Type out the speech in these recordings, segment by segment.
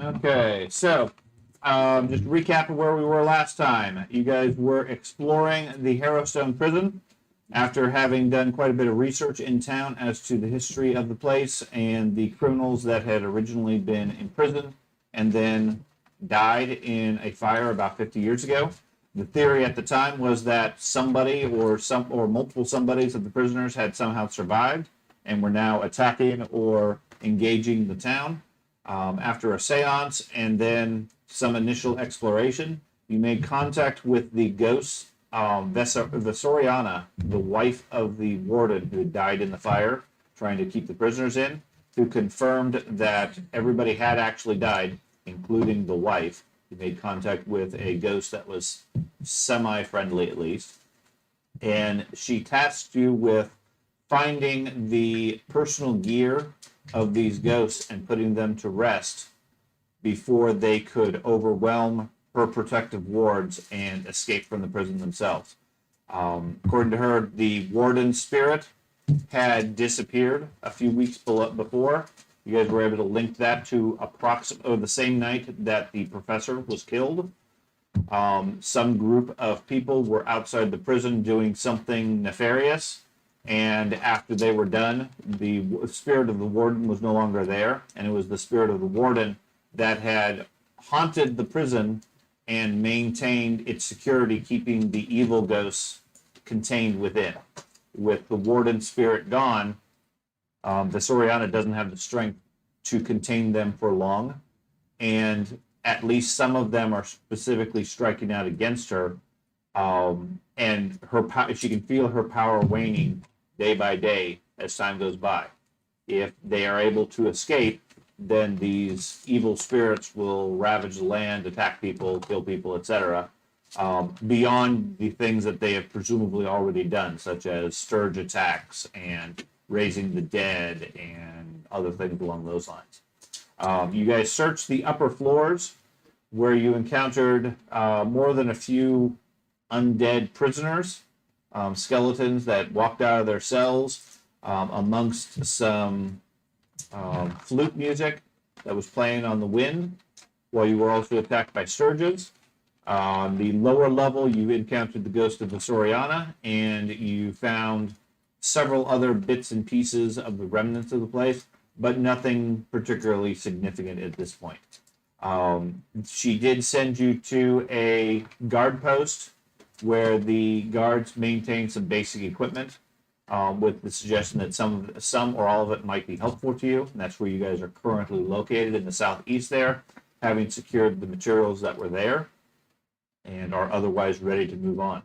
Okay, so just recapping where we were last time. You guys were exploring the Harrowstone prison after having done quite a bit of research in town as to the history of the place and the criminals that had originally been imprisoned and then died in a fire about 50 years ago. The theory at the time was that somebody or multiple somebodies of the prisoners had somehow survived and were now attacking or engaging the town. After a seance and then some initial exploration, you made contact with the ghost, Vesoriana, the wife of the warden who died in the fire, trying to keep the prisoners in, who confirmed that everybody had actually died, including the wife. You made contact with a ghost that was semi-friendly, at least. And she tasked you with finding the personal gear of these ghosts and putting them to rest before they could overwhelm her protective wards and escape from the prison themselves. According to her, the warden's spirit had disappeared a few weeks before. You guys were able to link that to approximately the same night that the professor was killed. Some group of people were outside the prison doing something nefarious. And after they were done, the spirit of the warden was no longer there, and it was the spirit of the warden that had haunted the prison and maintained its security, keeping the evil ghosts contained within. With the warden's spirit gone, the Soriana doesn't have the strength to contain them for long, and at least some of them are specifically striking out against her, and she can feel her power waning day by day as time goes by. If they are able to escape, then these evil spirits will ravage the land, attack people, kill people, etc., beyond the things that they have presumably already done, such as scourge attacks and raising the dead and other things along those lines. You guys searched the upper floors where you encountered more than a few undead prisoners, skeletons that walked out of their cells, amongst some flute music that was playing on the wind, while you were also attacked by sturges. On the lower level, you encountered the ghost of the Soriana, and you found several other bits and pieces of the remnants of the place, but nothing particularly significant at this point. She did send you to a guard post where the guards maintain some basic equipment, with the suggestion that some or all of it might be helpful to you. And that's where you guys are currently located, in the southeast there, having secured the materials that were there and are otherwise ready to move on.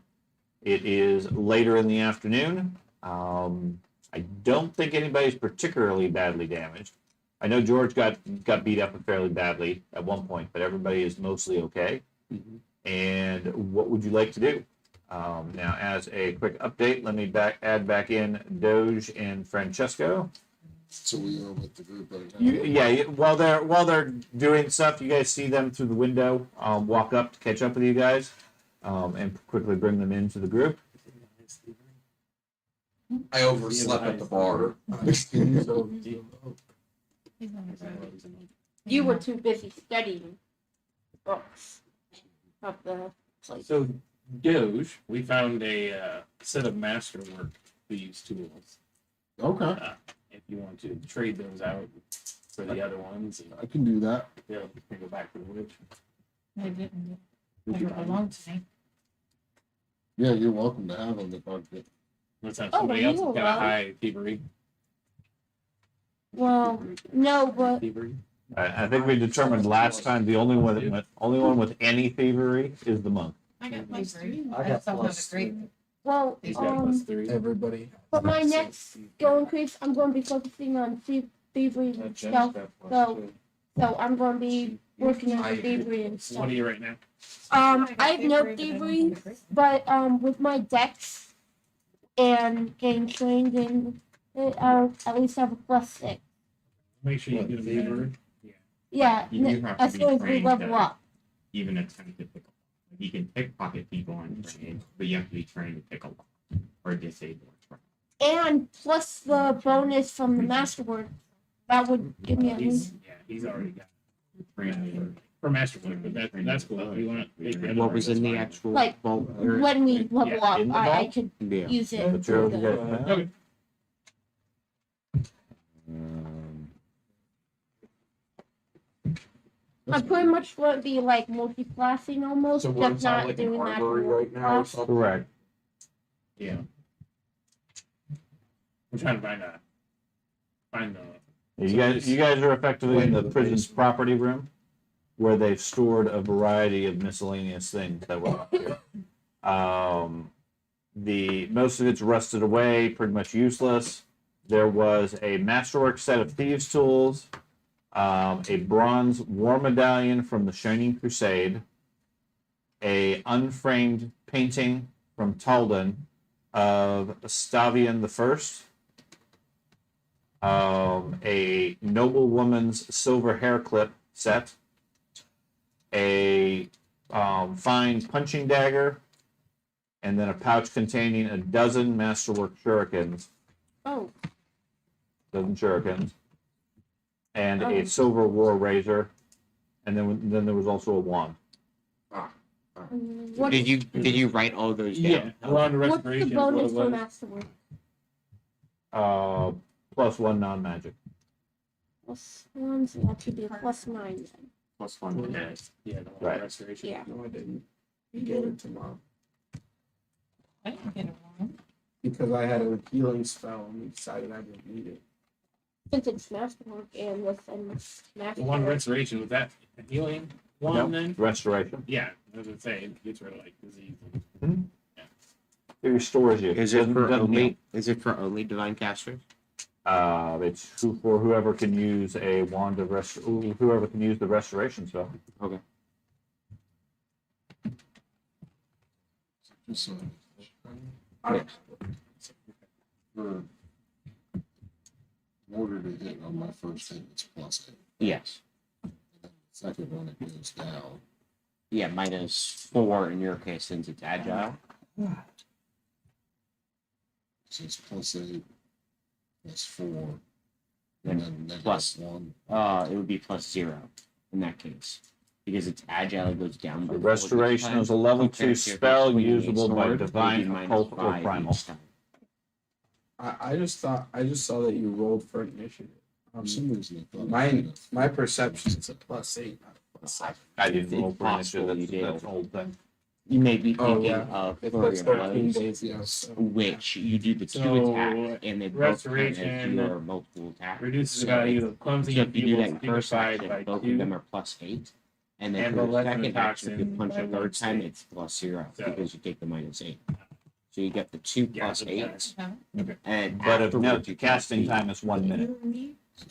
It is later in the afternoon. I don't think anybody's particularly badly damaged. I know George got beat up fairly badly at one point, but everybody is mostly okay. Mm-hmm. And what would you like to do? Now, as a quick update, let me add back in Doge and Francesco. So we are with the group right now. Yeah, while they're doing stuff, you guys see them through the window, walk up to catch up with you guys, and quickly bring them into the group. I overslept at the bar. You were too busy studying books of the place. So, Doge, we found a set of masterwork thieves tools. Okay. If you want to trade those out for the other ones. And, I can do that. yeah, we can go back to the witch. They didn't belong to me. Yeah, you're welcome to have them if I get. Let's have Oh, somebody else you that's got a will. high thievery. Well, no, but Thievery. I think we determined last time the only one with any thievery is the monk. I got plus 3. I I got still have a plus great. Well, He's got +3. Everybody. for my next skill increase, I'm going to be focusing on thievery and stealth. So I'm going to be working on thievery and What stealth. are you right now? I have no thievery, but with my dex and getting trained in it, I'll at least have a +6. Make sure you What, do the thievery? favor. Yeah, You have as to soon be as we trained level to up. even attempt to pick a lock. Like, you can pickpocket people on train, but you have to be trained to pick a lock or disable a trap. And plus the bonus from the masterwork, that would give me at least. He's already got Training. for masterwork, but that's cool. You want to make the other What was one, in the that's actual Like, vault? Or- When we level up, in the I vault? could Yeah. use it. Materials you for guys the- found? Okay. I pretty much want to be like multi-classing almost, So we're just not inside like an doing that. armory right now or something? Correct. Yeah. I'm trying to find the. You guys are effectively in the prison's property room, where they've stored a variety of miscellaneous things that were up here. The most of it's rusted away, pretty much useless. There was a masterwork set of thieves' tools, a bronze war medallion from the Shining Crusade, a unframed painting from Talden of Stavian the First, a noblewoman's silver hair clip set, a fine punching dagger, and then a pouch containing a dozen masterwork shurikens, Oh, and Oh. a silver war razor, and then there was also a wand. what, Did you write all those down? Yeah, we're on the what's the restoration. bonus what for it was. masterwork? +1 non-magic. +1, so that should be a +9 then. +1. Yeah, the whole Right. restoration. Yeah. No, I didn't. You gave it to Mom. I didn't get it wrong. Because I had a healing spell and we decided I didn't need it. Since it's masterwork and with The one masterwork. restoration, was that a healing one Nope. then? Restoration. Yeah, I was gonna say it gets rid of like disease. It restores you. Is it for Doesn't heal. only? Is it for only divine casters? It's for whoever can use a wand of whoever can use the restoration spell. Okay. Just so. I- For in order to hit on my first hit, it's +8. Yes. And then the second one, it goes down. Yeah, -4 in your case since it's agile. So it's +8, +4, Then and then plus- -1. It would be +0 in that case because it's agile. It goes down by The 4 each restoration time, is a level 2 compared to your spell swinging usable by sword, it would be divine, -5 occult, or each primal. time. I just saw that you rolled for initiative. For some reason, I thought. My perception is a +8, not a +7. I didn't It's roll for possible initiative. you That's did. an old thing. You may be Oh, thinking yeah. of It flurry puts of 13 blows, days, yes. So, which you do the 2 So, attacks and they both count as restoration your multiple attacks. Reduces the So value of clumsy So and if you do that feeble in first dignified action, by both 2. of them are +8. And then And for the the lesson second action, if you toxin punch by a one third time, state. it's +0 So- because you take the -8. So you get the 2 Yeah, plus so 8, No. and But if no, afterwards you casting can time is 1 minute.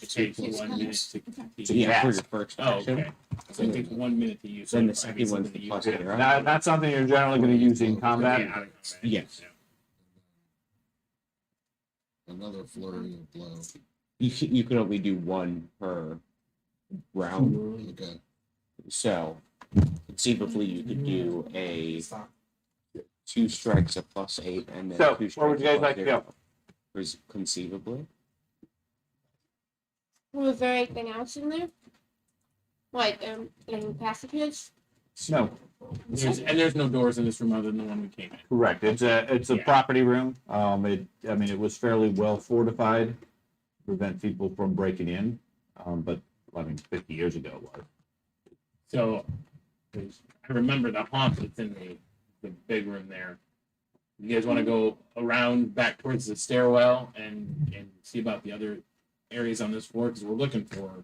It takes Plus 1 eight. minute to complete. So yeah, for cast. your first Oh, action. okay. So it takes 1 minute to use. Then the so, I second mean, one's something the to plus use. 0. Not something you're generally going to use in Yeah, combat. out of combat. Yes. Another flurry of blow. You can only do 1 per round. Okay. So conceivably, you could do a stop. 2 strikes of +8 and then So, 2 where would you strikes guys like to go? Conceivably. Was there anything else in there? Like, any passages? No, There's no doors in this room other than the one we came in. correct. It's a Yeah. property room. It was fairly well fortified, to prevent people from breaking in. But 50 years ago it was. So I remember the haunt that's in the big room there. You guys want to go around back towards the stairwell and see about the other areas on this floor because we're looking for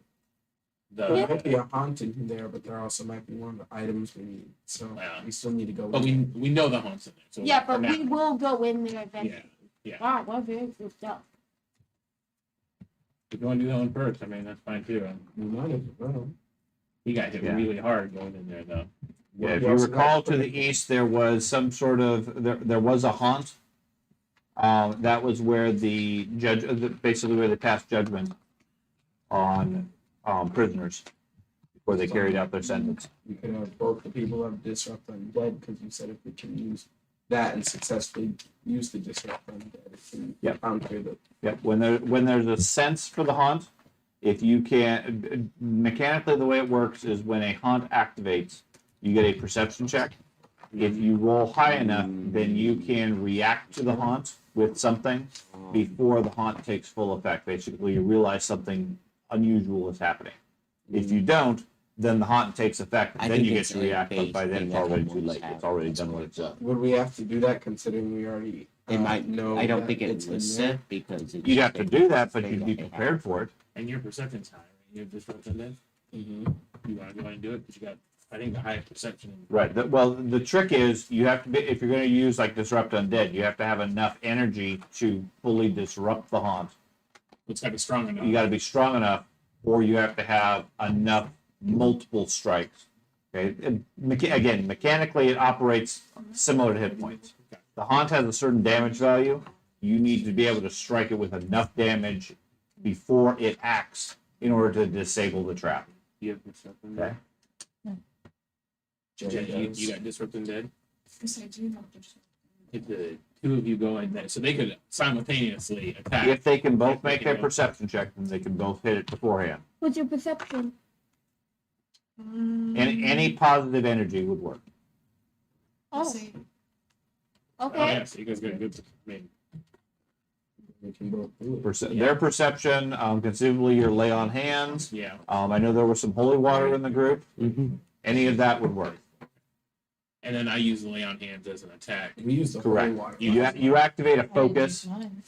There the might be a haunted there, but there also might be one of the items we need. So Yeah. we still need to go. but in we know the haunt's in there. So Yeah, for but we now- will go in there eventually. yeah. Wow, what very good stuff. If you want to do that one first, I mean that's fine too. there. We might as well. He got hit Yeah. really hard going in there though. Yeah, if We you also recall, got- to the east there was some sort of there was a haunt. That was where the judge, basically where they passed judgment on prisoners before they carried out their sentence. We could have both the people of disrupt undead because you said if we can use that and successfully use the disrupt undead, it can Yep. counter the. Yep. When there's a sense for the haunt, if you can mechanically, the way it works is when a haunt activates, you get a perception check. If you roll high enough, then you can react to the haunt with something before the haunt takes full effect. Basically, you realize something unusual is happening. If you don't, then the haunt takes effect, I then think you get it's to a react, but by base then thing it's that already too always late. It's happens. already done what it's done. Would we have to do that considering we already It might. know? I don't that think it it's in lists there? it because it's You'd have to do that, but thing you'd that be they have. prepared for it. And your perception's high, right? You have disruption then? Mhm. You want to do it? Because you got, I think, the highest perception. Right. Well, the trick is you have to be, if you're going to use like disrupt undead, you have to have enough energy to fully disrupt the haunt. It's got to be strong enough. You got to be strong enough, or you have to have enough multiple strikes. Okay. And again, mechanically, it operates similar to hit points. The haunt has a certain damage value. You need to be able to strike it with enough damage before it acts in order to disable the trap. You have disruption Okay. Jenny Jenny, does. you got disruption dead? Yes, I do have to. If the two of you go in there, so they could simultaneously attack. If they can both make their perception check, then they can both hit it beforehand. What's your perception? And any positive energy would work. Oh, See, Oh, okay. yeah, so you guys got a good. I mean, We can both do it. Their perception, conceivably your lay on hands. yeah. I know there was some holy water in the group. Any of that would work. And then I use the lay on hands as an attack. We use the Correct. holy water. You activate a I didn't focus use mine.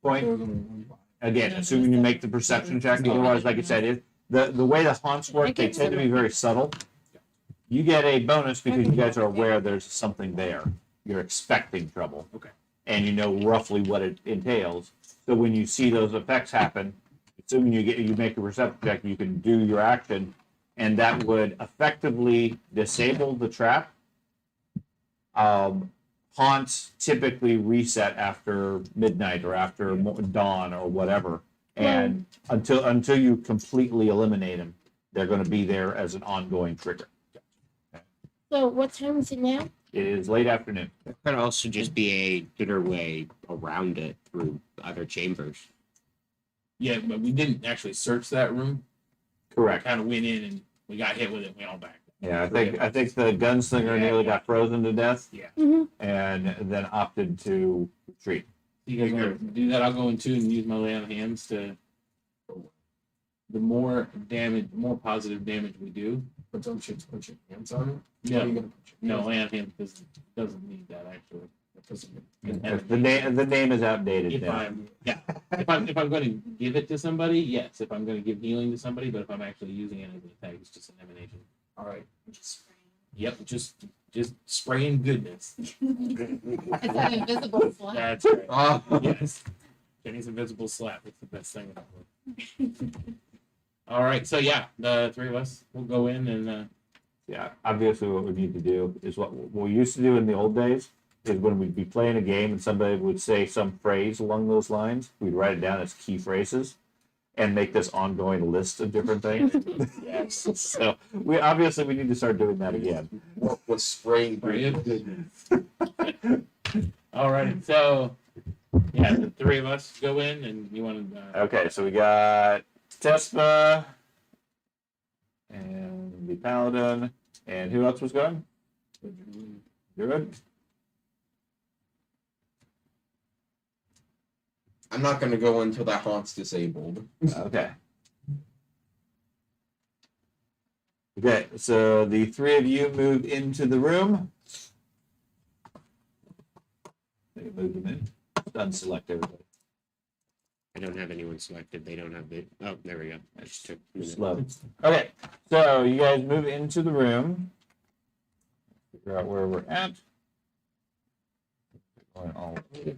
point. Again, assuming you make the perception check. Otherwise, like I said, the way the haunts work, they tend to be very subtle. You get a bonus because you guys are aware there's something there. You're expecting trouble. Okay. And you know roughly what it entails. So when you see those effects happen, assuming you make a perception check, you can do your action, and that would effectively disable the trap. Haunts typically reset after midnight or after dawn or whatever, and until you completely eliminate them, they're going to be there as an ongoing trigger. So what time is it now? It is late afternoon. There could also just be a gooder way around it through other chambers. Yeah, but we didn't actually search that room. Correct. Kind of went in and we got hit with it. And we all back. Yeah, I think the gunslinger nearly got frozen to death, Mm-hmm. and then opted to retreat. You guys want to do that? I'll go in too and use my lay on hands to. The more damage, more positive damage we do. But don't you put your hands on it? No. Or are you gonna put your No, hands lay on hands doesn't need that actually. on it? Doesn't The name is outdated If now. I'm if I'm going to give it to somebody, yes. If I'm going to give healing to somebody, but if I'm actually using it as an attack, it's just an emanation. All right. Just Yep, just spraying goodness. It's an invisible flag. That's right. Ah, Yes. Jenny's invisible slap. It's the best thing ever. All right, so yeah, the three of us will go in and Yeah, obviously what we need to do is what we used to do in the old days is when we'd be playing a game and somebody would say some phrase along those lines, we'd write it down as key phrases and make this ongoing list of different things. yes, So we need to start doing that again. what was spraying? spray of goodness. All right, so yeah, the three of us go in and you want to. Okay, so we got Tespa and the Paladin, and who else was going? Druid? I'm not gonna go until that haunt's disabled. Okay. Okay, so the three of you move into the room. They move them in. Unselect everybody. I don't have anyone selected. They don't have the. Oh, there we go. That just took a minute. Slow. Okay, so you guys move into the room. Figure out where we're at. Going all the way.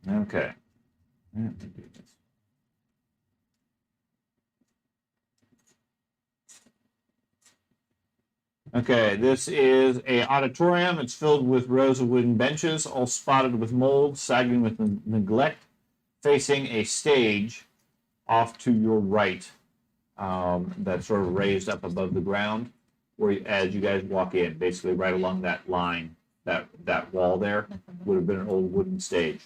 Okay. Let me do this. Okay, this is a auditorium. It's filled with rows of wooden benches, all spotted with mold, sagging with neglect, facing a stage off to your right, that's sort of raised up above the ground, where as you guys walk in, basically right along that line, that wall there would have been an old wooden stage.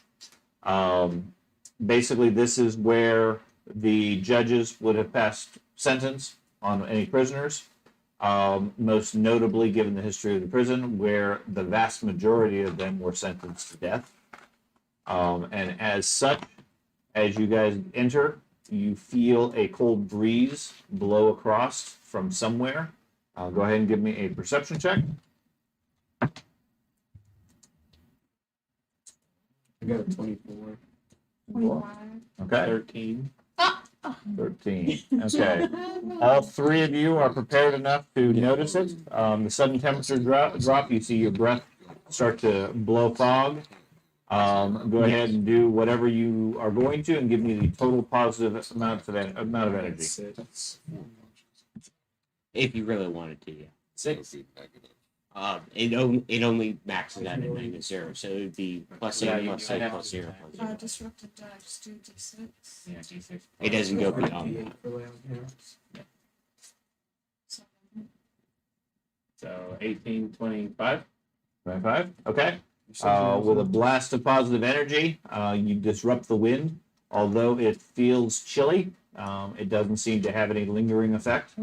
Basically, this is where the judges would have passed sentence on any prisoners. Most notably, given the history of the prison, where the vast majority of them were sentenced to death. And as such, as you guys enter, you feel a cold breeze blow across from somewhere. Go ahead and give me a perception check. I got a 24. 25. Okay, 13. 13. Okay. All three of you are prepared enough to notice it. The sudden temperature drop, you see your breath start to blow fog. Go ahead and do whatever you are going to and give me the total positive amount of energy. 6. If you really wanted to, yeah. 6. It only maxes out at -0, so it would be +8, +8, +0, +0. Disrupted dice, do D6. Yeah, D6. It doesn't go Or beyond D8 that. for Leon here. So, So 18, 25. 25. Okay. You said you With a was- blast of positive energy, you disrupt the wind. Although it feels chilly, it doesn't seem to have any lingering effect.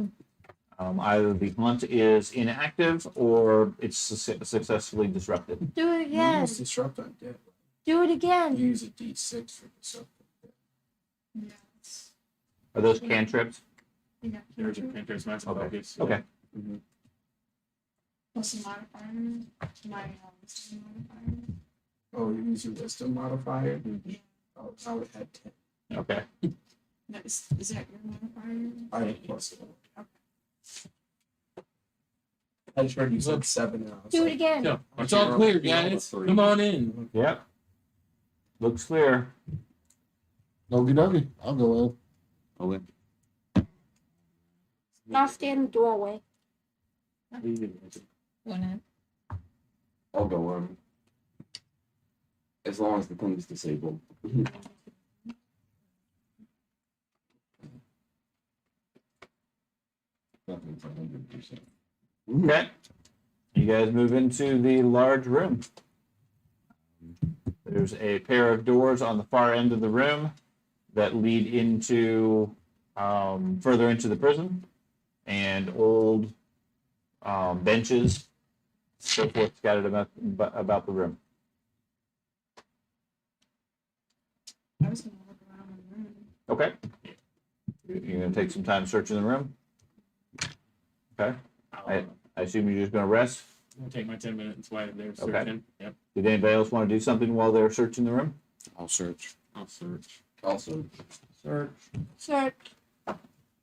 Either the haunt is inactive or it's successfully disrupted. Do it You again. use disrupt on dead. Do it You again. use a D6 for disrupt on dead. yeah, it's, Are those cantrips? yeah, There's a printer's magic Okay. focus. Okay. plus a modifier. My wisdom modifier. Oh, you use your wisdom modifier? Yeah. Oh, I would have 10. Okay. No, is that your modifier? I have +1. Okay. I just heard you said 7 and I was Do it like, again. So, it's all clear, guys. Come on in. Yep. Looks clear. Okie dokie. I'll go in. Okay. I'll stand in the doorway. I'll go on. As long as the thing's disabled. Nothing's 100%. Okay. You guys move into the large room. There's a pair of doors on the far end of the room that lead into further into the prison, and old benches, so forth, scattered about the room. I was gonna look around the room. Okay. You're gonna take some time searching the room. Okay. I assume you're just gonna rest. I'll take my 10 minutes while they're Okay. searching. Yep. Did anybody else want to do something while they're searching the room? I'll search. I'll search. Also, Search. Search.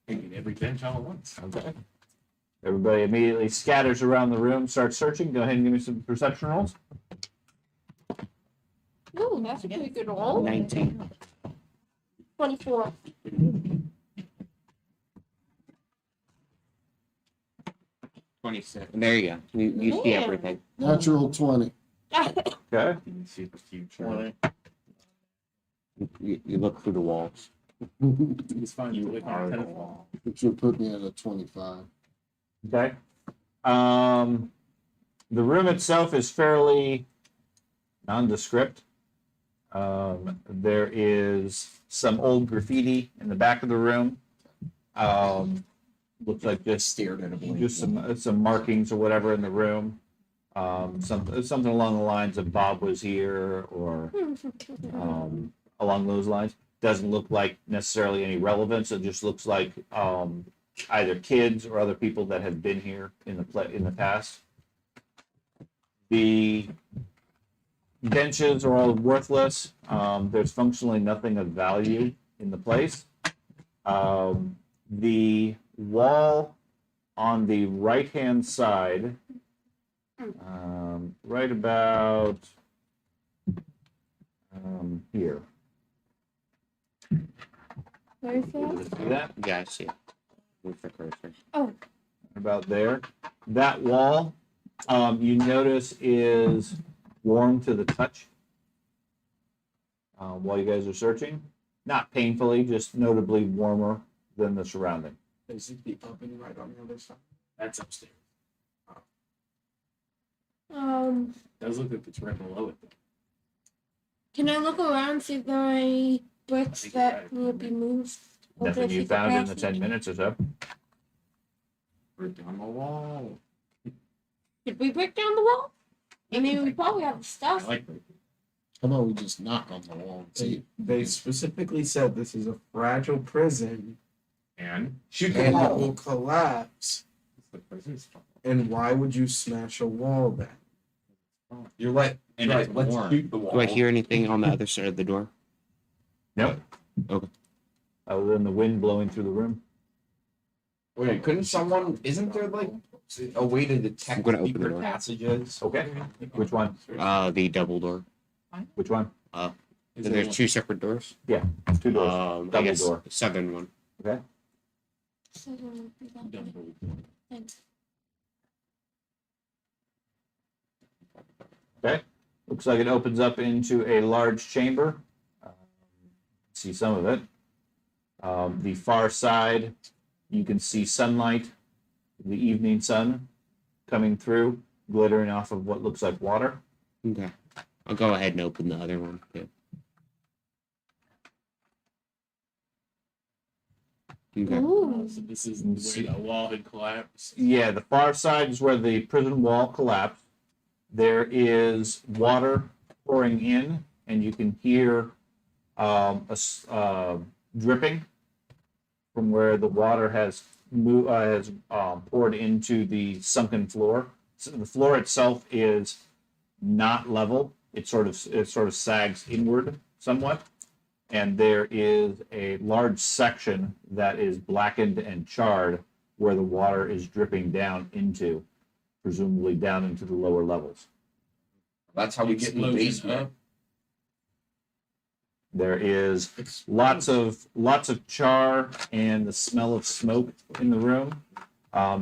Taking every bench all at once. Okay. Everybody immediately scatters around the room, starts searching. Go ahead and give me some perception rolls. Ooh, that's a pretty good roll. 19. 24. 27. There you go. You see Man. everything. Natural 20. Okay. Super huge. 20. You look through the walls. It's fine. You click on the wall. Which would put me at a 25. Okay. The room itself is fairly nondescript. There is some old graffiti in the back of the room. Looks like just stared at a blank. just some markings or whatever in the room. Something along the lines of Bob was here, or along those lines. Doesn't look like necessarily any relevance. It just looks like either kids or other people that have been here in the past. The benches are all worthless. There's functionally nothing of value in the place. The wall on the right-hand side, right about here. Where is that? See that? Yeah, I see it. Move the cursor. About there. That wall, you notice is warm to the touch while you guys are searching. Not painfully, just notably warmer than the surrounding. Is it the oven right on the other side? That's upstairs. Does look like it's right below it. Can I look around, see if there are any bricks think that you're need to be moved? Or Nothing if you it's found in the capacity? 10 minutes or so. Break down the wall. Did we break down the wall? I mean, we probably have I stuff. like breaking. How about we just knock on the wall and see? They specifically said this is a fragile prison And Shoot the and it wall. will collapse. it's the prison's fault. And why would you smash a wall then? You're like, And right, it's let's warm. shoot the wall. Do I hear anything on the other side of the door? Nope. Okay. Other than the wind blowing through the room. Wait, couldn't someone? Isn't there like a way to I'm detect gonna open the secret door. passages? Okay. Which one? The double door. Which one? Is So it there's one- two separate doors. 2 doors. I Double guess door. the southern one. So there would be that way. double- Thanks. Looks like it opens up into a large chamber. See some of it. The far side, you can see sunlight, the evening sun coming through, glittering off of what looks like water. Okay. I'll go ahead and open the other one too. Okay. Ooh. So this is the way the wall had collapsed. Yeah, the far side is where the prison wall collapsed. There is water pouring in, and you can hear dripping from where the water has poured into the sunken floor. So the floor itself is not level. It sort of sags inward somewhat, and there is a large section that is blackened and charred where the water is dripping down into, presumably down into the lower levels. That's how we get in the Explosion basement. up. There is lots of char and the smell of smoke in the room.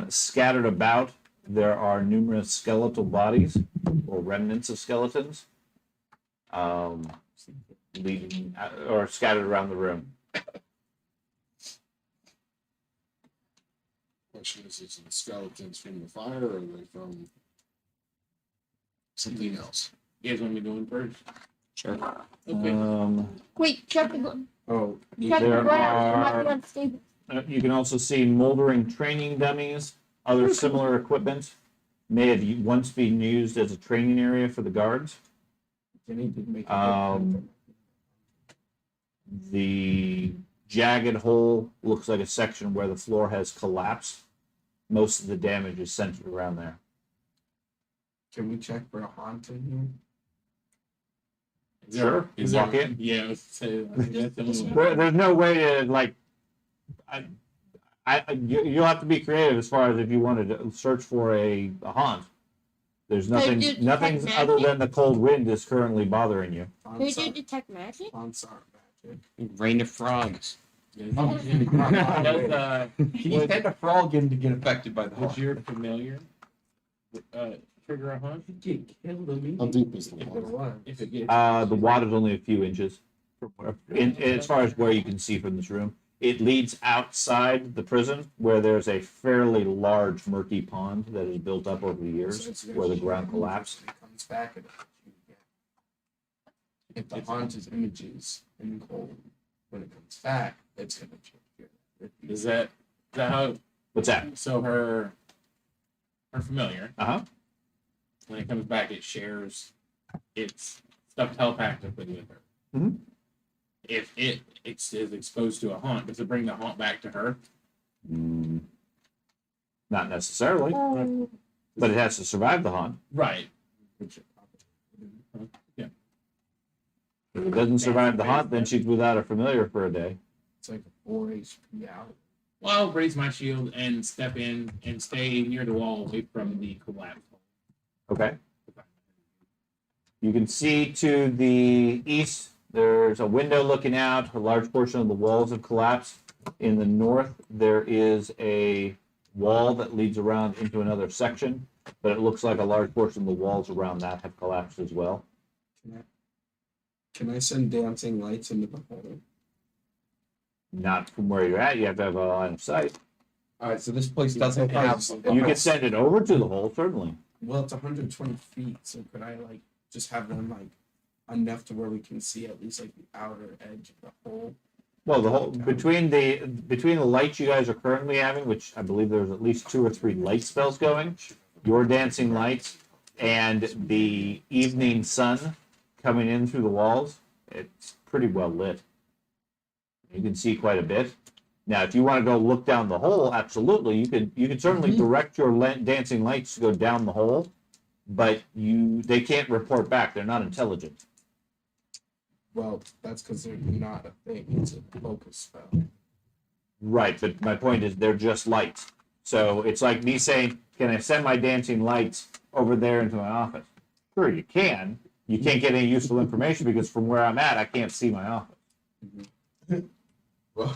Scattered about, there are numerous skeletal bodies or remnants of skeletons, leading or scattered around the room. Question is the skeletons from the fire or are they from something else? You guys want me to go in first? Sure. Okay. Wait, check the Oh, check the There ground. It might are- be unstable. You can also see moldering training dummies, other similar equipment may have once been used as a training area for the guards. Jenny did make a Um, The jagged hole looks like a section where the floor has collapsed. Most of the damage is centered around there. Can we check for a haunt in here? Is there- Sure, you is there- walk in. Yeah, I was say, I think that's the only one. There's no way to like. You'll have to be creative as far as if you wanted to search for a haunt. There's Can nothing, you detect nothing magic? other than the cold wind is currently bothering you. Can you do detect magic? Haunts aren't magic. Rain of frogs. Does, Can you send a frog in to get affected by the does haunt? your familiar trigger a hunt? Get killed immediately. How deep is the if water? it was. If it gets The water's only a few inches from where, as far as where you can see from this room. It leads outside the prison where there's a fairly large murky pond that has built up over the years So it's gonna where the shoot ground images collapsed. when it comes back and if the haunt is images in cold, when it comes back, it's gonna change. is that how? What's that? So her familiar, Uh-huh. when it comes back, it shares its stuff telepathically with her. Mhm. If it is exposed to a haunt, does it bring the haunt back to her? Not necessarily, but it has to survive the haunt. Right. If it doesn't survive the haunt, then she's without a familiar for a day. It's like a 4 HP out. Well, raise my shield and step in and stay near the wall away from the collapse. Okay. You can see to the east, there's a window looking out. A large portion of the walls have collapsed. In the north, there is a wall that leads around into another section, but it looks like a large portion of the walls around that have collapsed as well. Can I send dancing lights into the hole? Not from where you're at. You have to have a line of sight. Alright, so this place doesn't have. You can send it over to the hole, certainly. Well, it's 120 feet, so could I like just have them like enough to where we can see at least like the outer edge of the hole? Well, the whole between the lights you guys are currently having, which I believe there's at least 2 or 3 light spells going, your dancing lights, and the evening sun coming in through the walls, it's pretty well lit. You can see quite a bit. Now, if you want to go look down the hole, absolutely, you could certainly direct your dancing lights to go down the hole, but they can't report back. They're not intelligent. Well, that's because they're not a thing. It's a focus spell. Right, but my point is they're just lights. So it's like me saying, can I send my dancing lights over there into my office? Sure, you can. You can't get any useful information because from where I'm at, I can't see my office. Well,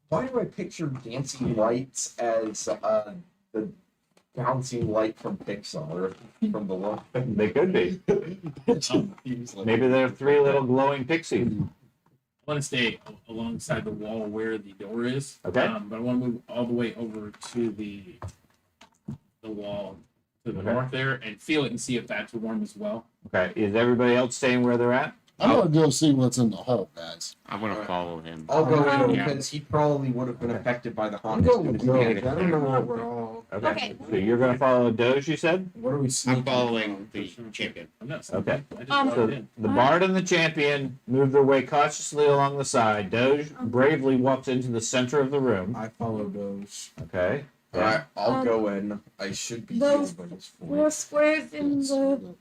why do I picture dancing lights as the bouncing light from Pixar from the one? They could be. Maybe they're 3 little glowing pixies. I want to stay alongside the wall where the door is. Okay. But I want to move all the way over to the wall to the Okay. north there and feel it and see if that's warm as well. Okay, is everybody else staying where they're at? I'm gonna go see what's in the hole, guys. I'm gonna follow him. I'll go in Yeah. because he probably would have been affected by the I'm haunt. going with Doge. I don't know what we're all. Okay. So you're going to follow Doge, you said? What are we sneaking? I'm following the champion. I'm not Okay. I just Um, brought So it in. the bard and the champion move their way cautiously along the side. Doge bravely walks into the center of the room. I follow Doge. Okay. Alright, I'll go in. I should be Those healed by this 4 point. squares in the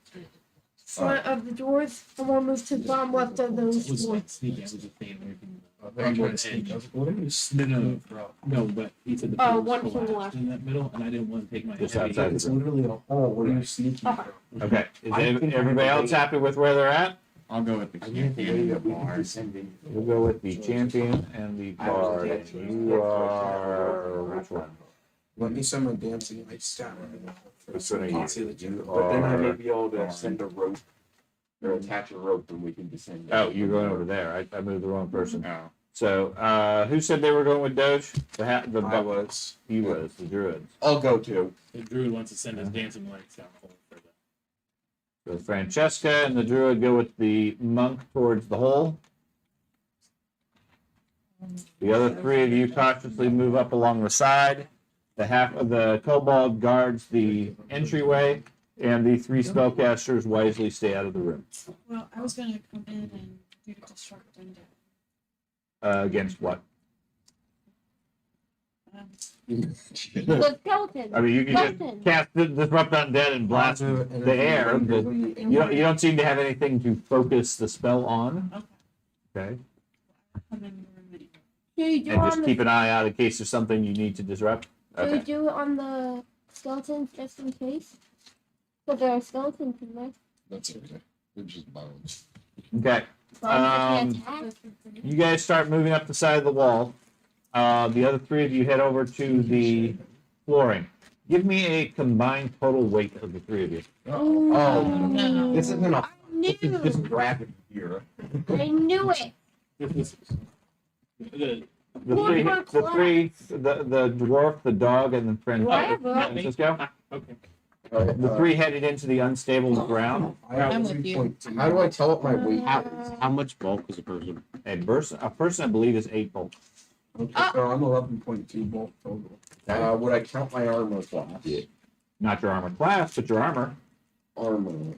front of the doors. I want to move to the bottom left of I those was 4. like sneaking. I was just staying away from I'm trying to sneak up. What are you sneaking from? No, but he said the Oh, door was one to the collapsed left. in that middle, and I didn't want to take my Just heavy- outside. It's literally a hole. What are you sneaking Okay. from? Okay. Is I think everybody else happy with where they're at? I'll go with the champion and the bars. We'll go with the champion and the bard. You are which one? Let me send my dancing lights down. Which one are you? Can't see the gym. But then I may be able to send a rope or attach a rope and we can descend. Oh, you're going over there. I moved the wrong person. Oh, So, who said they were going with Doge? I was. He was, the druids. I'll go too. The druid wants to send his dancing lights down the hole for the So Francesca and the druid go with the monk towards the hole. The other 3 of you cautiously move up along the side. The half of the kobold guards the entryway, and the 3 spellcasters wisely stay out of the room. Well, I was gonna come in and do the disrupt and Against what? The skeleton. I mean, you can just cast Disrupt Undead and blast the air, but you don't seem to have anything to focus the spell on. Okay. come in the room anyway. Do you do And it just on keep an eye out in case there's something you need to disrupt. Do you Okay. do it on the skeletons just in case? Because there are skeletons in there. That's okay. They're just bones. Okay. Bones that can attack. You guys start moving up the side of the wall. The other 3 of you head over to the flooring. Give me a combined total weight of the 3 of you. Oh, no. this isn't a. I This is just knew. gravity here. I knew it. This is the The dwarf, the dog, and the Whatever. Francisco. okay. The 3 headed into the unstable ground. I have I'm with you. 3.2. How do I tell what my weight is? How much bulk is a person? A person, I believe, is 8 bulk. Okay, so I'm 11.2 bulk total. Would I count my armor class? Yeah. Not your armor class, but your armor. Armor.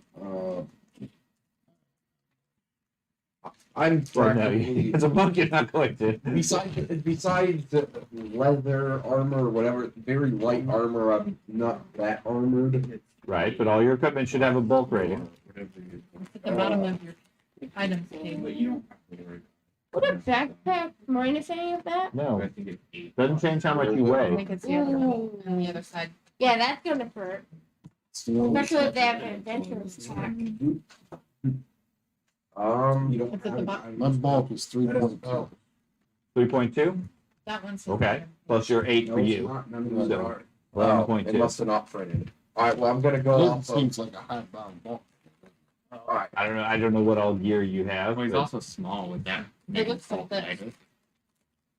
I'm Well, no, practically it's a monk. You're not going to. besides the leather armor or whatever, very light armor. I'm not that armored. Right, but all your equipment should have a bulk rating. It's at the bottom of your items But table. you don't have to worry. Would a backpack minus any of that? No, I think it's 8. doesn't change how much you I weigh. think it's the other one on the other side. Yeah, that's gonna hurt. Still, Especially if they have an adventurous attack. You don't It's at the have bottom. my bulk is 3.2. 3.2? That one's. Okay. Plus your 8 No, for it's you. not. None of those So- are. Oh, it 11.2. must have not printed. All right. Well, I'm gonna go It off. Of, seems like a high bound bulk. all right. I don't know what all gear you have. Well, he's but- also small with that. It looks like this.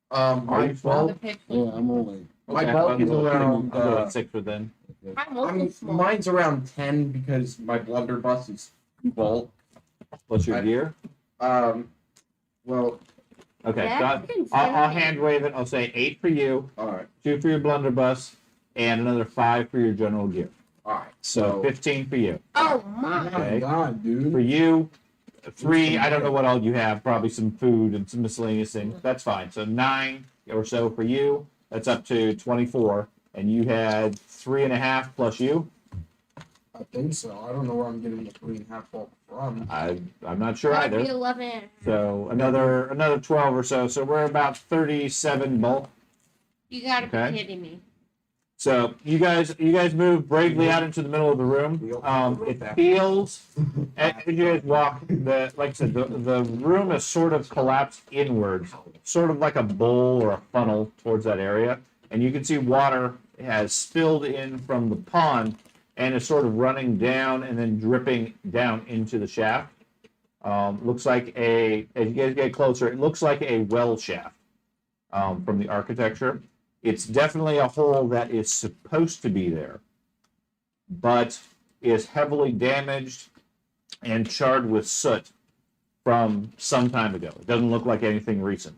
Are My you small? The belt. picture. Yeah, I'm only. My Okay, belt I'll is go around. at 6 for then. I'm also small. Mine's around 10 because my blunderbuss is bulk. What's your I- gear? Well, Okay, That's I'll concerning. hand wave it. I'll say 8 for you, all right. 2 for your blunderbuss, and another 5 for your general gear. All right. So 15 for you. Oh my. Oh Okay. my god, For dude. you, 3, I don't know what all you have, probably some food and some miscellaneous things. That's fine. So 9 or so for you. That's up to 24. And you had 3.5 plus you. I think so. I don't know where I'm getting the 3.5 bulk from. I'm not sure That'd be either. 11. So another 12 or so. So we're about 37 bulk. You gotta Okay. be kidding me. So you guys move bravely out into the middle of the room. It feels as you guys walk, like I said, the room is sort of collapsed inwards, sort of like a bowl or a funnel towards that area, and you can see water has spilled in from the pond and is sort of running down and then dripping down into the shaft. Looks like as you guys get closer, it looks like a well shaft from the architecture. It's definitely a hole that is supposed to be there, but is heavily damaged and charred with soot from some time ago. It doesn't look like anything recent.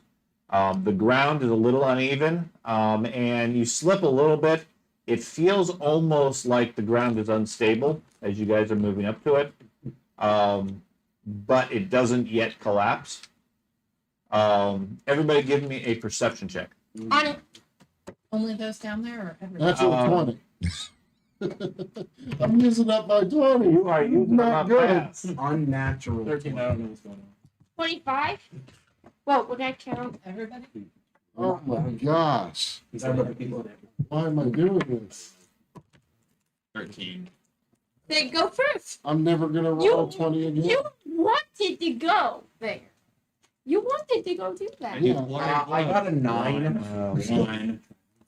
The ground is a little uneven, and you slip a little bit. It feels almost like the ground is unstable as you guys are moving up to it, but it doesn't yet collapse. Everybody give me a perception check. On it. Only those down there or everybody? Natural 20. I'm using up my 20. You are using Not up good. fast. Unnatural. 13, I don't know what's going on. 25? Well, would that count? Everybody? Oh my gosh. Why am I doing this? 13. Then go first. I'm never going to roll 20 again. You wanted to go there. You wanted to go do that. Yeah. I got a 9. 1.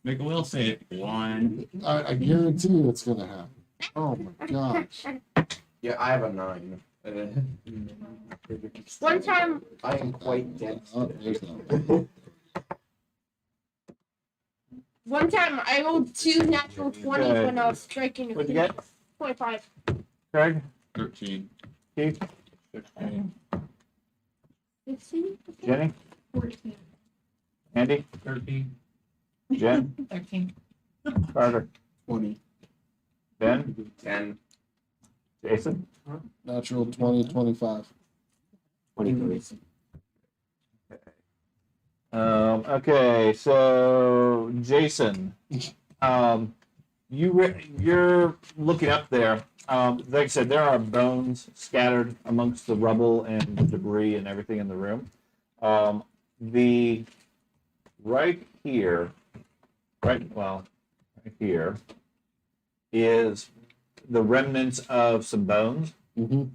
Make a will say it. 1. I guarantee you it's going to happen. Oh my gosh. Yeah, I have a 9. One time, I am quite dense. Oh, there's that. I rolled 2 natural 20s when I was striking a What'd you get, 25. Craig? 13. Keith? 15? Jenny? 14. Andy? 13. Jen? 13. Carter? 20. Ben? 10. Jason? Natural 20, 25. 23. Okay, so Jason, you're looking up there. Like I said, there are bones scattered amongst the rubble and the debris and everything in the room. The right here is the remnants of some bones. Mm-hmm.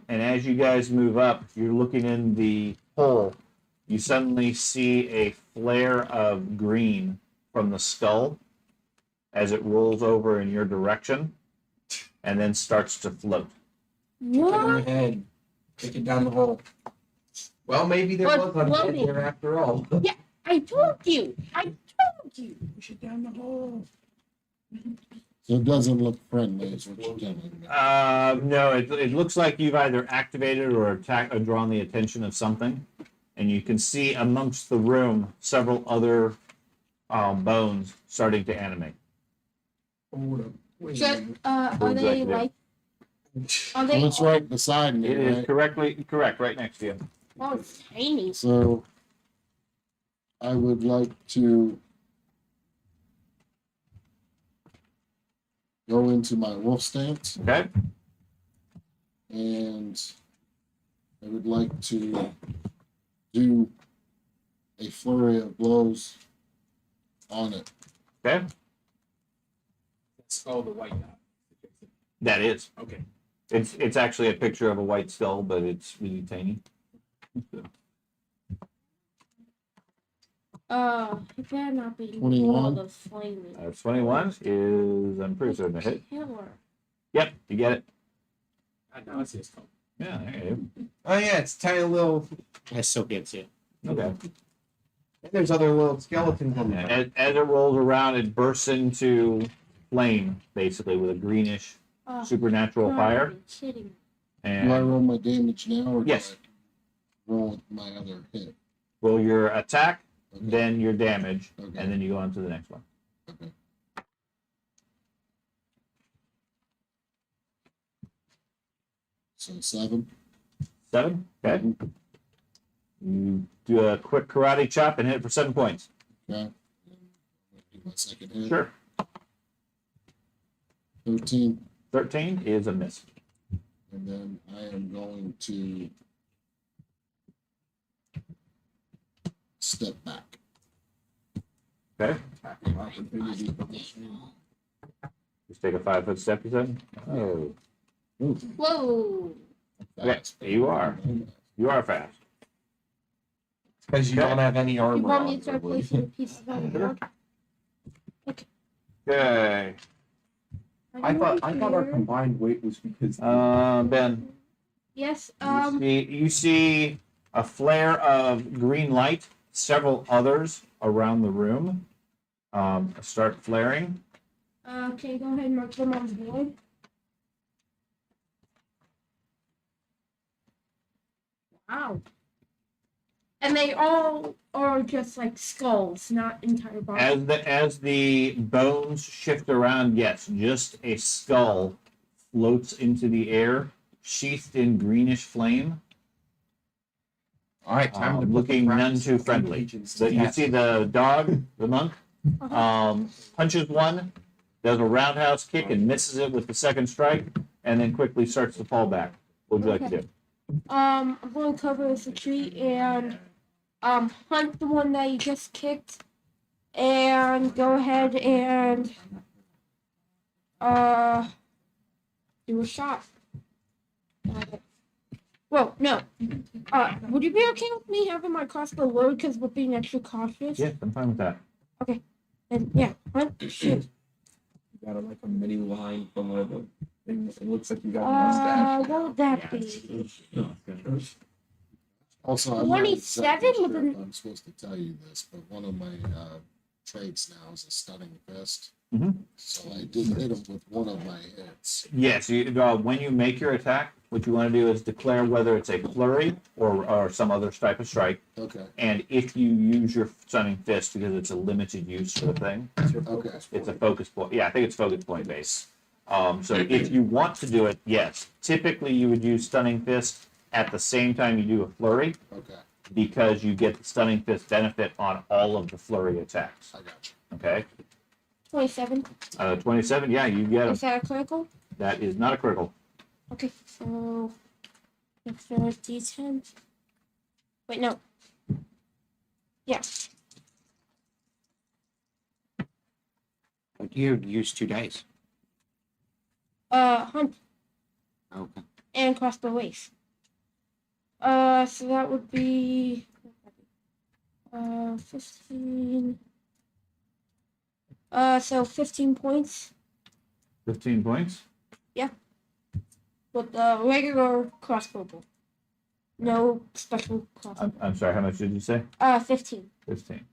And as you guys move up, you're looking in the hole. You suddenly see a flare of green from the skull as it rolls over in your direction and then starts to float. Put it in What? the head. Take it down the hole. Well, maybe there But was a bed floating. there after all. I told you. Push it down the hole. So it doesn't look friendly, is what you're telling me. No, it looks like you've either activated or drawn the attention of something. And you can see amongst the room several other bones starting to animate. Hold up. Wait a Just, minute. are What would you like they to do? like Are they Well, it's right beside me, It is right? correct, right next to you. Oh, it's tiny. So I would like to go into my wolf stance, Okay. and I would like to do a flurry of blows on it. Okay. Skull the white dot. That is. Okay. It's actually a picture of a white skull, but it's really tiny. It better not be 21. more of flaming. 21 is, I'm pretty certain, a hit. Killer. Yep, you get it. Now it's his skull. Yeah, there you Oh yeah, it's tiny little. I still can't see it. go. Okay. And there's other little skeletons on the back. As it rolls around, it bursts into flame, basically, with a greenish Oh, supernatural God, fire. are you kidding me? Do I And roll my damage now, or Yes. do I roll my other hit? roll your attack, Okay. then your damage, Okay. and then you go on to the next one. Okay. So 7. 7. Okay. You do a quick karate chop and hit it for 7 points. Okay. And do my second hit. Sure. 13. 13 is a miss. And then I am going to step back. Okay. Opportunity for this one. Just take a 5-foot step, you said? Oh. Whoa. Okay. You are. You are fast. Because you Okay. don't have any You armor want me on. to start probably. placing the pieces on the board? Okay. I thought our combined weight was because. Ben, Yes, you see a flare of green light, several others around the room start flaring. okay, go ahead and mark them on the board. Wow. And they all are just like skulls, not entire bodies. As the bones shift around, yes, just a skull floats into the air, sheathed in greenish flame, All right, time to put the looking none practice too friendly. allegiance So to you test. see the dog, the monk, punches one, does a roundhouse kick and misses it with the second strike, and then quickly starts to fall back. What would you like to do? I'm going to cover the tree and hunt the one that you just kicked, and go ahead and do a shot. Well, no. Would you be okay with me having my crossbow loaded because we're being extra cautious? Yes, I'm fine with that. And yeah, hunt, shoot. You got like a mini line from one of the things. It looks like you got a mustache. What would that be? Also, I'm 27 not with sure an- if I'm supposed to tell you this, but one of my traits now is a stunning fist. Mhm. So I did hit him with one of my hits. Yes, when you make your attack, what you want to do is declare whether it's a flurry or some other type of strike. Okay. And if you use your stunning fist, because it's a limited use for the thing, Okay. it's a focus point. Yeah, I think it's focus point based. So if you want to do it, yes. Typically, you would use stunning fist at the same time you do a flurry, Okay. because you get the stunning fist benefit on all of the flurry attacks. I got you. Okay. 27. 27. Yeah, you get Is it. that a critical? That is not a critical. Okay, so let's do a D10. Wait, no. Yeah. But you use 2 dice. Hunt Okay. and crossbow waist. So that would be 15. So 15 points 15 points. with the regular crossbow bolt. No special crossbow. I'm sorry. How much did you say? 15. 15.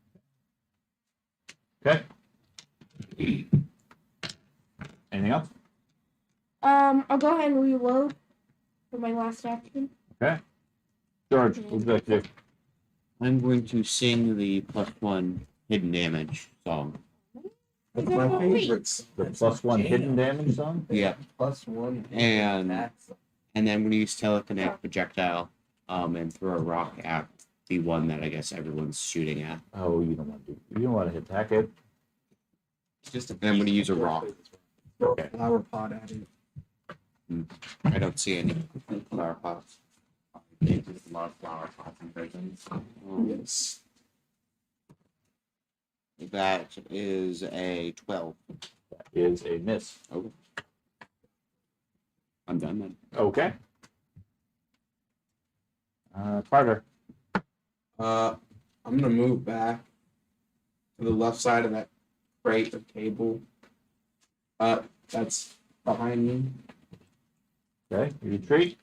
Okay. Anything else? I'll go ahead and reload for my last action. George, what would you like to do? I'm going to sing the +1 hidden damage song. That's my favorite. song. The That's plus my one jam. hidden damage song. Yeah. Plus one. And- That's And then when you use telekinetic projectile, and throw a rock at the one that I guess everyone's shooting at. Oh, you don't want to. You don't want to attack it. just a. And I'm gonna use a rock. Throw Okay. a flower pot at it. I don't see any flower pots. There's a lot of flower pots and prisons. Yes. That is a 12. That is a miss. I'm done then. Okay. Carter. I'm gonna move back to the left side of that crate or table. That's behind me. Okay. You retreat.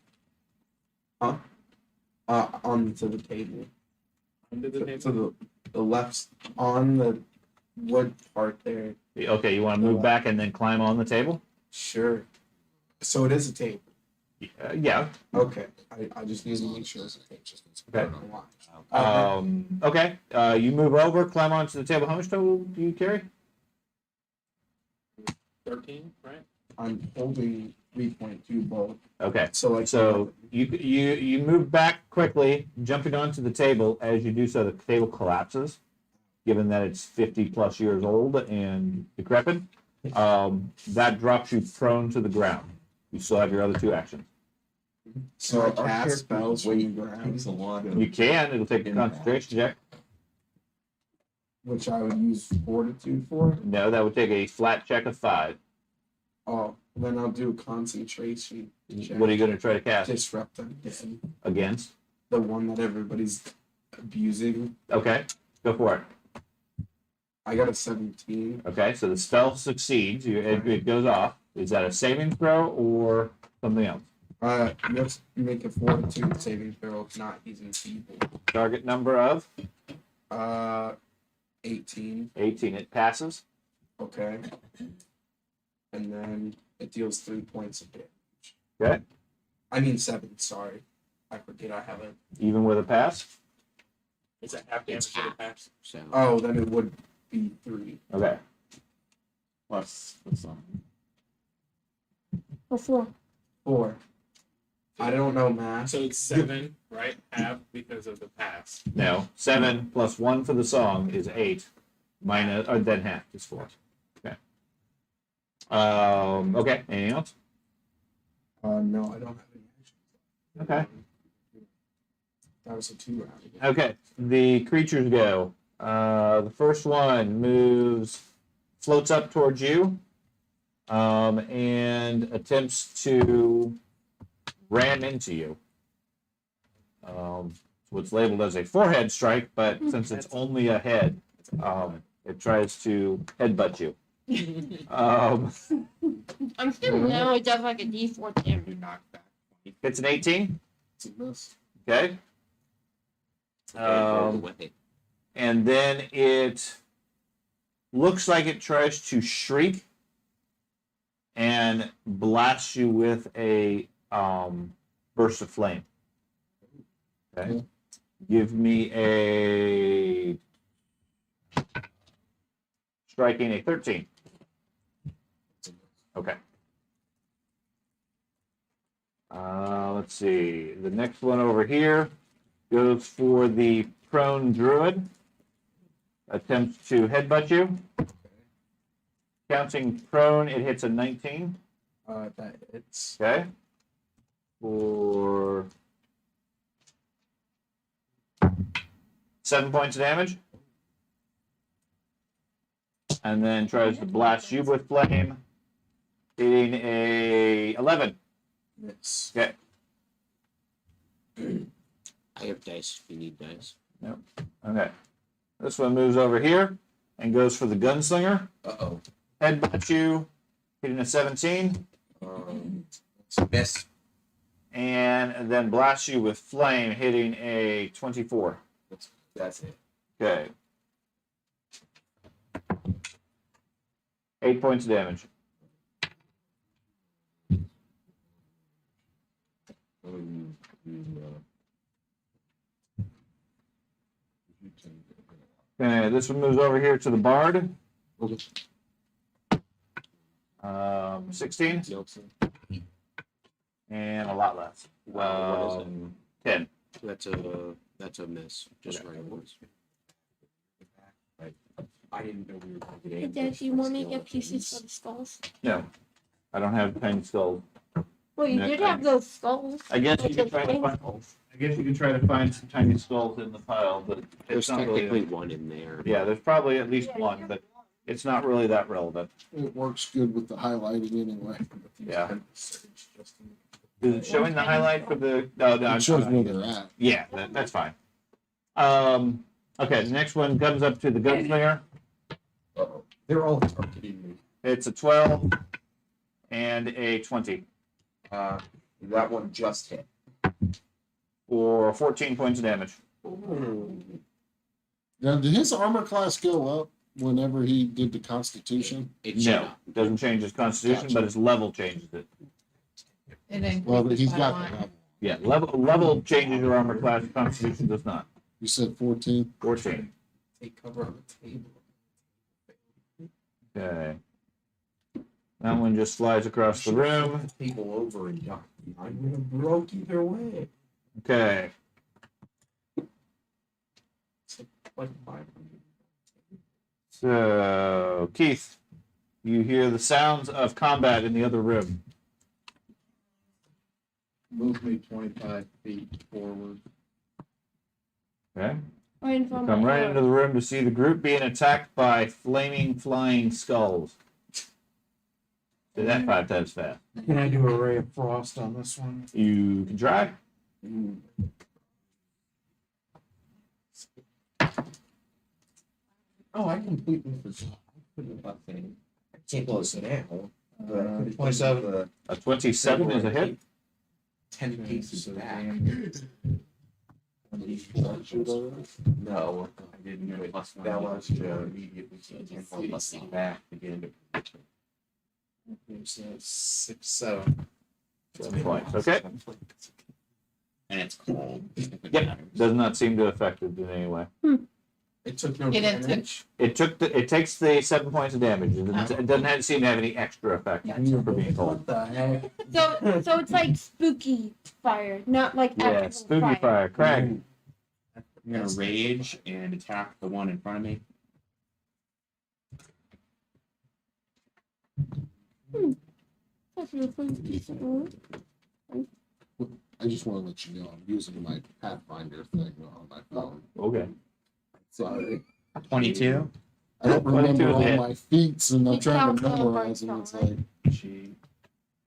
Onto the table. Under the To table. the left on the wood part there. Okay. You want to move back and then climb on the table? Sure. So it is a table. Yeah. Okay. I just need to make sure. Okay. Uh, Okay. You move over, climb onto the table. How much total do you carry? 13, right? I'm holding 3.2 both. Okay. So like So you move back quickly, jumping onto the table. As you do so, the table collapses, given that it's 50 plus years old and decrepit. That drops you prone to the ground. You still have your other two actions. So I cast spells from the ground, Takes a lot of. You can. It'll take a Impact. concentration check. which I would use fortitude for. No, that would take a flat check of 5. Oh, then I'll do concentration check. What are you going to try to cast Disrupt again. against? The one that everybody's abusing. Okay. Go for it. I got a 17. Okay. So the spell succeeds. It goes off. Is that a saving throw or something else? You have to make a fortitude saving throw. If not, he's enfeebled. Target number of 18. 18. It passes. Okay. And then it deals 3 points of damage. Okay. I mean 7. Sorry, I forget I have a. Even with a pass. Is that half damage It's to the half. pass? So Oh, then it would be 3. Okay. Plus the song. Before. 4. I don't know math. So it's 7, right? Half because of the pass. No. 7 plus 1 for the song is 8. Minus, or then half is 4. Okay. Okay. Anything else? No, I don't have any actions. Okay. That was a 2 round. Okay. The creatures go. The first one moves, floats up towards you, and attempts to ram into you. What's labeled as a forehead strike, but since it's only a head, it tries to headbutt you. I'm still now it does like a D4 damage. It's an 18. It's a miss. Okay. roll with it. And then it looks like it tries to shriek and blast you with a burst of flame. Okay. Give me a striking a 13. Okay. Let's see. The next one over here goes for the prone druid. Attempts to headbutt you. Counting prone, it hits a 19. That it's Okay. For 7 points of damage. And then tries to blast you with flame. Hitting a 11. miss. Okay. I have dice if you need dice. Okay. This one moves over here and goes for the gunslinger. Uh-oh. Headbutt you. Hitting a 17. Miss. And then blast you with flame. Hitting a 24. That's it. Okay. 8 points of damage. Okay, this one moves over here to the bard. 16 and a lot less. What is it? 10. That's a miss. Just regular. I didn't know we were going to get Hey, ambushed Dad, do you by want me to get pieces for skeletons. the skulls? No, I don't have tiny skulls. Well, you No, did I- have those skulls. I guess Like you could those try to plain find. skulls. I guess you could try to find some tiny skulls in the pile, but There's it's not really. technically one in there. Yeah, there's probably at least Yeah, one, you're but it's not really that relevant. It works good with the highlighting anyway. Yeah. Is it showing the highlight for the? No, no. It shows where they're at. Yeah, that's fine. Okay, the next one comes up to the gunslinger. Uh-oh. They're all targeting me. It's a 12 and a 20 That one just hit. for 14 points of damage. Now, did his armor class go up whenever he did the Constitution? It No, it doesn't change his constitution, Gotcha. but his level changes it. It Well, but increases he's by got one. the level. Yeah, level changes your armor class. Constitution does not. You said 14. 14. Take cover on the table. Okay. That one just flies across the room. Table over and die. I'm gonna broke either way. Okay. Like 500. So, Keith, you hear the sounds of combat in the other room. Move me 25 feet forward. Okay. Right in front of Come my right door. into the room to see the group being attacked by flaming, flying skulls. Did that 5 times fast. Can I do a ray of frost on this one? You can try. Oh, I completely forgot. I couldn't nothing. I can't close it now. But I could've 27. done the A 27 is a hit. 10 paces back. No, I didn't do it. That was to immediately take 10 paces back to get into position. So 6, 7. 7 points. Okay. And it's cold. Yep. Does not seem to affect it in any way. It took no It didn't damage. It takes the 7 points of damage. It doesn't seem to have any extra effect for being cold. What the heck? So it's like spooky fire, not like Yeah, actual spooky fire. Craig. I'm gonna rage and attack the one in front of me. That's really decent roll. I just want to let you know I'm using my Pathfinder thing on my phone. Okay. Sorry. 22. I don't 22 remember is a all hit. my feats, and I'm You trying to count all memorize them. parts, It's like, Gee.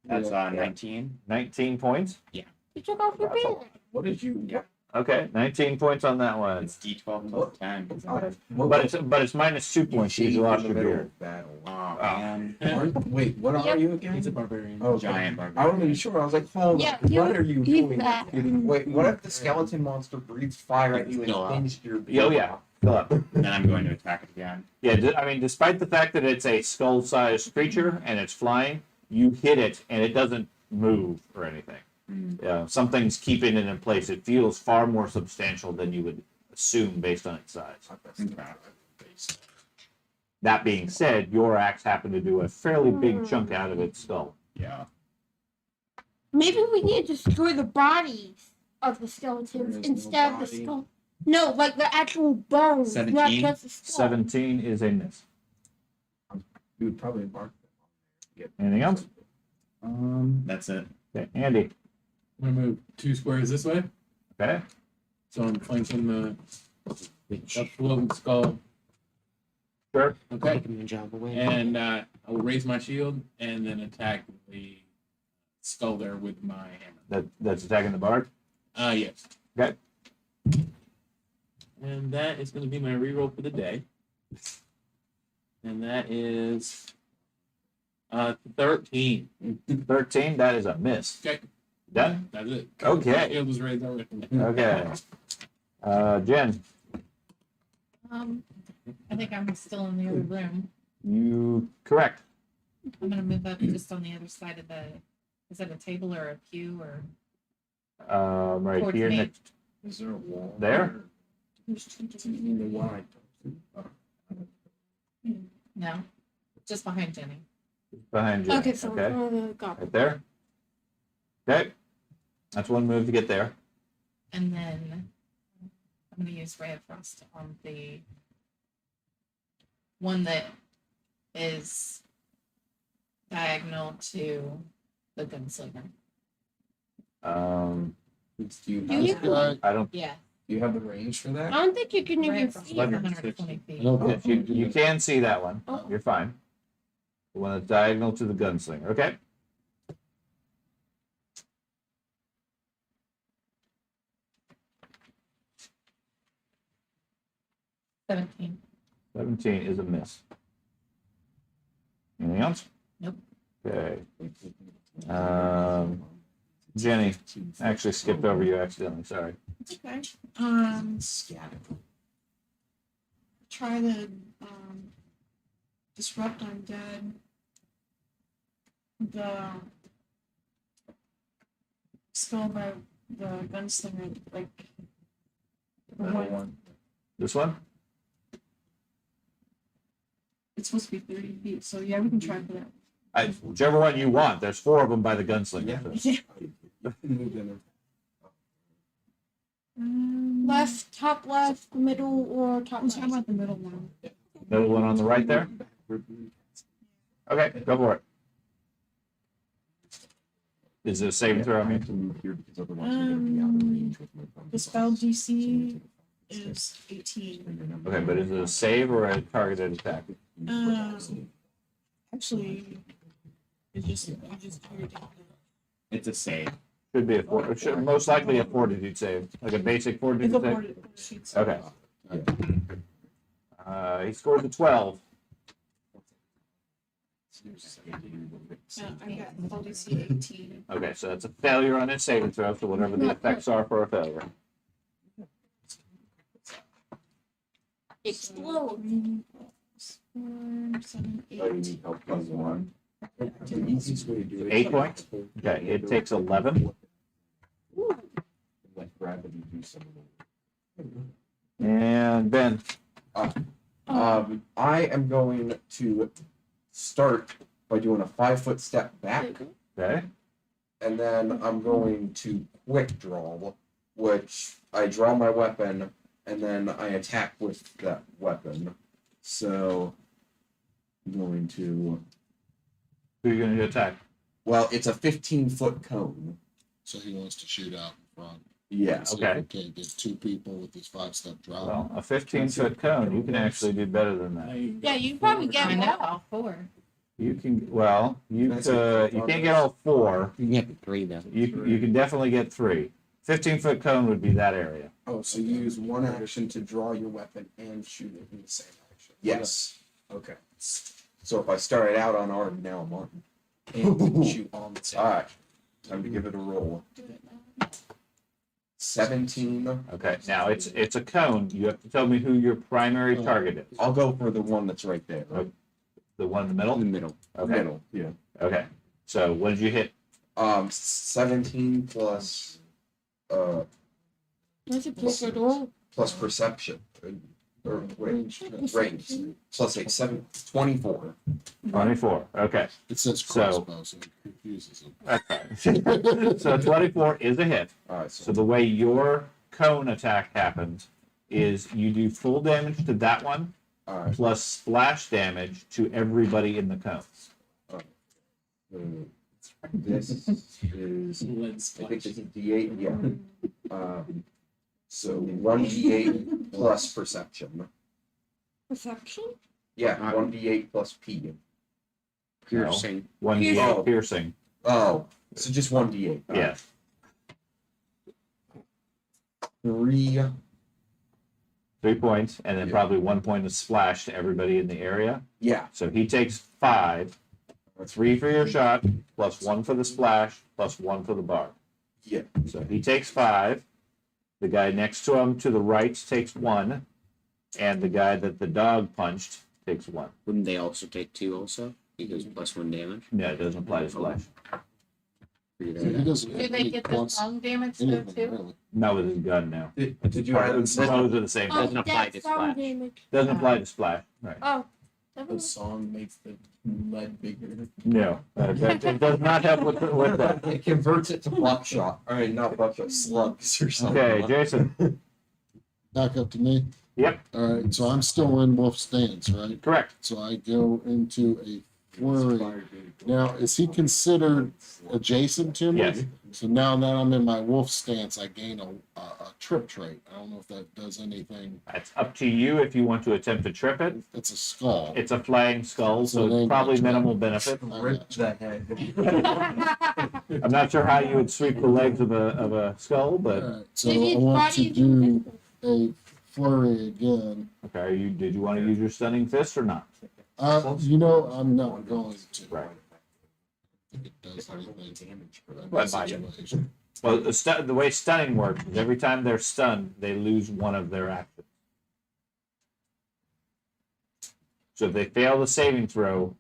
That's Yeah. 19. 19 points. You took off your pants. What did you? Yeah. Okay, 19 points on that one. It's D12 plus 10. But it's minus 2 points because you lost your beard. Battle. Oh, Oh. man. Wait, what are Yep. you again? He's a barbarian. Oh, Giant I barbarian. wasn't sure. I was like, hold Yeah, on. you- What are you he's doing? that. Wait, what if the skeleton monster breathes fire at you and Still up. singed your Oh, yeah. Fill up. Then I'm going to attack it again. Yeah, I mean, despite the fact that it's a skull-sized creature and it's flying, you hit it and it doesn't move or anything. Yeah, something's keeping it in place. It feels far more substantial than you would assume based on its size. That being said, your axe happened to do a fairly big chunk out of its skull. Yeah. Maybe we need to destroy the bodies of the skeletons There is no instead of the body. skull. No, like the actual bones, not 17? just the skull. 17 is a miss. You would probably mark that. Anything else? That's it. Okay, Andy. I'm gonna move 2 squares this way. Okay. So I'm flanking the floating skull. Sure. Okay. Taking the job away. And I will raise my shield and then attack the skull there with my hammer. That's attacking the bard. Yes. Okay. And that is going to be my reroll for the day. And that is 13. 13, that is a miss. Okay. Done? That's it. Okay. My shield was raised already. Okay. Jen, I think I'm still in the other room. you correct. I'm gonna move up just on the other side of the, is that a table or a pew or? Right Towards here me. next. Is there a wall? There? Why? No, just behind Jenny. Behind you. Okay, so okay. the goblin. Right there. Okay. That's one move to get there. And then I'm gonna use Ray of Frost on the one that is diagonal to the gunslinger. Do you Do have, you- This guy, I don't. Yeah. do you have the range for I that? don't think you can Ray even of Frost see is it. 120 feet. No. Yes, you can see that one. Oh. You're fine. The one that's diagonal to the gunslinger. Okay. 17. 17 is a miss. Anything else? Nope. Okay. Jenny, I actually skipped over you accidentally. Sorry. It's okay. Try to disrupt undead. The spell by the gunslinger, like the one. This one? It's supposed to be 30 feet, so yeah, we can try for that. Whichever one you want. There's 4 of them by the gunslinger. Yeah. so- Move in. Left, top left, middle, or top I'm talking right. about the middle one. Middle one on the right there? Okay, go for it. Is it a saving throw? I mean, The spell DC is 18. okay, but is it a save or a targeted attack? Actually, you just heard it. It's a save. Should be it should most likely a fortitude save, like a basic It's fortitude a save. board sheets. Okay. He scores a 12. I got spell DC 18. Okay, so that's a failure on his saving throw. So whatever the effects are for a failure. Explode. 4, 7, 8. Oh, you need help plus one. The easiest way to do it. 8 points. Okay, it takes 11. Let gravity do some of And Ben. I am going to start by doing a 5-foot step back, Okay. and then I'm going to quick draw, which I draw my weapon, and then I attack with that weapon. So I'm going to. Who are you going to attack? Well, it's a 15-foot cone. so he wants to shoot out in front. Yeah. See if Okay. we can't get 2 people with this 5-step drop. Well, a 15-foot cone. You can actually do better than that. Yeah, you can probably get I know, more. all 4. You can. Well, you That's a you can't get all 4. You can get 3 though. You can definitely get 3. 15-foot cone would be that area. Oh, so you use one action to draw your weapon and shoot it in the same action. Yes. Okay. So if I started out unarmed, now I'm armed. And you can shoot on the same. All right. Time to give it a roll. 17. Okay. Now it's a cone. You have to tell me who your primary target is. I'll go for the one that's right there. The one in the In middle. the middle. Okay. Middle, yeah. Okay. So what did you hit? 17 plus That's a pretty good roll. plus perception. Or range. Range. Plus 8, 7, 24. 24. Okay. It says So- crossbow, so it confuses him. That's fine. So 24 is a hit. Alright, So so the way your cone attack happens is you do full damage to that one alright. plus splash damage to everybody in the cone. This is I think this is D8, yeah. So 1d8 plus perception. Perception? Yeah, 1d8 plus P. Piercing. 1d8 Oh. piercing. Oh, so just 1d8. Yeah. 3. 3 points, and then Yeah. probably 1 point of splash to everybody in the area. Yeah. So he takes 5. 3 for your shot, plus 1 for the splash, plus 1 for the bar. Yeah. So he takes 5. The guy next to him to the right takes 1. And the guy that the dog punched takes 1. Wouldn't they also take 2 also? Because plus 1 damage. No, it doesn't apply to splash. He doesn't Do have they any get the plus tongue damage though anything, too? really. Not with his gun now. Did you Right, add those are the same. Oh, Doesn't apply that's to sound splash. damage. Doesn't apply to splash. Right. Oh, The song makes the lead bigger. No, it does not help with that. It converts it to buckshot. I mean, not buckshot, slugs or something. Okay, Jason. Back up to me. Yep, All right, so I'm still in wolf stance, right? correct. So I go into a flurry. Now, is he considered adjacent to me? Yes. So now that I'm in my wolf stance, I gain a trip trait. I don't know if that does anything. It's up to you if you want to attempt to trip it. It's a skull. It's a flying skull, So so it it's ain't probably much minimal benefit. Rip the head. I'm not sure how you would sweep the legs of a skull, All but right, so Maybe I his want body to is do invisible. a flurry again. okay. Did you want to use your stunning fist or not? You know, I'm not going to. Right. I think it does anything for that Well, fine. situation. Well, the way stunning works is every time they're stunned, they lose one of their actions. So if they fail the saving throw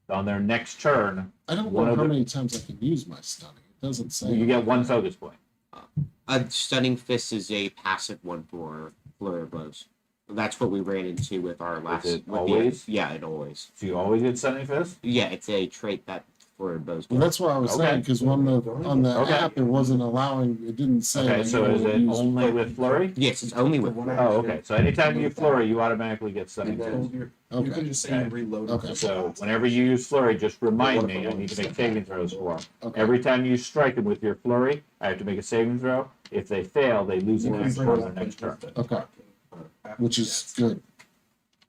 on their next turn, I don't One know of how the- many times I can use my stunning. It doesn't say. you get one focus point. A stunning fist is a passive one for flurry of blows. That's what we ran into with our last. it with always? Yeah, it always. So you always get stunning fist. Yeah, it's a trait that flurry of blows. Well, that's what I was Okay. saying because on the Okay. app it wasn't allowing. It didn't say. Okay, like, so you is know, it use- only with flurry? Yes, it's only with. Oh, okay. So anytime you flurry, you automatically get stunning And fist. then you Okay. can just say Okay. you reload. Okay. So whenever you use flurry, just remind me. I need to make saving throws for them. Okay. Every time you strike them with your flurry, I have to make a saving throw. If they fail, they lose an action on their next turn. Okay. Which is good.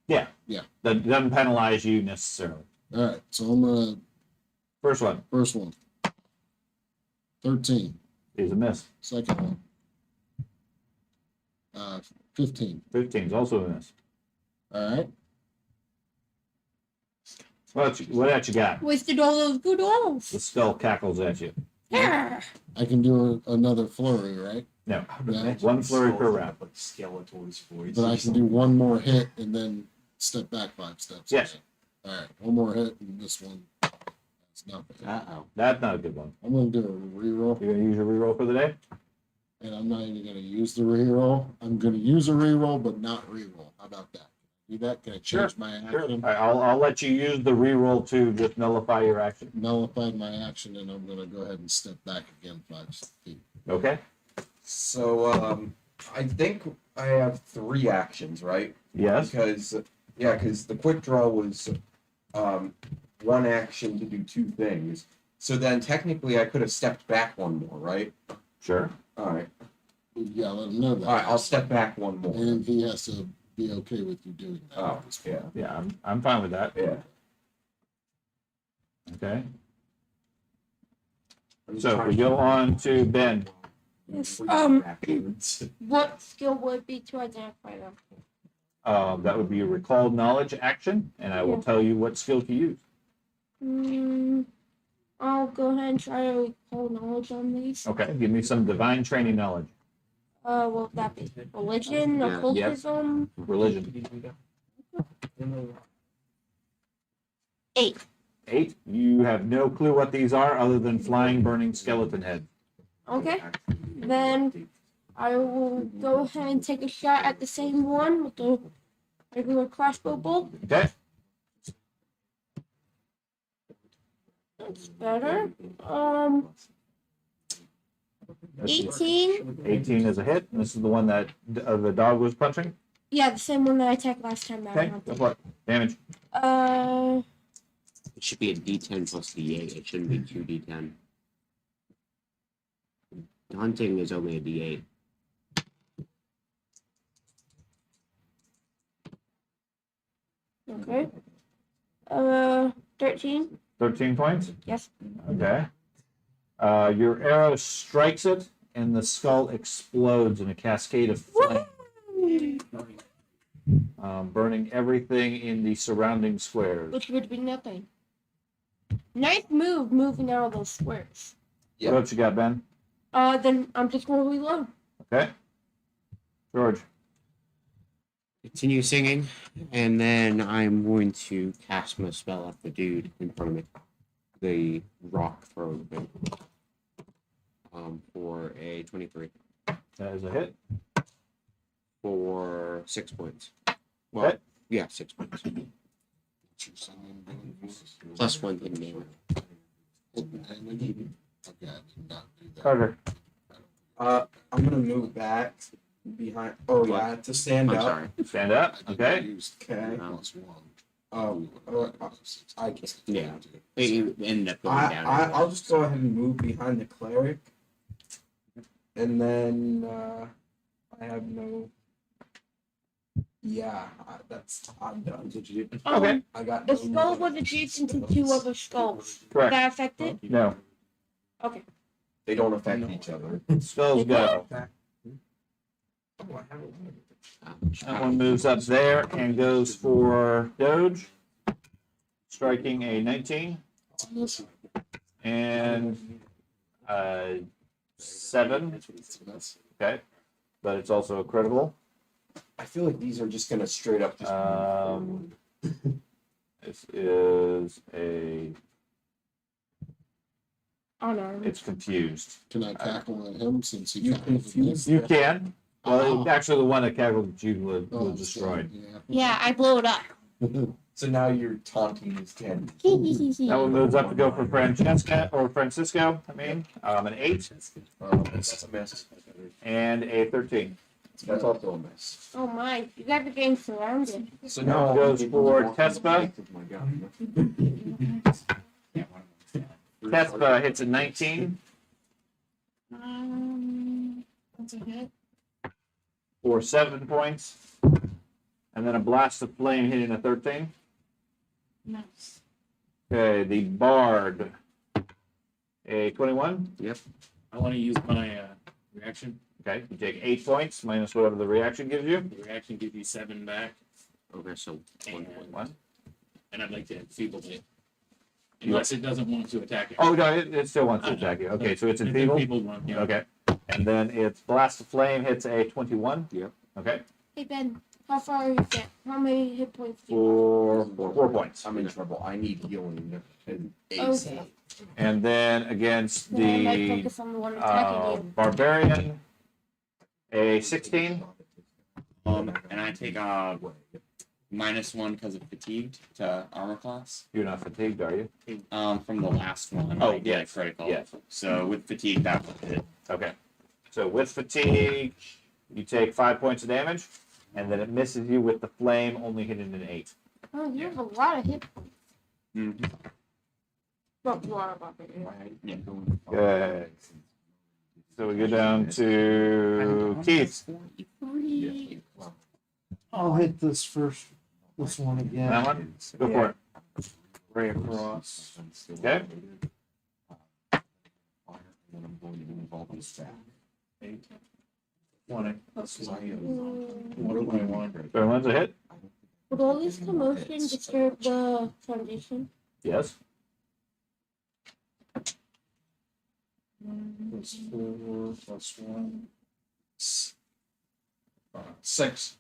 That doesn't penalize you necessarily. All right. So I'm gonna First one first one. 13. is a miss. Second one. 15. 15 is also a miss. All right. What else you got? Wasted all those good rolls. The skull cackles at you. Yeah. I can do another flurry, right? No. Yeah. One flurry per round. Like Skeletor's voice. But I can do one more hit and then step back 5 steps. Yes. again. All right. One more hit and this one. That's nothing. Uh-oh. That's not a good one. I'm gonna do a reroll, You're gonna use your reroll for the day? and I'm not even gonna use the reroll. I'm gonna use a reroll, but not reroll. How about that? Do that? Can I change my Sure. action? I'll let you use the reroll to just nullify your action. Nullified my action, and I'm gonna go ahead and step back again 5 feet. Okay? So, I think I have 3 actions, right? Yes. Because the quick draw was one action to do 2 things. So then technically I could have stepped back one more, right? Sure. All right. Yeah, let him know that. All right, I'll step back one more. And he has to be okay with you doing that. Oh, yeah, Yeah, I'm fine with that. yeah. Okay. So if we go on to Ben. Yes. What skill would it be to identify them? That would be a recalled knowledge action, and I will Yeah. tell you what skill to use. I'll go ahead and try to recall knowledge on these. Okay, give me some divine training knowledge. What would that be? Religion, Yeah. occultism? Religion. 8. 8. You have no clue what these are other than flying, burning skeleton head. Okay. Then I will go ahead and take a shot at the same one with the regular crossbow bolt. Okay? That's better. Let's see. 18. 18 is a hit. And this is the one that the dog was punching. Yeah, the same one that I attacked last time. That Okay, round. go for it. Damage. It should be a D10 plus D8. It shouldn't be 2D10. Hunting is only a D8. Okay. 13. 13 points. Yes. Okay. Your arrow strikes it, and the skull explodes in a cascade of flame, burning everything in the surrounding squares. Which would be nothing. Nice move moving out of those squares. Yeah. What else you got, Ben? Then I'm just going to reload. Okay. George. Continue singing, and then I'm going to cast my spell at the dude in front of me. The rock throwing thing. For a 23. That is a hit. For 6 points. Well, Okay. yeah, 6 points. Two singing, doing voices. Plus one hidden damage. Hidden damage? Okay, I did not do that. Carter. I'm gonna move back behind. Oh yeah, to stand I'm up. sorry. Stand up. I did not Okay. use Okay. plus one. I can. Yeah. It ended up going down. I'll just go ahead and move behind the cleric, and then I have no. Yeah, I'm done. Okay. I got The no skull more was adjacent to two other skulls. Did Correct. that affect it? No. Okay. They don't affect each other. Skulls go. That one moves up there and goes for Doge, striking a 19 and 7. Okay, but it's also a critical. I feel like these are just gonna straight up just. This is a. Unarmed. It's confused. Can I tackle at him since he You tackled at me? confused. You can. Well, Oh. actually, the one that tackled you was Oh, destroyed. Yeah. Yeah, I blew it up. So now you're taunting this candy. That one moves up to go for Francesca or Francisco. I mean, an 8 That's a miss. and a 13. That's also a miss. Oh my, you guys are getting surrounded. So Now now goes for Tespa. Tespa hits a 19 That's a hit. for 7 points, and then a blast of flame hitting a 13. Nice. Okay, the Bard, a 21. I want to use my reaction. Okay, you take 8 points minus whatever the reaction gives you. The reaction gives you 7 back, Okay, so 1.1. and I'd like to enfeeble it. Unless it doesn't want to attack it. Oh no, it still wants to attack you. Okay, so it's enfeebled. Enfeebled one, yeah. Okay, and then its blast of flame hits a 21. Yep. Okay, Hey Ben, how far are you at? How many hit points do you have? for 4 points. I'm in trouble. I need healing. And Okay. And then against Then I might the focus on the one attacking you. Barbarian, a 16. And I take -1 because of fatigued to armor class. You're not fatigued, are you? From the last one. Oh, I did yes, a critical. yes. So with fatigue, that was it. Okay. So with fatigue, you take 5 points of damage, and then it misses you with the flame, only hitting an 8. Oh, you have a lot of hit points. Mm-hmm. But you are a barbarian. Yeah. Good. So we go down to Keith. I'll hit this first. This one again. That one? Go for it. Right across. Okay. So one's a hit? Would all this commotion disturb the foundation? Yes. +4 +1. 6.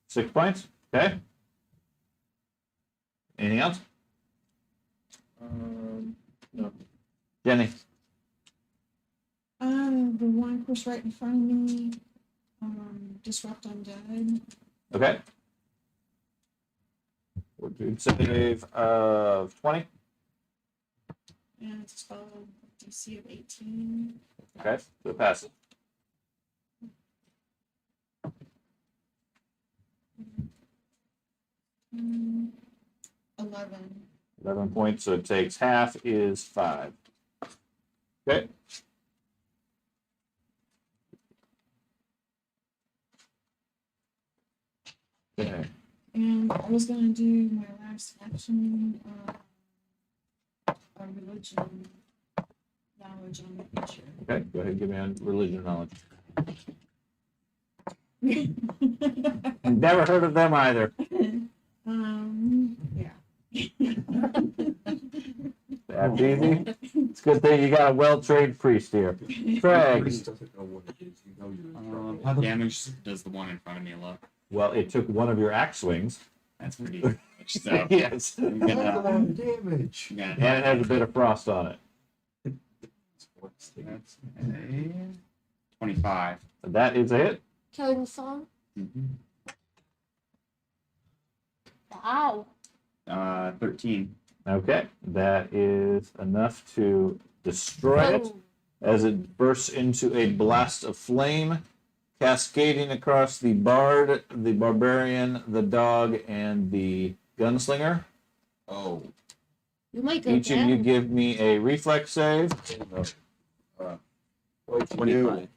6 points. Okay. Anything else? No. Jenny. The one course right in front of me. Disrupt undead. Okay. Fortitude save of 20. And it's a spell DC of 18. Okay. So it passes. Mm, 11. 11 points, so it takes half is 5. Okay. Okay. And I was gonna do my last action, a religion knowledge on the creature. Okay. Go ahead and give me a religion knowledge. Never heard of them either. Yeah. That's easy. It's a good thing you got a well-trained priest here. Craig. How damage does the one in front of me look? Well, it took one of your axe swings. That's pretty much so. Yes. I'm gonna, Damage. I'm gonna And it has a bit of frost on it. That's a 25. That is a hit. Killing the song? Mm-hmm. Wow. 13. Okay, that is enough to destroy it Oh, as it bursts into a blast of flame, cascading across the bard, the barbarian, the dog, and the gunslinger. Oh. you might go Each of you down. give me a reflex save. What'd you 25.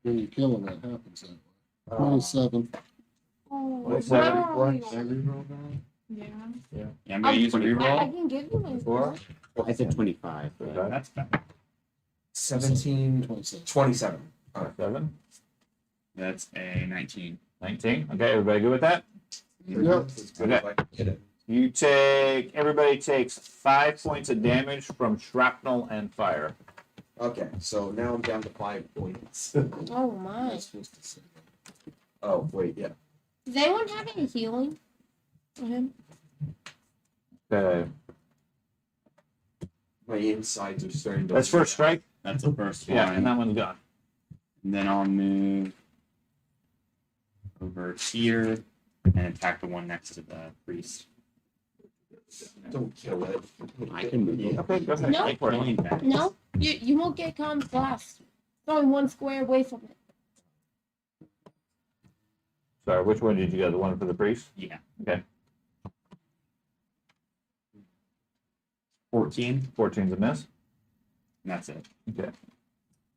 When you kill him, that happens that way. 27. Oh, 27. wow. Yeah. Yeah, I'm gonna use a I reroll. can give you my Four? I said 25. Okay. That's bad. 17, 27. 27. 7, That's a 19. 19. Okay, everybody good with that? Yep. Okay. Everybody takes 5 points of damage from shrapnel and fire. Okay, so now I'm down to 5 points. Oh my. That's supposed to say that. Oh, wait, yeah. Does anyone have any healing for him? Okay. My insides are starting to. That's first strike. That's the first one. Yeah, and that one's gone. And then I'll move over here and attack the one next to the priest. Don't kill it. I can move it. Okay, go ahead. No. Go for it. Killing that. No, you won't get Khan's blast. It's only 1 square away from it. Sorry, which one did you go? The one for the priest? Yeah. Okay. 14. 14's a miss. And that's it. Okay.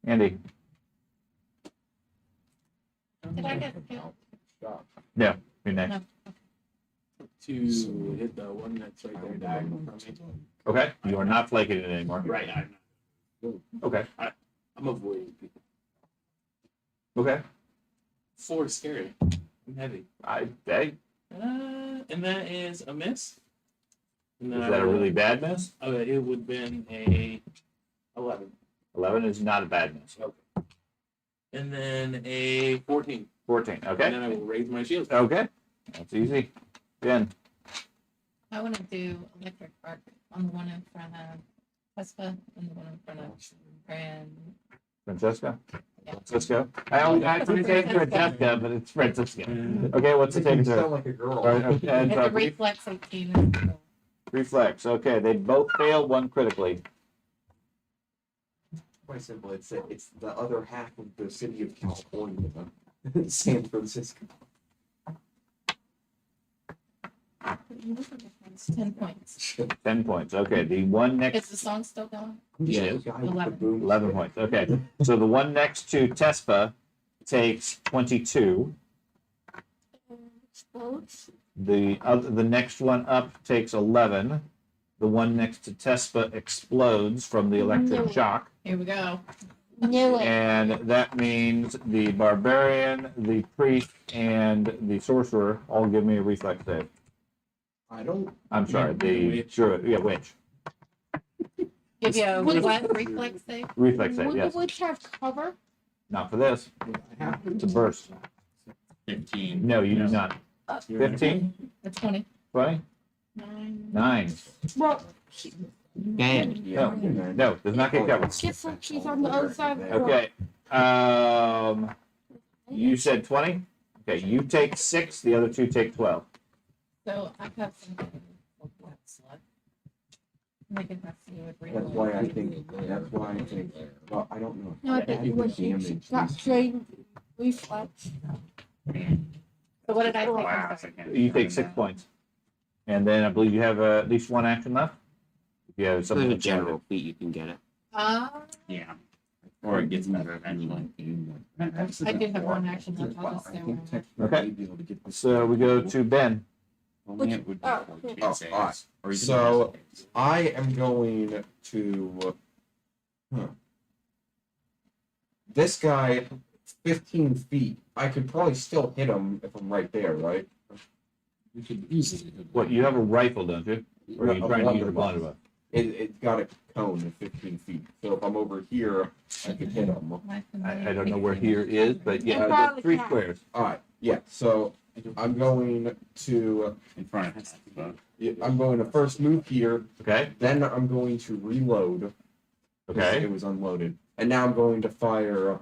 Andy. Did I get killed? You're next. No. To hit the one that's right there diagonal from me. Okay. You are not flaking it anymore. Right, Okay. I'm avoiding people. Okay. 4 is scary. I'm heavy. Hey, And that is a miss. And is then that I a will- really bad miss? It would have been a 11. 11 is not a bad miss. And then a 14. 14. And Okay. then I will raise my shield. Okay. That's easy. Ben. I want to do electric arc on the one in front of Vespa and the one in front of Grand. Francesca? Yeah. Francisco? I keep saying Francesca, but it's Francisco. Okay, what's the saving You throw? sound like a girl. All right, okay, and, It's a reflex 18. reflex. Okay, they both fail, one critically. Quite simple. It's the other half of the city of California, San Francisco. 10 points. 10 points. Okay, the one Is next. the song still going? Yeah, The guy with the 11. boom 11 points. Okay, so the one next to Tespa takes 22. Explodes. The next one up takes 11. The one next to Tespa explodes from the electric No. shock. Here we go. Knew it. And that means the barbarian, the priest, and the sorcerer all give me a reflex save. I don't. I'm sorry, the Witch. druid, yeah, witch. Give you a Would- what reflex save? Reflex save, Would yes. the witch have cover? Not for this. I have to It's a burst. 15. No, you do not. 15? A 20. 20? 9. 9. Well, Dead. No, no, does not get covered. just so she's on the other side of the door. Okay. You said 20? Okay, you take 6, the other two take 12. So I have some what's left. I can have to do it That's really. why I think. That's why I think. Well, I don't know. No, I That think you would wish she damage got these- trained reflex. So what did I take? Wow, I'm sorry. You take 6 points. And then I believe you have at least one action left. If you have There's something a that's general. general feat, you can get it. Yeah. Or it gets better eventually. I do have one action left. I'll just stay where I'm at. Okay. So we go to Ben. Only it would be Oh, 14 oh, saves. alright. Or even So- more saves. I am going to. This guy, 15 feet. I could probably still hit him if I'm right there, right? You could easily hit him. What, you have a rifle, don't you? Or are you trying to use a blunderbuss? It's got a cone of 15 feet. So if I'm over here, I could hit him. I don't know where here is, but yeah, In front of the 3 cat. squares. Alright, yeah. So I'm going to. In front of us. I'm going to first move here. Okay, Then I'm going to reload. 'cause okay. It was unloaded. And now I'm going to fire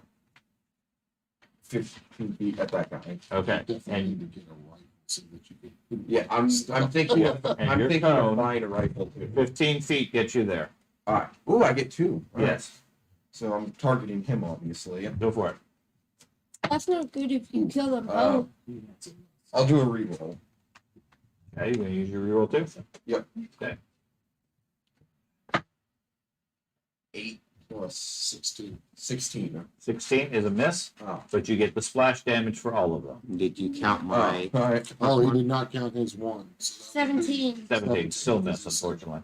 15 feet at that guy. Okay, Definitely and need to get a rifle. so that you can. Yeah, I'm thinking of And I'm your thinking of cone, buying a rifle too. 15 feet gets you there. Alright. Ooh, I get 2. All right. Yes, So I'm targeting him obviously. go for it. That's not good if you kill them Uh, both. I'll do a reroll. Okay, you gonna use your reroll too? Yep. Okay. 8 plus 16. 16. 16 is a miss, Oh. but you get the splash damage for all of them. Did you count my? Alright. Oh, he did not count his one. So that would be 17. 17, still miss, unfortunately.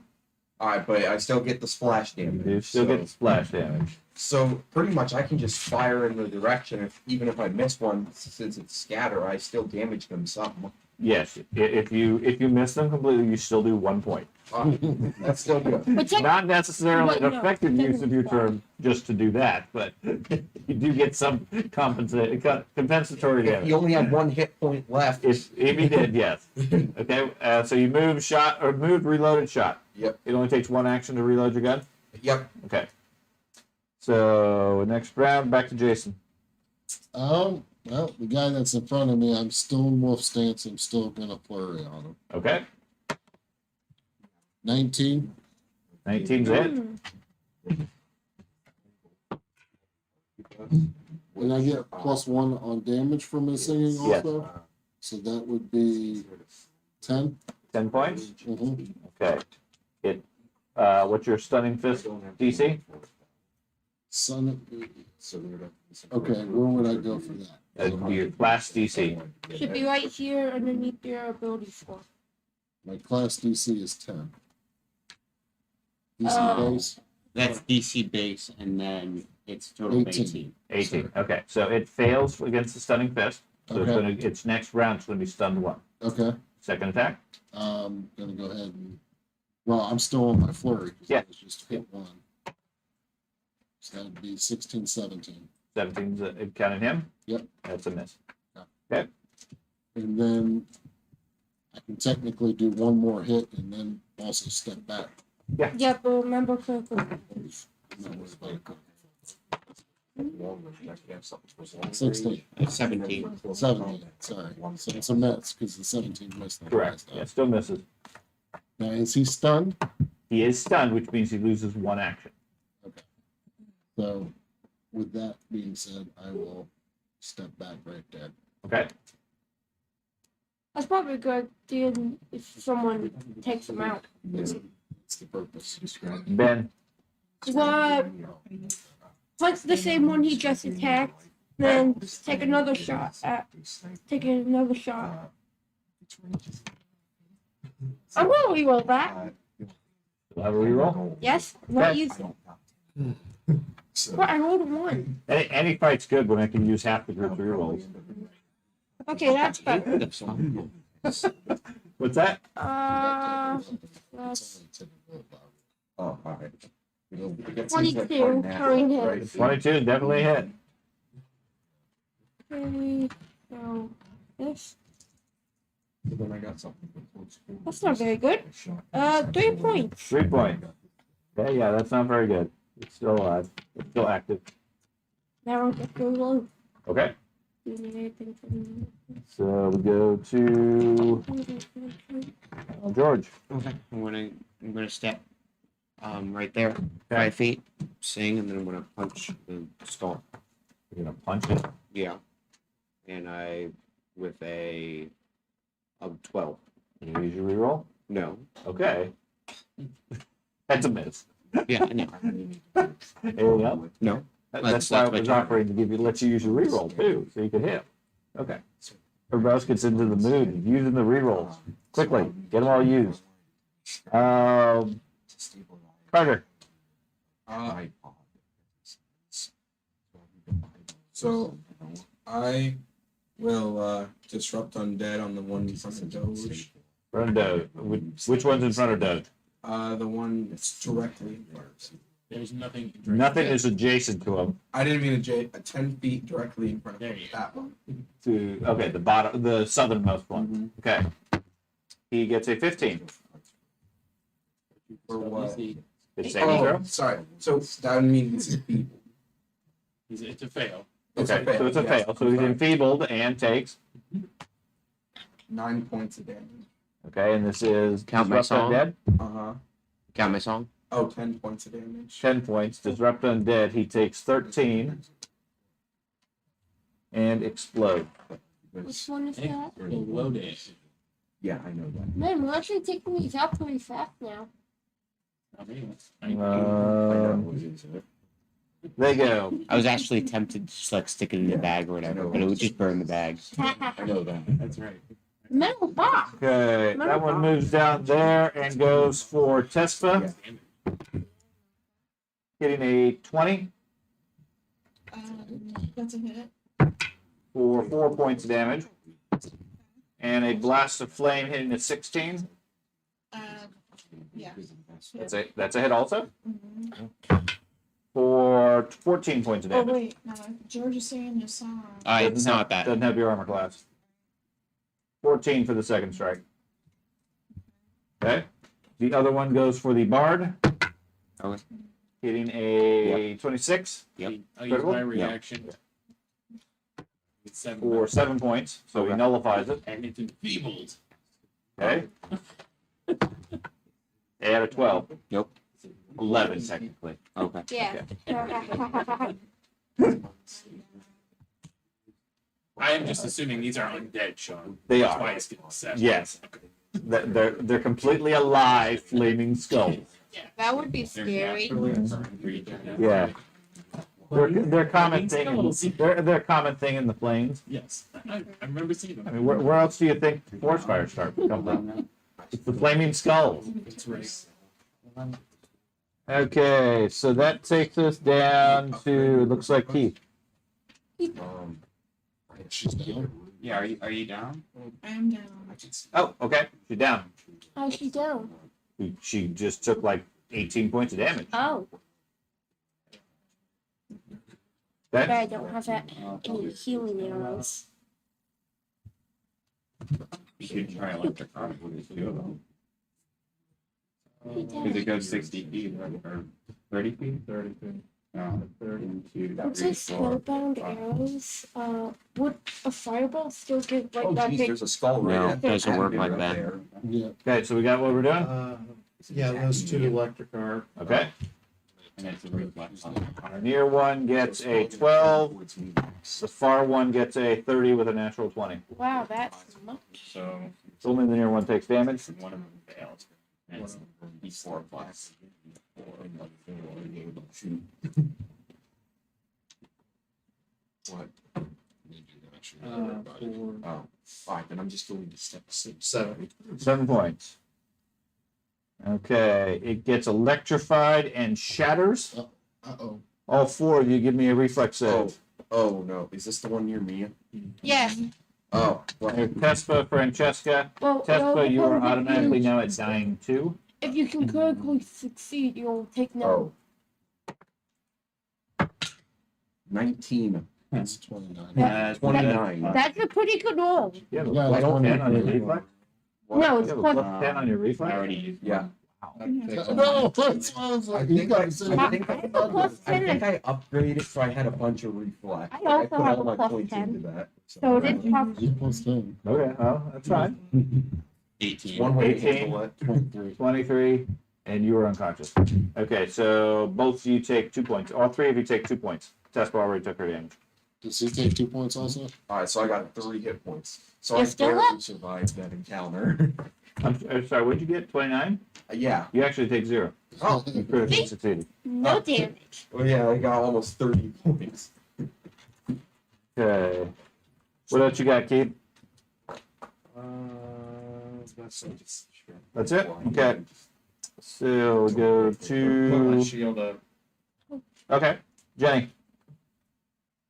Alright, but I still get the splash You damage. do still get splash damage. So pretty much I can just fire in the direction even if I miss one, since it's scatter, I still damage them some. Yes, if you miss them completely, you still do 1 point. That's still good. But check, Not necessarily an But no, effective use of your 75. turn just to do that, but you do get some compensatory If damage. he only had 1 hit point left. If he did, yes. Okay, so you moved, reloaded, shot. Yep. It only takes 1 action to reload your gun. Yep. Okay. So next round, back to Jason. Well, the guy that's in front of me, I'm still in wolf stance. I'm still gonna flurry on him. Okay, 19. 19's it. And I get +1 on damage from his singing Yes. also. So that would be 10. 10 points. Mhm. Okay. What's your stunning fist DC? Okay, where would I go for that? That'd be your class DC. should be right here underneath your ability score. My class DC is 10. DC Oh. base. That's DC base, and then it's total of 18. 18. Okay, so it fails against the stunning fist. So Okay. its next round is going to be stunned 1. Okay. Second attack. Gonna go ahead and. Well, I'm still on my flurry. 'Cause Yeah. It's just hit 1. So that'd be 16, 17. 17's counting him. Yep. That's a miss. And then I can technically do 1 more hit and then also step back. Yeah, but remember critical. I'm not worried about it. 16. 17. 17. Sorry. So it's a miss because the 17 missed the Correct. last Yeah, time. still misses. Now, is he stunned? He is stunned, which means he loses 1 action. So, with that being said, I will step back right there. Okay. That's probably a good idea if someone takes him out. It's the purpose. Ben. What? Punch the same one he just attacked, then take another shot. Take another shot. I'm gonna reroll that. You'll have a reroll. Yes, not Okay. using. What? I rolled a 1. Any fight's good when I can use half the group's rerolls. Okay, that's better. What's that? That's Oh, alright. 22. Carrying him. 22, definitely hit. Okay, so this. Then I got something. That's not very good. 3 points. 3 points. Okay, yeah, that's not very good. It's still alive. It's still active. Now I'll get go low. Okay. Do you need anything from me? So we go to George. Okay. I'm gonna step right there, 5 feet, sing, and then I'm gonna punch the skull. You're gonna punch it. Yeah. And I with a 12. You use your reroll. No. Okay. That's a miss. Yeah, I know. Anything else? No. That's why I my was turn. offering to let you use your reroll too, so you could hit. Okay. Everybody else gets into the mood of using the rerolls. Quickly, get them all used. Carter. So I will disrupt undead on the one in front of Doge. Front of Doge. Which one's in front of Doge? The one that's directly in front of him. There's nothing. Nothing is adjacent to him. I didn't mean a 10 feet directly in front of There him. you That one. Okay, the bottom, the southernmost one. Okay. He gets a 15. For what? It's saving throw. Oh, sorry. So that means it's feeble. It's a fail. It's Okay, a fail, so it's a yes. fail. So he's enfeebled and takes 9 points of damage. Okay, and this is Count my Disrupt song? Undead. Uh-huh. Count my song. Oh, 10 points of damage. 10 points. Disrupt Undead. He takes 13 and explode. Which one is that? Loaded. Yeah, I know that. Man, we're actually taking these out pretty fast now. There you go. I was actually tempted to just like stick it in the bag or whatever, but it would just burn the bag. I know that. That's right. Metal box. Okay, that one moves down there and goes for Tespa, hitting a 20 That's a hit. for 4 points of damage, and a blast of flame hitting a 16. Yeah. That's a hit also Mhm. for 14 points of Oh damage. wait, no, George is saying the song. It's not that. Doesn't have your armor class. 14 for the second strike. Okay. The other one goes for the bard. Okay. Hitting a 26 I'll use Critical? my reaction. It's 7 for 7 points, so he nullifies it. and it's enfeebled. Okay. Add a 12. Nope. 11 technically. Okay. Yeah. I am just assuming these are undead, Sean. They That's are. why it's getting 7. Yes. They're completely alive, flaming skulls. That would be scary. Yeah. They're common thing. They're a common thing in the plains. Yes. I remember seeing them. I mean, where else do you think forest fires start come from? It's the flaming skulls. That's right. Okay, so that takes us down to looks like Keith. She's down. Yeah, are you down? I am down. Oh, okay, she's down. How's she down? She just took like 18 points of damage. Oh, That but I don't have that any healing arrows. You should try electric chronicle with this too. He Because it does. goes 60 feet, right? Or 30 feet? 30 feet. No, 32, What's this spellbound arrows? Would a fireball still get like Oh, that geez, big? there's a skull right No, at it doesn't work like right that. there. Yeah. okay, so we got what we're doing. Yeah, those two electric are. Okay, And it's a reflex on the our near one gets a 12. The far one gets a 30 with a natural 20. Wow, that's much. So So only the near one takes damage. one of them fails. And it's D4 plus. What? Four, Oh, fine. Then I'm just going to step 6. 7. 7 points. Okay, it gets electrified and shatters. Uh-oh. All 4 of you give me a reflex save. Oh no. Is this the one near me? Yeah. Oh, well, Tespa, Francesca. Well, Tespa, you are depends if automatically now at dying 2. If you can critically succeed, you'll take no. oh. 19. That's 29. That- 29. That's a pretty good roll. You have a Yeah, plus that's 10 on your 1. reflex? No, You it's have a plus. plus 10 on your I reflex? already used Yeah. No, that's what I was I like. You think gotta say I it. think I have a plus I 10. think I upgraded so I had a bunch of reflex. I Like, also put have all a my plus points 10. into that. So it is possible. You plus 10. Okay, well, that's fine. 18. One way to 18. handle it. 23. 23, and you are unconscious. Okay, so both of you take 2 points. All 3 of you take 2 points. Tespa already took her damage. Does he take 2 points also? Alright, so I got 3 hit points. So You're I still barely up? survived that encounter. I'm sorry, what'd you get? 29? Yeah. You actually take 0. Oh, You critically succeeded. No damage. well, yeah, I got almost 30 points. Okay. What else you got, Keith? That's it? Okay. So we'll go Put my to. shield up. Okay, Jenny.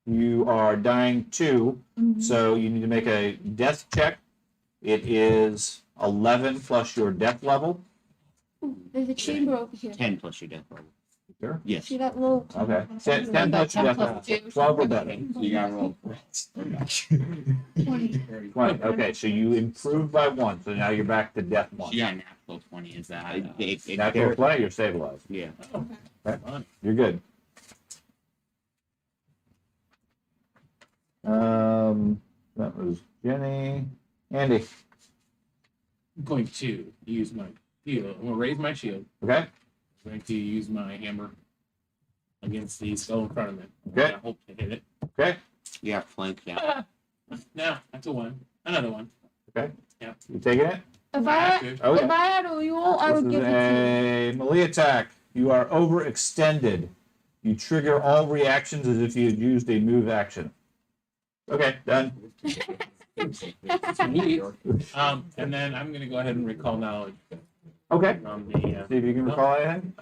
You are dying 2, so you need to make a death check. It is 11 plus your death level. Ooh, there's a chamber over here. 10 plus your death level. Sure. Yes. See that little. Okay. 10 plus your death level. 12 or better. So you got to roll. 20. 20. Okay, so you improved by 1, so now you're back to death 1. She got natural 20. Is that? Natural 20, you're stabilized. Yeah. You're good. That was Jenny. Andy. I'm going to use my shield. I'm going to raise my shield. Okay. I'm going to use my hammer against the skull in front of it. Okay. I hope to hit it. Okay. You have flank now. Ah! No, that's a 1. Another 1. You taking it? If I I have had, to. Okay. if I had a mule, I This would is give it to you. a melee attack. You are overextended. You trigger all reactions as if you had used a move action. Okay, done. Sweet. And then I'm going to go ahead and recall knowledge Okay. on the. See if you can recall anything.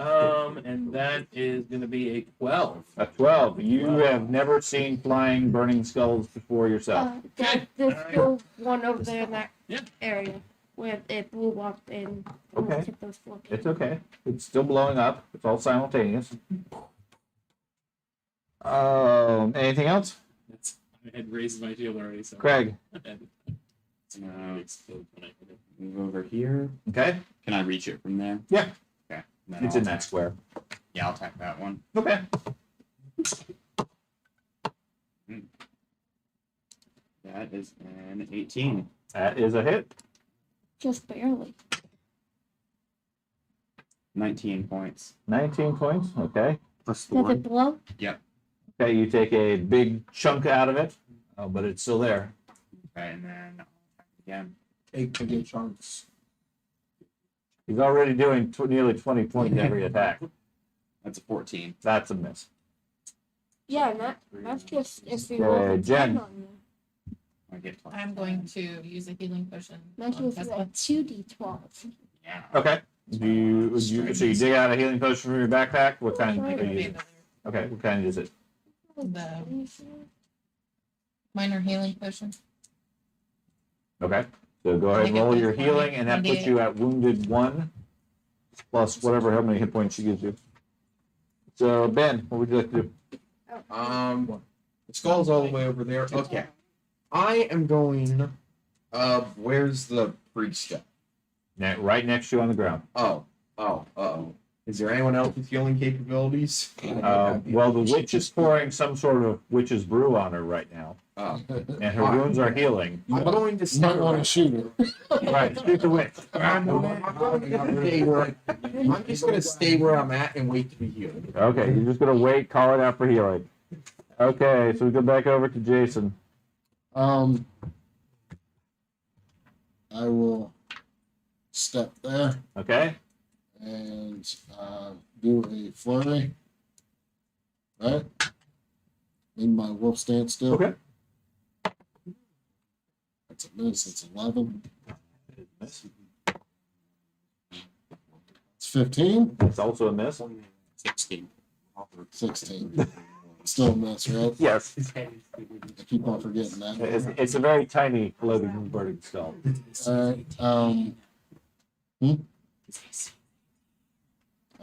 And that is going to be a 12. A 12. You have never seen flying burning skulls before yourself. There's still one over there in that Yeah. area where it blew up and almost Okay. hit those 4 kids. It's okay. It's still blowing up. It's all simultaneous. Anything else? I had raised my shield already, so. Craig. Explode when I hit it. Move over here. Okay. Can I reach it from there? Yeah. Okay. Then It's I'll in that attack. square. Yeah, I'll attack that one. Okay. That is an 18. That is a hit. Just barely. 19 points. 19 points. Okay. Plus the Does one. it blow? Okay, you take a big chunk out of it, but it's still there. Okay, and then I'll attack again. 8 big chunks. He's already doing nearly 20 points every attack. That's a 14. That's a miss. Yeah, that's just if we Okay, roll a Jen. 10 on you. I get 12. I'm going to use a healing potion. Imagine on if you Vespa. had 2d12. Yeah. Okay. So you dig out a healing potion from your backpack? What kind I are can you be using? another Okay, what kind is it? The- minor healing potion. Okay. So go ahead and roll your healing, and that puts you at wounded 1, plus whatever, how many hit points she gives you. So, Ben, what would you like to do? The skull's all the way over there. Okay. I am going. Where's the priest at? Right next to you on the ground. Oh. Is there anyone else with healing capabilities? Well, the witch is pouring some sort of witch's brew on her right now, Oh. and her wounds are healing. I'm going to You stay might want to around. shoot her. Right, shoot the witch. I'm just gonna stay where I'm at and wait to be healed. Okay, you're just gonna wait, call it out for healing. Okay, so we go back over to Jason. I will step there Okay, and do a flurry. Right? In my wolf stance still. okay. That's a miss. It's 11. It's 15. It's also a miss. 16. 16. Still a miss, right? Yes, I keep on forgetting that. it's a very tiny floating burning skull. I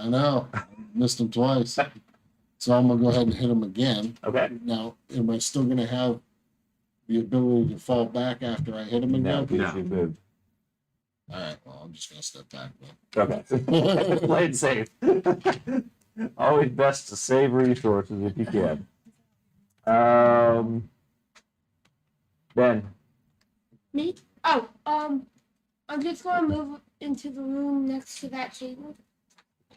know. I missed him twice. So I'm going to go ahead and hit him again. Okay, Now, am I still going to have the ability to fall back after I hit him now again? because you moved. All right, well, I'm just going to step back then. Okay, play it safe. Always best to save resources if you can. Ben. Me? Oh, I'm just gonna move into the room next to that table.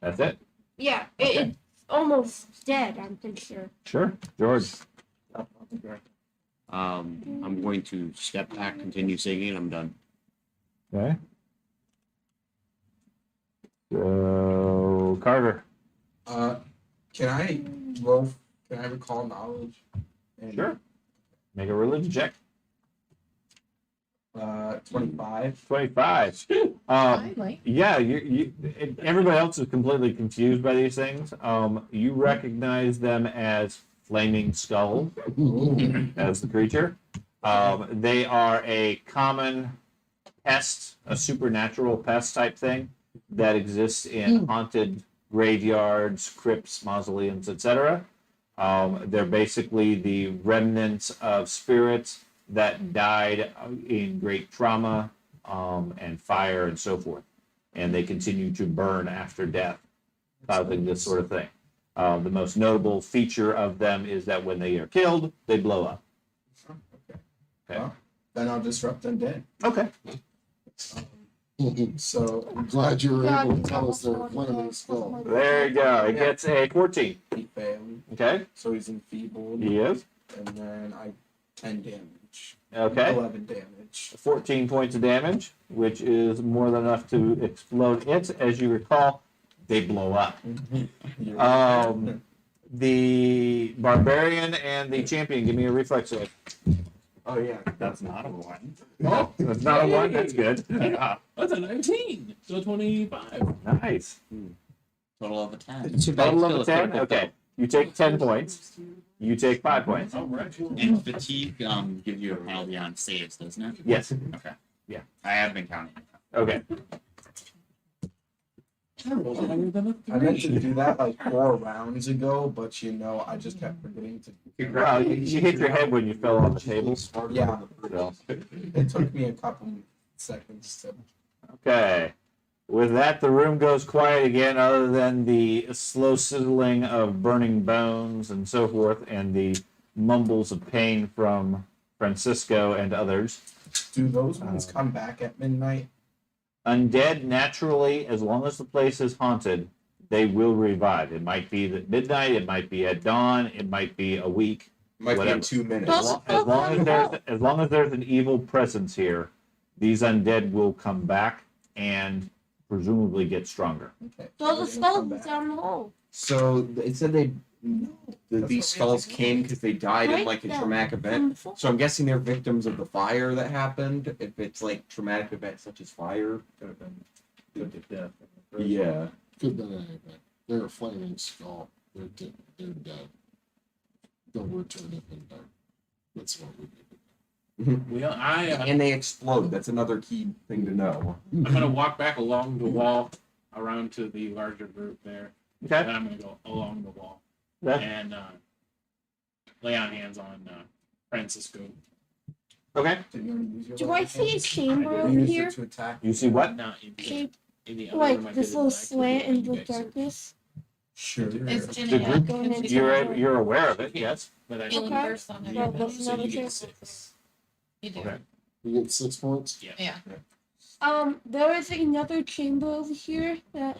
That's it. Yeah, it's almost dead, I'm pretty sure. Sure, George. I'm going to step back, continue singing, and I'm done. Okay. So Carter. Can I roll? Can I recall knowledge? And, Sure. Make a religion check. 25. 25. Finally. Yeah, everybody else is completely confused by these things. You recognize them as flaming skull as the creature. They are a common pest, a supernatural pest type thing that exists in haunted graveyards, crypts, mausoleums, etc. They're basically the remnants of spirits that died in great trauma and fire and so forth. And they continue to burn after death, causing this sort of thing. The most notable feature of them is that when they are killed, they blow up. Okay. Well, then I'll disrupt undead. Okay. So I'm glad you were God, able to you tell got us their one plan of more. skull. There you go. It gets a 14. he failed. Okay. So he's enfeebled. He is. And then I 10 damage. Okay. 11 damage. 14 points of damage, which is more than enough to explode it. As you recall, they blow up. The barbarian and the champion, give me a reflex save. Oh yeah. That's not a one. Oh, that's not a one. That's good. Yeah, that's a 19. So 25. Nice. Total of a 10. Too bad Total it's of still 10. critical Okay. You take 10 points. You take 5 points. All right. And fatigue gives you a penalty on saves, doesn't it? Yes. Okay. Yeah. I have been counting. Okay. I rolled higher than a I meant to 3. do that like 4 rounds ago, but I just kept forgetting to. Well, you hit your head when you fell off the table. Yeah, So. it took me a couple seconds to. Okay. With that, the room goes quiet again, other than the slow sizzling of burning bones and so forth, and the mumbles of pain from Francisco and others. Do those ones come back at midnight? Undead, naturally, as long as the place is haunted, they will revive. It might be at midnight, it might be at dawn, it might be a week. Might Whatever. be 2 minutes. As long as there's an evil presence here, these undead will come back and presumably get stronger. Okay. Throw the They're gonna come skeletons back. down the hole. So it said these That's skulls came because they died in Right like a there. traumatic event. So I'm guessing they're victims of the fire that happened. If it's like traumatic events such as fire. Could have been good to death. Yeah. Could have been anything. They're a flaming skull. They're dead. They're dead. They'll return if in dark. That's what we did. And they explode. That's another key thing to know. I'm gonna walk back along the wall around to the larger group there. Okay. And I'm gonna go along the wall Okay. and lay on hands on Francisco. Okay. Did you already use your Do I left see a hand? chamber You over used here? it to attack. You see what? Not in the, Shape in the other room I like did this it little back to slant the into guys. darkness. Sure. Is The Jenny group- Going into You're aware of it, yes. But I healing Okay. burst on Yeah, it? that's so another you get chamber. 6. You do. Okay. You get 6 points? Yeah. There is another chamber over here that.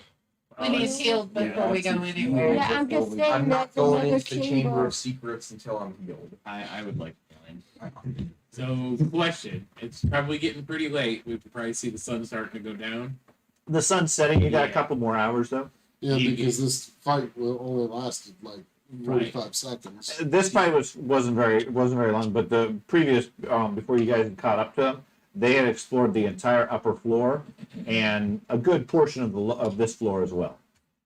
We need healed before we go anywhere. Yeah, I'm just saying I'm not that's going another into the chamber. Chamber of Secrets until I'm healed. I would like to go in. So question, it's probably getting pretty late. We could probably see the sun starting to go down. The sun's setting. You got a Yeah. couple more hours though. Yeah, You- because this fight only lasted like 45 seconds. This fight wasn't very long, but the previous before you guys had caught up to them, they had explored the entire upper floor and a good portion of this floor as well.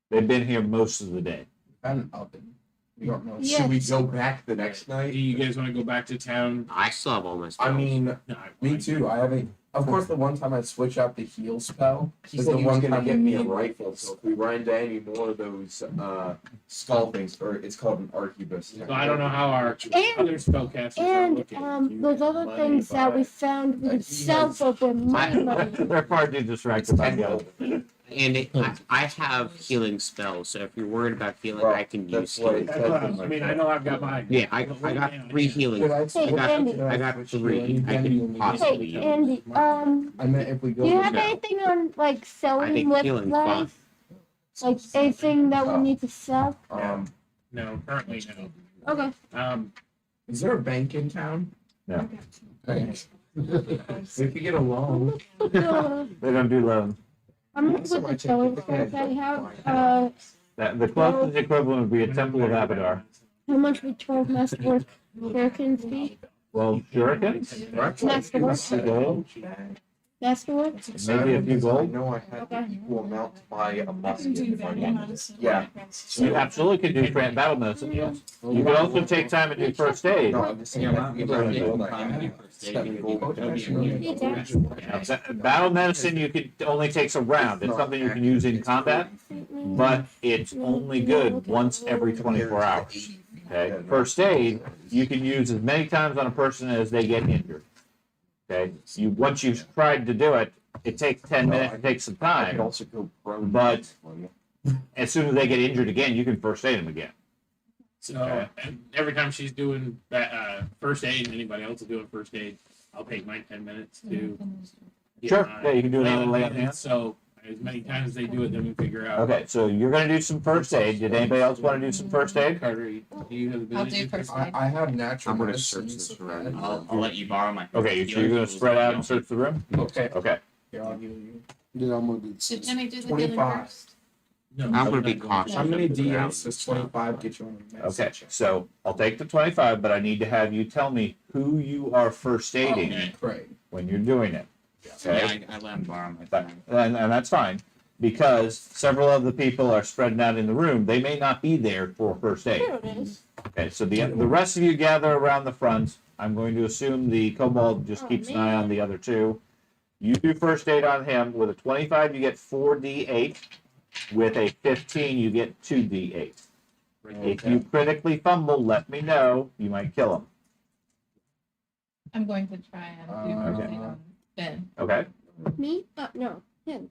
They've been here most of the day. An oven. We don't know. Yeah. Should we go back the next Do night? you guys want to go back to town? I still have all my I spells. mean, No, Me too. I have a. Of course, the one time I switch out the heal spell he is said the he was one gonna time get when me a and- rifle, so if we run into any more of those skull things, or it's called an arquebus. So I don't know how our And- other spellcasters are And looking. those other Money things that we by- found we He could sell has- for them money. They're far too distracted by the other. And I have healing spells, so if you're worried about healing, Well, I can that's use what healing. it That's what I mean, I know I've got mine. Yeah, I got 3 healing. Should I Hey, switch- Andy. should I got switch 3. healing? I Then can you'll need- possibly Hey, use. Andy, I meant if we go. do you have No. anything on like I selling think with healing's life? Like anything that we need to sell? No, currently no. Okay. Is there a bank in town? Thanks. We could get a loan. They don't do loans. I'm gonna So put I the checked selling with the cards head. I have. The closest equivalent would be a Temple of Abadar. How much would 12 masterwork Americans be? Well, shurikens, Masterwork? gold, Masterwork? maybe a few I gold. know I had Okay. equal amount to buy a I can musket do if I that. wanted. Yeah. You absolutely could do battle medicine. Yes. You could also take time and do first aid. No, I'm just saying that we Yeah, gold I time had. to do first aid, Seven you gold. would- that would be a really Yeah. good Now, battle medicine you could only takes a round. It's something you can use in combat, but it's only good once every 24 hours. Okay. First aid you can use as many times on a person as they get injured. Okay. Once you've tried to do it, it takes 10 minutes. It takes some I could time. also go prone. But- As soon as they get injured again, you can first aid them again. So and every time she's doing that first aid, and anybody else is doing first aid, I'll take my 10 minutes to Sure. Yeah, you can do another lay on hand. hands. So as many times as they do it, then we figure out. Okay, so you're going to do some first aid. Did anybody else want to do some first aid? Carter, do you have the I'll ability do to first I, aid. I have natural I'm gonna medicine, search this so around. I'll let you borrow my. Okay, so you're going to spread out and search the room? Okay. Okay. Here, I'll heal you. Yeah, I'm gonna do Should this. Jimmy do the healing 25. first? No, I'm gonna not be going cautious. How many of the ground. D8s does 25 get you on a medicine Okay, check? so I'll take the 25, but I need to have you tell me who you are first aiding Great. when you're doing it. Okay? Yeah, I let him borrow my That- phone. and that's fine because several of the people are spreading out in the room. They may not be there for first aid. Here it is. Okay, so the rest of you gather around the front. I'm going to assume the kobold just Oh, keeps an eye man. on the other two. You do first aid on him. With a 25, you get 4d8. With a 15, you get 2d8. If you critically fumble, let me know. You might kill him. I'm going to try and do Okay. first aid on Ben. Okay? Me? No, him.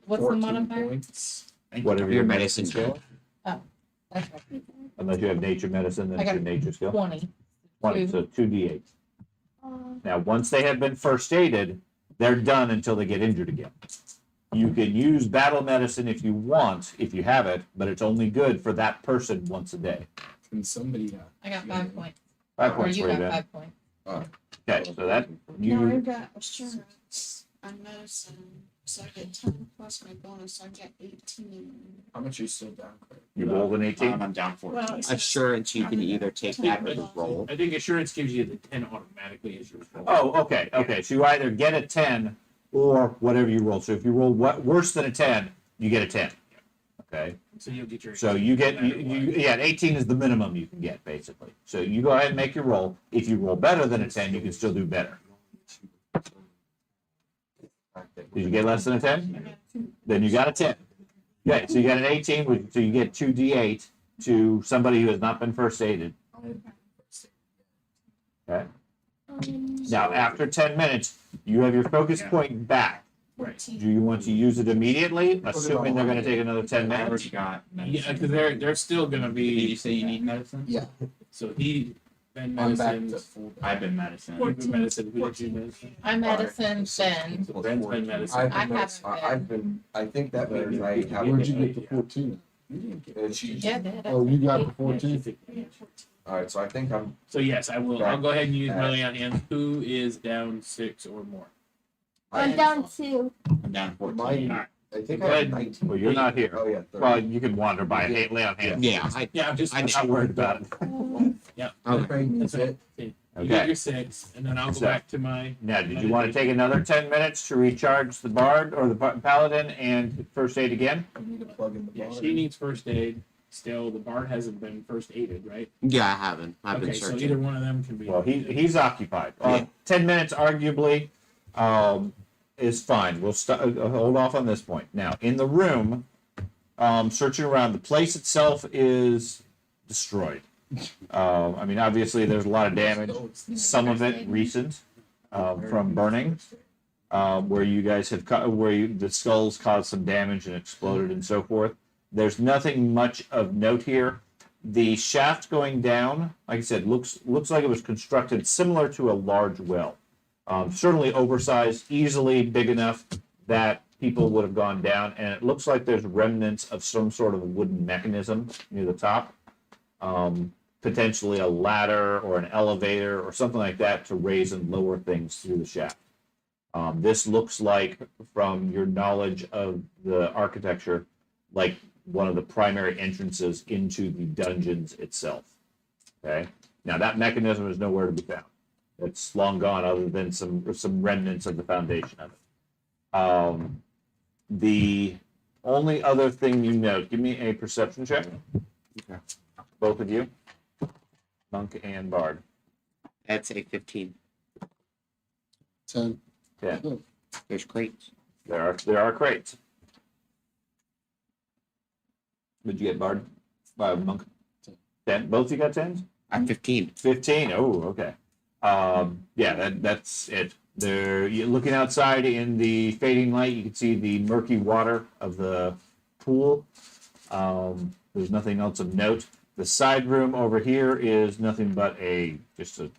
What's the 14 modifier? points. Whatever Your medicine skill. That's right. Unless you have nature medicine, then I it's got your nature skill. 20. 20, so 2d8. Uh, Now, once they have been first aided, they're done until they get injured again. You can use battle medicine if you want, if you have it, but it's only good for that person once a day. Can somebody I got 5 points. 5 Or points you for you got then. 5 points. Okay, so that No, you I've got assurance and medicine, so I get 10 plus my bonus, so I get 18. How much are you still down, Craig? you rolled an 18. I'm down 14. Well, it says- Assurance, you can either take that or the roll. I think assurance gives you the 10 automatically as your roll. Oh, okay, okay. So you either get a 10 or whatever you roll. So if you roll worse than a 10, you get a 10. Okay. So you'll get your. So you get no matter what. yeah, 18 is the minimum you can get basically. So you go ahead and make your roll. If you roll better than a 10, you can still do better. Did you get less than a 10? Then you got a 10. Okay, so you got an 18, so you get 2d8 to somebody who has not been first aided. Okay. Now, after 10 minutes, you have your focus point back. Do you want to use it immediately, assuming they're going to take another 10 I minutes? already got Yeah, medicine. because they're still gonna Did you be. say you need medicine? Yeah, So he been I'm back medicine. to full. I've been medicine. You've been medicine. Who did you medicine? I'm medicine Ben. Ben's been medicine. I've I been, haven't I've been, I think that means I have. where'd you get the 14? Yeah, they had Oh, you got the Yeah, 14? Alright, so I think I'm, So yes, I will. I'll go ahead and use my lay on hands. Who is down 6 or more? I'm down 2. I'm down 14. Mine, I think Go I ahead. have 19. Well, you're not here. Oh, yeah, 30. Well, you can wander by. Hey, lay on hands. Yeah, Yeah, I'm just. I'm not worried about it. Yeah. Okay. That's it. You Okay. get your 6, and then I'll go So- back to my. Now, did you want to take another 10 minutes to recharge the bard or the paladin and first aid again? I need to plug in the Yeah, bar. she needs first aid. Still, the bard hasn't been first aided, right? Yeah, I haven't. I've been Okay, so searching. either one of them can be. Well, he's occupied. Yeah. 10 minutes, arguably, is fine. We'll hold off on this point. Now, in the room, searching around, the place itself is destroyed. I mean, obviously, there's a lot of damage. Some of it recent from burning, where you guys have the skulls caused some damage and exploded and so forth. There's nothing much of note here. The shaft going down, like I said, looks like it was constructed similar to a large well. Certainly oversized, easily big enough that people would have gone down, and it looks like there's remnants of some sort of wooden mechanism near the top. Potentially a ladder or an elevator or something like that to raise and lower things through the shaft. This looks like, from your knowledge of the architecture, like one of the primary entrances into the dungeons itself. Okay. Now that mechanism is nowhere to be found. It's long gone, other than some remnants of the foundation of it. The only other thing you note, give me a perception check. Okay. Both of you, monk and bard. That's a 15. 10. Yeah. There's crates. There are crates. Did you get bard? Monk. 10. Both of you got 10s? I'm 15. 15. Oh, okay. Yeah, that's it. You're looking outside in the fading light. You can see the murky water of the pool. There's nothing else of note. The side room over here is nothing but just a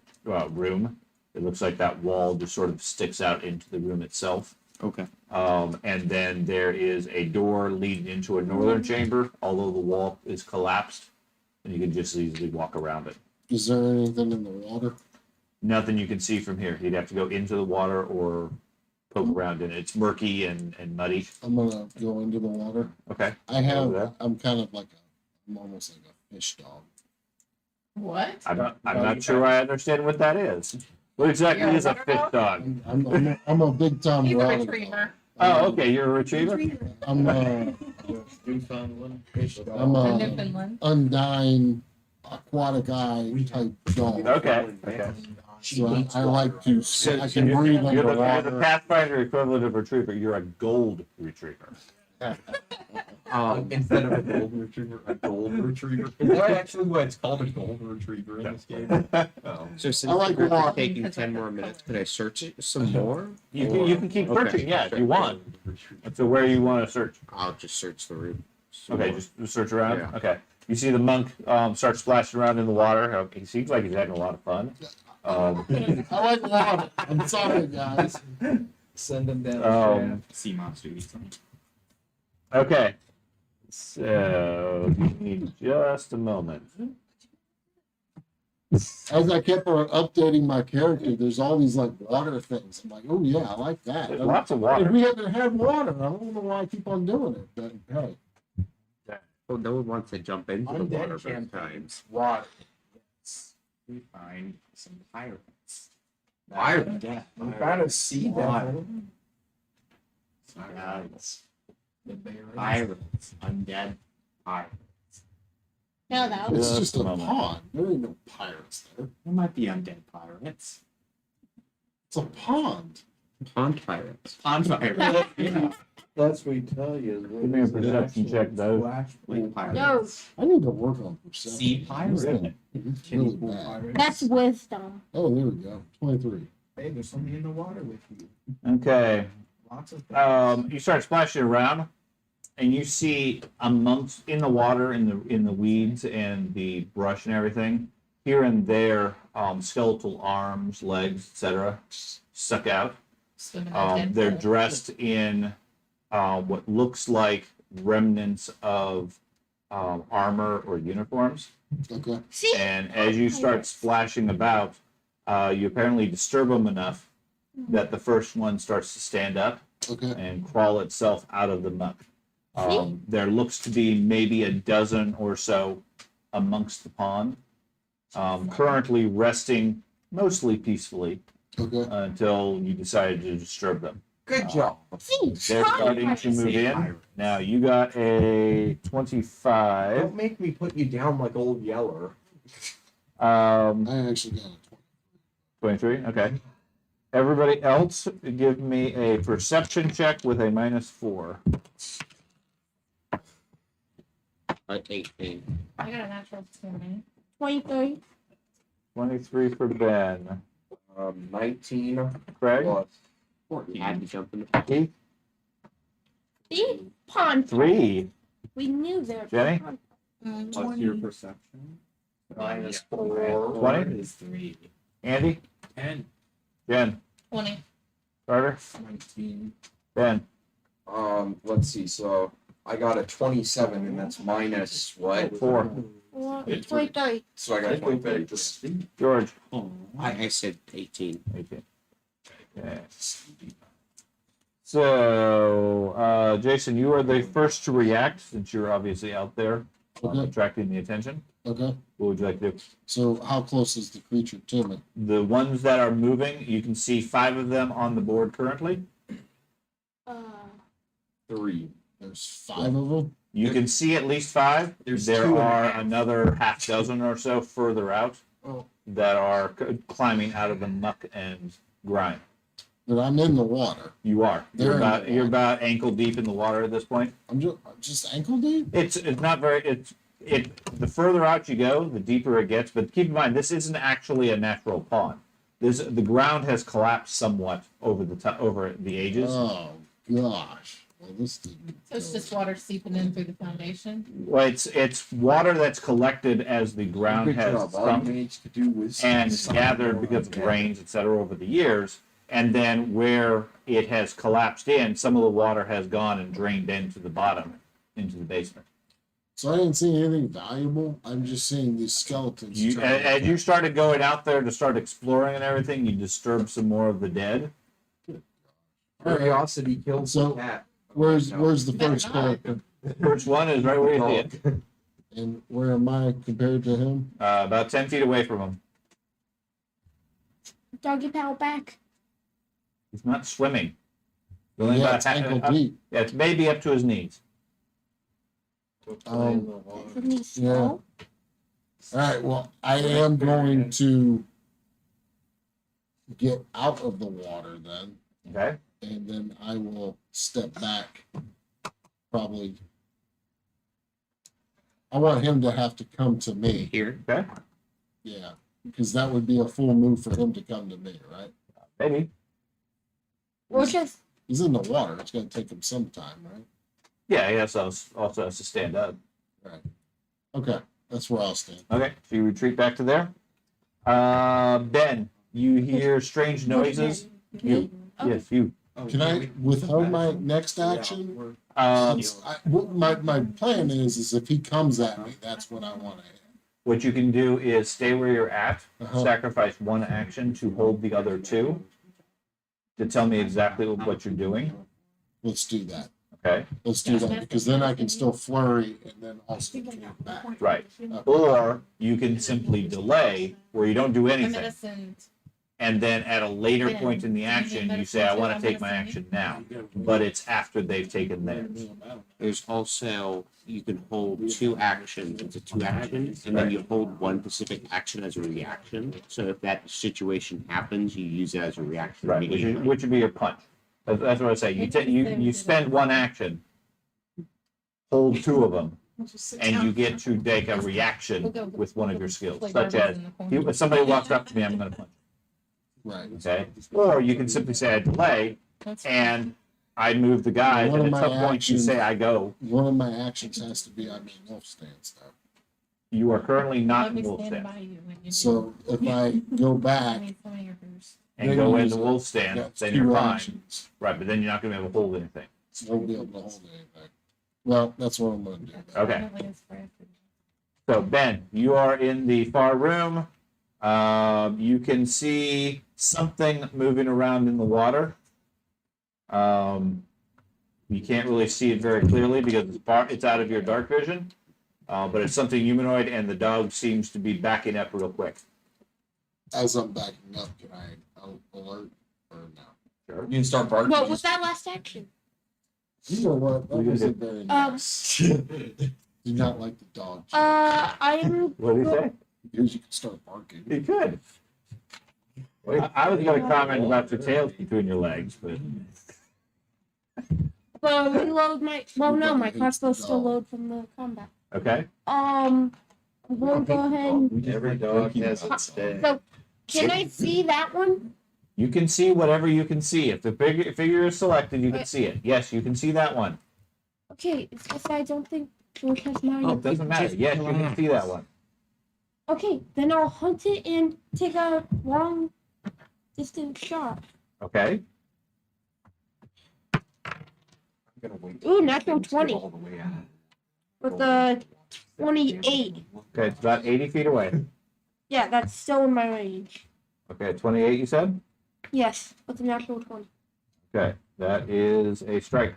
room. It looks like that wall just sort of sticks out into the room itself. Okay. And then there is a door leading into a northern chamber, although the wall is collapsed, and you can just easily walk around it. Is there anything in the water? Nothing you can see from here. You'd have to go into the water or poke around in it. It's murky and muddy. I'm gonna go into the water. Okay. I'm Yeah. kind of like I'm almost like a fish dog. What? I'm not sure I understand what that is. What exactly You're a is a water fish dog? dog? I'm a big time He's a water retriever. Oh, okay. You're a retriever? I'm Newfoundland fish dog. I'm A a Newfoundland. undying aquatic eye type dog. Okay. Okay. So I like to. I can breathe You're the underwater. Pathfinder equivalent of retriever. You're a gold retriever. Instead of a golden retriever, a gold retriever. Is that actually what it's called, a golden retriever in this game? Oh. So since I like we're water. taking 10 more minutes, could I search it some more? You can keep Okay. searching, yeah, if you want. So where you want to search? I'll just search the room. some Okay, more. just search around. Yeah. Okay. You see the monk start splashing around in the water. He seems like he's having a lot of fun. I like water. I'm sorry, guys. Send them down. Sea monster eats them. Okay. So give me just a moment. As I kept updating my character, there's all these like water things. I'm like, oh yeah, I like that. There's lots of If water. we hadn't had water, I don't know why I keep on doing it. But hey, Well, no one wants to jump into the water Undead both times. campaigns. Water. Yes. We find some pirates. Pirates? Yeah. I'm trying to see that. Pirates. The bear. Pirates. Undead pirates. No, that it's Just just a a moment. pond. There ain't no pirates there. There might be undead pirates. It's a pond. Pond pirates. Pond pirates. Yeah. That's what we tell you. Give me a perception check, though. Like pirates. No, I need to work on perception. Sea pirates. It's really bad. that's wisdom. Oh, there we go. 23. Hey, there's something in the water with you. Okay. Lots of things. You start splashing around, and you see amongst in the water, in the weeds and the brush and everything, here and there, skeletal arms, legs, etc., stuck out. Swimming in They're dead dressed in what looks like remnants of armor or uniforms. Okay. See? And as you start splashing about, you apparently disturb them enough that the first one starts to stand up Okay. and crawl itself out of the muck. There looks to be maybe a dozen or so amongst the pond, currently resting mostly peacefully Okay. until you decided to disturb them. Good job. See? They're starting to move in. Now you got a 25. Don't make me put you down like old Yeller. Um, I actually got a 23. Okay. Everybody else, give me a perception check with a -4. 18. I got a natural 20. 23. 23 for Ben. 19 Craig? plus. You had to jump in the Keith? See? Pond. 3. We knew there. Jenny? Plus your perception. Minus Yeah. 4. 20? Is 3. Andy? 10. Jen? 20. Carter? 19. Ben? Let's see. So I got a 27, and that's minus what? 4. 23. So I got a 23. George? I said 18. 18. Okay. So, Jason, you are the first to react since you're obviously out there Okay. attracting the attention. Okay. What would you like to do? So how close is the creature to me? The ones that are moving, you can see 5 of them on the board currently. 3. There's 5 of them. You can see at least 5. There's There 2 and a are half. another half dozen or so further out Oh. that are climbing out of the muck and grime. But I'm in the water. You are. They're in the water. You're about ankle deep in the water at this point. I'm just ankle deep. It's not very. The further out you go, the deeper it gets. But keep in mind, this isn't actually a natural pond. The ground has collapsed somewhat over the ages. Oh gosh. Well, this didn't. So it's just water seeping in through the foundation? Well, it's water that's collected as the ground Good has job. All sunk you need to do was and something gathered more because of like that. rains, et cetera, over the years. And then where it has collapsed in, some of the water has gone and drained into the bottom, into the basement. So I didn't see anything valuable. I'm just seeing these skeletons. You, trying to- as you started going out there to start exploring and everything, you disturbed some more of the dead. Curiosity kills So, the cat. Where's No. where's the Better first not. character? First one is right where you see it, And where am I compared to him? about 10 feet away from him. Doggy paddle back. He's not swimming. Only Yeah, about it's ankle half, deep. yeah, it's maybe up to his knees. Isn't he Yeah. small? All right. Well, I am going to get out of the water then, Okay. and then I will step back. Probably. I want him to have to come to me. Here. Okay. Yeah, because that would be a full move for him to come to me, right? Maybe. Or just He's in the water. It's going to take him some time, right? Yeah, he also has to stand up. Okay, that's where I'll stand. Okay, so you retreat back to there. Ben, you hear strange noises. You. Okay. Yes, you. Can I withhold my next action? Since my plan is if he comes at me, that's when I want to hit. What you can do is stay where you're at, Uh-huh. sacrifice one action to hold the other two, to tell me exactly what you're doing. Let's do that. Okay, Let's do that because then I can still flurry and then also get back. right. Or you can simply delay where you don't do The anything. medicine, And then at a later Yeah. point in the action, you say, I want to take my action now. But it's after they've taken theirs. There's also you can hold two actions. It's a two action, and then you hold one specific action as a reaction. So if that situation happens, you use it as a reaction Right, immediately. which would be your punch. That's what I say. You spend one action, hold two of them, and you get to take a reaction with one of your skills, such as if somebody walks up to me, I'm going to punch. Right. Okay, or you can simply say I delay, and I move the guys, One and of at my some point you actions- say I go. One of my actions has to be I'm in wolf stance now. You are currently not let me in wolf stand stance, by you when you do. So if I go I back, mean, some of your hers. and then go you into use it. wolf stance, that's then two you're fine. actions. Right, but then you're not going to be able to hold anything. Won't be able to hold anything. Well, that's what I'm going to do. Okay. Definitely is for everything. So Ben, you are in the far room. You can see something moving around in the water. You can't really see it very clearly because it's out of your dark vision. But it's something humanoid, and the dog seems to be backing up real quick. As I'm backing up, can I alert or no? Sure. You can start barking. what was that last action? You know what? That What are you wasn't gonna very nice. Do not like the dog. I'm What did he say? Because you can start barking. He could. I was going to comment about your tails between your legs, but reload my. Well, no, my crossbow's still load from the combat. okay. I'm going to go ahead. And, Every dog has its day. so, can I see that one? You can see whatever you can see. If the figure is selected, you can see it. Yes, you can see that one. Okay, it's just I don't think George has mine. Oh, it doesn't matter. Yes, you can see that one. Okay, then I'll hunt it and take a long distance shot. Okay. I'm gonna wait. Ooh, natural Things get 20. all the way out. With the 28. Okay, it's about 80 feet away. Yeah, that's still in my range. Okay, 28 you said? Yes, with a natural 20. Okay, that is a strike.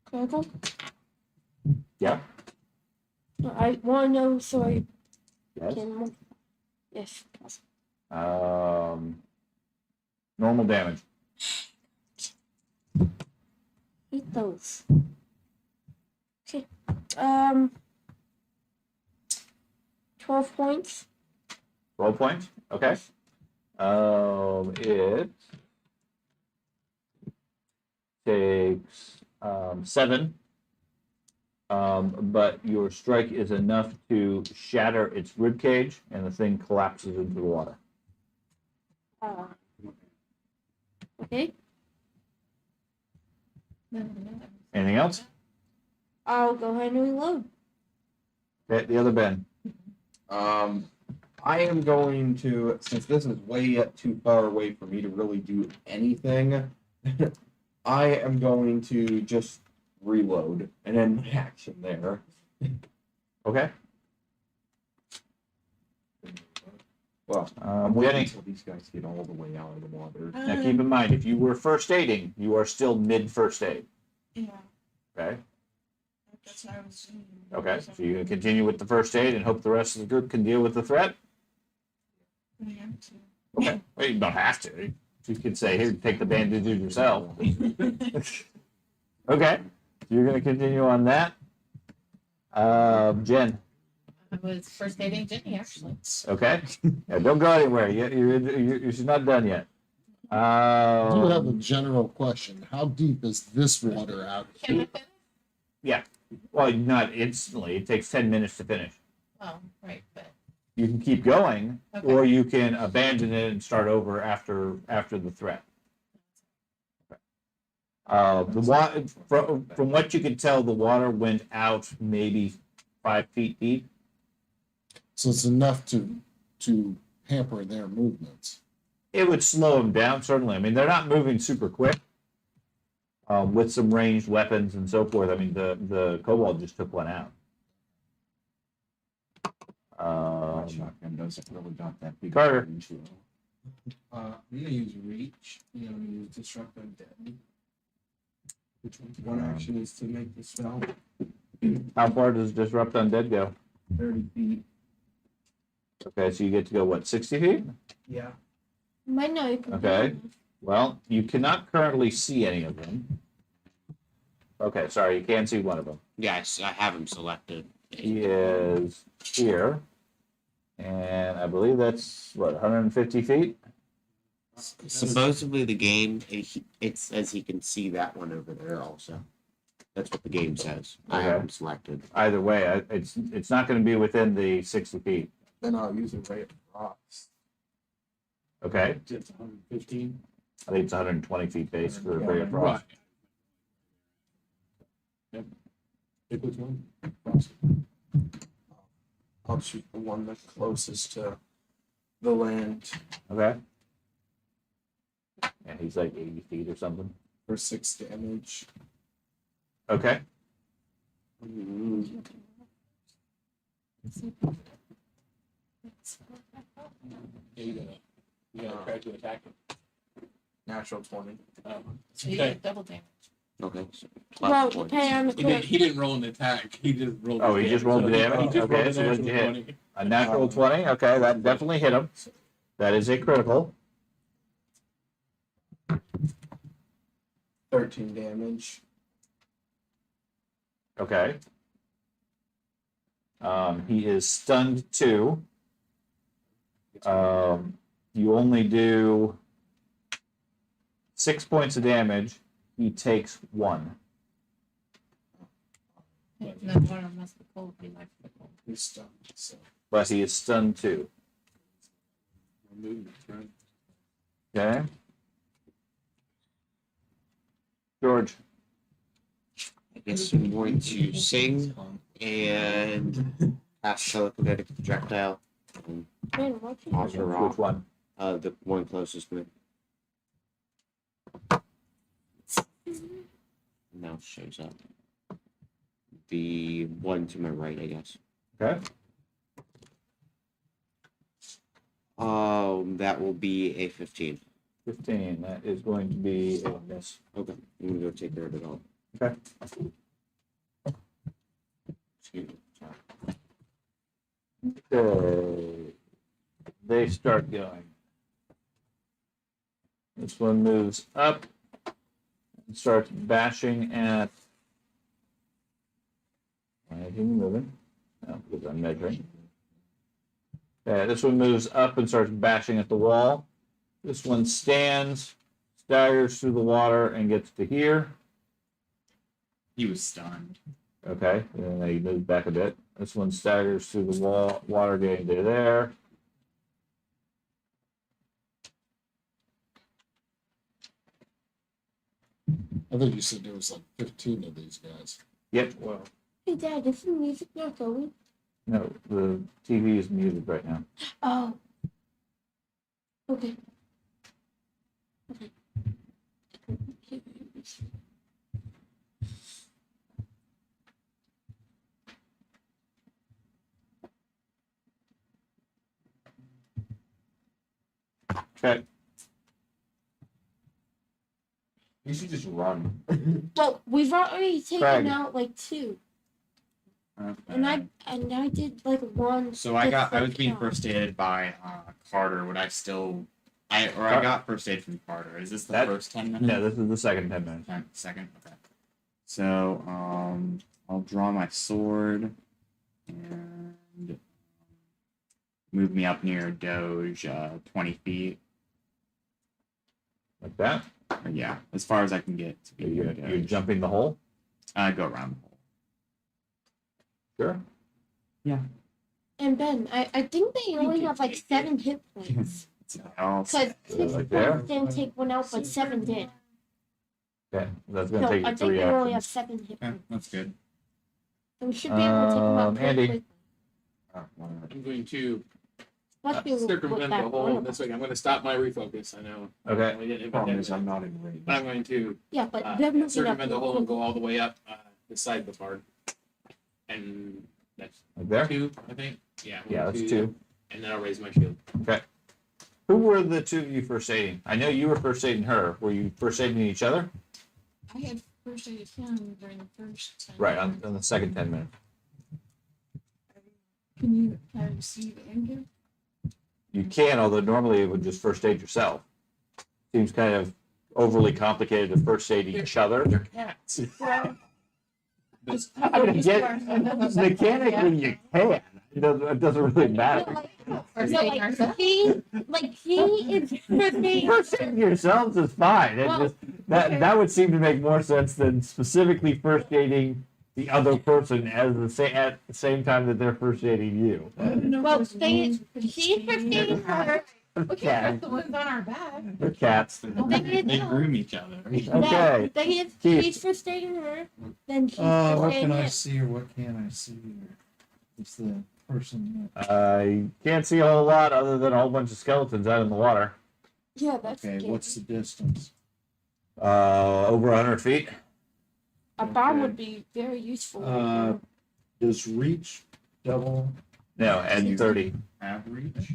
Chronicle? Yeah. I want to know so I Yes. can. Yes. Normal damage. Hate those. Okay. 12 points. 12 points. Okay. It takes 7. But your strike is enough to shatter its rib cage, and the thing collapses into the water. Okay. Anything else? I'll go ahead and reload. Okay, the other Ben. I am going to, since this is way too far away for me to really do anything, I am going to just reload and end my action there. Okay. Well, I'm Jenny. waiting until these guys get all the way out of the water. Now keep in mind, if you were first aiding, you are still mid first aid. Yeah, Okay. that's what I was doing. Okay. So you can continue with the first aid and hope the rest of the group can deal with the threat. I have to. Okay. Well, you don't have to. You could say, "Here, take the bandages yourself." Okay. You're going to continue on that. Jen. I was first dating Jenny, actually. Okay. Yeah, don't go anywhere. You're not done yet. I do have a general question. How deep is this water out? Can I finish? Well, not instantly. It takes 10 minutes to finish. Oh, right, but You can keep going, okay. or you can abandon it and start over after the threat. From what you can tell, the water went out maybe 5 feet deep. So it's enough to hamper their movements. It would slow them down, certainly. I mean, they're not moving super quick. With some ranged weapons and so forth. I mean, the kobold just took one out. My shotgun doesn't really got that big. Carter. range, though. I'm gonna use reach. You know, use disrupt undead. One action is to make the spell How far does disrupt undead go? 30 feet. Okay, so you get to go what, 60 feet? Yeah. Might know you can. Okay. Well, you cannot currently see any of them. Okay, sorry, you can see one of them. Yes, I have him selected. He is here, and I believe that's what, 150 feet. Supposedly the game, it says he can see that one over there also. That's what the game says. I have Okay. him selected. Either way, it's not going to be within the 60 feet. Then I'll use a ray of frost. Okay, It's 115. I think it's 120 feet base for a Ray of Frost. Yep. Pick which one? I'll shoot the one that's closest to the land Okay. And he's like 80 feet or something. for 6 damage. Okay. Yeah, you gotta try to attack him. Natural 20. So you Okay. get double damage. Okay. So Well, 12 points. depending on the He didn't roll an attack. He just rolled. Oh, his he just rolled the damage? He just Okay, rolled a so what'd you natural hit? 20. A natural 20. Okay, that definitely hit him. That is a critical. 13 damage. Okay. He is stunned too. You only do 6 points of damage. He takes 1. And then one of must be cold, be like the cold. He's stunned. So But he is stunned too. Movement, right? Okay. George. I guess I'm going to sing and cast telekinetic projectile. And Man, what you toss her Which off. one? The one closest to me. Now it shows up. The one to my right, I guess. Okay. That will be a 15. 15. That is going to be a miss. Okay, I'm gonna go take care of it all. Okay. Excuse me. Sorry. Okay. They start going. This one moves up and starts bashing at. Why is he moving? No, because I'm measuring. Okay, this one moves up and starts bashing at the wall. This one stands, staggers through the water, and gets to here. He was stunned. Okay, and then he moves back a bit. This one staggers through the wall, water getting to there. I think you said there was like 15 of these guys. Yep. Well, Hey, Dad, is the music not going? No, the TV is muted right now. Oh. Okay. Okay. Okay. You should just run. Well, we've already taken Craig. out like 2, Okay. and I did like 1. So I was different being count. first aided by Carter. Would I still? I got first aid from Carter. Is this the That- first 10 minutes? No, this is the second 10 minutes. Second. Okay. So I'll draw my sword and move me up near Doge 20 feet. Like that. Or, yeah, as far as I can get to be near You're Doge. jumping the hole. Go around the hole. Sure. And Ben, I think they only have like 7 hit points. I'll Because 6 Right there. points didn't take 1 out, but 7 did. Okay. That's gonna So take I you think 3 they only have actions. 7 hit Okay, points. that's good. So we should be able to take them out pretty Andy. quickly. I'm going to Must be with circumvent that the hole one. in this way. I'm going to stop my refocus. I know. Okay. We didn't Problem invent is, that. I'm not in range. But I'm going to Yeah, but they're moving up. circumvent the hole and quickly. go all the way up the side of the card. And that's Like there. 2, I think. Yeah. Yeah, one, that's 2. And then I'll raise my shield. Who were the 2 of you first aiding? I know you were first aiding her. Were you first aiding each other? I had first aid him during the first 10 Right, minutes. on the second 10 minutes. Can I receive and give? You can, although normally it would just first aid yourself. Seems kind of overly complicated to first aid each other. They're cats. Well, I mean, mechanically you can. It doesn't really matter. First no, aid like ourselves. he is first First aiding yourselves is fine. It Well, just that would seem to make more sense than specifically first aiding the other person at the same time that they're first aiding you. Well, the thing is, she's first aiding her. Okay, The ones on our back. they're cats. The thing is, They groom each other. yeah, the thing is, Keith. she's first aiding her. Then she's What first can aiding I him. see or what can't I see here? It's the person. I can't see a whole lot other than a whole bunch of skeletons out in the water. Yeah, that's Okay, scary. what's the distance? Over 100 feet. A bomb okay. would be very useful. Does reach double? No, and 30. Have reach.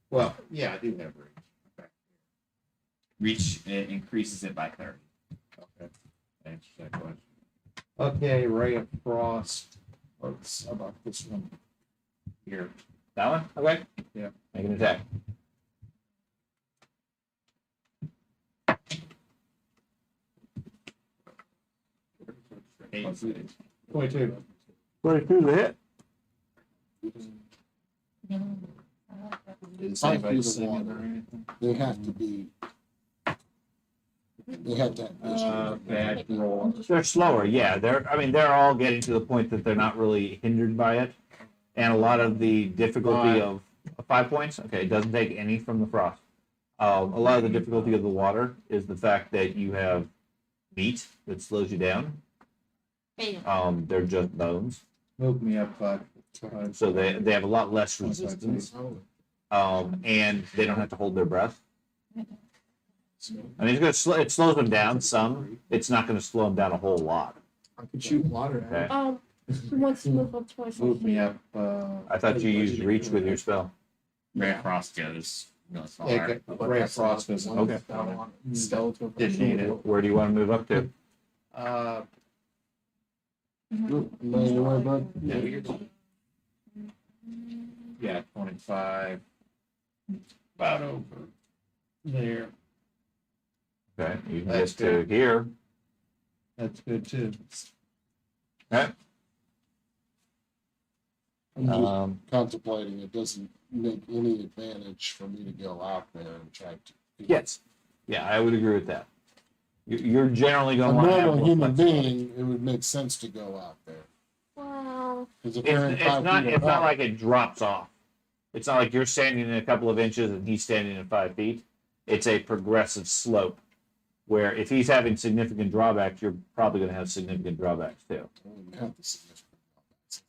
Well, yeah, I do have reach. Okay. Reach it increases it by 30. Okay. Answer that question. Okay, ray of frost. What's about this one? Here. That one? Okay. Yeah. Make an attack. Eight. 22. 22 to hit. Is Fight anybody through the singing water. or anything? They have to be. They have to have vision. Okay, I can roll. They're slower, yeah. They're all getting to the point that they're not really hindered by it. And a lot of the difficulty of 5 points, okay, it doesn't take any from the frost. A lot of the difficulty of the water is the fact that you have meat that slows you down. Bam. They're just bones. Move me up 5. So they have a lot less resistance. And they don't have to hold their breath. I mean, it slows them down some. It's not going to slow them down a whole lot. I could shoot water at it. Okay. Who wants to move up to my Move me first? up. I thought you used reach with your spell. Ray of Frost goes really far. Yeah, ray of frost is Okay. Skeletal. Didn't need it. Where do you want to move up to? Lay away, bud. Yeah, you're good. Yeah, 25. About over there. Okay, you can That's get to good. here. That's good too. Okay. I'm just Um, contemplating. It doesn't make any advantage for me to go out there and try to. yes. Yeah, I would agree with that. You're generally A going to want to have normal more human flexibility. being, it would make sense to go out there. Wow. Because if they're in It's 5 not. feet It's not apart, like it drops off. It's not like you're standing in a couple of inches and he's standing in 5 feet. It's a progressive slope. Where if he's having significant drawbacks, you're probably going to have significant drawbacks too. I wouldn't have the significant drawbacks.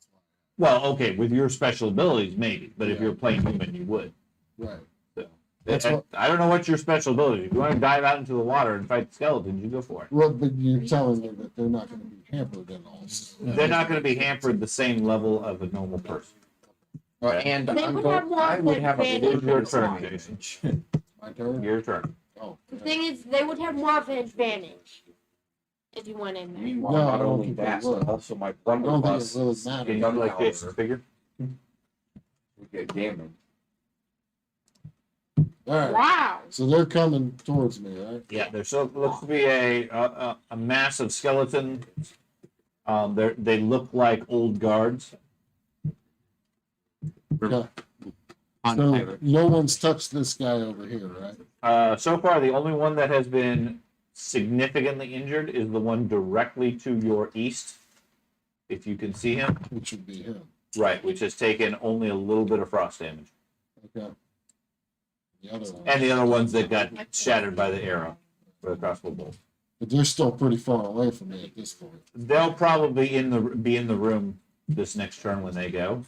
Well, okay, with your special abilities, maybe, but if Yeah. you're playing human, you would. Right. So, That's I, what- I don't know what's your special ability. If you want to dive out into the water and fight skeletons, you go for it. Well, but you're telling me that they're not going to be hampered in also. They're not going to be hampered the same level of a normal person. And They I'm would going, have more I would have a advantage. Your little turn, advantage. My turn? Your turn. Oh. The thing is, they would have more of an advantage if you went in there. Meanwhile, No, I not don't only think they that, would. but also my I don't think it blunderbuss really is matters. Can you gun like powder Jason's figure? would get damage. All right. Wow. So they're coming towards me, right? Yeah, there so looks to be a mass of skeletons. They look like old guards. Okay. On So pirate. no one's touched this guy over here, right? So far, the only one that has been significantly injured is the one directly to your east. If you can see him, Which would be him. right, which has taken only a little bit of frost damage, Okay. The other one. and the other ones that got shattered by the arrow, by the crossbow bolt. But they're still pretty far away from me at this point. They'll probably be in the room this next turn when they go.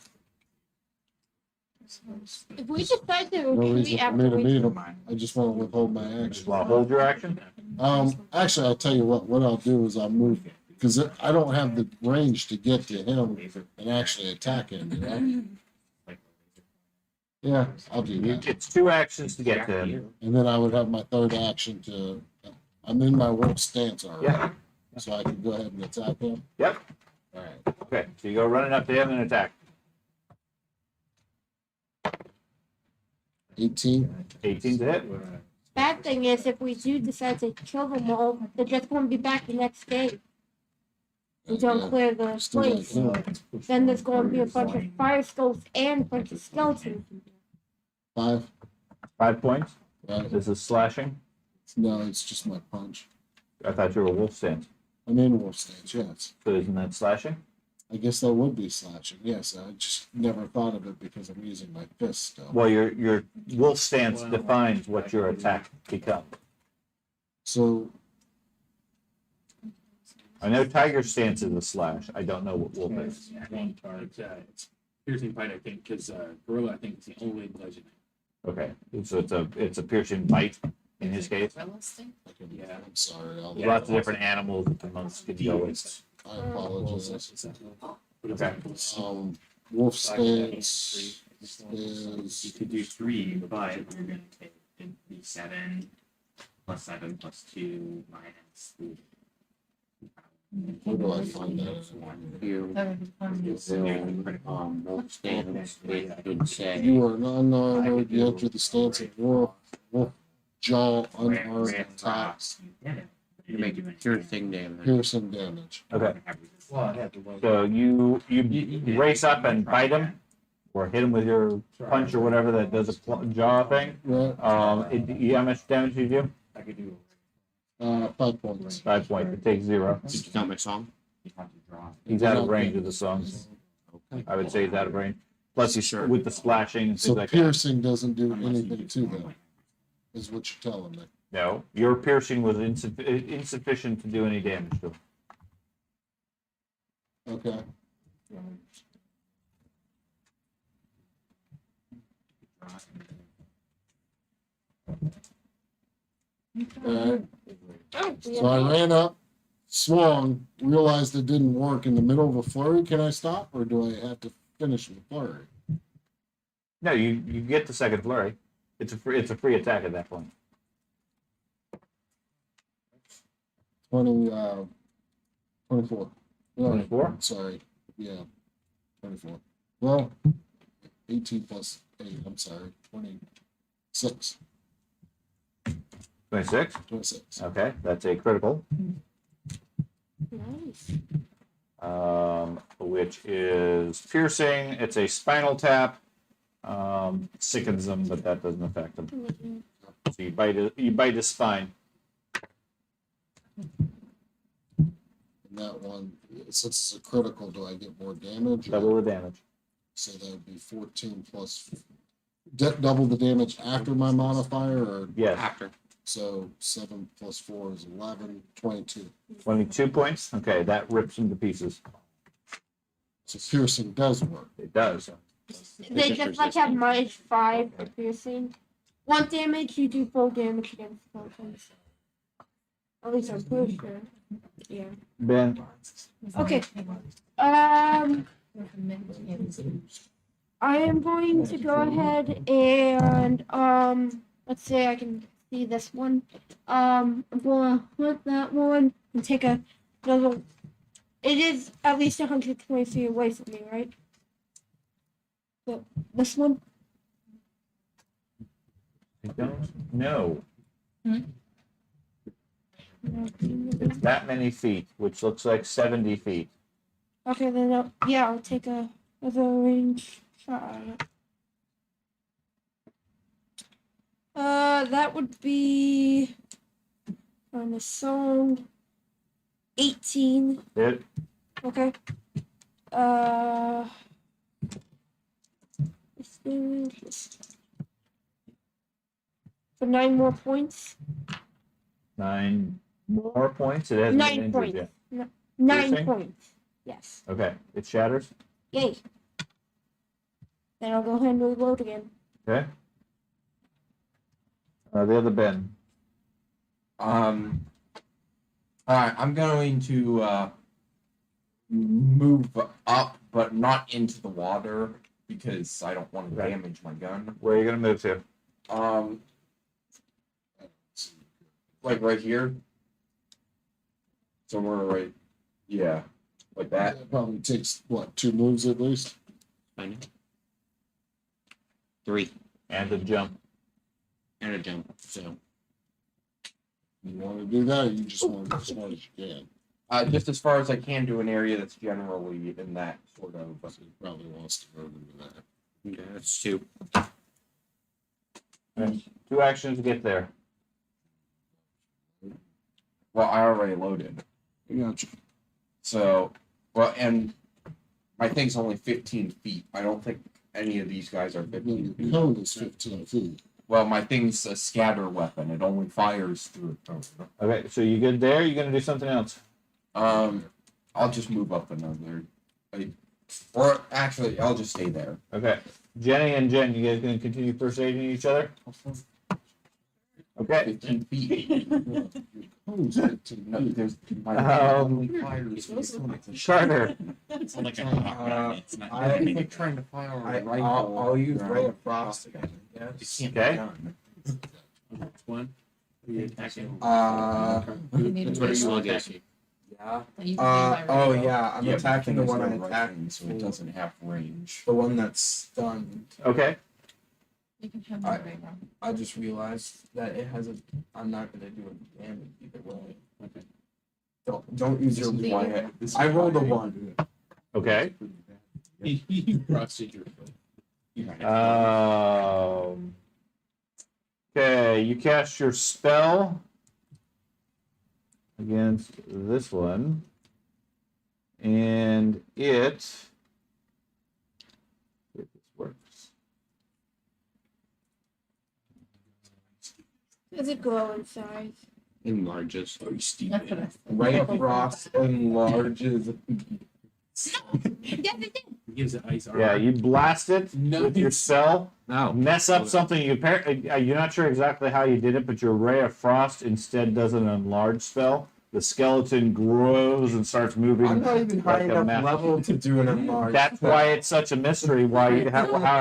If we decide to No retreat reason for after me to we meet him. I just want to withhold my Just action. want to hold your action. Actually, I'll tell you what I'll do is I'll move, because I don't have the range to get to him and actually attack him, you know? Yeah, I'll do that. It's 2 actions to get to him. And then I would have my third action to, I'm in my wolf stance already. Yeah. So I can go ahead and attack him. Yep. All right. Okay, so you go running up to him and attack. 18. 18 to hit. Bad thing is, if we do decide to kill them all, they're just going to be back the next day. We don't clear the Still like place. him. Then there's going to be a bunch of fire skulls and a bunch of skeletons. 5. 5 points. Right. This is slashing. No, it's just my punch. I thought you were a wolf stance. I'm in wolf stance, yes. So isn't that slashing? I guess that would be slashing. Yes, I just never thought of it because I'm using my fist still. Well, your wolf stance defines what your attack becomes. So I know tiger stance is a slash. I don't know what wolf is. It's piercing bite, I think, because gorilla, I think, is the only bludgeoning. Okay, so it's a piercing bite in his case. Realistic. Yeah. I'm sorry. There's lots of different animals that the monks can go with. I apologize. Okay. Wolf stance is You could do 3, but you're gonna take it'd be 7 plus 7 plus 2 minus 3. where do I find that? You That would be fun. wolf stance, it would say You are non-armored. You enter the stance of wolf jaw unarmed attacks, you make piercing damage. piercing damage. Okay. So you race up and bite him, or hit him with your punch or whatever that does a jaw thing. Right. How much damage do you do? 5 points. 5 points. It takes 0. Did you know my song? He's out of range of the songs. Okay. I would say he's out of range. Plus he's with the splashing and things So like that. piercing doesn't do anything to them, is what you're telling me. No, your piercing was insufficient to do any damage to him. Okay. Alright. Oh, So I ran up, swung, realized it didn't work in the middle of a flurry. Can I stop, or do I have to finish the flurry? No, you get the second flurry. It's a free attack at that point. 24. No, 24? sorry. Yeah. 24. Well, 18 plus 8. I'm sorry. 26. 26? 26. Okay, that's a critical. nice. Which is piercing. It's a spinal tap. Sickens him, but that doesn't affect him. So you bite his spine. And that one, since it's a critical, do I get more damage? or- Double the damage. So that would be 14 plus double the damage after my modifier, or Yes. After. So 7 plus 4 is 11, 22. 22 points. Okay, that rips him to pieces. So piercing does work. It does. They just like have -5 for piercing. 1 damage, you do 4 damage against skeletons. At least I'm pretty sure. Yeah. Ben, Okay. I am going to go ahead and let's say I can see this one. I'm gonna flip that one and take another. It is at least 120 feet away from me, right? So this one. I don't know. Hmm? It's that many feet, which looks like 70 feet. Okay, then I'll take another range shot at it. That would be on the song 18. It, Okay. For 9 more points. 9 more points. It hasn't 9 been injured points. yet. 9 Piercing? points. Yes. Okay, it shatters. Yay. Then I'll go ahead and reload again. Okay. The other Ben. Alright, I'm going to move up, but not into the water because I don't want to Right. damage my gun. Where are you going to move to? Like right here. Somewhere right, yeah, like that. That probably takes, what, 2 moves at least? I know. 3 And a jump. and a jump. So You want to do that, or you just want to go as far as you can? Just as far as I can to an area that's generally in that sort of. So he probably wants to move into that. okay, that's 2. Right. 2 actions to get there. Well, I already loaded. I got you. So, well, and my thing's only 15 feet. I don't think any of these guys are 15 The feet. cone is 15 feet. Well, my thing's a scatter weapon. It only fires through a cone. Okay, so you good there? You're going to do something else? I'll just move up another. Or actually, I'll just stay there. Okay. Jenny and Jen, you guys going to continue first aiding each other? Okay. 15 feet. Cone's 15 No, feet. there's my Um, thing only fires through a Carter. It's like a shotgun. It's not. I think trying to fire a rifle. I'll use around Ray of across Frost the again. It Yes. can't Okay. be done. Which one? Are you attacking? That's what a slug is. Yeah. You can Oh yeah, I'm Yeah, attacking the but one I there's no attacked. rifling, so it doesn't have range. The one that's stunned. Okay. You can have I- the right one. I just realized that it has a. I'm not gonna do any damage either way. Okay. Don't use your See, one. I rolled a 1. Okay. You frosted your foot. Okay, you cast your spell against this one, and it. If this works. Does it grow in size? Enlarges. That's what I said. Ray of Frost enlarges. Yes, it did. He gives it ice armor. Yeah, you blast it No, with your spell, No. mess up something. You you're not sure exactly how you did it, but your Ray of Frost instead does an enlarged spell. The skeleton grows and starts moving. I'm not even high like a enough mess. level to do an enlarged. That's why it's such a mystery how it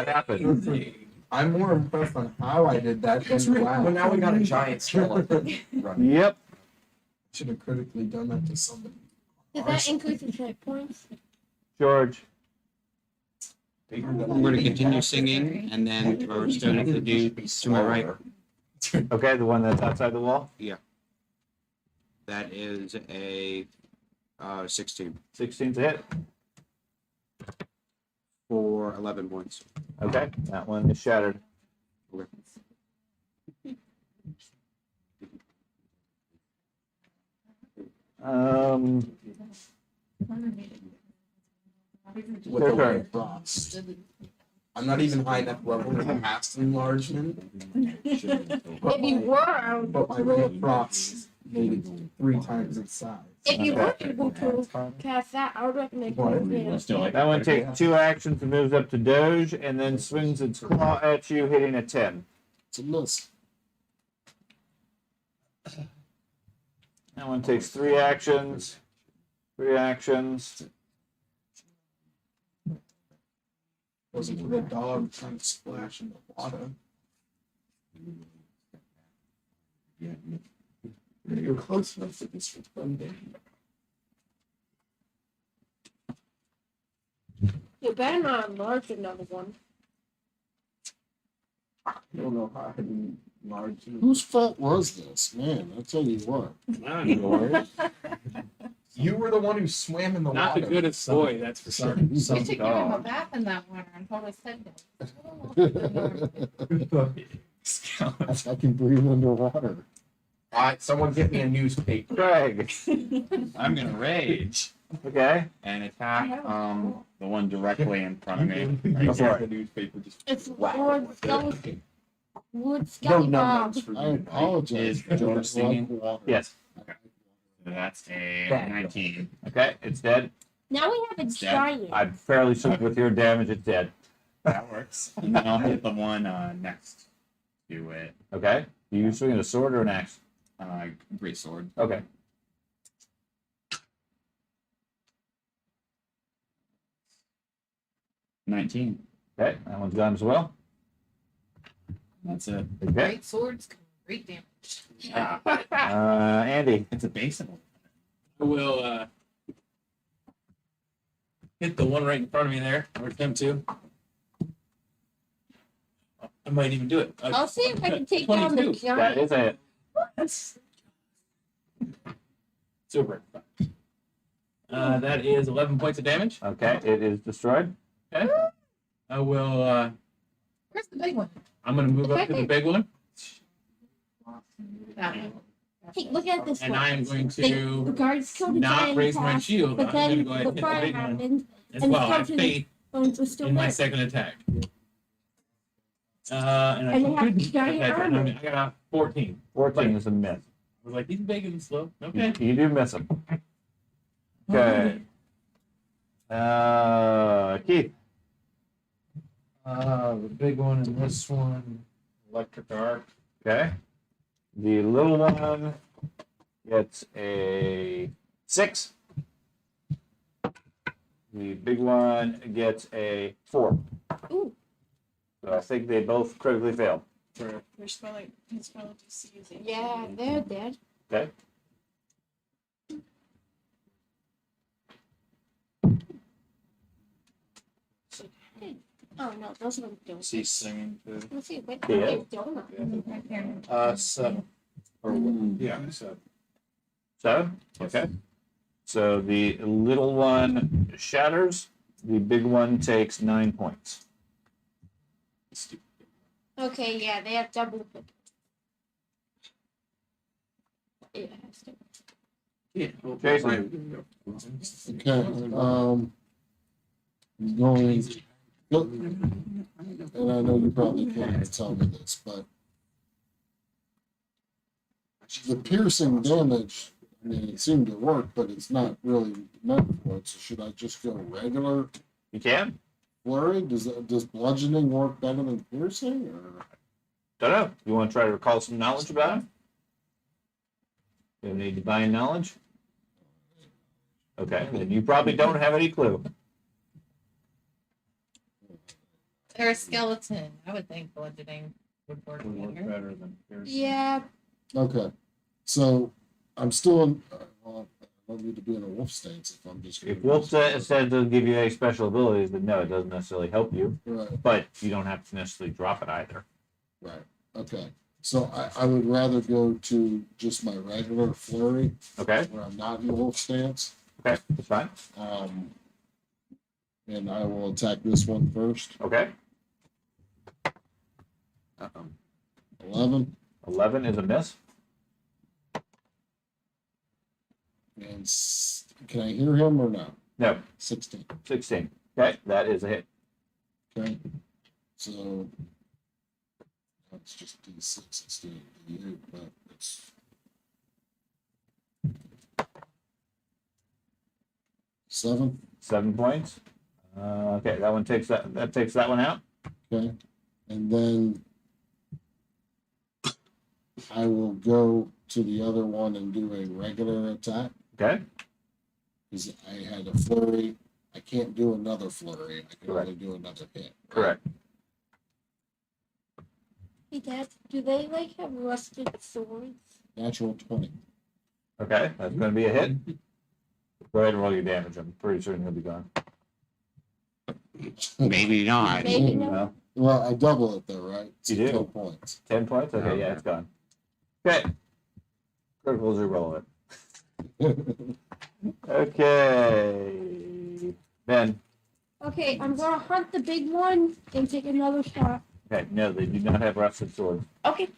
happened. I'm more impressed on how I did that than wow. Well, now we got a giant skeleton running. Yep. Should have critically done that to somebody. Does that increase its hit points? George. Bigger We're than going to continue singing, and then we're still going to do to my right. Okay, the one that's outside the wall. That is a 16 16's a hit. for 11 points. Okay, that one is shattered. With Their a turn. Ray of Frost. I'm not even high enough level to cast enlargement. If you were, I would But my ray of frost made it 3 times its size. if you Okay. were able to cast that, I would recommend What? casting it. Let's do like That one takes 2 actions and moves up to Doge, and then swings its claw at you, hitting a 10. It's a miss. That one takes 3 actions. 3 actions. Wasn't it a dog trying to splash in the water? You're close enough to this one day. You better not enlarge another one. I don't know how I can enlarge it. Whose fault was this? Man, I tell you what. Not yours. You were the one who swam in the Not the water. goodest boy, that's for sure. You should give him a bath in that water and hold his head down. I can breathe underwater. Someone get me a newspaper. Greg. I'm gonna rage Okay. and attack the one directly in front of me. Go for it. The newspaper just It's whack Lord with Skelly. Lord No Skelly Bob. numbers for I you. apologize. Is George singing? Water. Yes. So that's a Bad. 19. Okay, it's dead. Now we have a It's dead. giant. I'm fairly certain with your damage, it's dead. That works. And then I'll hit the one next to it. Okay. You swinging a sword or an axe? Great sword. Okay. $19. Okay, that one's gone as well. That's it. Okay. Great swords, great damage. Andy. It's a basic one. I will hit the one right in front of me there, or him too. I might even do it. I'll see if I can take down the 22. That giant. is it. Super. That is 11 points of damage. Okay, it is destroyed. Okay. I will. Where's the big one? I'm gonna move up to the big one, That one. Hey, look at this and one. I am going The to guards killed the not giant raise my fast, shield. but I'm gonna then go ahead the and hit the fire big one happened, as and well. I have skeleton faith bones were still in my there. second attack. And I And they have couldn't- giant okay, armor. I got a 14. 14 is a miss. I was like, he's big and slow. You, Okay. you do miss him. Okay. Keith. The big one and this one, electric arc. Okay. The little one gets a 6. The big one gets a 4. Ooh. So I think they both critically failed. Their spell, his spell DC is 18. Yeah, they're dead. Okay. Oh no, those ones don't. Is he singing too? Let's see, wait, Yeah. they don't. Right there. 7. Or yeah, 7. 7? Okay. So the little one shatters. The big one takes 9 points. Okay, yeah, they have double. Yeah, it has to. Yeah. Jason. Okay, he's going, and I know you probably can't tell me this, but the piercing damage, I mean, it seemed to work, but it's not really meant for it, so should I just go regular You can? flurry? Does bludgeoning work better than piercing, or? Don't know. You want to try to recall some knowledge about him? You have any divine knowledge? Okay, then you probably don't have any clue. They're a skeleton. I would think bludgeoning would work Would work better. better than piercing. Yeah, Okay, so I'm still in, well, I don't need to be in a wolf stance if I'm just. If Wolf says it doesn't give you any special abilities, then no, it doesn't necessarily help you. Right, But you don't have to necessarily drop it either. right, okay. So I would rather go to just my regular flurry, Okay? where I'm not in the wolf stance. Okay, that's fine. And I will attack this one first. Okay. 11 11 is a miss. and can I hear him or no? No, 16. 16. Okay, that is a hit. Okay. So It's just D6 instead of D8, but it's 7. 7 points. Okay, that one takes that takes that one out. Okay. And then I will go to the other one and do a regular attack Okay. because I had a flurry. I can't do another flurry. I can Correct. only do another hit. right? Correct. Hey, Dad, do they like have rusted swords? Natural 20. Okay, that's going to be a hit. Go ahead and roll your damage. I'm pretty certain he'll be gone. Maybe not. Maybe not. No. Well, I double it though, right? You do. 10 points. 10 points? Okay, yeah, it's gone. Okay. Criticals are rolling. Okay. Ben. Okay, I'm gonna hunt the big one and take another shot. Okay, no, they do not have rusted swords. Okay.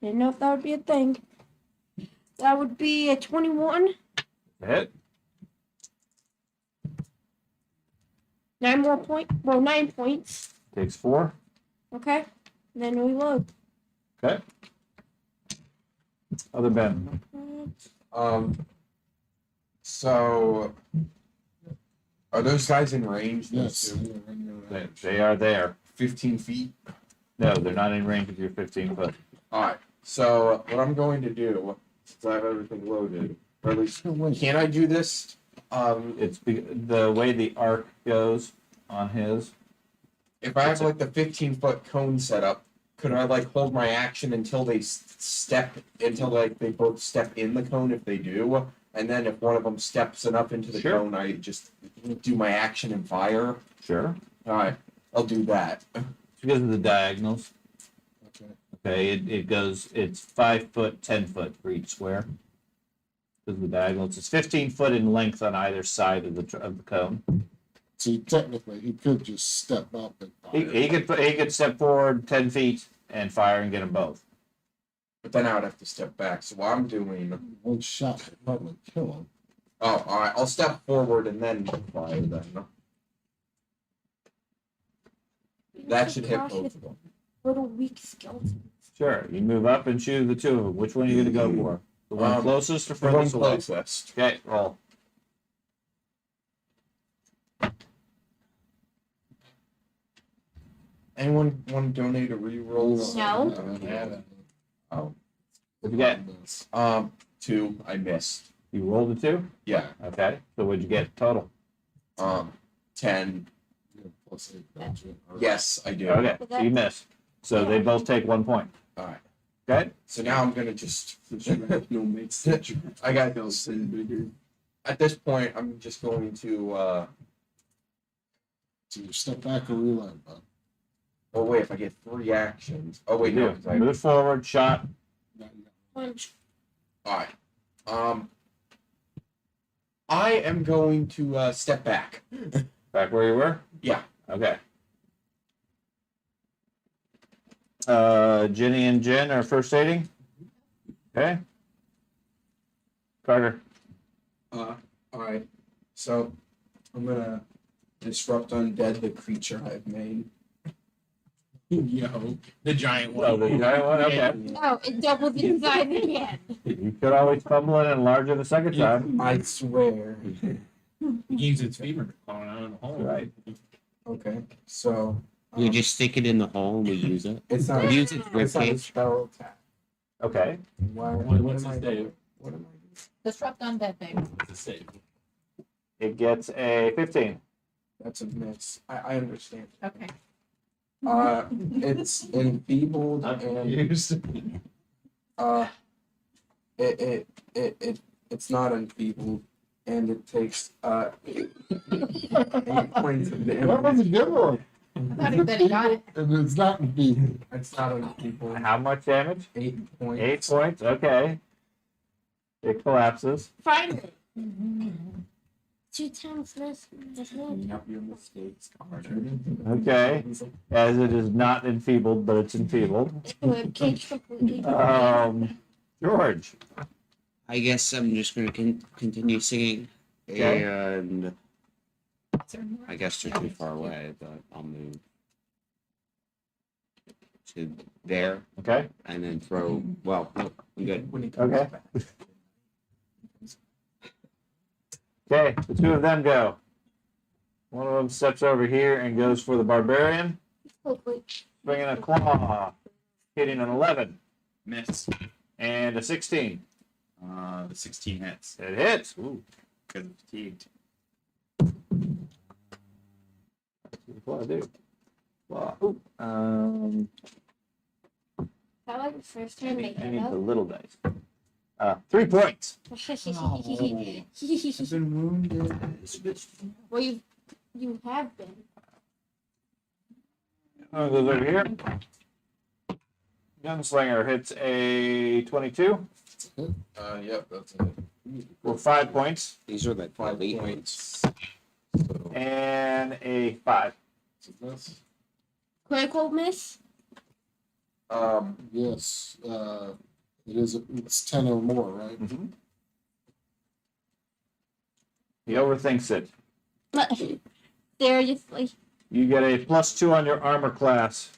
Didn't know if that would be a thing. That would be a 21. Hit. 9 more point. Well, 9 points. Takes 4. Okay. And then reload. Okay. Other Ben. So are those guys in range? Yes. Those two? They are there. 15 feet. No, they're not in range of your 15 foot. Alright. So what I'm going to do, since I have everything loaded, or at least can I do this? The way the arc goes on his. If I have like the 15-foot cone set up, could I like hold my action until they they both step in the cone if they do, and then if one of them steps enough into the Sure. cone, I just do my action and fire. Sure. All right, I'll do that. Because of the diagonals. Okay. Okay, it's 5 foot, 10 foot for each square. Because of the diagonals. It's 15 foot in length on either side of the cone. See, technically, he could just step up and fire. He could step forward 10 feet and fire and get them both. But then I would have to step back. So what I'm doing. One shot would probably kill him. Oh, all right. I'll step forward and then fire. Then that should hit Gosh, both with of them. little weak skeletons. Sure. You move up and choose the two of them. Which one are you going to go for? The one closest or The one furthest away? closest. Okay, roll. Anyone want to donate a reroll? No. Oh. What'd you get? 2. I missed. You rolled a 2? Yeah. Okay. So what'd you get total? 10. Yeah, plus 8 budget. Yes, I do. Okay, so you missed. So they both take 1 point. All right. Okay? So now I'm gonna just. No makes sense. I got They'll send bigger. At this point, I'm just going to. So you step back or reload, bud. Oh wait, if I get 3 actions. Oh wait, no. You 'Cause I, move forward, shot. Punch. all right. I am going to step back. Back where you were? Yeah. Okay. Jenny and Jen are first aiding. Okay. Carter. All right. So I'm gonna disrupt undead, the creature I've made. Yo, the giant one. Oh, the giant one? Okay. Oh, it doubled the size again. You could always fumble it and enlarge it a second time. I swear. Use its femur to claw out in the hole. Right. Okay. So You just stick it in the hole and we use it. it's not. Use its It's not a ribcage. spell attack. Okay. Why? What's am his I save? doing? What am I doing? Disrupt undead thing. It's a save. It gets a 15. That's a miss. I understand. Okay. It's enfeebled and it's not enfeebled and it takes 8 points of That was damage. a good one. I thought he said he got it. And it's not enfeebled. It's not enfeebled. How much damage? 8 points. 8 points. Okay. It collapses. Finally. 2 times less. Clean up your mistakes, Carter. Okay. As it is not enfeebled, but it's enfeebled. Cage completely. George. I guess I'm just going to continue singing. Okay. And Is there more? I guess they're too far away, but I'll move. to there, Okay. and then throw. Well, no, I'm good. When he comes Okay. back. Okay, the two of them go. One of them steps over here and goes for the barbarian, Hopefully. bringing a claw, hitting an 11 Miss. and a 16. The 16 hits. It hits. Ooh, because I'm fatigued. What do I do? Claw. Ooh. I like the first time they I hit need the up. little dice. 3 points. I've been wounded. Well, you have been. Goes over here. Gunslinger hits a 22 Yep, that's it. for 5 points These are the 5 elite points. and a 5. Critical miss. Yes, it's 10 or more, right? He overthinks it. Seriously. You get a +2 on your armor class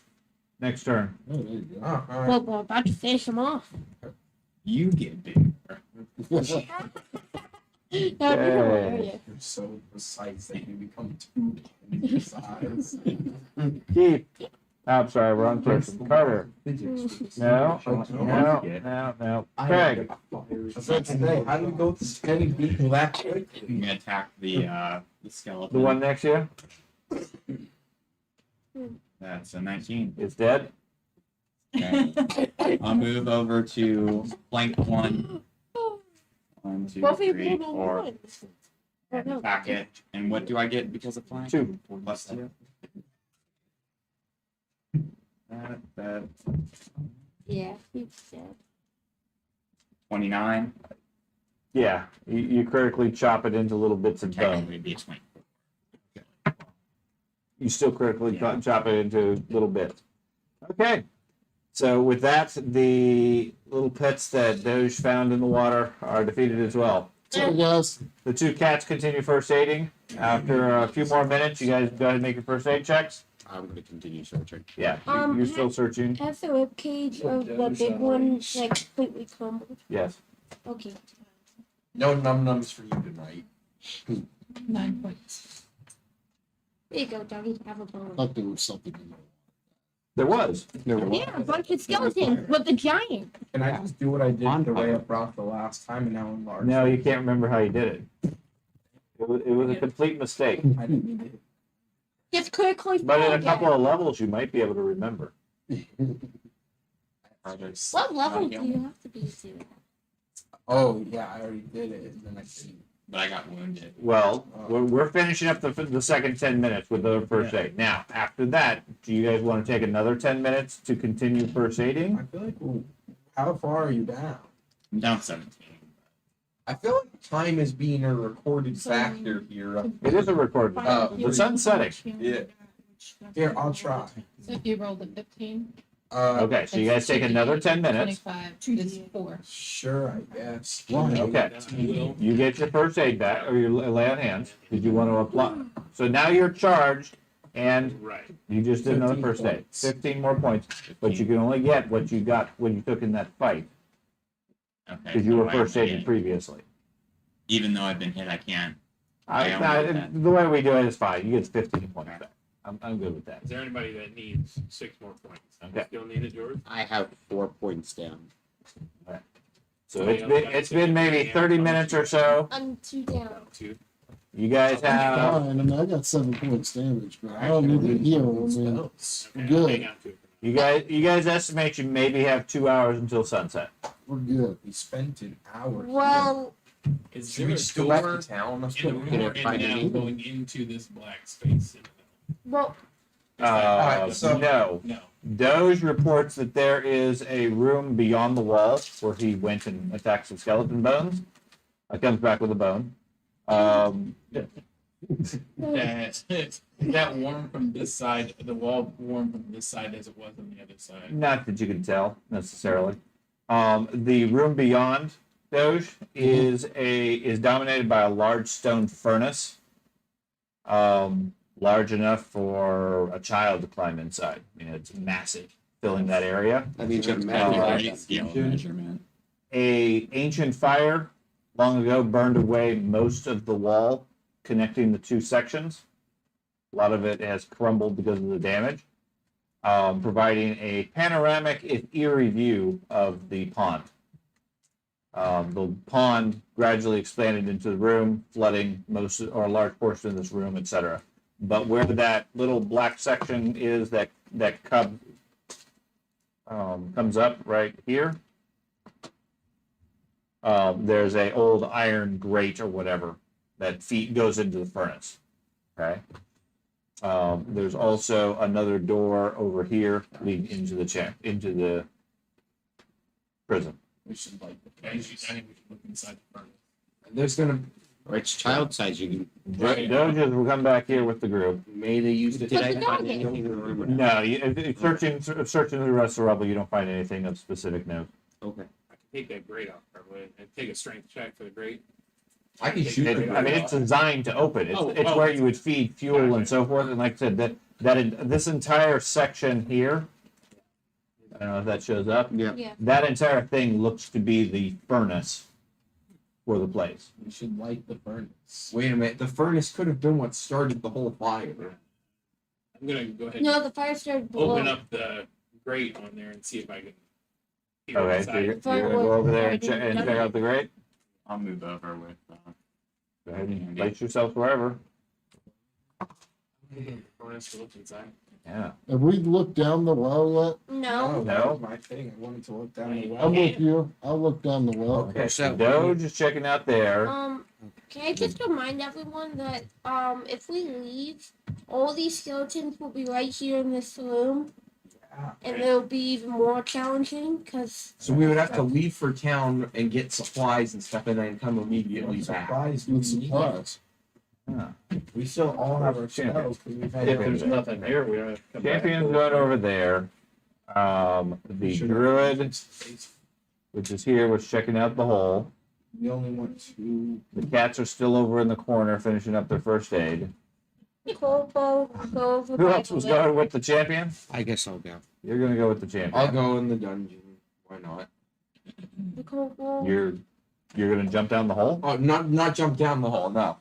next turn. Oh, there you go. All right. Well, we're about to finish him off. You get bigger. That'd be Okay. hilarious. You're so precise that you become 2 in your size. Keith. Oh, I'm sorry, wrong person. Carter. No, no. Craig. I said today, how do you go to 10 people that quickly? I'm gonna attack the skeleton. The one next to you That's a 19. is dead. Okay. I'll move over to flank 1. 1, 2, Both of you 3, pulled on 4. one. And no. attack it. And what do I get because of flank? 2. +2. That Yeah, he's dead. 29. Yeah, you critically chop it into little bits of bone. Technically, it'd be a 20. You still critically Yeah. chop it into little bits. Okay. So with that, the little pets that Doge found in the water are defeated as well. So, guys, The 2 cats continue first aiding. After a few more minutes, you guys go ahead and make your first aid checks. I'm going to continue searching. Yeah, you're still searching. Has the rib cage of the big one like completely crumbled? Yes. Okay. No num-nums for you tonight. 9 points. There you go, doggy. Have a I bone. thought there was something in there. There was. Yeah, a bunch of skeletons with the giant. Can I just do what I did to Ray Brock the last time and now enlarge? No, you can't remember how you did it. It was a complete mistake. I didn't need it. Just critically But in fall a again. couple of levels, you might be able to remember. What level do you have to be to? Oh, yeah, I already did it. And then I didn't. But I got wounded. Well, we're finishing up the second 10 minutes with the first aid. Now, after that, do you guys want to take another 10 minutes to continue first aiding? I feel like, how far are you down? I'm down 17. I feel like time is being a recorded factor here. It is a recording. The sun's setting. Yeah. Here, I'll try. So if you rolled a 15, Okay, so you guys take another 10 minutes. 25 is 4. Sure, I guess. Okay. You get your first aid back, or your lay on hands. Did you want to apply? So now you're charged, and you just did another 15 first aid. points. 15 more points. But you can only get what you got when you took in that fight, Okay. because you so were I first only aided get- previously. Even though I've been hit, I can't. I only get that. The way we do it is fine. You get 15 points back. I'm good with that. Is there anybody that needs 6 more points? Okay. Still need it, George? I have 4 points down. So it's been maybe 30 minutes or so. I'm 2 down. 2. You guys have Fine, I mean, I got 7 points damage, but I don't need to heal. I mean, Okay, Good. hang on to it. you guys estimate you maybe have 2 hours until sunset. we're good. We spent an hour. Well, Is Should there we a just go back door to town? in the room we're in now going into this black space? well, Alright, so- No. No. Doge reports that there is a room beyond the wall where he went and attacked some skeleton bones. Comes back with a bone. That warm from this side, the wall warm from this side as it was on the other side. Not that you can tell necessarily. The room beyond Doge is dominated by a large stone furnace, large enough for a child to climb inside. I mean, it's massive. filling that area. I mean, That's Uh, a great scale measurement. A ancient fire long ago burned away most of the wall connecting the two sections. A lot of it has crumbled because of the damage, providing a panoramic, if eerie, view of the pond. The pond gradually expanded into the room, flooding most or a large portion of this room, etc. But where that little black section is that comes up right here, there's a old iron grate or whatever that goes into the furnace. Okay. There's also another door over here leading into the prison. We should like the I think we should look inside the furnace. There's gonna It's child size. You Doges will come back here with the group. can maybe use the. Did I find find anything in the room or not? No, searching the rest of the rubble, you don't find anything of specific note. Okay. I can take that grate off probably and take a strength check for the grate. I can shoot the I mean, it's designed to open. It's where you would feed fuel and so forth. And like I said, this entire section here, I don't know if that shows up. Yeah. Yeah. That entire thing looks to be the furnace for the place. We should light the furnace. Wait a minute, the furnace could have been what started the whole fire. I'm gonna go ahead No, and the fire started below. open up the grate on there and see if I can hear Okay, so you're inside. gonna go over there and check out the grate. I'll move over with. Go ahead and place yourself wherever. Furnace to look inside. Yeah. Have we looked down the well yet? No. that No. was my thing. I wanted to look down the I'm well. with you. I'll look down the well. Okay, so Doge is checking out there. Can I just remind everyone that if we leave, all these skeletons will be right here in this room, and it'll be even more challenging because So we would have to leave for town and get supplies and stuff and then come immediately back. Supplies. With supplies. We still all have our spells because we've had. If there's nothing here, we don't have to come back. Champion's going over there. The druid, which is here, was checking out the hole. We only want two. The cats are still over in the corner finishing up their first aid. Corpo go over Who by else the was lake. going with the champion? I guess I'll go. You're gonna go with the champion. I'll go in the dungeon. Why not? The Corpo. You're gonna jump down the hole. Oh, not jump down the hole. No.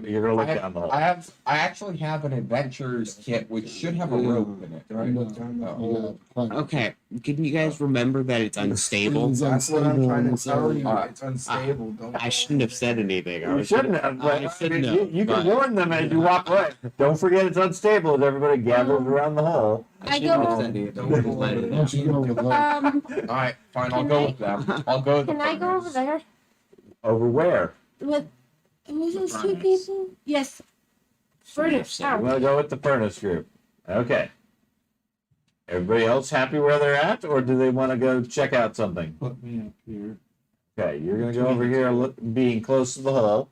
You're gonna look I- down the hole. I actually have an adventurer's kit which should have a rope in it. Right, look down the hole. Yeah, Okay. Can you guys remember that it's unstable? It's That's what I'm unstable trying in to this tell area. you. It's unstable. Don't. I shouldn't have said anything. I You was shouldn't have, but I shouldn't you, have, you can but- warn them as you walk away. Don't forget it's unstable as everybody gathers around the hole. I shouldn't have go. said anything. Don't Just let it Why don't you go with that? All right, fine. I'll Can go I- with them. I'll go. With Can the I go over furnace. there Over where? with? Who's those two furnace. people? Yes. Furnace. You Ow. want to go with the furnace group? Okay. Everybody else happy where they're at, or do they want to go check out something? Put me up here. Okay, you're gonna go over here, being close to the hole.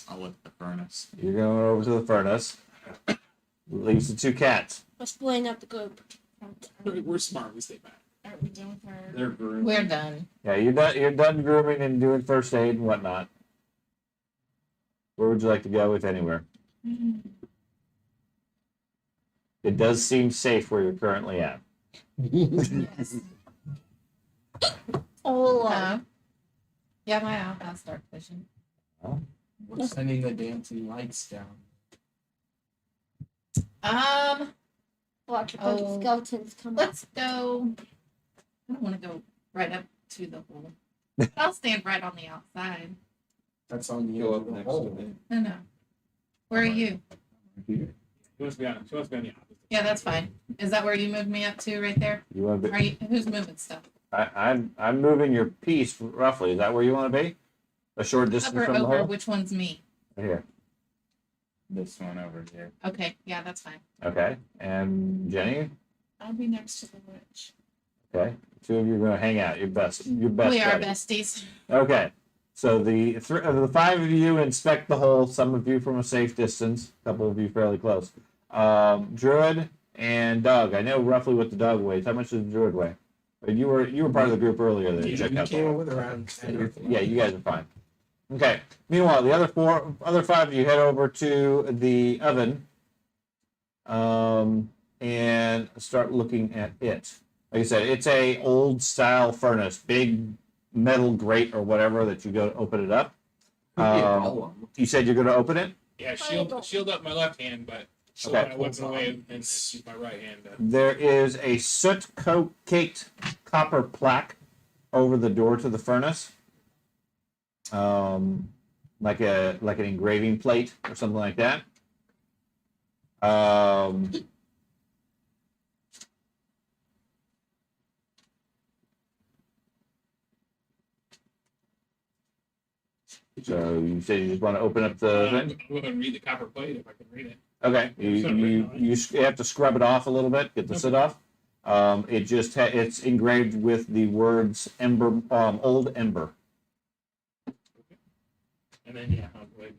I'll look at the furnace. You're going over to the furnace. Leaves the two cats. We're splitting up the group. We're smart. We stay back. Are we done with our? They're groomed. We're done. Yeah, you're done grooming and doing first aid and whatnot. Where would you like to go, if anywhere? It does seem safe where you're currently at. Oh, Yeah, my outhouse dark vision. We're sending the dancing lights down. watch a bunch of Oh. skeletons come up. Let's go. I don't want to go right up to the hole. I'll stand right on the outside. That's on the Go edge up of the next to hole. me. No. Where are you? Here. She wants to be on the opposite. Yeah, that's fine. Is that where you moved me up to, right there? You want to Are you? Who's moving stuff? I'm moving your piece roughly. Is that where you want to be? A short distance Over, from the over. hole? Which one's me? Here. This one over here. Okay, yeah, that's fine. Okay. And Jenny? I'll be next to the witch. Okay. Two of you are going to hang out. Your best We are buddies. besties. Okay. So the five of you inspect the hole. Some of you from a safe distance. A couple of you fairly close. Druid and Doug. I know roughly what the dog weighs. How much does the Druid weigh? You were part of the group earlier that We checked out the came hole. with around 10. Yeah, you guys are fine. Okay. Meanwhile, the other five of you head over to the oven, and start looking at it. Like I said, it's a old style furnace, big metal grate or whatever that you go to open it up. You said you're going to open it? Yeah, shield up my left hand, but pull Okay. my weapon away and then use my right hand. There is a soot-caked copper plaque over the door to the furnace, like an engraving plate or something like that. So you said you just want to open up the I'm thing? going to read the copper plate if I can read it. Okay, you have to scrub it off a little bit, get the soot off. It's engraved with the words ember, old ember. And then yeah, I'll go ahead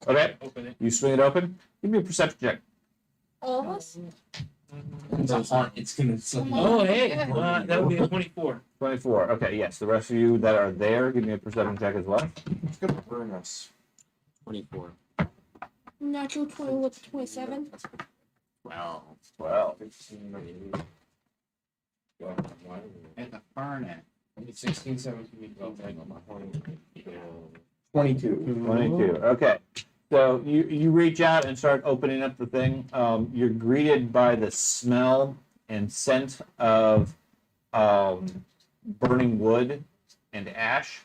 Okay, and open it. you swing it open. Give me a perception check. All of us? It's gonna. Oh hey, that would be a 24. 24. Okay, yes. The rest of you that are there, give me a perception check as well. It's gonna burn us. 24. Natural 20 with 27. 12. 12. At the furnace. 16, 17, 22. 22. Okay. So you reach out and start opening up the thing. You're greeted by the smell and scent of burning wood and ash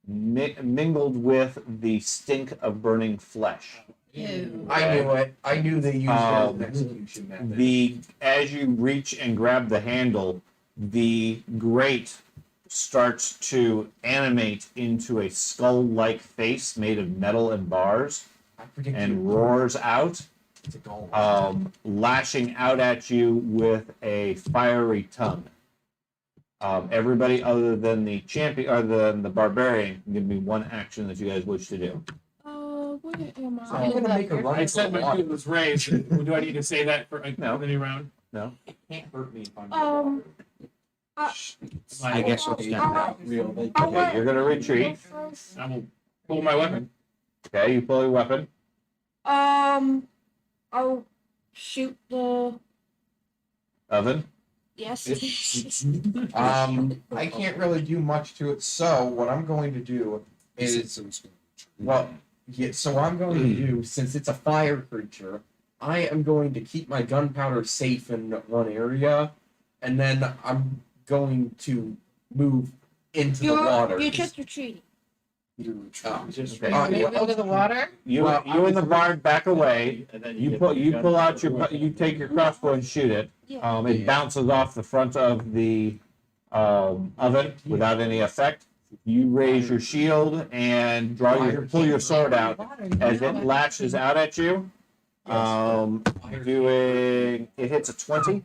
mingled with the stink of burning flesh. Ew. I knew it. I knew they used it as an execution method. As you reach and grab the handle, the grate starts to animate into a skull-like face made of metal and bars and roars out, lashing out at you with a fiery tongue. Everybody other than the champion, other than the barbarian, can give me one action that you guys wish to do. Where am So I? I'm gonna make a run. I said my shield was raised. Do I need to say that for No. the new round? No? It can't hurt me if I'm. I guess it's done. Okay, you're gonna retreat. I will pull my weapon. Okay, you pull your weapon. I'll shoot the. Oven. Yes. I can't really do much to it. So what I'm going to do is, well, yeah. So what I'm going to do, since it's a fire creature, I am going to keep my gunpowder safe in one area, and then I'm going to move into the water. You're just retreating. Oh, Okay. Move into the water? You and the bard back away. You pull out you take your crossbow and shoot it. Yeah. It bounces off the front of the oven without any effect. You raise your shield and pull your sword out as it lashes out at you. It hits a 20.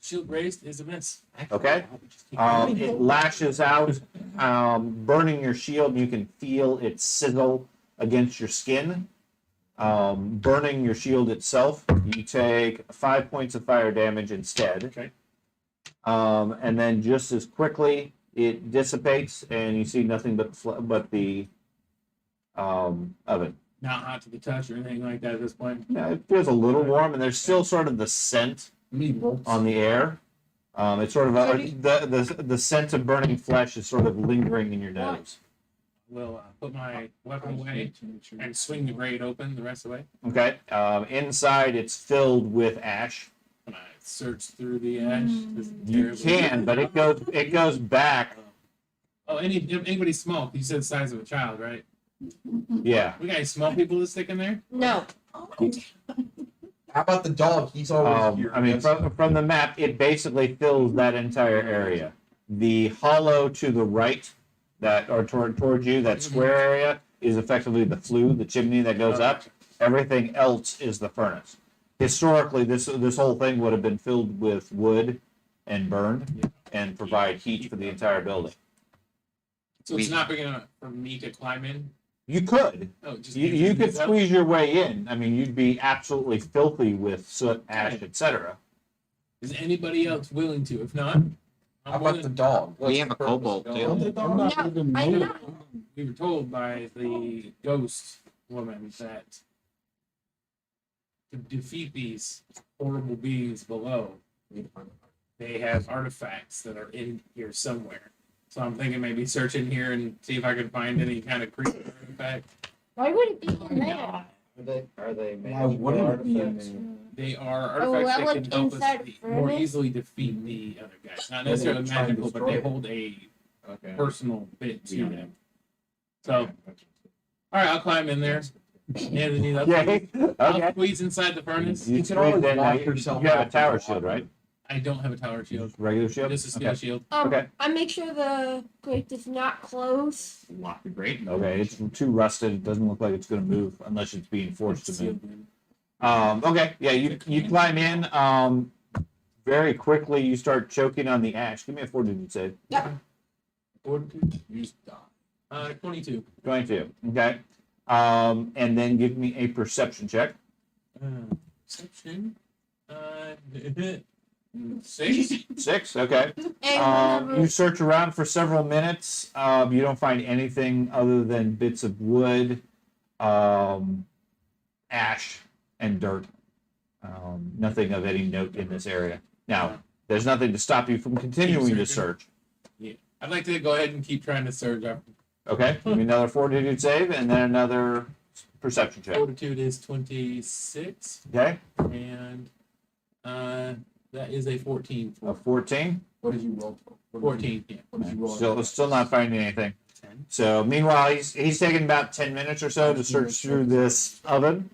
Shield raised is a miss. Okay. It lashes out, burning your shield. You can feel it sizzle against your skin, burning your shield itself. You take 5 points of fire damage instead. Okay. And then just as quickly, it dissipates, and you see nothing but the oven. Not hot to the touch or anything like that at this point. Yeah, it feels a little warm, and there's still sort of the scent on the air. It's sort of the scent of burning flesh is sort of lingering in your nose. We'll put my weapon away and swing the grate open the rest of the way. Okay. Inside, it's filled with ash. Can I search through the ash? This is You terrible. can, but it goes back. Oh, anybody small? You said the size of a child, right? Yeah. We got any small people that stick in there? No. How about the dog? He's always here. I mean, from the map, it basically fills that entire area. The hollow to the right, towards you, that square area, is effectively the flue, the chimney that goes up. Everything else is the furnace. Historically, this whole thing would have been filled with wood and burned and provide heat for the entire building. So it's not big enough for me to climb in? You could. Oh, just You could squeeze your way in. I mean, you'd be absolutely filthy with soot, ash, etc. Is anybody else willing to? If not, How about the dog? We have a kobold too. I'm not even I moving. know. we were told by the ghost woman that to defeat these horrible beings below, they have artifacts that are in here somewhere. So I'm thinking maybe search in here and see if I can find any kind of creature artifact. Why would it be in there? Are they Why wouldn't it be in artifacts? there? They are Oh, artifacts that, that like, can help us inside a more furnace? easily defeat the other guys. Not Maybe necessarily try and magical, but destroy they it. hold a Okay. personal bit to Yeah. them. So, all right, I'll climb in there. Yeah, then you Okay. I'll Okay. squeeze inside the furnace. You can always then, lock you yourself have a out tower from the shield, right? I don't have a tower shield. Regular shield. Just a steel Okay. shield. Okay. I make sure the grate does not close. Lock the grate. Okay, it's too rusted. It doesn't look like it's going to move unless it's being forced to move. Sealed. Okay, yeah, you climb in. Very quickly you start choking on the ash. Give me a fortitude save. Fortitude, use die. 22. 22. Okay. And then give me a perception check. Perception. 6. 6. Okay. And whenever, You search around for several minutes. You don't find anything other than bits of wood, ash, and dirt. Nothing of any note in this area. Now, there's nothing to stop you from continuing to search. I'd like to go ahead and keep trying to search. Okay, give me another fortitude save and then another perception check. Fortitude is 26, Okay, and that is a 14. a 14. What did you roll? 14, yeah. What did you roll? Still not finding anything. 10. So meanwhile, he's taken about 10 minutes or so to search through this oven.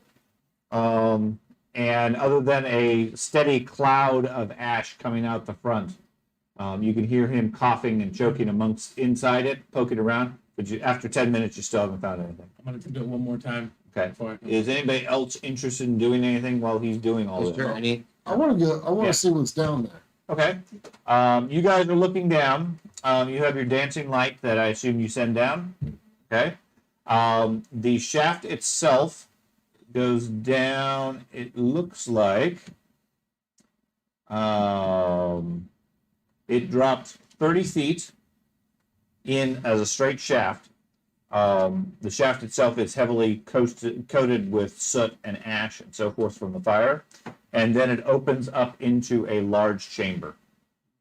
And other than a steady cloud of ash coming out the front, you can hear him coughing and choking amongst inside it, poking around. But after 10 minutes, you still haven't found anything. I'm going to do it one more time. Okay. Before I Is anybody else interested in doing anything while he's doing all Is this? there any? I want to go. I want Yeah. to see what's down there. Okay. You guys are looking down. You have your dancing light that I assume you send down. Okay. The shaft itself goes down. It looks like it dropped 30 feet in as a straight shaft. The shaft itself is heavily coated with soot and ash and so forth from the fire. And then it opens up into a large chamber.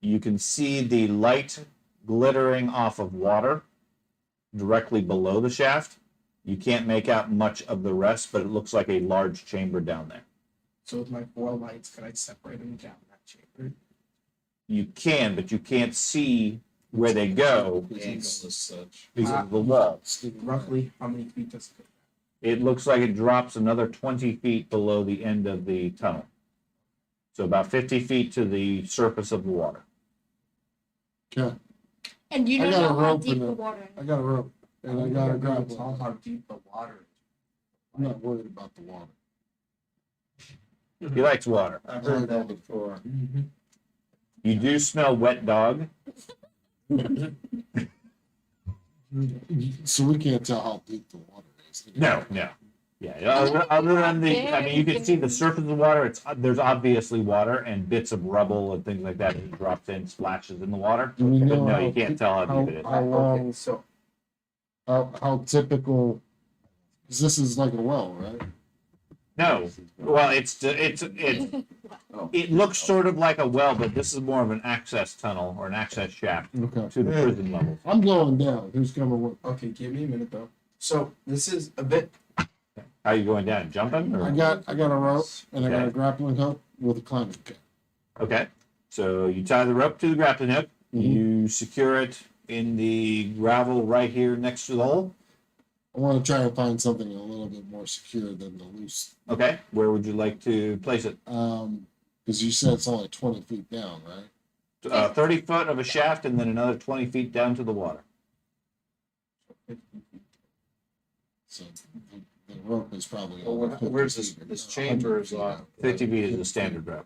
You can see the light glittering off of water directly below the shaft. You can't make out much of the rest, but it looks like a large chamber down there. So with my 4 lights, could I separate them down that chamber? You can, but you can't see where they go Angle as such. because of the wall. Roughly how many feet does it go? It looks like it drops another 20 feet below the end of the tunnel. So about 50 feet to the surface of the water. Okay, and you I don't got a know how rope deep and the a- water is. I got a rope and I got a grapple. Tell how deep the water is. I'm not worried about the water. He likes water. I've heard that before. You do smell wet dog. So we can't tell how deep the water is. No. Yeah, other than I mean, you can see the surface of the water. There's obviously water and bits of rubble and things like that. It drops in, splashes in the water. Do we But know no, how you can't deep- tell how deep it is. How long? Okay, so How typical? Because this is like a well, right? No, well, it looks sort of like a well, but this is more of an access tunnel or an access shaft Okay. to the prison level. I'm going down. Who's coming with? okay, give me a minute though. So this is a bit. How are you going down? Jumping? Or? I got a rope and I got Okay. a grappling hook with a climbing cap. Okay, so you tie the rope to the grappling hook. You secure it in the gravel right here next to the hole. I want to try and find something a little bit more secure than the loose. Okay, where would you like to place it? Because you said it's only 20 feet down, right? 30 foot of a shaft and then another 20 feet down to the water. So the rope is probably. Well, only 50 where's this? feet, This not chamber 100 is feet off. out. 50 feet is the standard rope.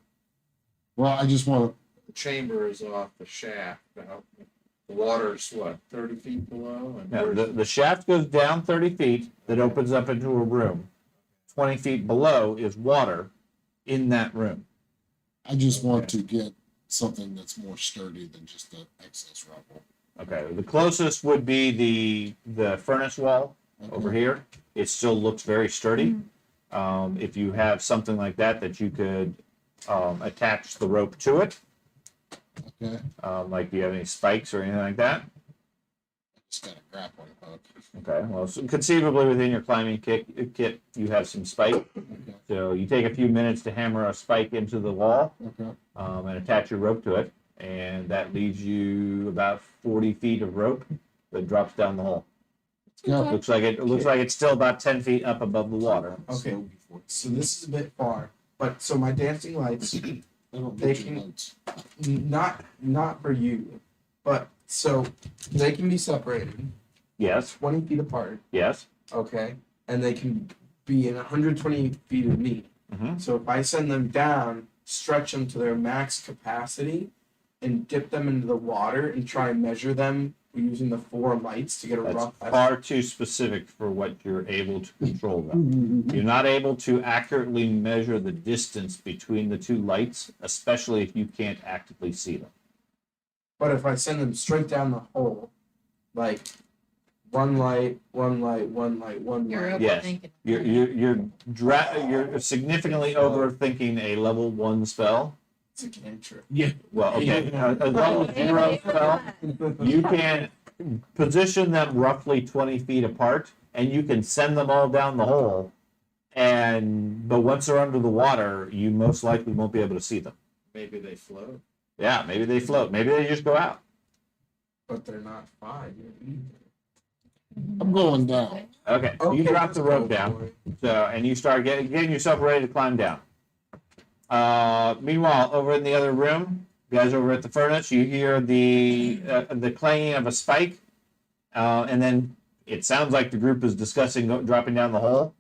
Well, I just want The chamber is off the shaft. The water's what, 30 feet below? And No, where's the shaft goes down 30 feet that opens up into a room. 20 feet below is water in that room. I just want to get something that's more sturdy than just the excess rubble. Okay, the closest would be the furnace wall over here. It still looks very sturdy. If you have something like that you could attach the rope to it Okay. Like, do you have any spikes or anything like that? Just got a grappling hook. Okay. Well, so conceivably within your climbing kit, you have some spike. Okay. So you take a few minutes to hammer a spike into the wall Okay. and attach your rope to it, and that leaves you about 40 feet of rope that drops down the hole. Yeah. Okay. Looks like it's still about 10 feet up above the water. Okay. So this is a bit far, but so my dancing lights, They don't They get you can- lights. not for you, but so they can be separated Yes. 20 feet apart. Yes. Okay, and they can be in 120 feet of me. Mhm. So if I send them down, stretch them to their max capacity, and dip them into the water and try and measure them using the 4 lights to get a That's rough far too specific for what you're able to control them. You're not able to accurately measure the distance between the 2 lights, especially if you can't actively see them. But if I send them straight down the hole, like one light, one light, one light, one You're light. Yes. overthinking. You're significantly overthinking a level 1 spell. It's a cantrip. Yeah. Well, okay, a level 0 spell. You can position them roughly 20 feet apart, and you can send them all down the hole. But once they're under the water, you most likely won't be able to see them. Maybe they float. Yeah, maybe they float. Maybe they just go out. But they're not 5 either. I'm going down. Okay, you drop the rope down, and you start getting yourself ready to climb down. Meanwhile, over in the other room, guys over at the furnace, you hear the clanging of a spike, and then it sounds like the group is discussing dropping down the hole.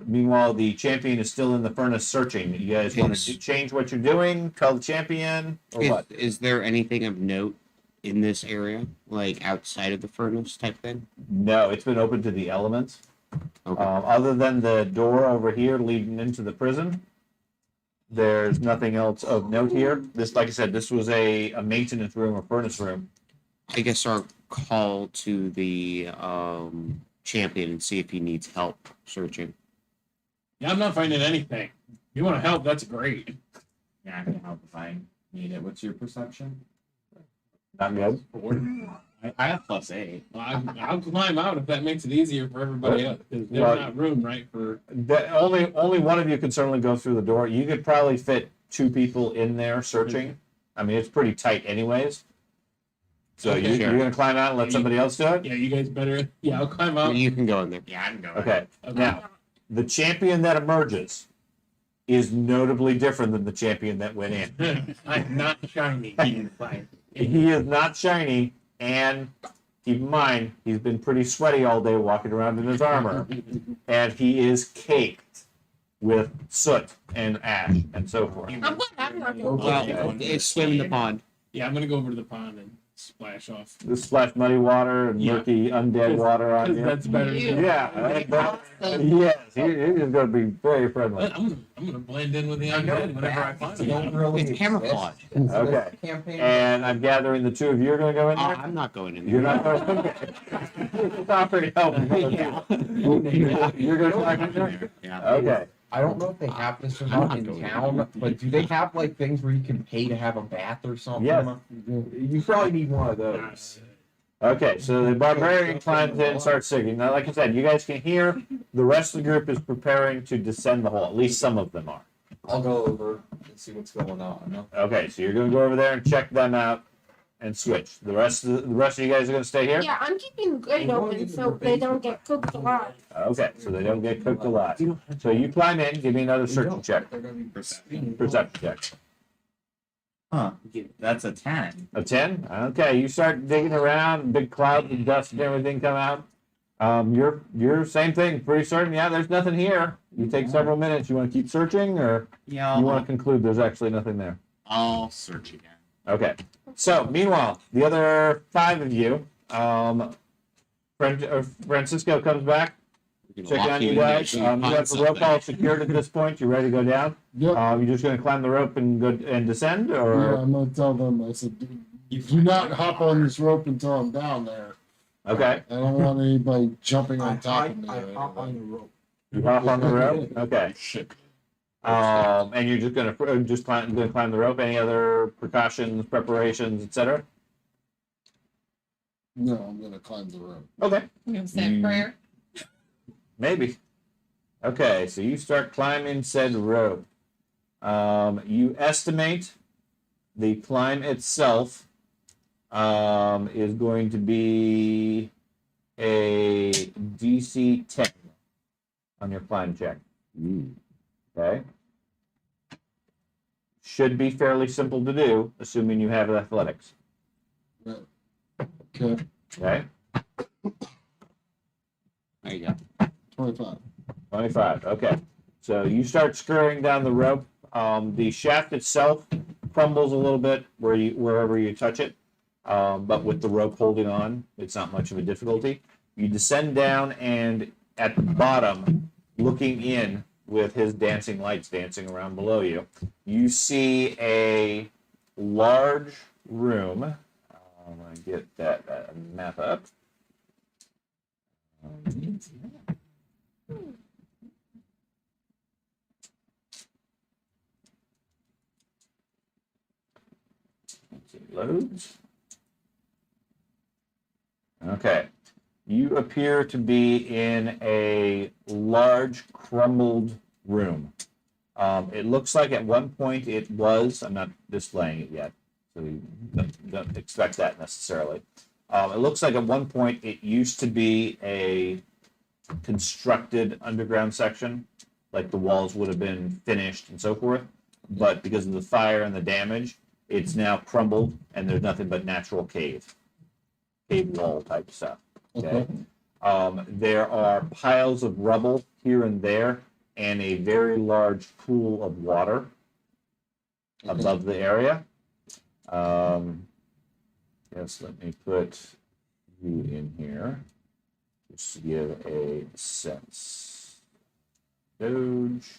Meanwhile, the champion is still in the furnace searching. You guys want to change what you're doing? Tell the champion, or what? Is there anything of note in this area, like outside of the furnace type thing? No, it's been open to the elements. Okay. Other than the door over here leading into the prison, there's nothing else of note here. This, like I said, this was a maintenance room or furnace room. I guess our call to the champion and see if he needs help searching. Yeah, I'm not finding anything. You want to help? That's great. Yeah, I can help if I need it. What's your perception? Not good. I have +8. Well, I'll climb out if that makes it easier for everybody else. Because there's Well, not room, right? For Only one of you can certainly go through the door. You could probably fit 2 people in there searching. I mean, it's pretty tight, anyways. So Okay. you're gonna climb out and let somebody else do it? yeah, you guys better. Yeah, I'll climb out. You can go in there. Yeah, I can go. Okay. Now, the champion that emerges is notably different than the champion that went in. I'm not shiny. He is not shiny, and keep in mind, he's been pretty sweaty all day walking around in his armor, and he is caked with soot and ash and so forth. I'm not Well, it's swim in the pond. Yeah, I'm gonna go over to the pond and splash off. This splash muddy water and Yeah. murky undead water on you. That's better. You. Yeah, Awesome. yes, he is going to be very friendly. I'm gonna blend in with the undead whenever I find them. It's camouflage. Okay. Campaign. And I'm gathering the 2 of you are going to go in there. I'm not going in there. You're not going. Okay. It's not very helpful. You're going to climb in there. Yeah. Okay. I don't know if they have this or I'm not not in going town, but do they have like things where you can pay to have a bath or something? Yes. You probably need one of those. Okay, so the barbarian climbs in and starts singing. Now, like I said, you guys can hear the rest of the group is preparing to descend the hole. At least some of them are. I'll go over and see what's going on. Okay, so you're going to go over there and check them out and switch. The rest of you guys are going to stay here. Yeah, I'm keeping the grate open so they don't get cooked alive. Okay, so they don't get cooked alive. So you climb in. Give me another searching check. They're gonna be Perception check. Huh. That's a 10. A 10? Okay, you start digging around, big clouds of dust and everything come out. You're same thing, pretty certain, yeah, there's nothing here. You take several minutes. You want to keep searching, or Yeah, you want to conclude there's actually nothing there? I'll search again. Okay. So, meanwhile, the other 5 of you, Francisco comes back, We're gonna check lock on you you in there guys. so You you find have the rope all something. secured at this point. You're ready to go down. Yep. You're just going to climb the rope and go and descend, Yeah, or I'm gonna tell them. I said, do not hop on this rope until I'm down there. okay. I don't want anybody jumping on top of me. I or hop on anything. the rope. You hop on the rope. Okay. And you're just gonna climb the rope. Any other precautions, preparations, etc.? No, I'm gonna climb the rope. Okay. I'm gonna say a prayer. Maybe. Okay, so you start climbing said rope. You estimate the climb itself is going to be a DC 10 on your climb check. Okay. Should be fairly simple to do, assuming you have athletics. Right. Okay. Okay. There you go. 25. 25. Okay. So you start scurrying down the rope. The shaft itself crumbles a little bit wherever you touch it, but with the rope holding on, it's not much of a difficulty. You descend down, and at the bottom, looking in with his dancing lights dancing around below you, you see a large room. I'm going to get that map up. It loads. Okay. You appear to be in a large crumbled room. It looks like at one point it was, I'm not displaying it yet, so you don't expect that necessarily. It looks like at one point it used to be a constructed underground section, like the walls would have been finished and so forth, but because of the fire and the damage, it's now crumbled and there's nothing but natural cave wall type stuff. Okay. There are piles of rubble here and there and a very large pool of water above the area. Yes, let me put you in here just to give a sense. Doge.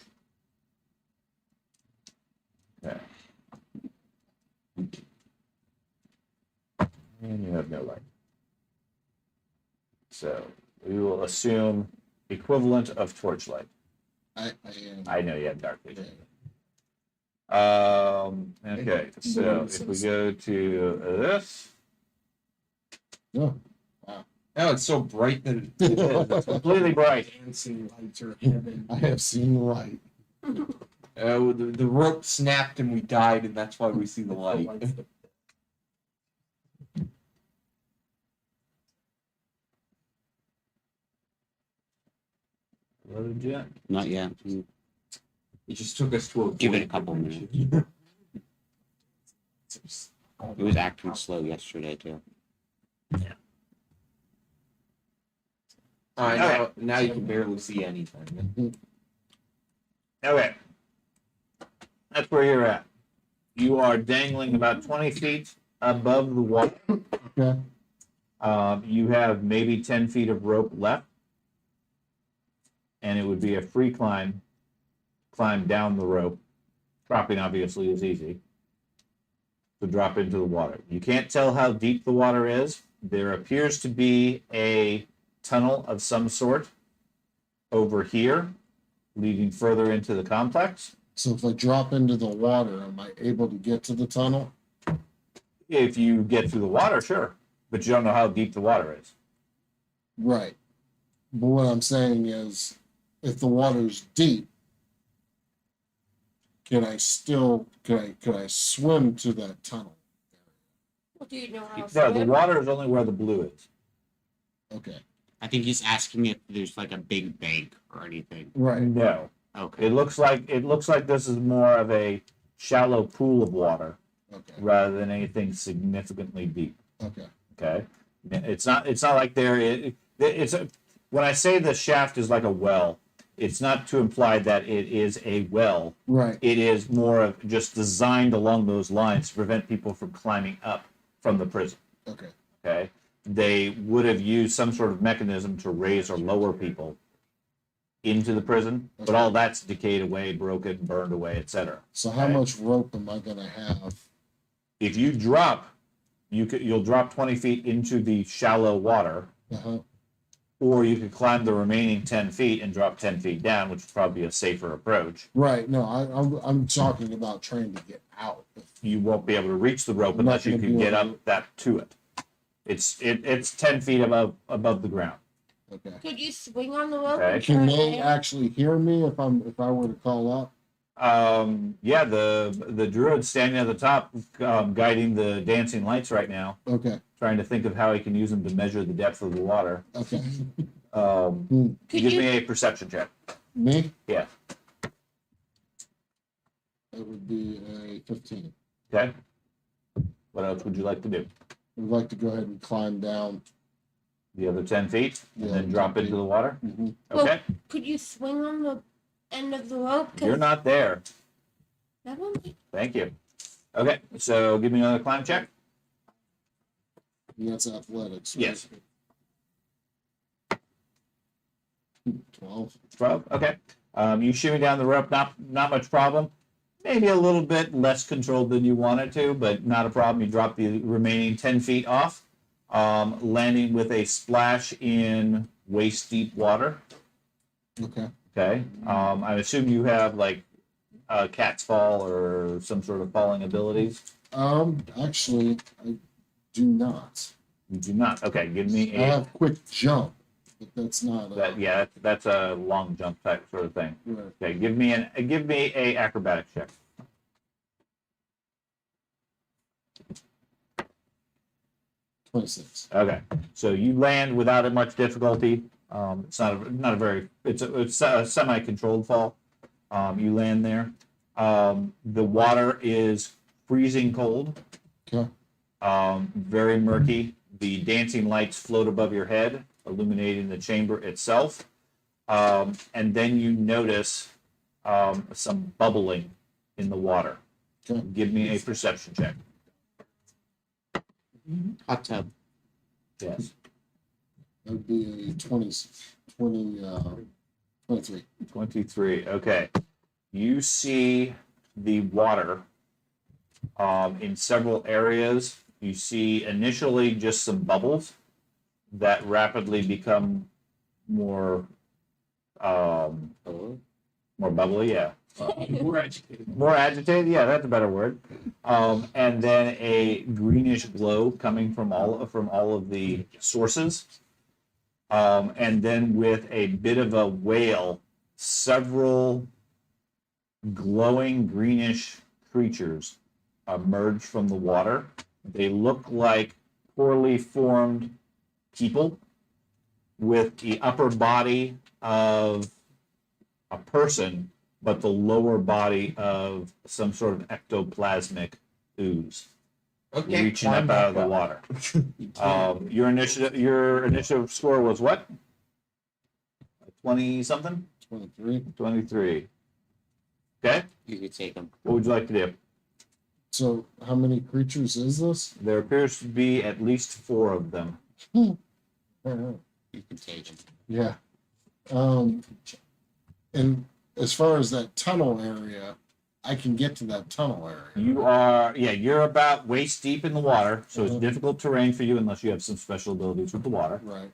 Okay. And you have no light. So we will assume equivalent of torchlight. I know you have dark vision. Okay, so if we go to this. No. Oh, it's so bright that It's completely bright. Dancing lights are heaven. I have seen the light. the rope snapped and we died, and that's why we see the light. Loaded yet? Not yet. It just took us to a Give it a couple minutes. It was acting slow yesterday too. Now you can barely see anything. Okay. That's where you're at. You are dangling about 20 feet above the water. Okay. You have maybe 10 feet of rope left. And it would be a free climb down the rope. Dropping obviously is easy. To drop into the water. You can't tell how deep the water is. There appears to be a tunnel of some sort over here, leading further into the complex. So if I drop into the water, am I able to get to the tunnel? If you get through the water, sure. But you don't know how deep the water is. Right. But what I'm saying is, if the water's deep, can I still could I swim to that tunnel? Well, do you know how to No, the swim? water is only where the blue is. Okay. I think he's asking if there's like a big bank or anything. Right. No. Okay. It looks like this is more of a shallow pool of water Okay. rather than anything significantly deep. Okay. Okay. It's not like when I say the shaft is like a well, it's not to imply that it is a well. Right. It is more of just designed along those lines to prevent people from climbing up from the prison. Okay. Okay. They would have used some sort of mechanism to raise or lower people into the prison, but all that's decayed away, broken, burned away, etc. So how much rope am I gonna have? If you drop, you'll drop 20 feet into the shallow water. Uh-huh. or you could climb the remaining 10 feet and drop 10 feet down, which would probably be a safer approach. Right. No, I'm talking about trying to get out. You won't be able to reach the rope I'm not unless you gonna can be get able up that to it. It's 10 feet above the ground. Okay. Could you swing on the rope? Okay. and Can try they it? actually hear me if I were to call up? Yeah, the druid's standing at the top, guiding the dancing lights right now, Okay. trying to think of how he can use them to measure the depth of the water. Okay. Give Could me you? a perception check. Me? Yeah. It would be a 15. Okay. What else would you like to do? I'd like to go ahead and climb down. The other 10 feet, and Yeah, then 10 drop into feet. the water. Mm-hmm. Okay. Could you swing on the end of the rope? 'Cause You're not there. That won't be. Thank you. Okay, so give me another climb check. And that's athletics. Right? Yes. 12. 12. Okay. You shimmy down the rope, not much problem. Maybe a little bit less controlled than you wanted to, but not a problem. You drop the remaining 10 feet off, landing with a splash in waist deep water. Okay. Okay. I assume you have like cat's fall or some sort of falling abilities. Actually, I do not. You do not. Okay. Give me I a have quick jump, but that's not. that's a long jump type sort of thing. Right. Okay. Give me a acrobatics check. 26. Okay, so you land without much difficulty. It's not a very it's a semi-controlled fall. You land there. The water is freezing cold. Okay. Very murky. The dancing lights float above your head, illuminating the chamber itself. And then you notice some bubbling in the water. Okay. Give me a perception check. Hot tub. Yes. That would be a 23. 23. Okay. You see the water in several areas. You see initially just some bubbles that rapidly become more bubbly. Yeah. More agitated. More agitated. Yeah, that's a better word. And then a greenish glow coming from all of the sources. And then with a bit of a wail, several glowing greenish creatures emerge from the water. They look like poorly formed people with the upper body of a person, but the lower body of some sort of ectoplasmic ooze Okay. reaching up out of the water. Your initiative score was what? 20 something? 23. 23. Okay. You could take them. What would you like to do? So, how many creatures is this? There appears to be at least 4 of them. You can take them. Yeah. And as far as that tunnel area, I can get to that tunnel area. You're about waist deep in the water, so it's Mhm. difficult terrain for you unless you have some special abilities with the water. Right.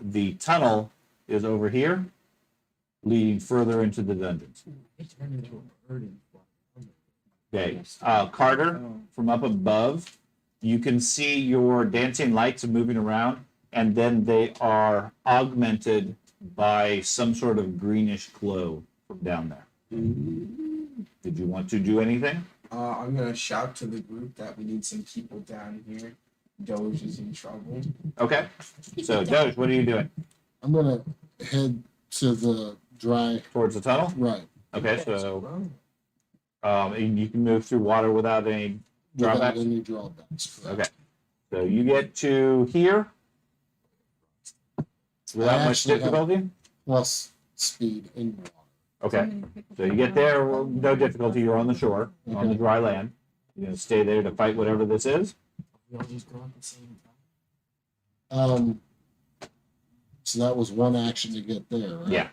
The tunnel is over here, leading further into the dungeons. Okay, Carter, from up above, you can see your dancing lights moving around, and then they are augmented by some sort of greenish glow from down there. Did you want to do anything? I'm gonna shout to the group that we need some people down here. Doge is in trouble. Okay, so Doge, what are you doing? I'm going to head to the dry. Towards the tunnel? Right. Okay, so and you can move through water without any Without drawbacks? any drawbacks. Correct. Okay, so you get to here without much actually have- difficulty? Plus speed in water. Okay, so you get there, well, no difficulty, you're on the shore, on the Okay. dry land. You're gonna stay there to fight whatever this is? We all just go at the same time. So that was one action to get there, right? Yeah.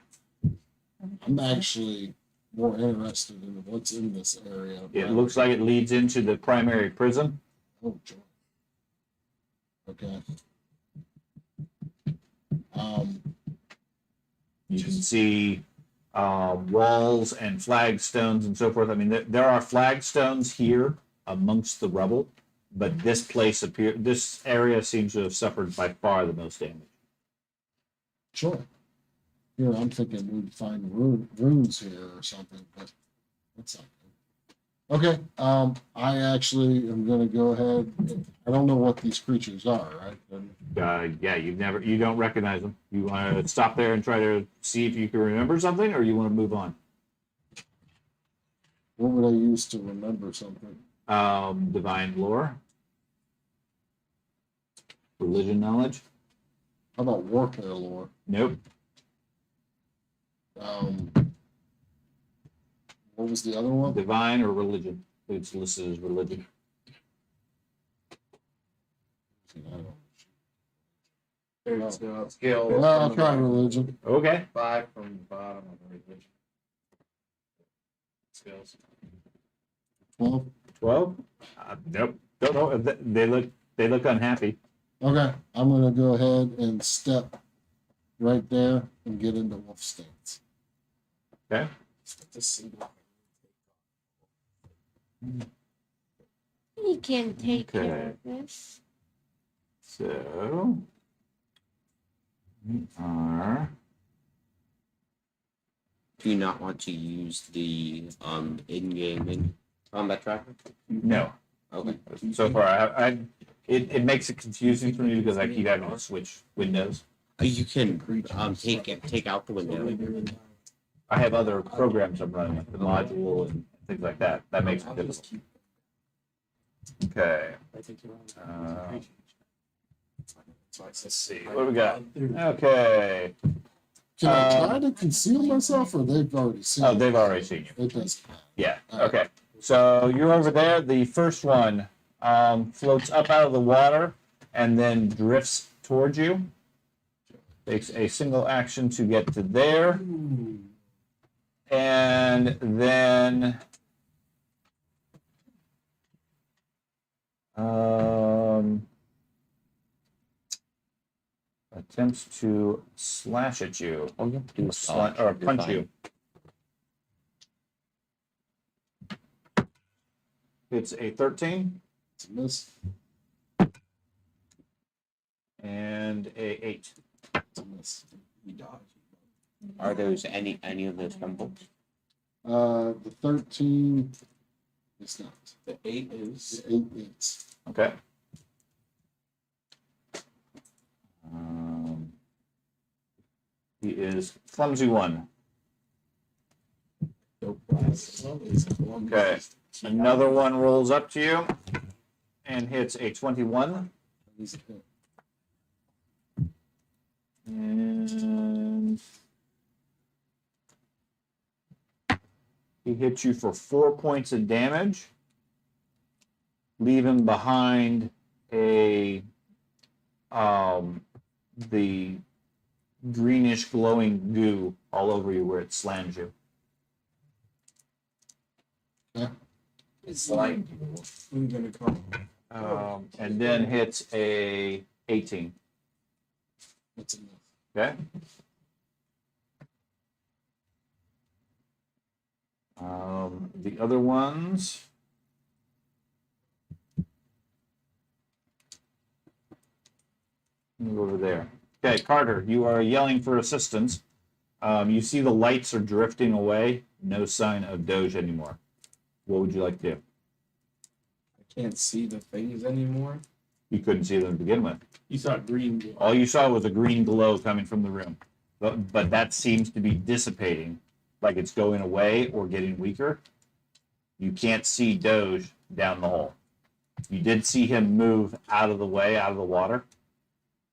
I'm actually more interested in what's in this area. It looks like it leads into the primary prison. Oh, joy. Okay. You can see walls and flagstones and so forth. I mean, there are flagstones here amongst the rubble, but this area seems to have suffered by far the most damage. Sure. Here, I'm thinking we'd find runes here or something, but that's not good. Okay. I actually am going to go ahead. I don't know what these creatures are, right? Yeah, you don't recognize them. You want to stop there and try to see if you can remember something, or you want to move on? What would I use to remember something? Divine lore, religion knowledge. How about warfare lore? Nope. What was the other one? Divine or religion. It's listed as religion. There's skill. Well, I'll try religion. Okay. 5 from the bottom of the religion. Skills. 12. 12? Nope. Don't know. They look unhappy. Okay, I'm gonna go ahead and step right there and get into wolf stance. Okay. He can take care Okay. of this. So we are. Do you not want to use the in-game combat tracker? No. Okay. So far, it makes it confusing for me because I keep having to switch windows. You can take out the window. I have other programs I'm running, like the module and things like that. That makes it difficult. Okay. Let's see. What do we got? Okay. Can I try to conceal myself, or they've already seen? Oh, me? they've already seen you. It doesn't matter. Yeah. Okay. So you're over there. The first one floats up out of the water and then drifts towards you. Takes a single action to get to there. And then attempts to slash at you. Oh, yeah. Do Or punch you. It's a 13 It's a miss. and a 8. It's a miss. Are those any of those chemicals? The 13 is not. The 8 is. The 8 is. Okay. He is clumsy 1. Okay. Another one rolls up to you and hits a 21. He's a hit. And he hits you for 4 points of damage, leaving behind the greenish glowing goo all over you where it slams you. It's like who's gonna come? And then hits a 18. That's enough. Okay. The other ones. Move over there. Okay, Carter, you are yelling for assistance. You see the lights are drifting away. No sign of Doge anymore. What would you like to do? I can't see the things anymore. You couldn't see them to begin with. You saw green. All you saw was a green glow coming from the room. But that seems to be dissipating, like it's going away or getting weaker. You can't see Doge down the hole. You did see him move out of the way, out of the water,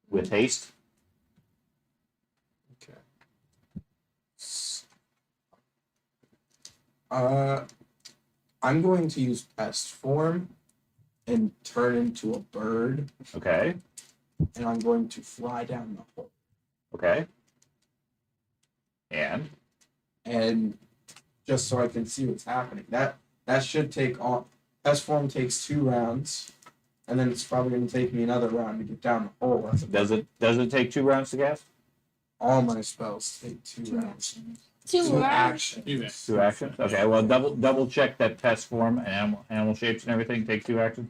with haste. Okay. I'm going to use pest form and turn into a bird, Okay. and I'm going to fly down the hole. Okay. And just so I can see what's happening. That should take on. Pest form takes 2 rounds, and then it's probably going to take me another round to get down the hole. does it take 2 rounds to cast? All my spells take two Two actions. actions. Two actions. Two actions. Okay. Well, double check that pest form and animal shapes and everything take two actions.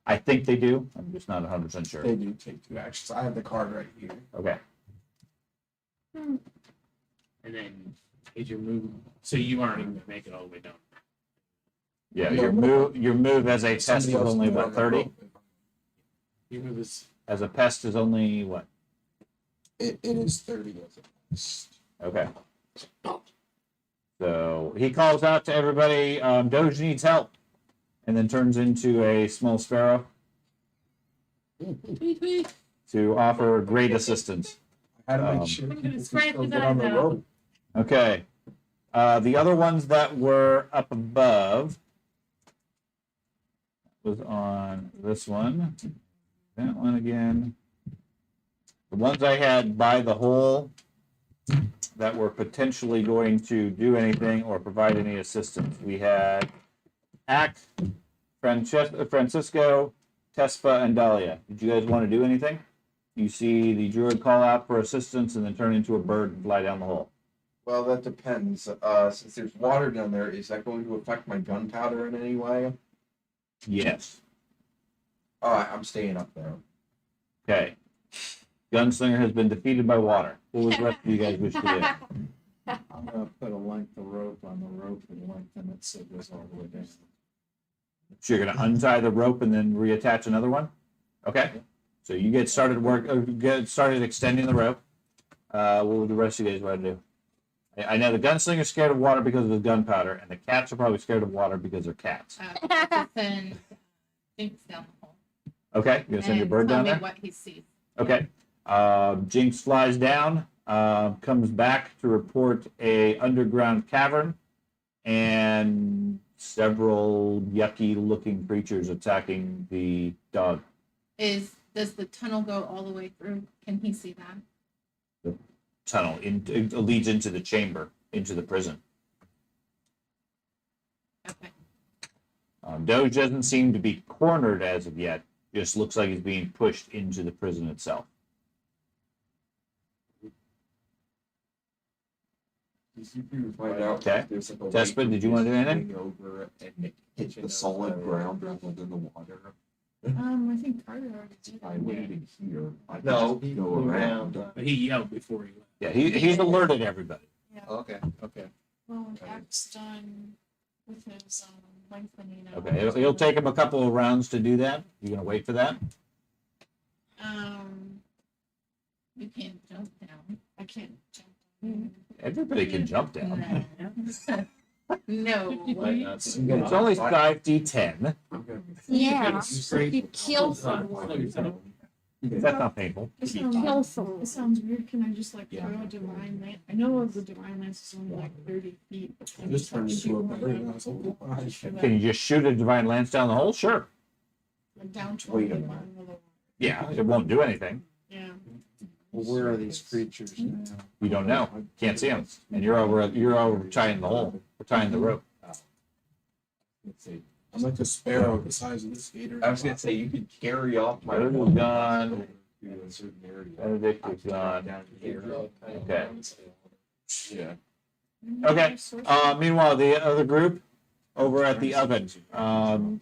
I think they do. I'm just not 100% sure. They do take two actions. I have the card right here. Okay. And then is your move? So you aren't even gonna make it all the way down. Yeah. No. Your move as a pest is Somebody else only can about run the 30. rope. Your move is As a pest is only what? It is 30 as a pest. Okay. So he calls out to everybody, Doge needs help, and then turns into a small sparrow Tweet, tweet. to offer great assistance. I had to make Um, sure I'm people gonna could scratch still the get on the dino. rope. Okay. The other ones that were up above was on this one, that one again. The ones I had by the hole that were potentially going to do anything or provide any assistance. We had Ack, Francisco, Tespa, and Dahlia. Did you guys want to do anything? You see the druid call out for assistance and then turn into a bird and fly down the hole. Well, that depends. Since there's water down there, is that going to affect my gunpowder in any way? Yes. All right, I'm staying up there. Okay. Gunslinger has been defeated by water. What was the rest of you guys wish to do? I'm gonna put a length of rope on the rope and lengthen it so it goes all the way down. So you're going to untie the rope and then reattach another one? Okay. So you get started extending the rope. What would the rest of you guys want to do? I know the gunslinger's scared of water because of the gunpowder, and the cats are probably scared of water because they're cats. To send Jinx down the hole. Okay, you're gonna send your And bird tell down me there? what he sees. Okay. Jinx flies down, comes back to report a underground cavern and several yucky looking creatures attacking the dog. Does the tunnel go all the way through? Can he see that? Tunnel it leads into the chamber, into the prison. Okay. Doge doesn't seem to be cornered as of yet. Just looks like he's being pushed into the prison itself. Find out Okay. if there's like a way Tespa, for did you wanna do this anything? thing over and hit the solid ground rather than the water. I think Carter already did. I waited here. I No, just he go moved around. around. but he yelled before he left. Yeah, he's alerted everybody. Okay, okay. Well, when Ack's done with his lengthening. Okay, it'll take him a couple of rounds to do that. You gonna wait for that? You can't jump down. I can't jump. Everybody can jump down. No. It's only 5d10. Yeah. Straight- You kill someone. That's not painful. It Kill sounds, someone. it sounds weird. Can I just like Yeah. throw a divine lance? I know the divine lance is only like 30 feet. But can I This just, like, turns shoot into a one bird. down I was like, the hole? "Oh, For that, Can you just shoot a divine lance down the hole? Sure. like, down to Wait a the minute. bottom of the water. Yeah, it won't do anything. Yeah. Well, where are these creatures now? You don't know. Can't see them. And you're over tying the hole. We're tying the rope. Let's see. I'm like a sparrow the size of this gator. I was gonna say you could carry off my Doge is gone. to a certain area. Benedict is gone. Down here. Okay. Yeah. Okay. Meanwhile, the other group over at the oven.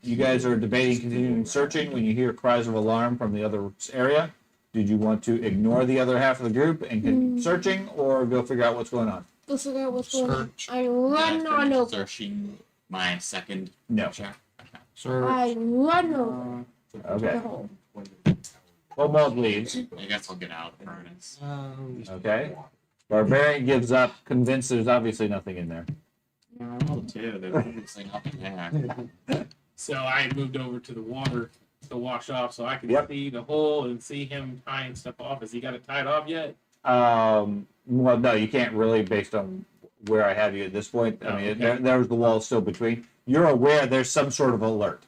You guys are debating continuing searching when you hear cries of alarm from the other area. Did you want to ignore the other half of the group and continue searching, or go figure out what's going on? Go figure out what's going on. Search. I run on over. Searching my second No. check. I run over the Okay. hole. Well, Maud leaves. I guess I'll get out furnace. Okay. Barbarian gives up, convinced there's obviously nothing in there. Oh, too. They're focusing up in there. So I moved over to the water to wash off, so I can Yep. see the hole and see him tying stuff off. Has he got it tied off yet? Well, no, you can't really, based on where I have you at this point. I Oh, mean, okay. there was the wall still between. You're aware there's some sort of alert.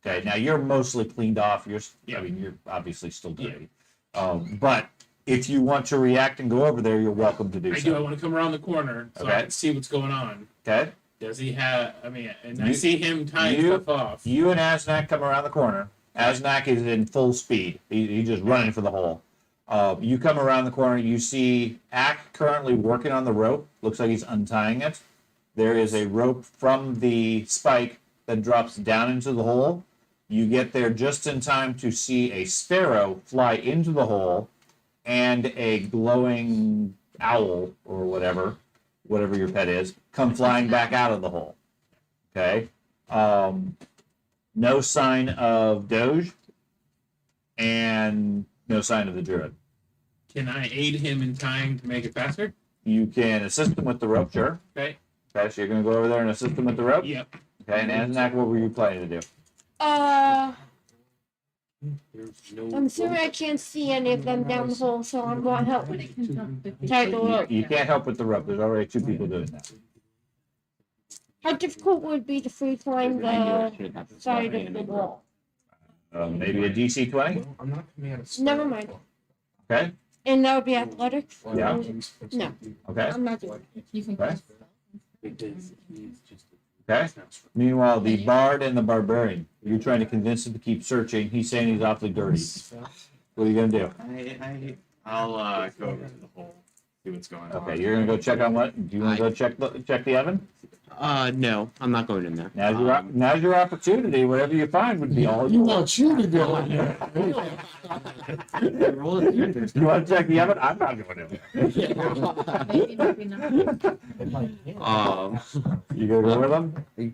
Okay, now you're mostly cleaned off. I mean, you're obviously still dirty. But if you want to react and go over there, you're welcome to do I so. do. I want to come around the corner so Okay. I can see what's going on. Okay. Does he have? I mean, and I You- see him tying you- stuff off. You and Asnak come around the corner. Asnak is in full speed. He's just running for the hole. You come around the corner, you see Ack currently working on the rope. Looks like he's untying it. There is a rope from the spike that drops down into the hole. You get there just in time to see a sparrow fly into the hole and a glowing owl or whatever your pet is, come flying back out of the hole. Okay. No sign of Doge and no sign of the druid. Can I aid him in time to make it faster? You can assist him with the rope, sure. Okay. Okay, so you're going to go over there and assist him with the rope? Yep. Okay, and Anak, what were you planning to do? I'm assuming I can't see any of them down the hole, so I'm going to help tie the rope. You can't help with the rope. There's already 2 people doing that. How difficult would it be to free climb the side of the wall? Maybe a DC 20? I'm not coming out of Never mind. Okay. And that would be athletics? Yeah. No, Okay. I'm not doing it. You can Okay. Okay. Meanwhile, the bard and the barbarian, you're trying to convince him to keep searching. He's saying he's awfully dirty. What are you going to do? I'll go over to the hole, see what's going on. Okay, you're going to go check on what? Do you want to go check the oven? No, I'm not going in there. Now's your opportunity. Whatever you find would be all You yours. want you to go in there. You want to check the oven? I'm not going in there. maybe not. You gonna go with them?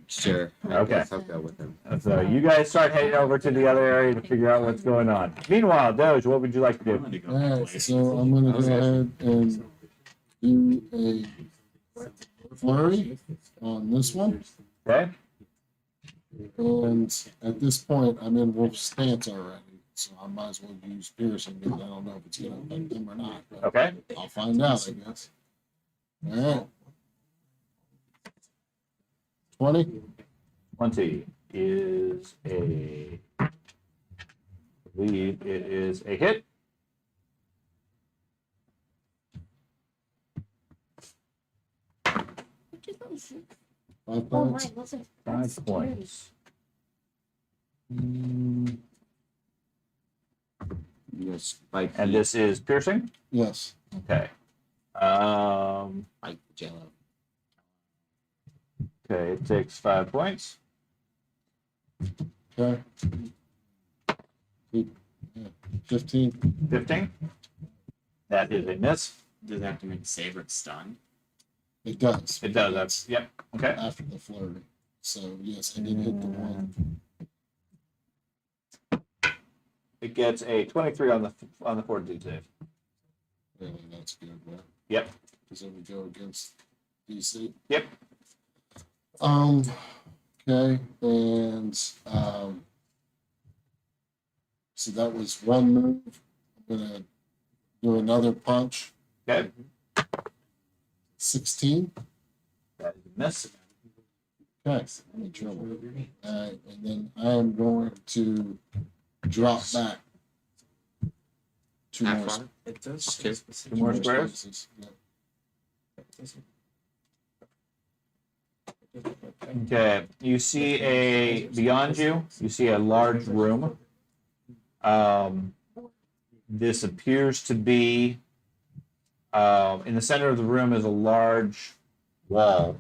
Sure. I Okay. guess I'll go with him. So you guys start heading over to the other area to figure out what's going on. Meanwhile, Doge, what would you like to do? Alright, so I'm gonna go ahead and do a flurry on this one. Okay. And at this point, I'm in wolf stance already, so I might as well use piercing because I don't know if it's gonna affect them or not. But Okay. I'll find out, I guess. Alright. 20. 20 is I believe it is a hit. What did those do? 5 Oh points. my, those are 5 points. Yes, spike. And this is piercing? Yes. Okay. Spike jello. Okay, it takes 5 points. Okay. 15. 15. That is a miss. Does it have to make a save or it's stunned? It does. It does. That's yep. Okay. After the flurry. So yes, I did hit the one. It gets a 23 on the fortitude save. Really, that's good, right? Yep. Because then we go against DC. Yep. Okay, and so that was one move. I'm gonna do another punch. Okay. 16. That is a miss. Okay, I'm in trouble. And then I am going to drop back 2 Half more. far? It does say Okay. specific- 2 more squares. spaces. Yep. Okay. You see beyond you. You see a large room. This appears to be in the center of the room is a large wall,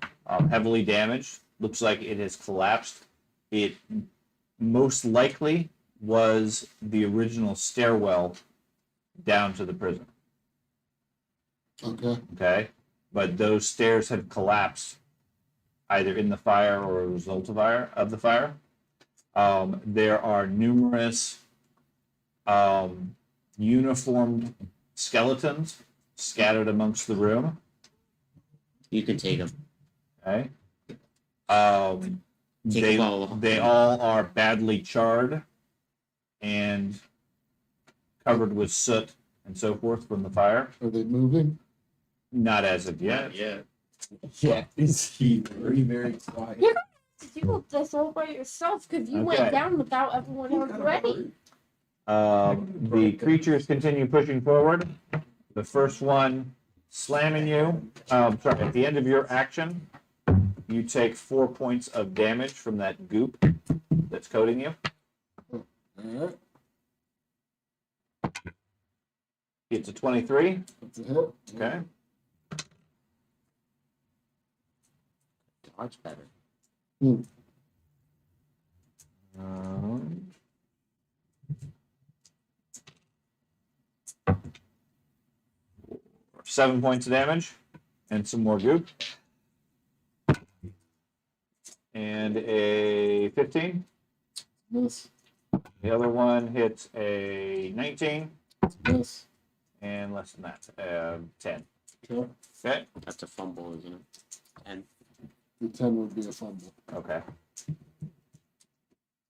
heavily damaged. Looks like it has collapsed. It most likely was the original stairwell down to the prison. Okay. Okay, but those stairs have collapsed either in the fire or a result of the fire. There are numerous uniformed skeletons scattered amongst the room. You can take him. Okay. Take They, them all. they all are badly charred and covered with soot and so forth from the fire. Are they moving? Not as of yet. Yeah. Yeah, he's very, very quiet. You guys deal with this all by yourself because you Okay. went down without everyone else ready. The creatures continue pushing forward. The first one slamming you. Sorry, at the end of your action, you take 4 points of damage from that goop that's coating you. All right. It's a 23. That's a hit. Okay. Dodge better. Um, seven points of damage and some more goop. And a 15. Miss. The other one hits a 19 Miss. and less than that, 10. Okay. Okay. That's a fumble, isn't it? And The 10 would be a fumble. Okay.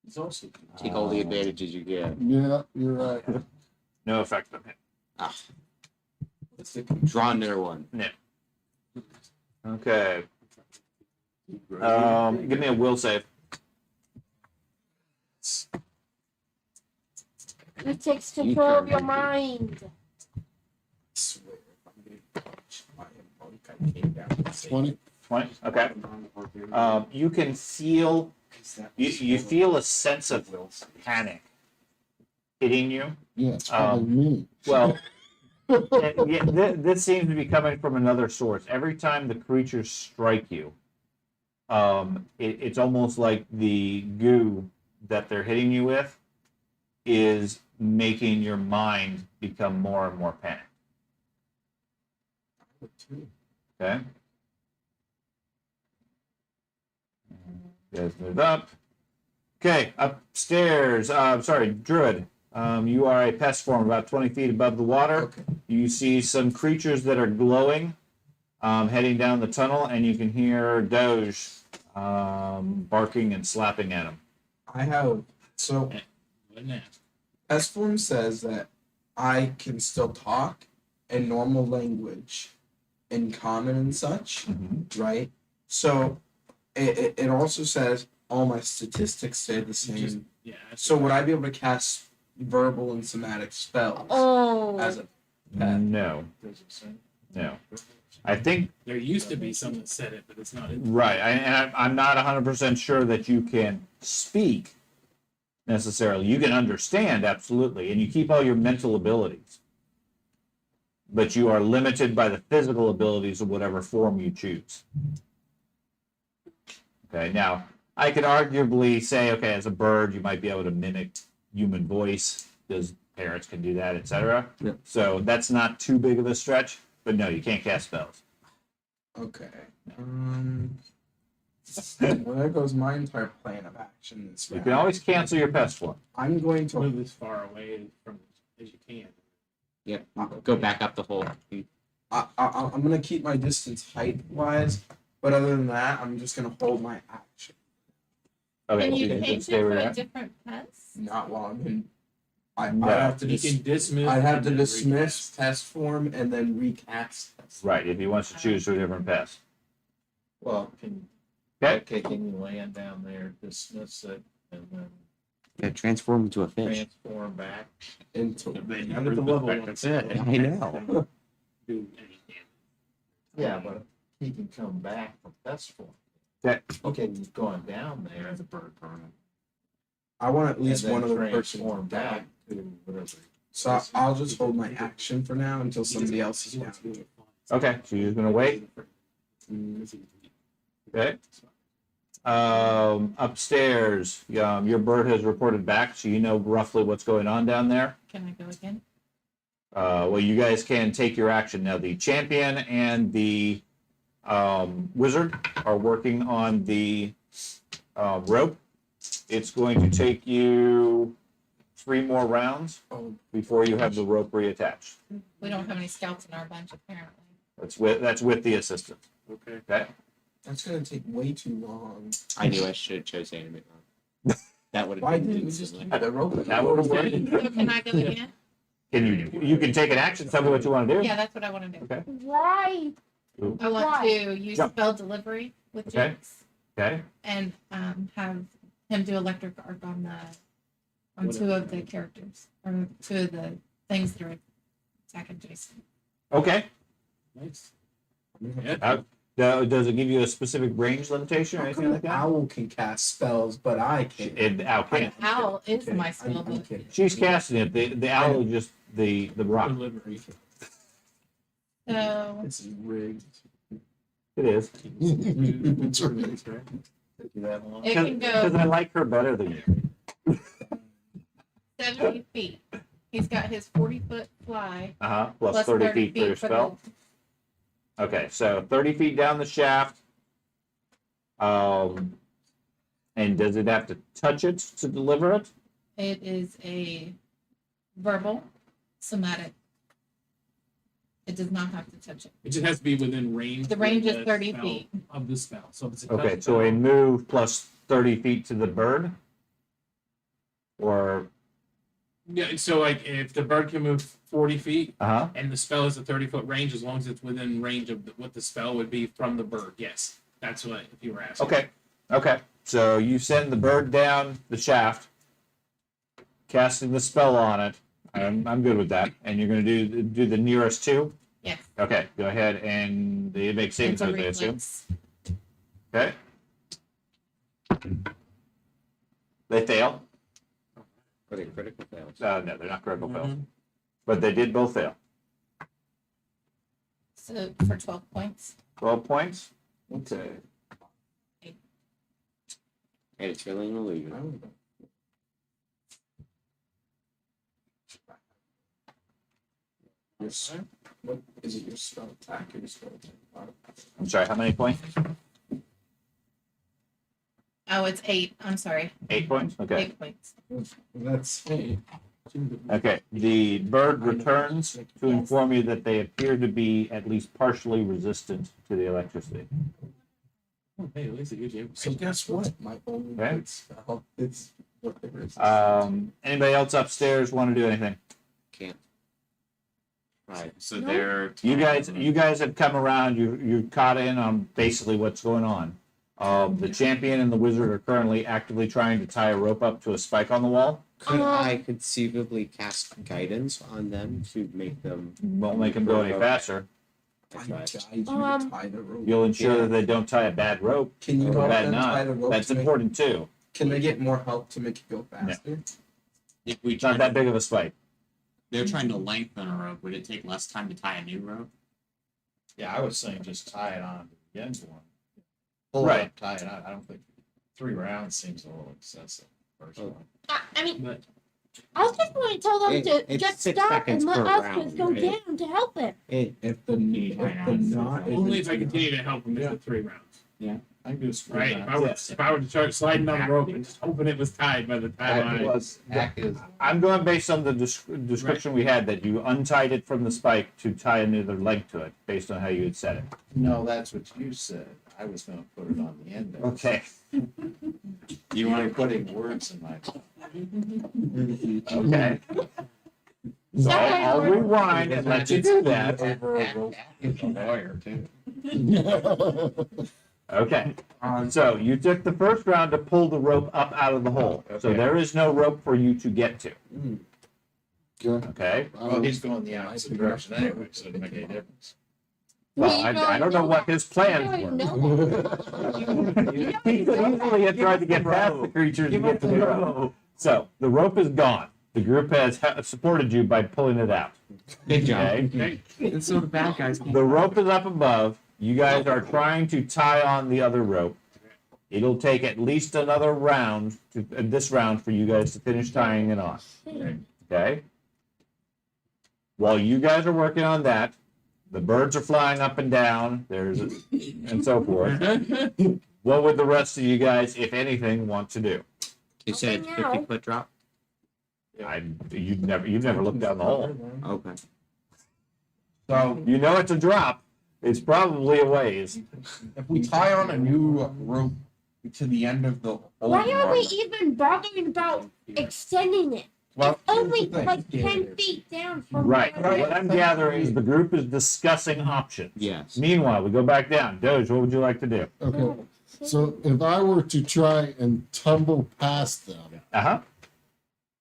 He's also. take all the advantages you get. Yeah, you're right. No effect on hit. Ah, What's the draw another one. Okay. Give me a will save. It takes control of your mind. swear if I'm getting punched by a monk, I came down and saved 20. 20. Okay. You can feel you feel a sense of panic hitting you. Yeah, it's probably me. Well, yeah, this seems to be coming from another source. Every time the creatures strike you, it's almost like the goo that they're hitting you with is making your mind become more and more panicked. Okay. You guys moved up. Okay, upstairs. Sorry, Druid. You are a pest form about 20 feet above the water. Okay. You see some creatures that are glowing heading down the tunnel, and you can hear Doge barking and slapping at him. I have so What now? S form says that I can still talk in normal language, in common and such, right? So it also says all my statistics stay the same. Yeah. So would I be able to cast verbal and somatic spells Oh. as a pet? No, Does it say? no. I think There used to be some that said it, but it's not. right, and I'm not 100% sure that you can speak necessarily. You can understand absolutely, and you keep all your mental abilities, but you are limited by the physical abilities of whatever form you choose. Okay, now I could arguably say, okay, as a bird, you might be able to mimic human voice because parrots can do that, etc. Yep. So that's not too big of a stretch, but no, you can't cast spells. Okay. Well, there goes my entire plan of action this You round. can always cancel your pest form. I'm going to Move as far away from as you can. Yep. Go back up the hole. I'm gonna keep my distance height wise, but other than that, I'm just gonna hold my action. Okay, Can so you you can change stay it where for you're a at. different pest? Not while I'm in. I No. have to You can dismiss. I have and to then dismiss recast. test form and then recast test. Right, if he wants to choose to a different pest. Well, can, Okay. can you land down there, dismiss it, and then Yeah, transform into a fish. transform back? Into Then I'm at the level one. That's it. I know. Do anything. Yeah, but he can come back from test form. Okay. Okay, you've gone down there as a bird permanent. I want at least and then one other person transform back. back to whatever. So I'll just hold my action for now until somebody else is down. Okay, so you're gonna wait. Okay. Upstairs, your bird has reported back, so you know roughly what's going on down there. Can I go again? Well, you guys can take your action now. The champion and the wizard are working on the rope. It's going to take you 3 more rounds Oh, before you have the rope reattached. We don't have any scouts in our bunch apparently. That's with the assistant. Okay. Okay. that's gonna take way too long. I knew I should have chose animate wrong. That would have Why been didn't we just instantly. keep the rope? That would have worked. So can I go again? Can you can take an action? Tell me what you want to do. Yeah, that's what I want to do. Okay. Why? I want Why? to use Jump. spell delivery with Okay. Jinx Okay. and have him do electric arc on 2 of the characters or 2 of the things that are attacking Jason. Okay. Nice. Uh, Does it give you a specific range limitation or How anything come like an that? owl can cast spells, but I can't? Owl can't. Owl is Okay, my spell I'm book. kidding. She's casting it. The owl is just the rock. Delivery. So This is rigged. It is. It's right. it can Because go I like her better than you. 70 feet. He's got his 40-foot fly Plus plus 30 feet for your for spell. Okay, so 30 feet down the shaft. And does it have to touch it to deliver it? It is a verbal, somatic. It does not have to touch it. It just has to be within range. The range is of 30 spell- feet. Of the spell. So if it's a Okay, touch so a spell- move plus 30 feet to the bird? Or, Yeah, so like if the bird can move 40 feet uh-huh. and the spell is a 30-foot range, as long as it's within range of what the spell would be from the bird, yes. That's what if you were asking. Okay. So you send the bird down the shaft, casting the spell on it. I'm good with that. And you're going to do the nearest two? Yes. Okay, go ahead and they make saving It's a throws, I assume. reflex. Okay. They fail? Are they critical fails? No, they're not critical fails. But they did both fail. So for 12 points. 12 points? Okay. And it's feeling an illusion. What is it? Your spell attack or your spell attack? I'm sorry, how many points? Oh, it's 8. I'm sorry. 8 points? Okay. 8 points. That's Okay. The bird returns to inform you that they appear to be at least partially resistant to the electricity. Oh, hey, at least it gives you. So guess what? My only Okay. good spell is what they resist. Anybody else upstairs want to do anything? Can't. Right. So No. they're You guys have come around. You caught in on basically what's going on. The champion and the wizard are currently actively trying to tie a rope up to a spike on the wall. Could I conceivably cast guidance on them to make them? Won't make them go any faster. That's I right. guide you to tie the rope. You'll ensure that they don't tie a bad rope Can you or a help bad them tie the knot. rope? That's to make, important too. can they get more help to make it go faster? if we It's not try that big of a spike. they're trying to lengthen a rope. Would it take less time to tie a new rope? Yeah, I was saying just tie it on to the end one. Pull Right. it up, tie it on. I don't think 3 rounds seems a little excessive, personally. I mean, But I was just going to tell them to It's just 6 stop seconds and let per us round, just go right? down to help it. If the knot is Only if I continue to help them into 3 rounds. I can do a Right? If I were to start sliding on the rope and just hoping it was tied by the time I. I'm going based on the description we had that you untied it from the spike to tie another leg to it, based on how you had said it. No, that's what you said. I was gonna put it on the end of it. Okay. You weren't putting words in my mouth. Okay. So I'll rewind and let you do that. Over a rope. He's a lawyer too. Okay. So you took the first round to pull the rope up out of the hole. So Okay. there is no rope for you to get to. Good. Okay. Well, he's going the opposite direction anyway, so it doesn't make any difference. Well, I don't know what his plans were. He could easily have tried to get past the creatures to get to the rope. So the rope is gone. The group has supported you by pulling it out. Good job. Okay. And so the bad guys can. The rope is up above. You guys are trying to tie on the other rope. It'll take at least another round this round for you guys to finish tying it on. Okay. While you guys are working on that, the birds are flying up and down. And so forth. What would the rest of you guys, if anything, want to do? You said Okay, now. 50-foot drop. You've never looked down the hole. Okay. So You know it's a drop. It's probably a ways. if we tie on a new rope to the end of the old Why are we one, even bothering about extending it? well, It's only here's the thing. like 10 feet down from Right. where What I'm gathering is the group is discussing options. Yes. Meanwhile, we go back down. Doge, what would you like to do? Okay. So if I were to try and tumble past them, Uh huh.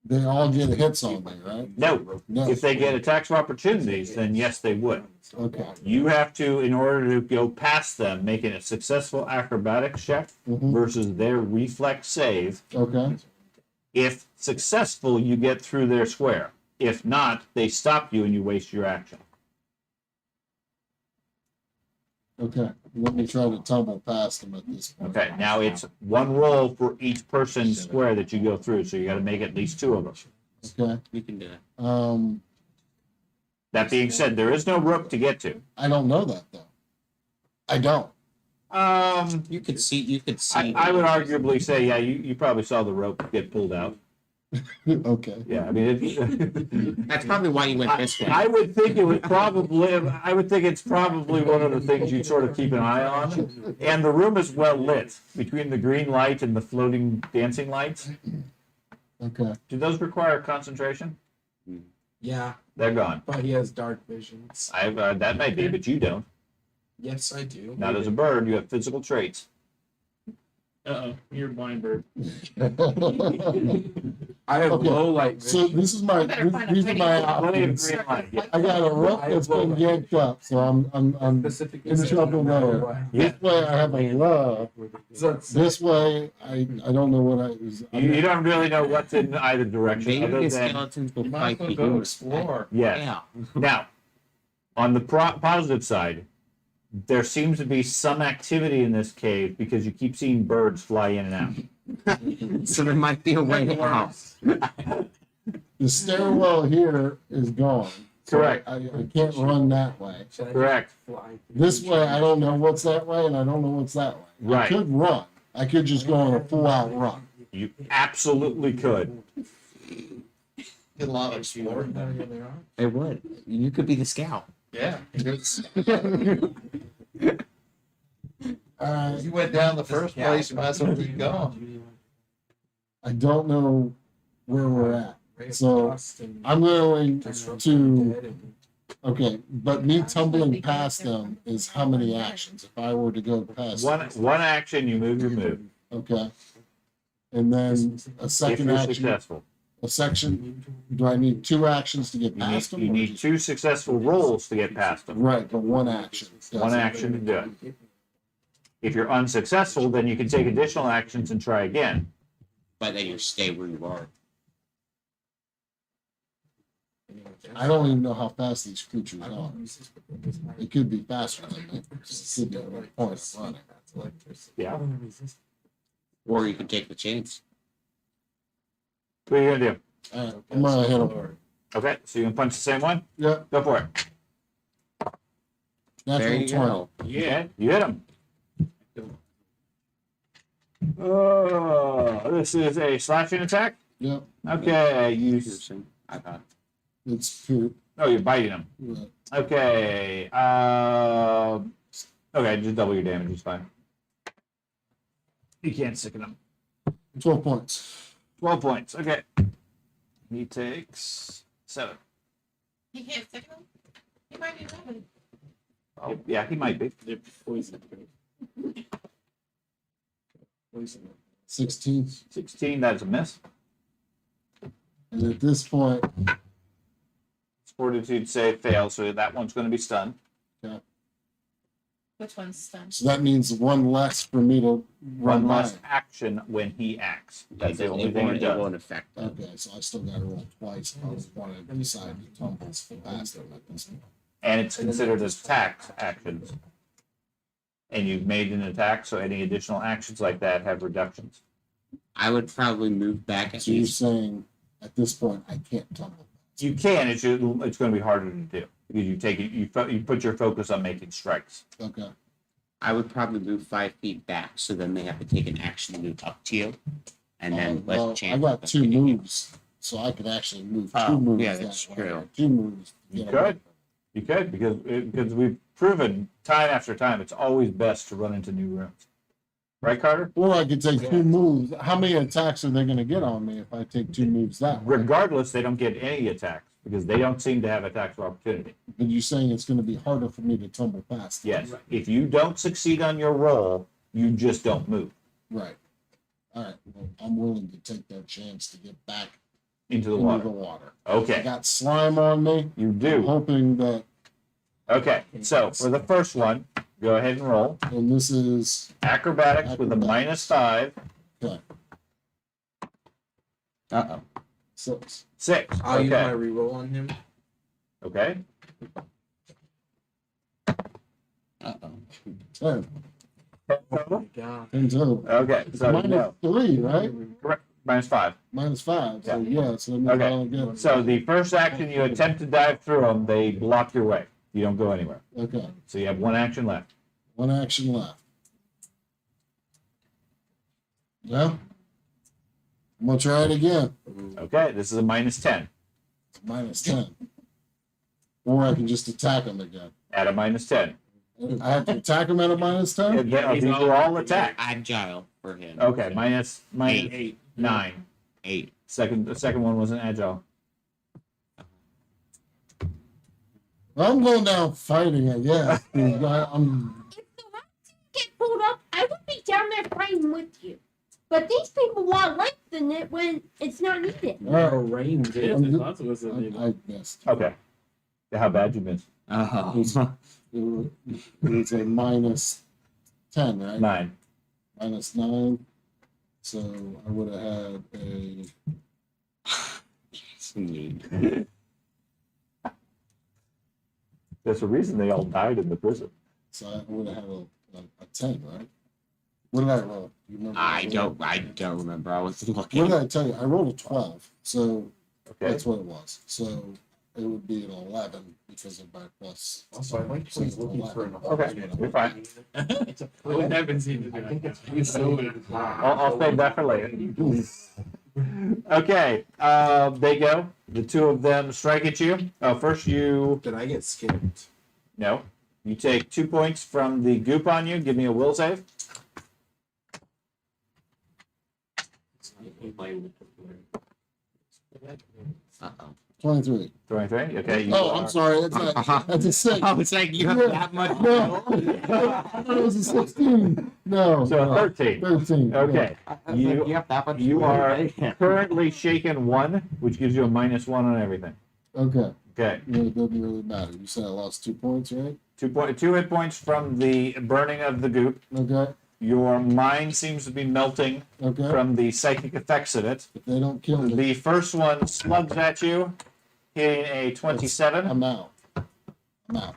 They all get hits on me, right? No. No. If they get attacks of opportunities, then yes, they would. Okay. You have to, in order to go past them, make it a successful acrobatics check Mhm. versus their reflex save. Okay. If successful, you get through their square. If not, they stop you and you waste your action. Okay. Let me try to tumble past them at this point. Okay, now it's one roll for each person's square that you go through, so you got to make at least two of them. Okay. We can do it. That being said, there is no rope to get to. I don't know that though. I don't. You could see. You could see. I would arguably say, yeah, you probably saw the rope get pulled out. Okay. Yeah, I mean, That's probably why you went this way. I would think it would probably. I would think it's probably one of the things you'd sort of keep an eye on. And the room is well lit between the green light and the floating dancing lights. Okay. Do those require concentration? Yeah, They're gone. but he has dark visions. That may be, but you don't. Yes, I do. Not as a bird, you have physical traits. Uh-oh, you're a blind bird. I have Okay. low light So vision. this is my Better find a these are pretty my one. Plenty of options. green light. Yeah. I got a rope that's been yanked up, so I'm Specifically in said trouble no matter there. what. This way I have a love. So it's- This way I don't know what I was. You don't really know what's in either direction, Maybe other the than skeletons will You might fight as well the go humans. explore. yes. Yeah. Now, on the positive side, there seems to be some activity in this cave because you keep seeing birds fly in and out. So there might be a way out. The stairwell here is gone. So Correct. I can't run that way. Should I just Correct. fly? This way I don't know what's that way, and I don't know what's that way. I Right. could run. I could just go on a full out run. You absolutely could. Get a lot of exploring. It would. You could be the scout. Yeah. Uh, You went down the first place, you might as well keep going. I don't know where we're at. So I'm going to. Okay, but me tumbling past them is how many actions? If I were to go past One action, you move your move. okay, and then a If second you're action. successful, A section. Do I need two actions to get you past need, them? you or need just- two successful rolls to get past them. Right, but one action. One action to do it. If you're unsuccessful, then you can take additional actions and try again. But then you stay where you are. I don't even know how fast these creatures are. It could be faster than me. It could be a point of running. Yeah. Or you can take the chance. What are you gonna do? All right, I'm gonna hit him. Okay, so you can punch the same one. Yeah, Go for it. There natural you 20. go. Yeah, you hit him. Oh, this is a slashing attack. Yep, Okay, you. Piercing, I thought. it's poop. Oh, you're biting him. Yeah. Okay. Okay, just double your damage. It's fine. You can't sicken him. 12 points. 12 points. Okay. He takes 7. He can't stick him? He might be moving. Oh, yeah, he might be. They're poisoned. 16. 16. That is a miss. And at this point, Fortitude save fails, so that one's going to be stunned. Which one's stunned? so that means one less for me to run One less mine. action when he acts. That's the only It thing won't, it it does. won't affect them. Okay, so I still gotta roll twice. I was wanting to decide to tumble past them at this point. And it's considered as attack actions. And you've made an attack, so any additional actions like that have reductions. I would probably move back at So you're least. saying at this point I can't tumble. You can. It's going to be harder to do because you take it. You put your focus on making strikes. Okay. I would probably move 5 feet back, so then they have to take an action to move up to you, and then let well, I chance. got 2 moves, so I could actually move 2 Oh, moves. yeah, that that's way. true. 2 moves. to You get away. could. You could because we've proven time after time it's always best to run into new rooms. Right, Carter? Or I could take 2 moves. How many attacks are they going to get on me if I take 2 moves that way? Regardless, they don't get any attacks because they don't seem to have attacks of opportunity. But you're saying it's going to be harder for me to tumble past. them. Yes. If you don't succeed on your roll, you just don't move. Right. All right. Well, I'm willing to take that chance to get back Into the into water. the water. I Okay, got slime on me. you I'm do. hoping that, Okay, so for the first one, go ahead and roll. and this is Acrobatics with a Acrobatics. -5. okay, Uh-oh. 6. 6. I'll use my Okay. reroll on him. Okay. Uh-oh. 10. Total? God. 10 total. Okay, so Minus no. 3, right? Correct. -5. Minus 5. So Yeah. yeah, so that means I Okay. don't get it. So the first action you attempt to dive through them, they block your way. You don't go anywhere. Okay. So you have one action left. One action left. Yeah. I'm gonna try it again. Okay, this is a -10. Minus 10. Or I can just attack him again. At a -10. I have to attack him at a minus 10? And these are all attacks. Agile for him. Okay, minus Eight. 9. 8. The second one wasn't agile. Well, I'm going down fighting, I guess. I'm If the rats get pulled up, I would be down there fighting with you. But these people want lengthen it when it's not needed. all right. Range I'm is just- lots of us that need it. I missed. Okay. How bad you missed? Oh. It's a minus 10, right? 9. Minus 9. So I would have had a. It's mean. There's a reason they all died in the prison. So I would have had a 10, right? What did I roll? You remember? I don't remember. I wasn't What looking. did I tell you? I rolled a 12. So Okay. that's what it was. So it would be an 11 because of my plus. Also, I like to looking for an Okay, you're fine. What happens in I think it's I'll save that for later. Okay, they go. The two of them strike at you. First, you Did I get skipped? no. You take 2 points from the goop on you. Give me a will save. Uh-oh. 23. 23. Okay. You Oh, are- I'm sorry. That's a 6. Oh, it's like you have Yeah. that much. No. I thought it was a 16. No. So no. 13. 13. Okay. You- have that much. You are currently shaken 1, which gives you a -1 on everything. Okay. Okay. Well, it doesn't really matter. You said I lost 2 points, right? 2 hit points from the burning of the goop. Okay. Your mind seems to be melting Okay. from the psychic effects of it. If they don't kill me, The first one slugs at you, hitting a 27. I'm out. I'm out.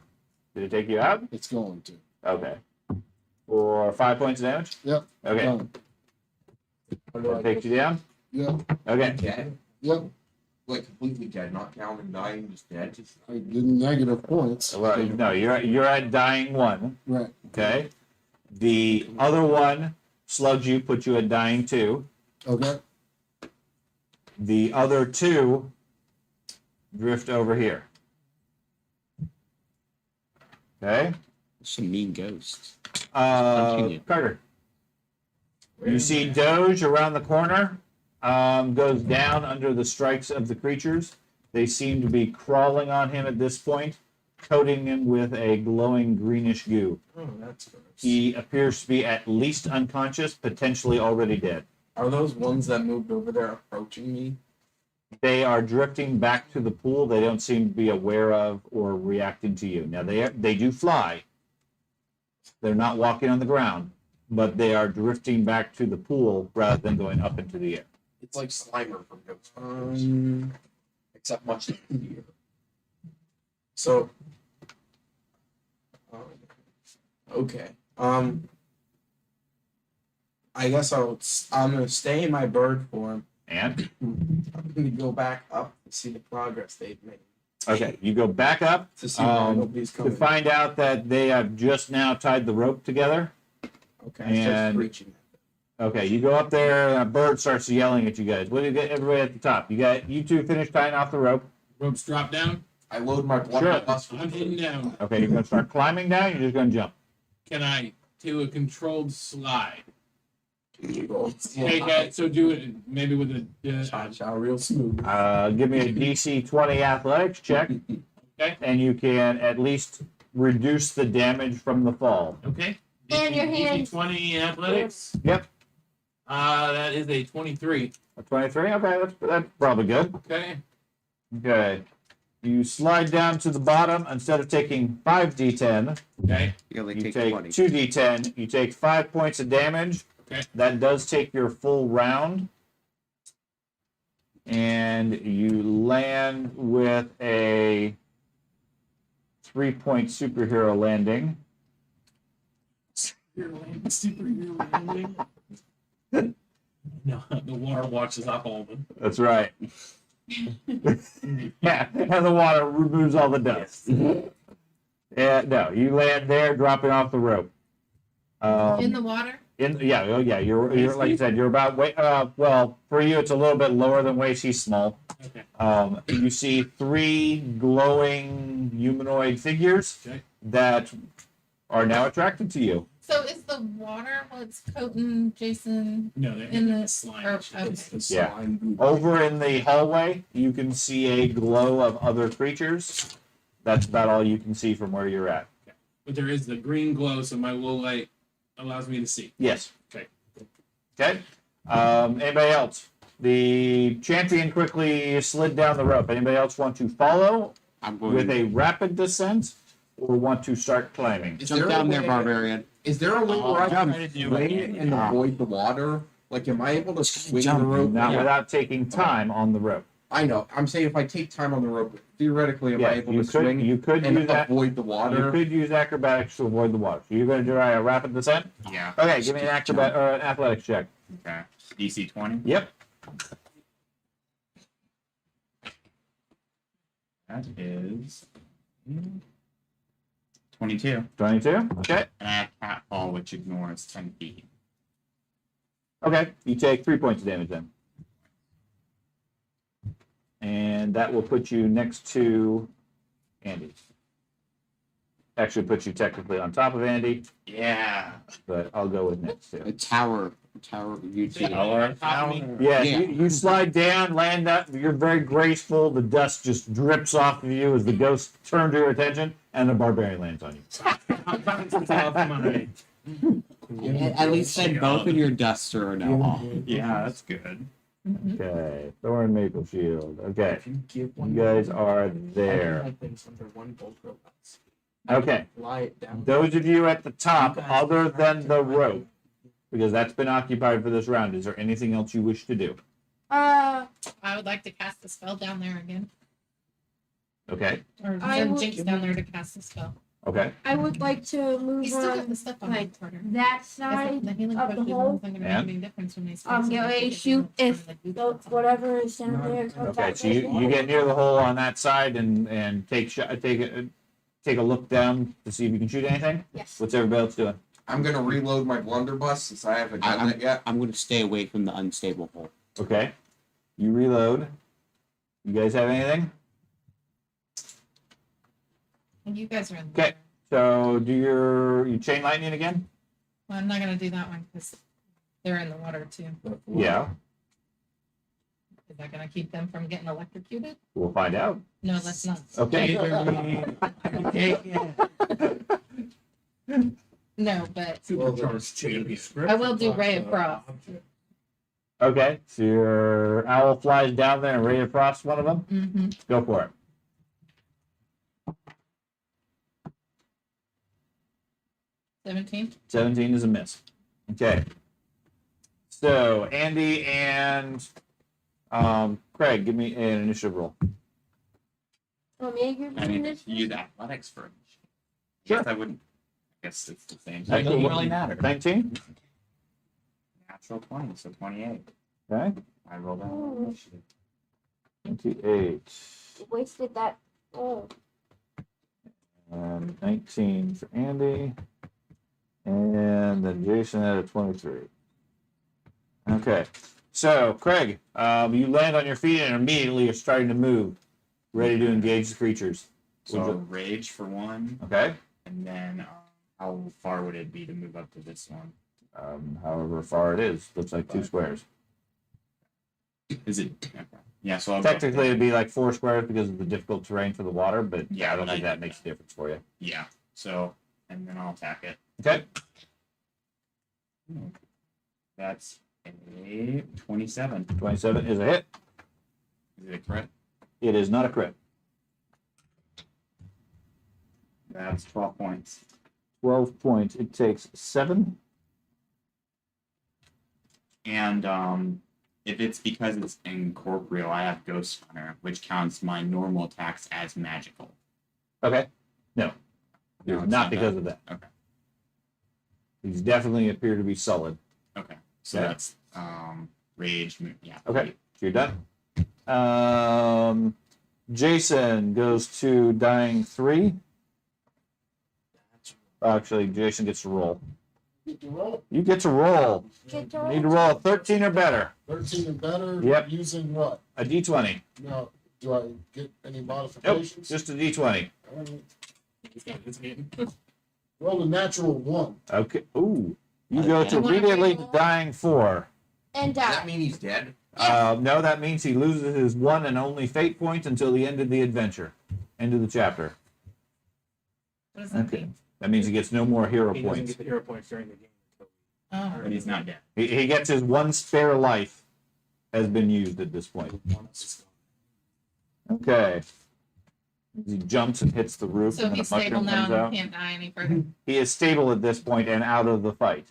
Did it take you out? It's going to. Okay. For 5 points of damage? Yep. Okay. Done. That takes you down? Yep. Okay. dead, Yep. like completely dead, not counting dying, just dead. I did negative points. Well, no, you're at dying 1. Right. Okay. The other one slugs you, puts you at dying 2. Okay. The other 2 drift over here. Okay. Some mean ghosts. Punching you. Carter. You see Doge around the corner, goes down under the strikes of the creatures. They seem to be crawling on him at this point, coating him with a glowing greenish goo. Oh, that's gross. He appears to be at least unconscious, potentially already dead. Are those ones that moved over there approaching me? They are drifting back to the pool. They don't seem to be aware of or reacting to you. Now they do fly. They're not walking on the ground, but they are drifting back to the pool rather than going up into the air. It's like Slimer from Ghostbusters, except much easier. So, okay. I guess I'm gonna stay in my bird form. And I'm gonna go back up to see the progress they've made. okay, you go back up To see why nobody's to coming. find out that they have just now tied the rope together. Okay, I start and- screeching. Okay, you go up there, and a bird starts yelling at you guys. What do you get? Everybody at the top. You two finish tying off the rope. Ropes drop down. I load my blood Sure. muscle. I'm hitting down. Okay, you're gonna start climbing down. You're just gonna jump. Can I do a controlled slide? Take Take it. So do it maybe with a. Cha-cha real smooth. Give me a DC 20 athletics check, Okay. and you can at least reduce the damage from the fall. Okay. And your DC hands. 20 athletics. Yep. That is a 23. A 23? Okay, that's probably good. Okay. Okay. You slide down to the bottom. Instead of taking 5d10, Okay. You only you take take 20. 2d10. You take 5 points of damage. Okay. That does take your full round. And you land with a 3-point superhero landing. Superhero landing. No, the water washes up all of them. That's right. Yeah, and the water removes all the dust. Yeah, no, you land there, dropping off the rope. In the water? You're like I said, you're about well, for you it's a little bit lower than waist. He's small. Okay. You see 3 glowing humanoid figures Okay. that are now attracted to you. So is the water what's coating Jason No, they're in the slime. or, It's okay. the Yeah. Slime. Over in the hallway, you can see a glow of other creatures. That's about all you can see from where you're at. But there is the green glow, so my little light allows me to see. Yes. Okay. Okay. Anybody else? The champion quickly slid down the rope. Anybody else want to follow I'm going with a rapid descent or want to start climbing? Is jump there a down there, way- barbarian. Is there a way where I jump. can swing and avoid the water? Like, am I able to swing Jump. the rope? Not Yeah. without taking time on the rope. I know. I'm saying if I take time on the rope, theoretically, am I Yeah, able you to swing could. You could and use that. avoid the You water? could use acrobatics to avoid the water. So you're going to try a rapid descent. Yeah. Okay, give me an acrobat or an athletics check. Okay. DC 20. Yep. That is 22. 22. Okay. And I have Catfall, which ignores 10 feet. Okay. You take 3 points of damage then. And that will put you next to Andy. Actually, puts you technically on top of Andy, Yeah. but I'll go with next to. A tower. You see. Tower. Yeah, Yeah. You slide down, land up. You're very graceful. The dust just drips off of you as the ghost turns your attention, and the barbarian lands on you. At least then both in your duster are now off. Yeah, that's good. Okay, Thorn Maple Shield. Okay, If you give you guys are there. things under one gold robots. Okay, Lie it down. those of you at the top, other than the rope, because that's been occupied for this round, is there anything else you wish to do? I would like to cast the spell down there again. Okay, Or I send will- Jinx down there to cast the spell. okay. I would like to move He's still got on the stuff on like the quarter. that side. The healing of the potion hole. isn't going to Yeah. make any difference when they Get ready to shoot if whatever is down there. comes Okay, back so with you get near the hole on that side and take a look down to see if you can shoot anything. Yes. What's everybody else doing? I'm gonna reload my blunderbuss since I haven't done that yet. I'm going to stay away from the unstable hole. Okay, you reload. You guys have anything? And you guys are in Okay. So do you chain lightning again? Well, I'm not going to do that one because they're in the water too. Yeah, Is that going to keep them from getting electrocuted? we'll find out. No, let's not. Okay. No, but Supercharged champion. I will do Ray of Frost. Okay, so your owl flies down there and Ray of Frost one of them. Mm-hmm. Go for it. 17. 17 is a miss. Okay. So Andy and Craig, give me an initiative roll. Want me to give I you need this? to use athletics for it. Sure. Yes, I wouldn't. I guess it's the same. That It doesn't doesn't really matter. 19. Natural 20, so 28. Okay. I rolled out. Oh. 28. Wasted that. Oh. And 19 for Andy. And then Jason had a 23. Okay. So, Craig, you land on your feet and immediately you're starting to move, ready to engage the creatures. So rage for one, Okay. and then how far would it be to move up to this one? However far it is. Looks like 2 squares. Is it? Okay. Yeah, so I'll go up Technically, there. it'd be like 4 squares because of the difficult terrain for the water, but Yeah, I don't but think I- that makes a difference for you. Yeah. So and then I'll attack it. Okay. That's A 27. 27 is a hit. Is it a crit? It is not a crit. That's 12 points. 12 points. It takes 7. And if it's because it's incorporeal, I have Ghost Hunter, which counts my normal attacks as magical. Okay. No. No, It's it's not because of that. Okay. These definitely appear to be solid. Okay. So Okay. that's rage. Yeah. Okay. So you're done. Jason goes to dying 3. Actually, Jason gets to roll. Get the roll. You get to roll. Get You need to roll a 13 or better. 13 and better. Yep. Using what? A d20. Now, do I get any Nope. modifications? Just a d20. Roll a natural 1. Okay. Ooh. You go to You wanna immediately re-roll? dying 4. And Does that die. mean he's dead? No, that means he loses his one and only fate point until the end of the adventure, end of the chapter. What does that Okay. mean? That means he gets no more hero He doesn't points. get the hero points during the game. Oh, But he's not dead. He gets his one spare life has been used at this point. Okay. He jumps and hits the roof, so and then he's a mushroom stable now comes and out. can't die any further. He is stable at this point and out of the fight.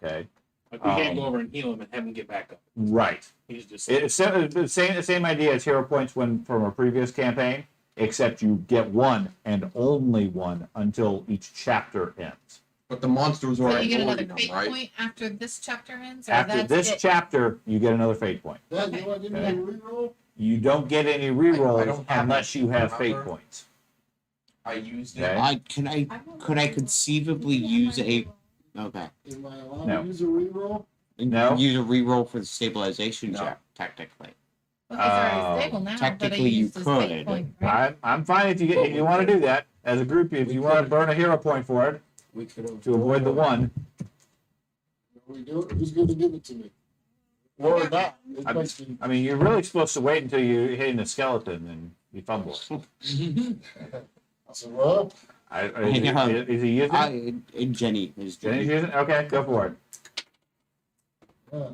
Okay. Like we can't go over and heal him and have him get back up. Right. He's just It's the same idea as hero points when from a previous campaign, except you get one and only one until each chapter ends. But the monster was So you already get another holding him, fate right? point after this chapter ends? Or After that's this it? chapter, you get another fate point. Dad, Okay. you want to give me Okay. a reroll? You don't get any I rerolls don't have unless you have fate remember. points. I used it. Okay. Could I conceivably use a okay Am I allowed No. to use a reroll? No. use a reroll for the stabilization No. check technically? Well, he's already stable now, but he technically you used his fate could. point, right? I'm fine if you want to do that as a group. If you want to burn a hero point for it We could have to avoid the one, We do it. Who's going to give it to me? Or not? It I'm- makes me- I mean, you're really supposed to wait until you hit the skeleton and you fumble. I said, well, Is he using it? Jenny is Jenny's using it? Okay, go for it. there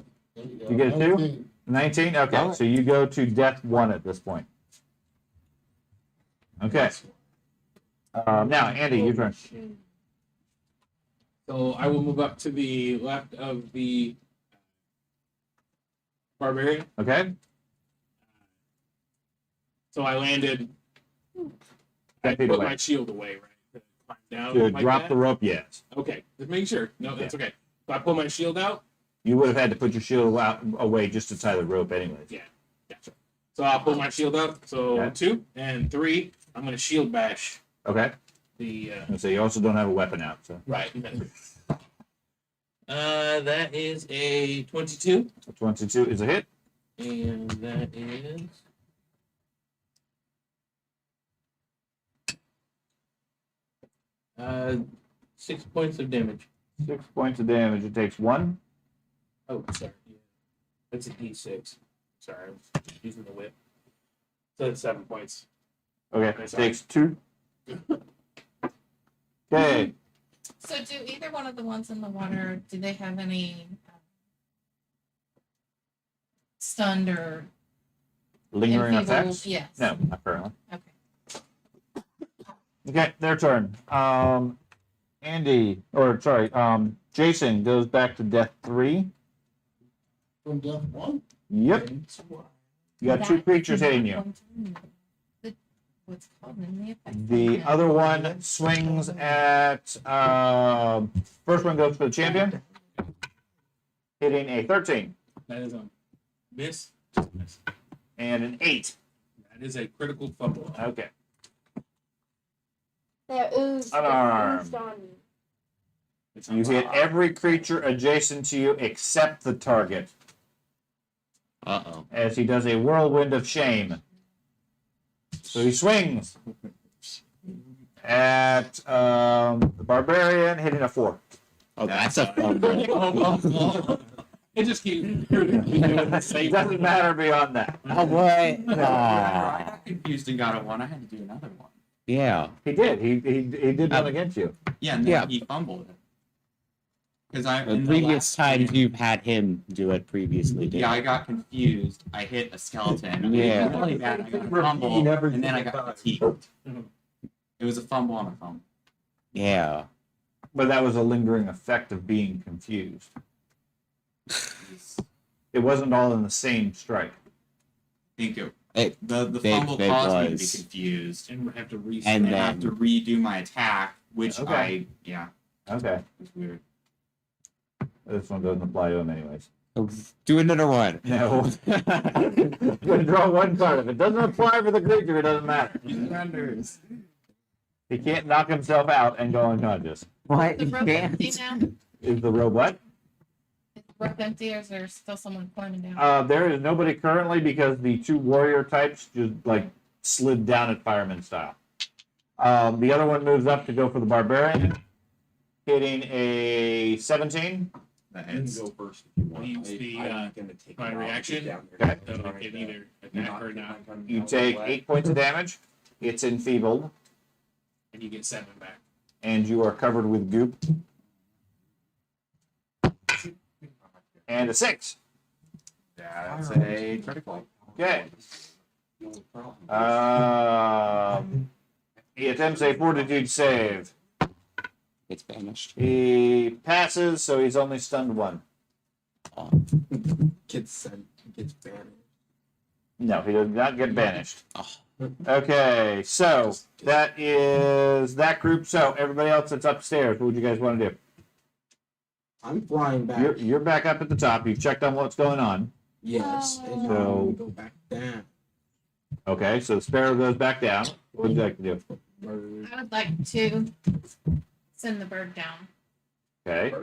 you go. You get a 2? 19. 19? Okay, Alright. so you go to death 1 at this point. Okay. Now, Andy, your turn. So I will move up to the left of the barbarian. Okay? So I landed. I 10 feet put away. my shield away, right? To climb down To like drop that. the rope, yes. Okay, just make sure. No, that's okay. So I pull my shield out. You would have had to put your shield away just to tie the rope anyways. Yeah, gotcha. So I'll pull my shield out. So Okay. 2 and 3. I'm gonna shield bash Okay? the. And so you also don't have a weapon out. So Right. That is a 22, 22 is a hit. and that is. Uh, 6 points of damage. 6 points of damage. It takes 1. Oh, sorry. Yeah. That's a D6. Sorry, I'm using the whip. So it's 7 points. Okay, Okay, it sorry. takes 2. Okay. So do either one of the ones in the water, do they have any stunned or Lingering enfeebled? effects? Yes. No, not currently. Okay. Okay, their turn. Jason goes back to death 3. From death 1? Yep. You got 2 creatures hitting you. What's called in the effect? The other one swings at first one goes for the champion, hitting a 13 That is a miss. Just miss. and an 8. That is a critical fumble. Okay. There oozed. Unarmed. Oozed on me. It's You hit every creature adjacent to you except the target, Uh-oh. as he does a whirlwind of shame. So he swings at the barbarian, hitting a 4. Oh, that's a fun one. It just keeps doing the It same. doesn't matter beyond that. Oh, what? I got confused and got a 1. I had to do another one. Yeah. He did. He did one against you. Yeah, and then Yeah. he fumbled it. Because I The in the previous last times game- you've had him do it previously. Dave. Yeah, I got confused. I hit a skeleton. Yeah. It was really bad. I got a Repeat fumble, every and then I single got time. fatigued. It was a fumble on a fumble. Yeah. But that was a lingering effect of being confused. It wasn't all in the same strike. I think it, It, the Big- fumble big caused me to be was. confused. And we have to reset. And I have to then redo my attack, which Okay. yeah, Okay. was weird. This one doesn't apply to him anyways. do another one. No. I'm gonna draw one card. If it doesn't apply for the creature, it doesn't matter. Wonders. He can't knock himself out and go unconscious. What? The rope empty now? Is the rope what? Is the rope empty or is there still someone climbing down? There is nobody currently because the two warrior types just like slid down at fireman style. The other one moves up to go for the barbarian, hitting a 17. That You can hits. go first if you want. Use the, I'm gonna take my a while to reaction. get down there. Okay. So it can either attack or not, You take 8 points of damage. It's enfeebled, and you get 7 back. and you are covered with goop. And a 6. That's a critical. Okay. He attempts a fortitude save. It's banished. He passes, so he's only stunned 1. Gets sent. Gets banned. No, he does not get banished. Oh. Okay, so that is that group. So everybody else that's upstairs, what would you guys want to do? I'm flying back. You're back up at the top. You've checked on what's going on. Yes, and So- now I'm gonna go back down. Okay, so the sparrow goes back down. What would you like to do? I would like to send the bird down Okay.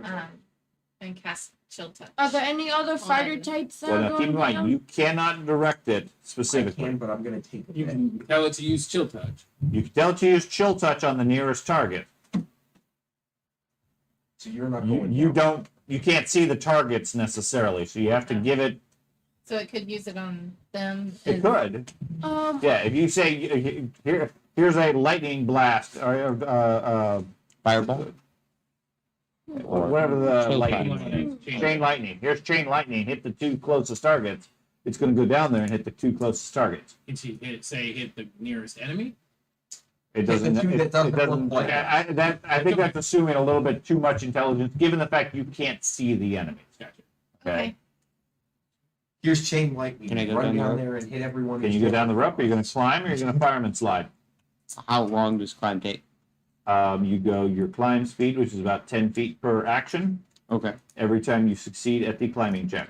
and cast chill touch. Are there any other fighter On- types that Well, are now keep going in mind, down? you cannot direct it I specifically. can, but I'm gonna take a You bit. can tell it to use chill touch. You can tell it to use chill touch on the nearest target. So you're not You, going. you down. don't. You can't see the targets necessarily, so you have to give it. So it could use it on them. It and- could. Yeah, if you say here's a lightning blast or Fireball? whatever the Chill lightning touch. is. Chain lightning. Here's chain lightning. Hit the 2 closest targets. It's going to go down there and hit the 2 closest targets. Can she hit the nearest enemy? It Hit the doesn't. two that doesn't doesn't. look like I think that's assuming a little bit too much intelligence, given the fact you can't see the enemies. Gotcha. Okay. Here's chain lightning. Can I go Run down down the there and hit everyone. Can you go down the rope? Are you going to climb or are you going to fireman slide? How long does climb take? You go your climb speed, which is about 10 feet per action, Okay. every time you succeed at the climbing check.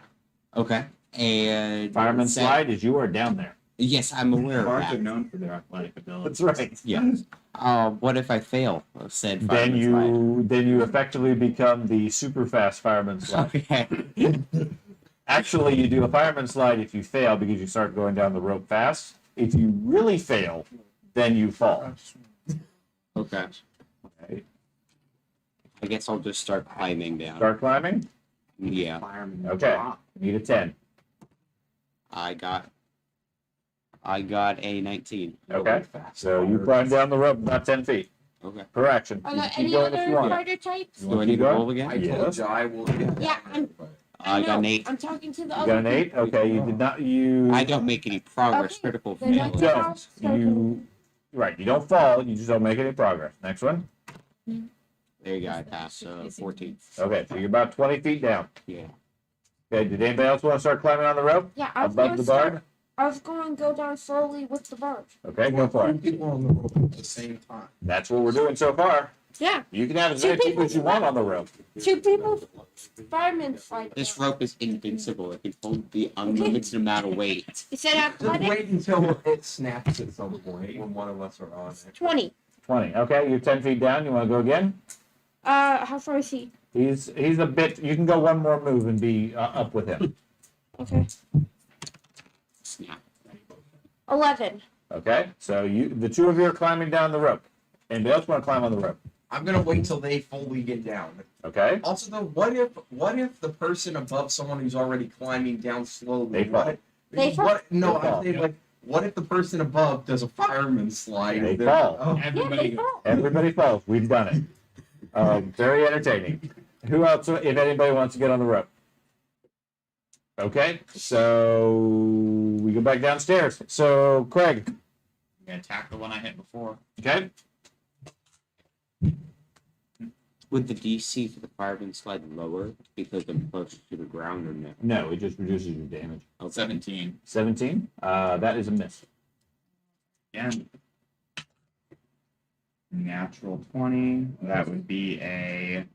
Okay. And Fireman say- slide is you are down there. Yes, I'm aware of Bards are that. known for their athletic ability. That's right. Yes. What if I fail? Said Then fireman you effectively become the super fast fireman slide. slide. Okay. Actually, you do a fireman slide if you fail because you start going down the rope fast. If you really fail, then you fall. Okay. Okay. I guess I'll just start climbing down. Start climbing. Yeah. Fireman Okay. drop. Need a 10. I got a 19. Okay. So you climb down the rope about 10 feet Okay. per action. Are You there keep any going if you other want. fighter types? You Do I want need keep to going? roll again? I told Yes. you I will get down Yeah, there, but I got an know. 8. I'm talking to the You other got an 8? Okay, you did not use. I don't make any progress. Okay, Critical then I failure. guess- don't. You right. You don't fall. You just don't make any progress. Next one. There you go. I passed 14. Okay, so you're about 20 feet down. Yeah. Okay. Did anybody else want to start climbing on the rope Yeah, I was above going the to start. bar? I was going to go down slowly with the bird. Okay, go for it. People on the rope at the same time. That's what we're doing so far. Yeah, You can have as Two many people people as you want on the rope. 2 people, firemen fight. This rope is invincible. It can hold the unlimited amount of weight. You said just athletic? wait until it snaps at some point when one of us are on it. 20. 20. Okay, you're 10 feet down. You want to go again? How far is he? He's a bit. You can go one more move and be up with him. Okay. Snap. 11. Okay, so the two of you are climbing down the rope. Anybody else want to climb on the rope? I'm gonna wait till they fully get down. Okay. Also, though, what if the person above someone who's already climbing down slowly? They fall. They fall? What? No, They fall. I'm saying, like, what if the person above does a fireman slide? They and then- fall. Oh, Yeah, Everybody they goes. fall. Everybody falls. We've done it. Very entertaining. Who else, if anybody wants to get on the rope? Okay, so we go back downstairs. So, Craig, I'm gonna attack the one I hit before. okay? Would the DC for the fireman slide lower because I'm closer to the ground or no? No, it just reduces your damage. 17. 17. That is a miss. Again. Natural 20. That would be a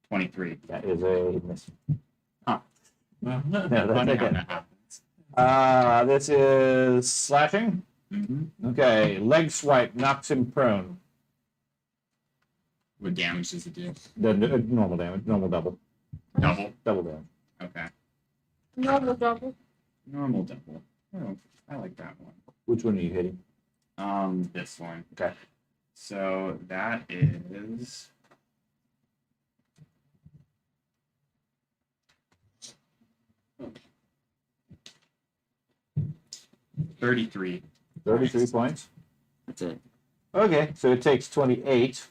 23. That is a miss. Well, that's funny okay. how that happens. This is slashing. Mm-hmm. Okay, leg swipe knocks him prone. What damage does it do? Normal damage, normal double. Double. Double damage. Okay. Normal double. Normal double. Oh, I like that one. Which one are you hitting? This one. Okay. So that is 33. 33 points. That's it. Okay, so it takes 28,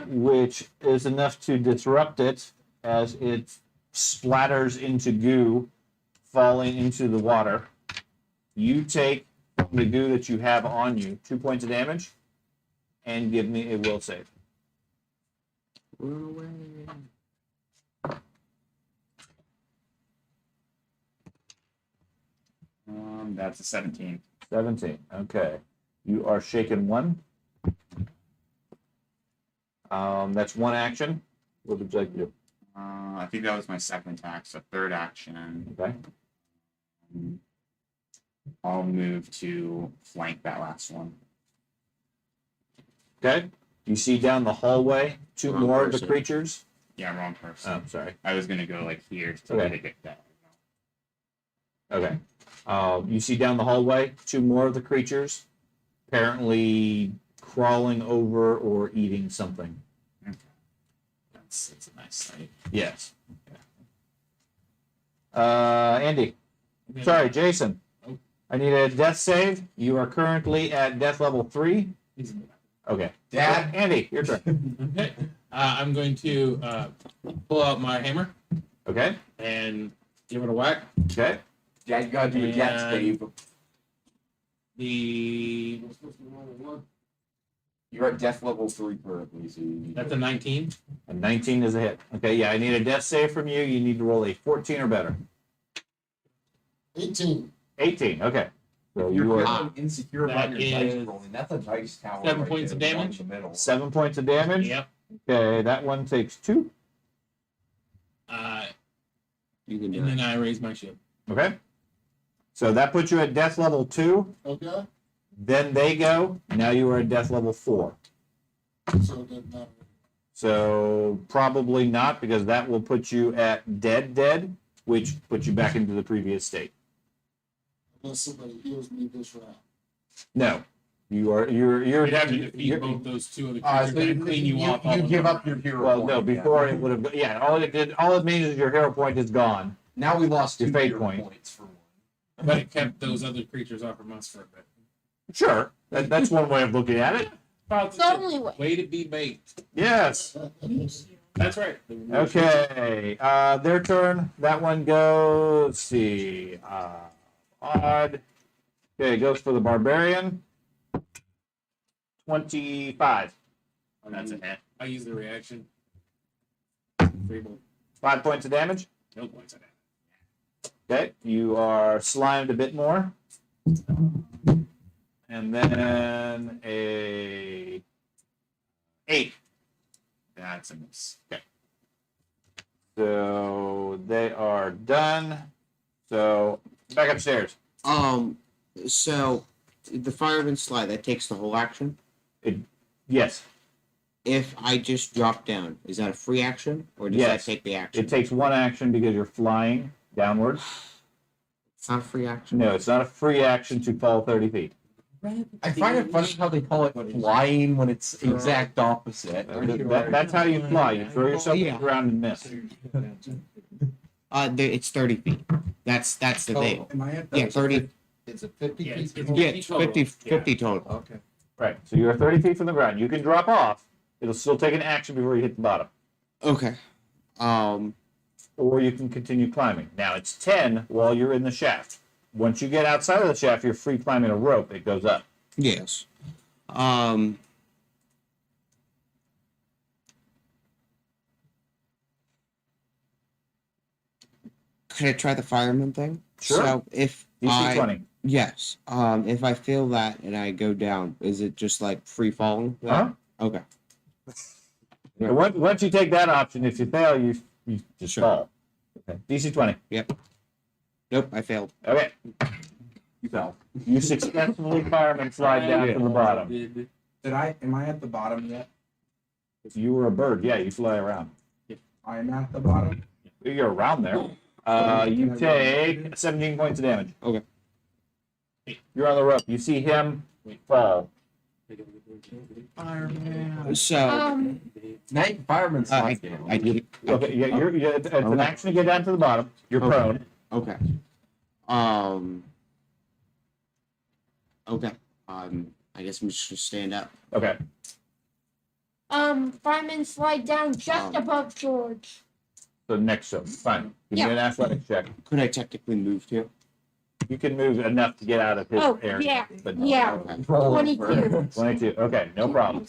which is enough to disrupt it as it splatters into goo, falling into the water. You take the goo that you have on you, 2 points of damage, and give me a will save. Run away. That's a 17. 17. Okay. You are shaken 1. That's 1 action. What would you like to do? I think that was my second attack, so third action. Okay. I'll move to flank that last one. Okay. You see down the hallway 2 Wrong more of the person. creatures. Yeah, wrong person. Oh, sorry. I was gonna go like here to Okay. get that. Okay. You see down the hallway 2 more of the creatures, apparently crawling over or eating something. That's a nice sight. Yes. Andy. Sorry, Jason. Oh. I need a death save. You are currently at death level 3. Okay. Dad. Andy, your turn. Okay. I'm going to pull out my hammer Okay. and give it a whack. Okay. Dad, you gotta do a death And- save. You're at death level 3 currently, so you need That's a 19. A 19 is a hit. Okay, yeah, I need a death save from you. You need to roll a 14 or better. 18. 18. Okay. So You're you are feeling insecure about That your dice is rolling. That's a dice tower. 7 right points of there, one damage. in the middle. 7 points of damage. Yep. Okay, that one takes 2. You can do And it. then I raise my shield. Okay. So that puts you at death level 2. Okay. Then they go. Now you are at death level 4. So it doesn't matter. So probably not, because that will put you at dead, which puts you back into the previous state. Unless somebody heals me this round. No, you're You'd have to defeat you're- both those two other So creatures and clean you off. all you of give them. up your hero well, point. no. Before it would have, yeah. All it means is your hero point is gone. Now we lost Your 2 fate hero point. points for one. But it kept those other creatures off from us for a bit. Sure, that's one way of looking at it. It's the only way. Way to be baked. Yes. That's right. Okay. Their turn. That one goes. Let's see. Odd. Okay, goes for the barbarian. 25. That's a hit. I use the reaction. 5 points of damage. No points on that. Okay, you are slimed a bit more. And then a 8. That's a miss. So they are done. So back upstairs. So the fireman slide that takes the whole action. Yes, If I just drop down, is that a free action or does Yes. that take the action? it takes 1 action because you're flying downwards. It's not a free action. No, it's not a free action to fall 30 feet. I find it funny how they call it flying when it's exact opposite. That's how you fly. You throw yourself to Yeah. the ground and miss. It's 30 feet. That's the thing. Am I at Yeah, 30. Is it 50 Yeah, feet? it's Yeah, it's 50, total. 50 total. Okay. Right. So you're 30 feet from the ground. You can drop off. It'll still take an action before you hit the bottom. Okay. or you can continue climbing. Now it's 10 while you're in the shaft. Once you get outside of the shaft, you're free climbing a rope. It goes up. Yes. Could I try the fireman thing? Sure. So if DC 20. yes, if I fail that and I go down, is it just like free falling? Huh? Okay. Yeah, once you take that option, if you fail, you just fall. Okay. DC 20. Nope, I failed. Okay. You fell. You successfully fireman slide down to the bottom. Am I at the bottom yet? If you were a bird, yeah, you fly around. I am at the bottom. You're around there. You take 17 points of damage. Okay. You're on the rope. You see him fall. So Night fireman's not I did it. Okay, yeah, it's an action to get down to the bottom. You're prone. Okay. Okay. I guess I'm just gonna stand up. Okay. Fireman slide down just above George. So next show. Fine. Give me an athletics check. Could I technically move too? You can move enough to get out of his area. Yeah. But Yeah. Okay. 22. 22. Okay, no problem.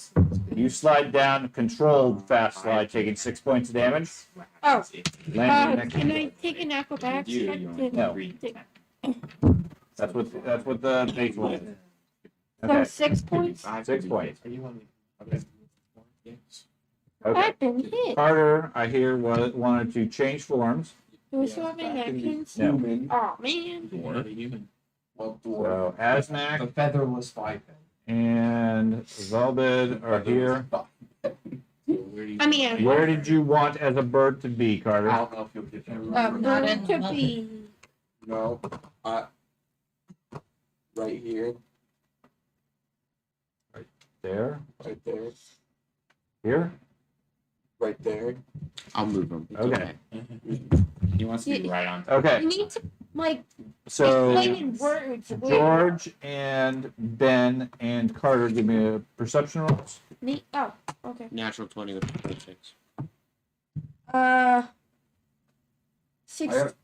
You slide down, controlled fast slide, taking 6 points of damage. Oh. Landing next Can to I take an acrobatics check? No. That's what the base one is. So Okay, 6 points? 6 points. Okay. I've been hit. Carter, I hear, wanted to change forms. Do we still have any actions? No. Oh, man. Well, So Asnak the featherless five. and Zalbid are here. I mean, Where did you want as a bird to be, Carter? I don't know if you'll get that. bird in to the be. No. Right here. There, Right there. here. Right there. I'll move them. Okay. He wants to be right on top. Okay. You need to, like, So explain in words. George and Ben and Carter, give me a perception rolls. Oh, okay. Natural 20 with 26.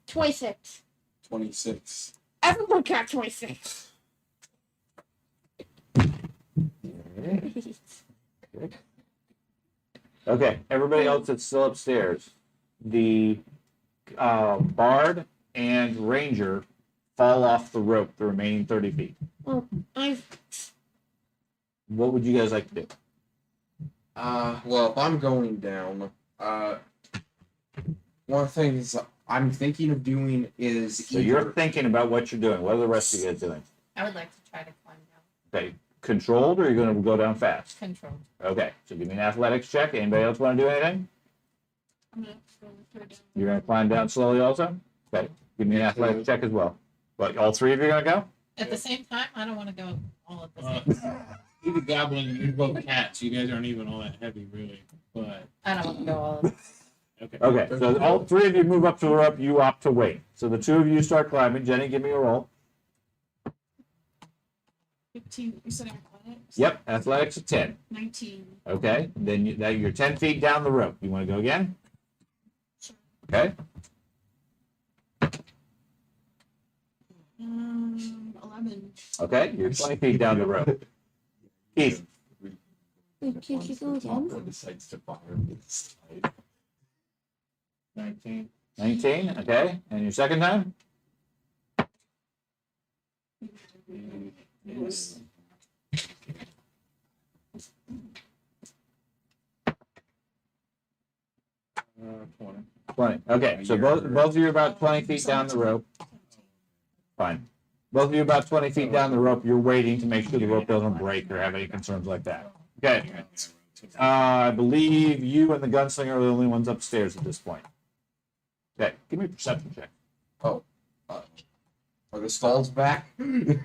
26. 26. Everyone got 26. Okay, everybody else that's still upstairs. The bard and ranger fall off the rope the remaining 30 feet. Well, What would you guys like to do? Well, if I'm going down, one of the things I'm thinking of doing is So you're thinking about what you're doing. What are the rest of you guys doing? I would like to try to climb down. Okay, controlled, or are you going to go down fast? Control. Okay, so give me an athletics check. Anybody else want to do anything? I'm gonna go with her down. You're going to climb down slowly also? Okay, give me an athletics check as well. But all three of you are going to go? At the same time, I don't want to go all at the same time. He's a goblin and you're both cats. You guys aren't even all that heavy, really. But I don't want to go all at okay. Okay, so all three of you move up to the rope. You opt to wait. So the two of you start climbing. Jenny, give me a roll. 15. You said athletics? Yep, athletics at 10. 19. Okay, then now you're 10 feet down the rope. You want to go again? Okay, 11. okay, you're 20 feet down the rope. Keith, Wait, can you go again? decides to fire this side. 19. 19, okay, and your second time? Yes. 20. 20. Okay, so both of you are about 20 feet down the rope. Fine. Both of you about 20 feet down the rope. You're waiting to make sure the rope doesn't break or have any concerns like that. Okay. I believe you and the gunslinger are the only ones upstairs at this point. Okay, give me a perception check. Are the stalls back? And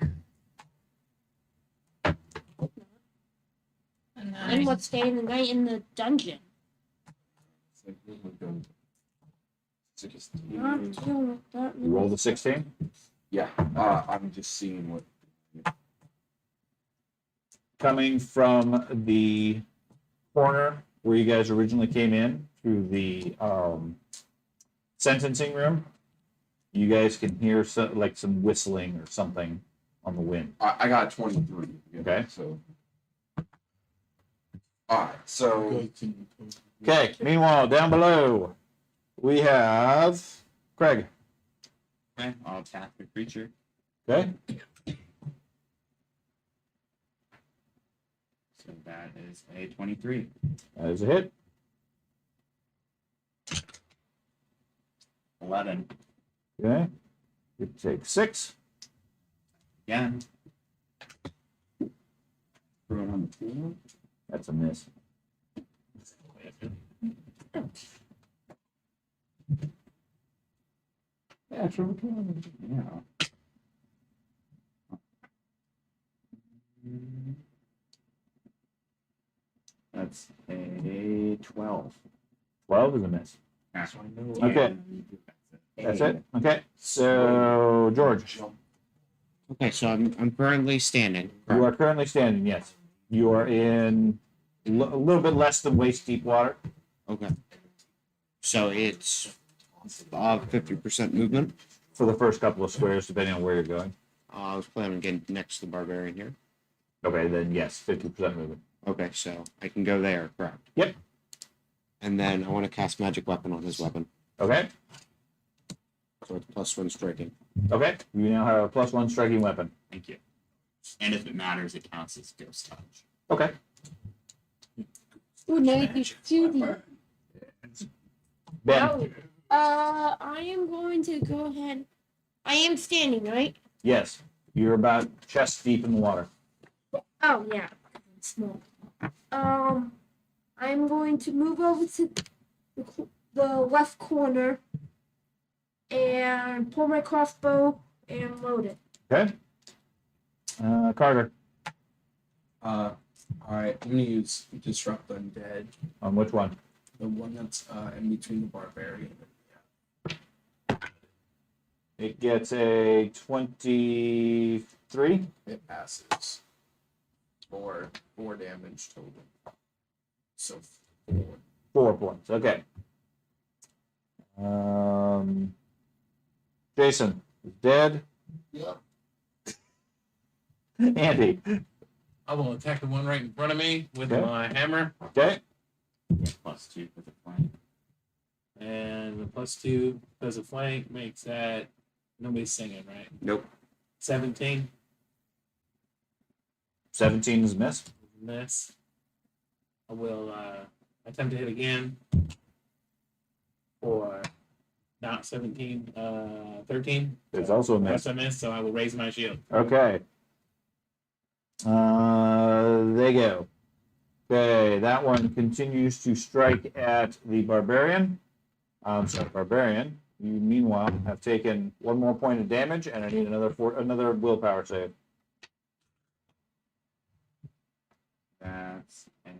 what's staying the night in the dungeon? Not dealing with that. You rolled a 16. Yeah, I'm just seeing what. Coming from the corner where you guys originally came in, through the sentencing room, you guys can hear some whistling or something on the wind. I got 23. Okay. So. Alright, so Okay. Meanwhile, down below, we have Craig. Okay, I'll attack the creature. Okay. So that is a 23. That is a hit. 11. Okay. You take 6. Again. Throw it on the table. That's a miss. Yeah, throw it on. Yeah. That's a 12. 12 is a miss. Okay. That's it. Okay. So George, Okay, so I'm currently standing. you are currently standing. Yes, you are in a little bit less than waist deep water. Okay. So it's 50% movement. For the first couple of squares, depending on where you're going. I was planning on getting next to the barbarian here. Okay, then yes, 50% movement. Okay, so I can go there, correct? Yep. And then I want to cast magic weapon on his weapon. Okay. So it's +1 striking. Okay. You now have a +1 striking weapon. Thank you. And if it matters, it counts as ghost touch. Okay. Ooh, now you can do the. Ben. I am going to go ahead. I am standing, right? Yes. You're about chest deep in the water. Oh yeah, it's small. I'm going to move over to the left corner and pull my crossbow and load it. Okay. Carter, alright, I'm gonna use Disrupt Undead. on which one? The one that's in between the barbarian. It gets a 23. It passes. Four damage total. So 4. 4 points. Okay. Jason is dead. Yep. Andy. I will attack the one right in front of me with Okay. my hammer. Okay. Yeah, +2 for the flank. And the +2 because of flank makes that nobody's singing, right? Nope. 17. 17 is a miss. Miss. I will attempt to hit again for not 17, 13. It's also a miss. That's a miss, so I will raise my shield. Okay. They go. Okay, that one continues to strike at the barbarian. Sorry, barbarian. You meanwhile have taken 1 more point of damage, and I need another willpower save. That's a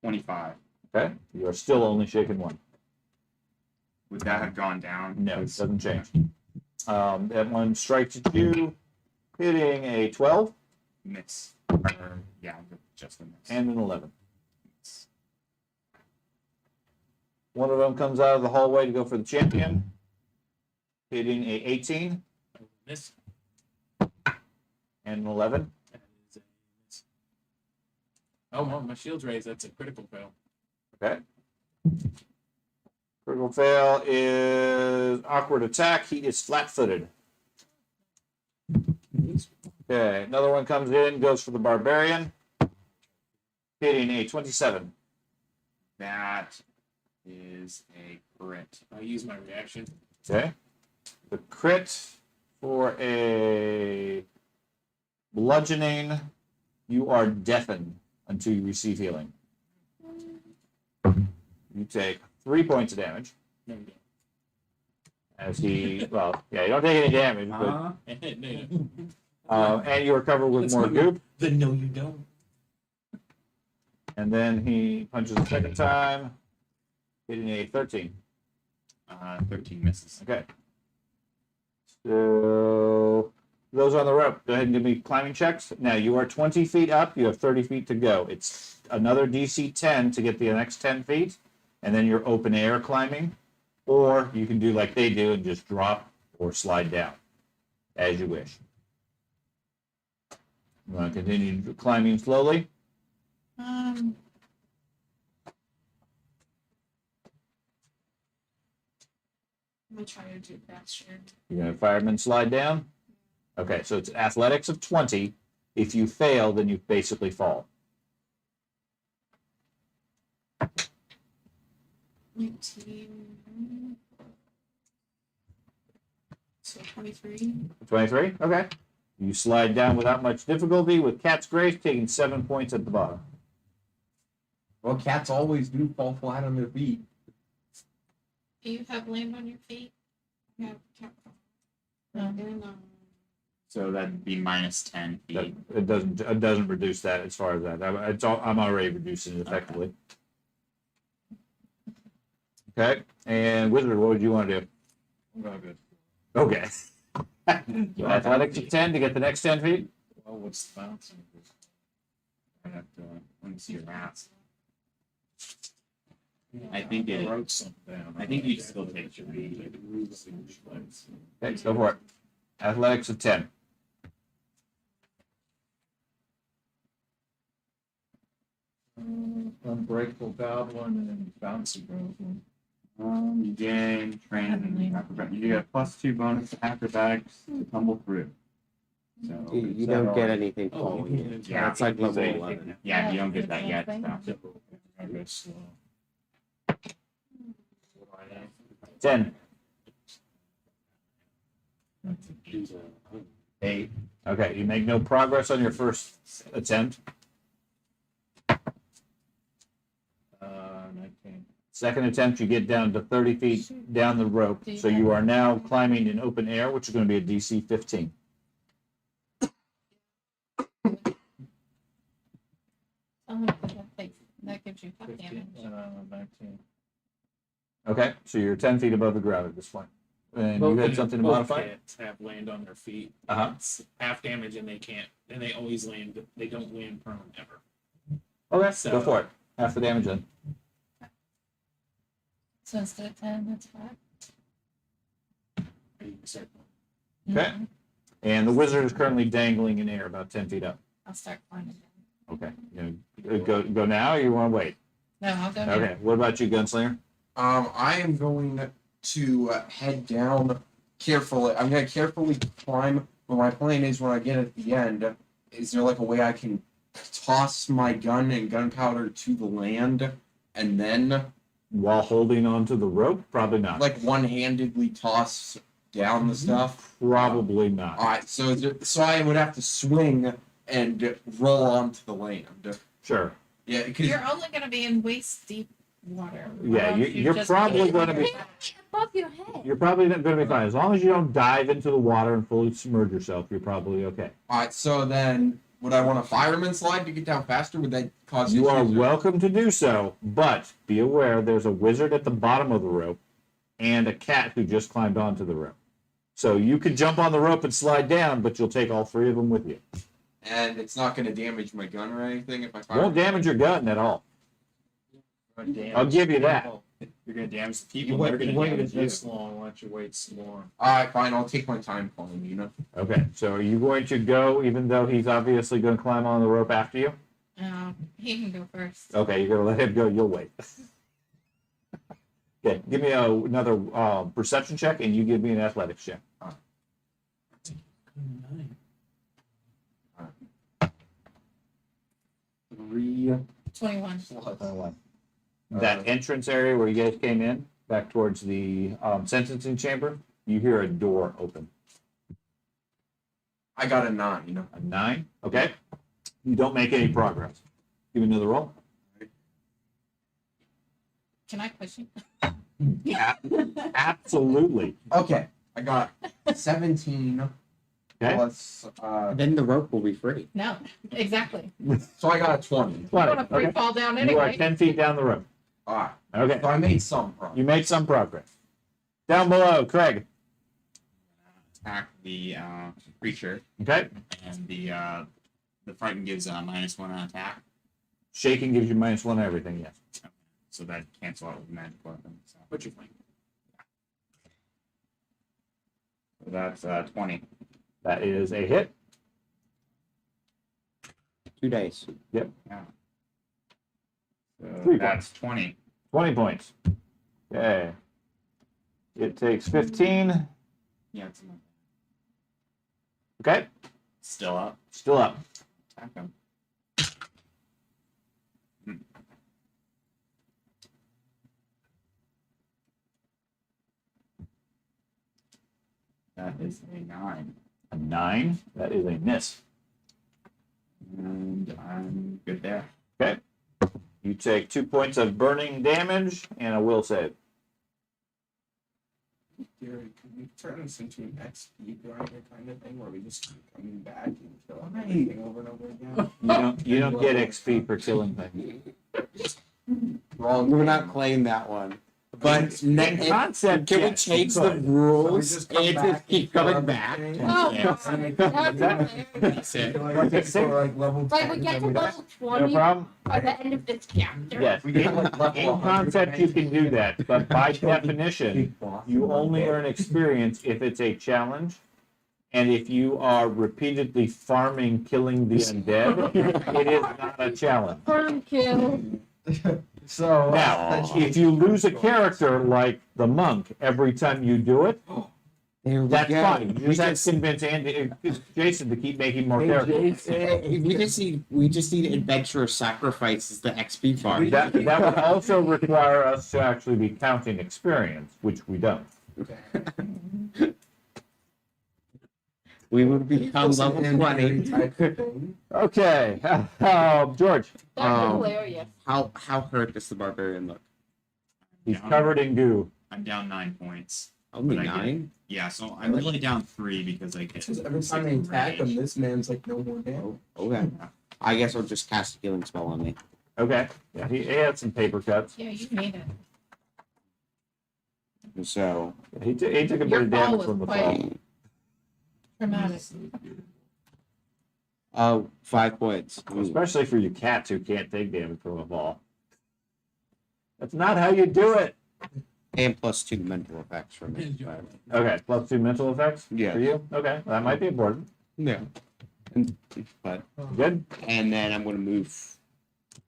25. Okay, you are still only shaken 1. Would that have gone down? No, it doesn't change. That one strikes at you, hitting a 12 Miss. Yeah, just a miss. and an 11. One of them comes out of the hallway to go for the champion, hitting a 18 Miss. and an 11. That is a miss. Oh, well, my shield's raised. That's a critical fail. Okay. Critical fail is awkward attack. He is flat-footed. Okay, another one comes in, goes for the barbarian, hitting a 27. That is a crit. I'll use my reaction. Okay. The crit for a bludgeoning, you are deafened until you receive healing. You take 3 points of damage No, you as he, well, yeah, you don't take any damage, but, don't. No, you don't. and you recover with That's more my- goop. Then no, you don't. And then he punches a second time, hitting a 13. 13 misses. Okay. So those on the rope, go ahead and give me climbing checks. Now you are 20 feet up. You have 30 feet to go. It's another DC 10 to get the next 10 feet, and then you're open air climbing, or you can do like they do and just drop or slide down, as you wish. You want to continue climbing slowly? I'm gonna try to do faster. You're going to fireman slide down? Okay, so it's athletics of 20. If you fail, then you basically fall. 19. So 23. 23? Okay. You slide down without much difficulty with Cat's Grace taking 7 points at the bottom. Well, cats always do fall flat on their feet. Do you have land on your feet? Yeah, cat. No. And, So that'd be minus 10 That- feet. It doesn't reduce that as far as that. I'm already reducing it effectively. Okay. And Wizard, what would you want to do? Well, good. Okay. Athletics of 10 to get the next 10 feet? Well, what's the bouncing? I have to, let me see your math. I think I it, wrote something down. I think you'd still take your Okay, go for it. Athletics of 10. Unbreakable goblin and bouncy goblin. you gain training, you get +2 bonus to acrobatics to tumble through. So You don't get anything Oh, falling you in. can- yeah, It's like it's level a- 11. Yeah, you don't get that yet. Thing. So. I go slow. 10. 8. Okay, you make no progress on your first attempt. 19. Second attempt, you get down to 30 feet down the rope. So you are now climbing in open air, which is going to be a DC 15. That gives you 5 damage. 19. Okay, so you're 10 feet above the ground at this point. And you had something to Both modify? cats have land on their feet. Uh-huh. It's half damage, and they can't. And they always land. They don't land prone ever. Okay, So- go for it. Half the damage then. So instead of 10, that's 5. You can start- Okay. And the wizard is currently dangling in air about 10 feet up. I'll start climbing down. Okay. You gonna go now or you want to wait? No, I'll go now. Okay. What about you, Gunslinger? I am going to head down carefully. I'm going to carefully climb. But my plan is when I get at the end, is there like a way I can toss my gun and gunpowder to the land and then While holding onto the rope? Probably not. like one-handedly toss down the stuff? Probably not. All right, so I would have to swing and roll onto the land. Sure. Yeah, because You're only going to be in waist deep water. Yeah, Or you- else you you're just probably get- gonna be- Above your head. You're probably not going to be fine. As long as you don't dive into the water and fully submerge yourself, you're probably okay. all right, so then would I want a fireman slide to get down faster? Would that cause You are issues? welcome to do so, but be aware there's a wizard at the bottom of the rope and a cat who just climbed onto the rope. So you could jump on the rope and slide down, but you'll take all three of them with you. And it's not going to damage my gun or anything if I fire. Won't damage your gun at all. Damage I'll give you that. people. You're gonna damage the You people. wait- They're gonna you waited damage you. This long. Why don't you wait some more? All right, fine. I'll take my time calling you know. Okay, so are you going to go even though he's obviously going to climb on the rope after you? He can go first. Okay, you're going to let him go. You'll wait. Okay, give me another perception check, and you give me an athletics check. 3 21. That entrance area where you guys came in, back towards the sentencing chamber, you hear a door open. I got a 9. You know. A 9. Okay. You don't make any progress. Give me another roll. Can I push him? Yeah, absolutely. Okay, I got 17 Okay. plus. Then the rope will be free. No, exactly. So I got a 20. You want to free Okay. fall down You are anyway. 10 feet down the rope. All right. Okay. So I made some progress. You made some progress. Down below, Craig. attack the creature, Okay. and the frighten gives -1 on attack, Shaking gives you -1 on everything. Yes. so that cancel out with magic weapon. So, What's your flank? so that's 20. That is a hit. 2 days. So 3 that's 20. 20 points. Okay. It takes 15. Yeah, it's Okay. still up. Still up. Attack him. That is a 9. A 9. That is a miss. And I'm good there. Okay. You take 2 points of burning damage and a will save. Gary, can we turn this into an XP grinder kind of thing where we just keep coming back and kill everything over and over again? You don't get XP for killing things. Wrong. We're not playing that one. But In concept, can we yes, change you the could. rules just come and back just keep and kill coming back? everything? Oh, Yeah. God. That's hilarious. That's it. Like level Like 10, we get and to we level No 20 problem. by the end of this chapter. Yes. We got like level In 100 concept, you can do that, but by definition, Big boss. you only earn experience if it's a challenge, and if you are repeatedly farming killing the undead, it is not a challenge. Farm kill. So Now, if you lose a character like the monk every time you do it, There we that's go. fine. You We just have just, to convince Jason to keep making more characters. we just need adventure sacrifices the XP bar. That would also require us to actually be counting experience, which we don't. We would become level 20. type of thing. Okay, George, That's Um, hilarious. How hurt does the barbarian look? he's covered in goo. I'm down 9 points. Only But I get- 9? Yeah, so I'm really down 3 because I get. Because every time they attack him, this man's like no more damage. Okay. I guess I'll just cast a healing spell on me. Okay, yeah, he had some paper cuts. Yeah, you made it. So, He took a bit Your of fall damage was from the quite- fall. Traumatic. 5 points. Ooh. Especially for you cats who can't take damage from a fall. That's not how you do it. And +2 mental effects from it. Okay, +2 mental effects Yeah. for you. Okay, that might be important. Yeah. But Good. and then I'm gonna move.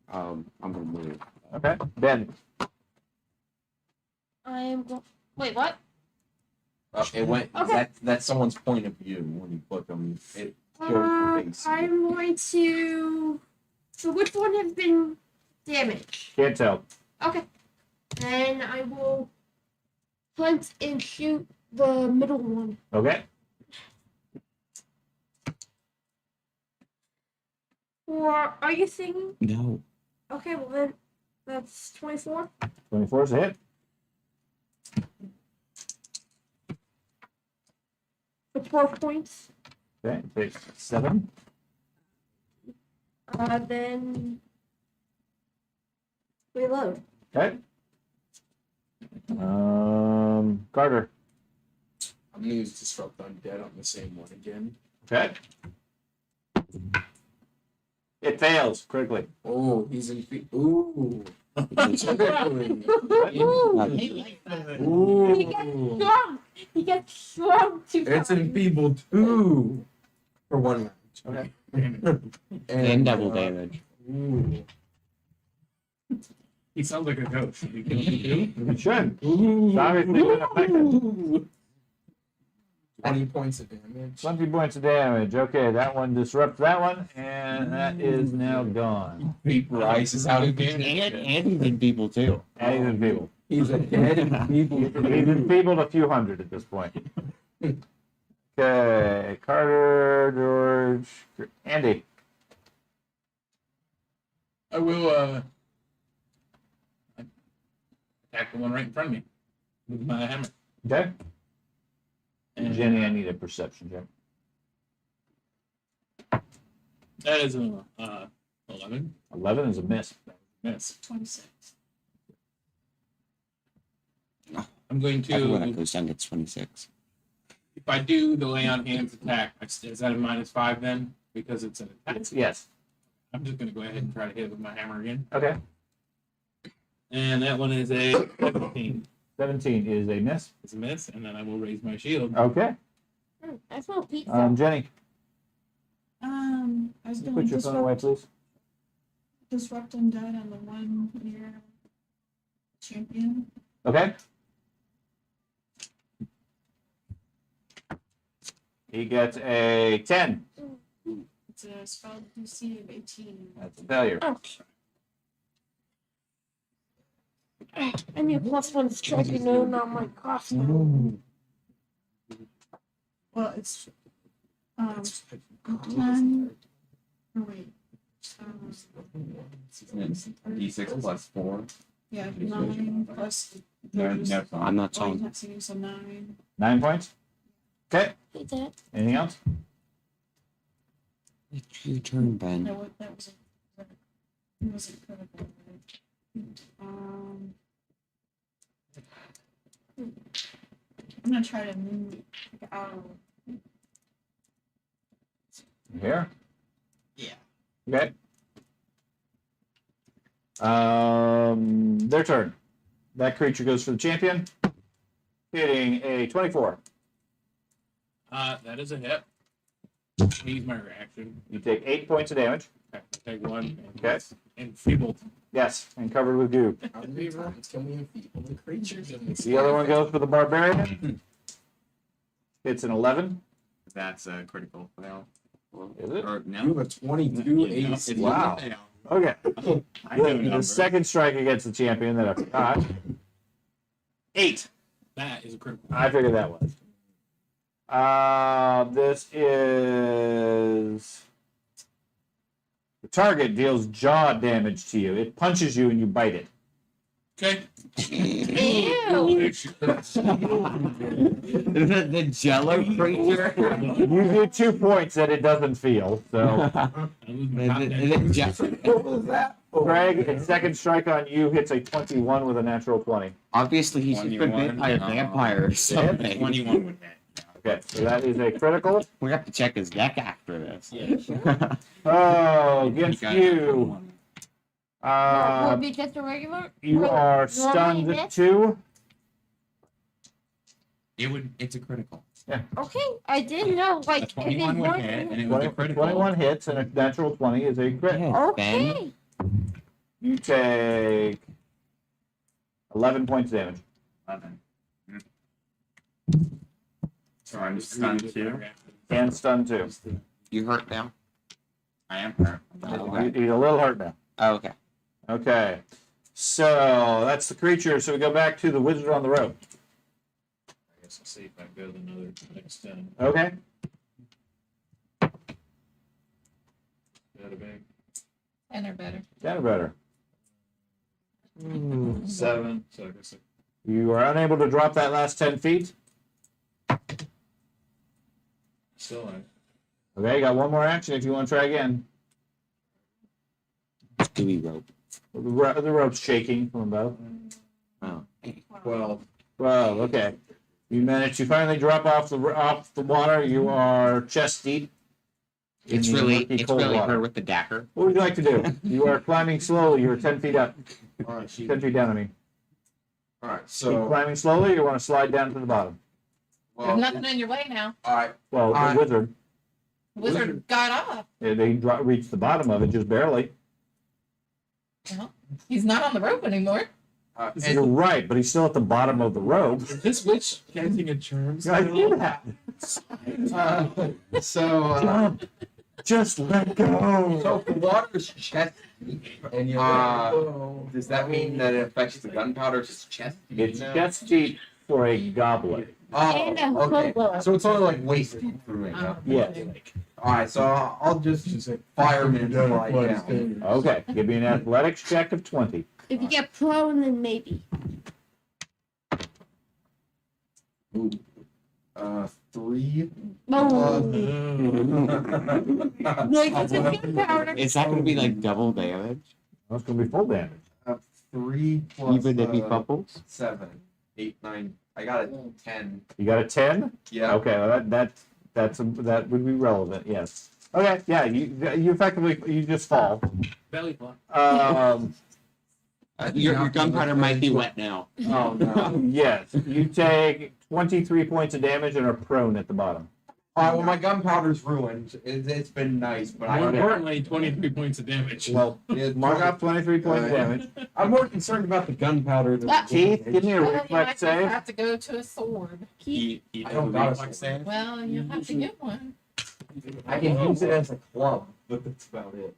I'm gonna move. Okay, Ben. I am wait, what? It went. Okay. That's someone's point of view when you click them. It shows the face. I'm going to. So which one has been damaged? Can't tell. Okay. And I will hunt and shoot the middle one. Okay. Or are you thinking? No. Okay, well then that's 24. 24 is a hit. For 12 points. Okay, takes 7. Then reload. Okay. Carter. I'm gonna use Disrupt Undead on the same one again. Okay. It fails critically. Oh, he's in. Ooh. Typically. Ooh, They like that. Ooh. he gets strong. He gets strong too. It's enfeebled too. For 1 round. Okay. And double damage. Ooh. He sounds like a ghost. Should we kill him too? It should. Ooh. It's obviously been affected. 20 points of damage. 20 points of damage. Okay, that one disrupts that one, and that is now gone. Vaporizes out again. And he's in people too. And he's enfeebled. He's a dead enfeebled. He's enfeebled a few hundred at this point. Okay, Carter, George, Andy. I will attack the one right in front of me with my hammer. Okay. And Jenny, I need a perception check. that is a 11. 11 is a miss. Yes. 26. I'm going Everyone that to goes down gets 26. If I do the lay on hands attack, is that a -5 then? Because it's an attack. Yes. I'm just gonna go ahead and try to hit it with my hammer again. Okay. And that one is a 17. 17 is a miss. It's a miss, and then I will raise my shield. Okay. I smell pizza. Jenny, I was gonna put your phone away, please. disrupt undead on the one near champion. Okay. He gets a 10. It's a spell DC of 18. That's a failure. Oh. I need a +1 strike, you know, not my costume. Well, it's 10. Oh wait. D6 plus 4. Yeah, 9 plus. No, there's- no. I'm not Oh, telling. you can't see, so 9. 9 points. Okay. Hate that. Anything else? It's your turn, Ben. No, that was it wasn't critical. Right? I'm gonna try to move out. Here? Yeah. Okay. Their turn. That creature goes for the champion, hitting a 24. That is a hit. Use my reaction. You take 8 points of damage. Okay, take one. Okay. Enfeebled. Yes, and covered with goo. How many rounds can we enfeeble the creatures in this? The other one goes for the barbarian. It's an 11. That's a critical fail. Is it? Or You no? have a 22 Yeah, AC. it's Wow. a fail. Okay. I know The numbers. second strike against the champion that I forgot. 8. That is a critical. I figured that was. This is. The target deals jaw damage to you. It punches you and you bite it. Okay. Ew. The Jello creature. You do 2 points that it doesn't feel. So, I lose my top deck. What was that? Greg, its second strike on you hits a 21 with a natural 20. Obviously, he's been bit 21, by a vampire or something. 21 would hit. Okay, so that is a critical. We have to check his deck after this. Yeah. Oh, against got you. Would be just a regular? You are Normally stunned hit? 2. It's a critical. Okay, I didn't know. A Like, if 21 it would wasn't- hit, and it was a critical. 21 hits and a natural 20 is a crit. Yeah, Ben. Okay. You take 11 points of damage. 11. So I'm stunned too. And stun 2. You hurt now? I am hurt. Oh, okay. He's a little hurt now. Oh, okay. Okay. So that's the creature. So we go back to the wizard on the rope. I guess I'll see if I build another next time. Okay. That a big 10 or better. 10 or better. 7. So I guess You are unable to drop that last 10 feet. still Okay, you got one more action if you want to try again. Stewie rope. The rope's shaking from above. Oh. 12. Well, okay. You manage to finally drop off the water. You are chest deep. in It's the really, murky, cold water. her with the dagger. What would you like to do? You are climbing slowly. You're 10 feet up. All right, 10 feet down, I mean. all right. Keep So, climbing slowly, or you want to slide down to the bottom? There's well, nothing in your way now. all right. Well, the wizard, The wizard got off. they reached the bottom of it just barely. He's not on the rope anymore. You're right, but he's still at the bottom of the rope. Is this witch casting a charm? I knew that. So, Just let go. So if the water's chest deep, and you does that mean that it affects the gunpowder's chest deep? It's chest deep for a goblet. And a okay. hobo. So it's only like waist deep for me. Huh? Yes. Alright, so I'll just fireman slide down. Okay, give me an athletics check of 20. If you get prone, then maybe. Ooh. 3. Oh. Like, it's a gunpowder. Is that going to be like double damage? That's going to be full damage. 3 plus Even if he fumbles? 7, 8, 9, I got a 10. You got a 10? Yeah. Okay, well, that would be relevant. Yes. Okay. Yeah. You effectively you just fall. Belly flop. Your gunpowder might be wet now. Oh no. Yes. You take 23 points of damage and are prone at the bottom. Well, my gunpowder's ruined. It's been nice, but More I. importantly, 23 points of damage. Well, It, mark off 23 points of damage. I'm more concerned about the gunpowder than the Keith, give me a Well, you might reflex just save. have to go to a sword. You I know don't the got a reflex sword. save? Well, you have to get one. I can use it as a club, but that's about it.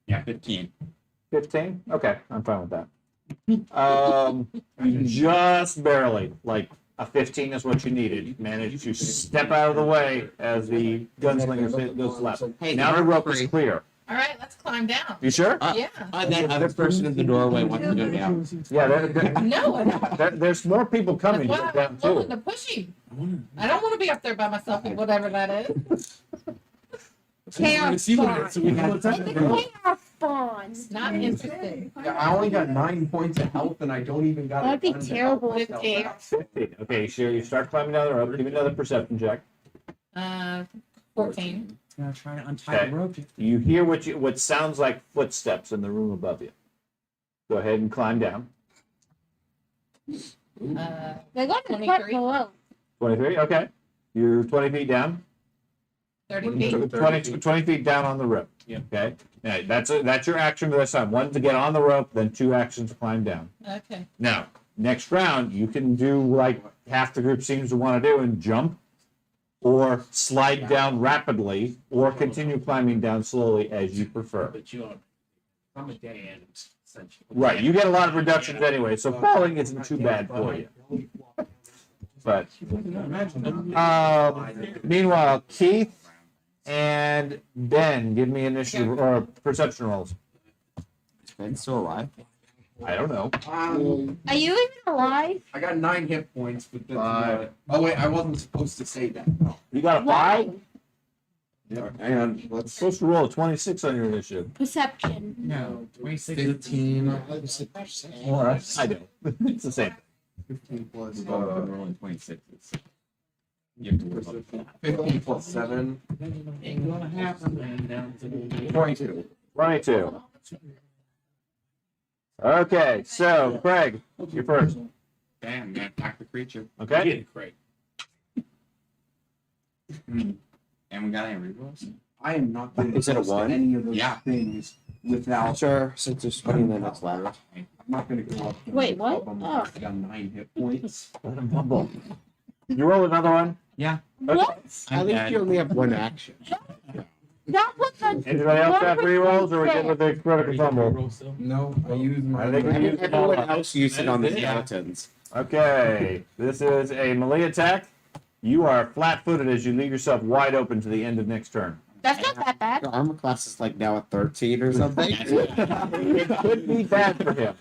Yeah, 15. 15? Okay, I'm fine with that. Just barely, like a 15 is what you needed. You managed to step out of the way as the gunslinger goes left. Hey, Now the rope is free. clear. All right, let's climb down. You sure? Yeah. That other person in the doorway wants to go down. Yeah, No, I don't. there's more people That's coming why down I'm willing too. to push you. I don't want to be up there by myself with whatever that is. Chaos See what it spawn. is, so we know what's happening. Chaos spawn. Not interested. Yeah, I only got 9 points of health, and I don't even got. That'd be a gun to help terrible if myself it- out. 15. Okay, sure. You start climbing down the rope. Give me another perception check. 14. Gonna try to untie Okay. the rope. You hear what sounds like footsteps in the room above you. Go ahead and climb down. They got the 23. part below. 23. Okay, you're 20 feet down. 30 feet. 20 feet down on the rope. Yeah. Okay. Yeah, that's your action for this time. One to get on the rope, then 2 actions to climb down. Okay. Now, next round, you can do like half the group seems to want to do and jump, or slide down rapidly, or continue climbing down slowly as you prefer. But you are. I'm a dead end, essentially. Right. You get a lot of reductions anyway, so falling isn't too bad for you. But meanwhile, Keith and Ben, give me initiative or perception rolls. Is Ben still alive? I don't know. Are you even alive? I got 9 hit points, but that's Five. about it. Oh wait, I wasn't supposed to say that. You got a 5? And You're let's supposed to roll a 26 on your initiative. Perception. No, 26. 15 plus. I know. It's the same. 15 plus. Rolling 26. You have to work on 15 plus 7. Ain't gonna happen, man. Down to the 22. 22. Okay, so Craig, you're first. Bam, I'm gonna attack the creature. Okay. Great. And we got any rerolls? I am not going to Is it a post one? any of those Yeah. things without. Sure, since there's 20 minutes left. I'm not going to go up. to Wait, what? them. Oh. I got 9 hit points. Let him fumble. You roll another one? Yeah. What? At least you only have one action. That was the. Anybody else have re-rolls, or we good with the critical fumble? Roll still. No, I use my. I think we use them all Everyone up. else used it on the skeletons. Okay, this is a melee attack. You are flat-footed as you leave yourself wide open to the end of next turn. That's not that bad. Your armor class is like now at 13 or something. It could be bad for him.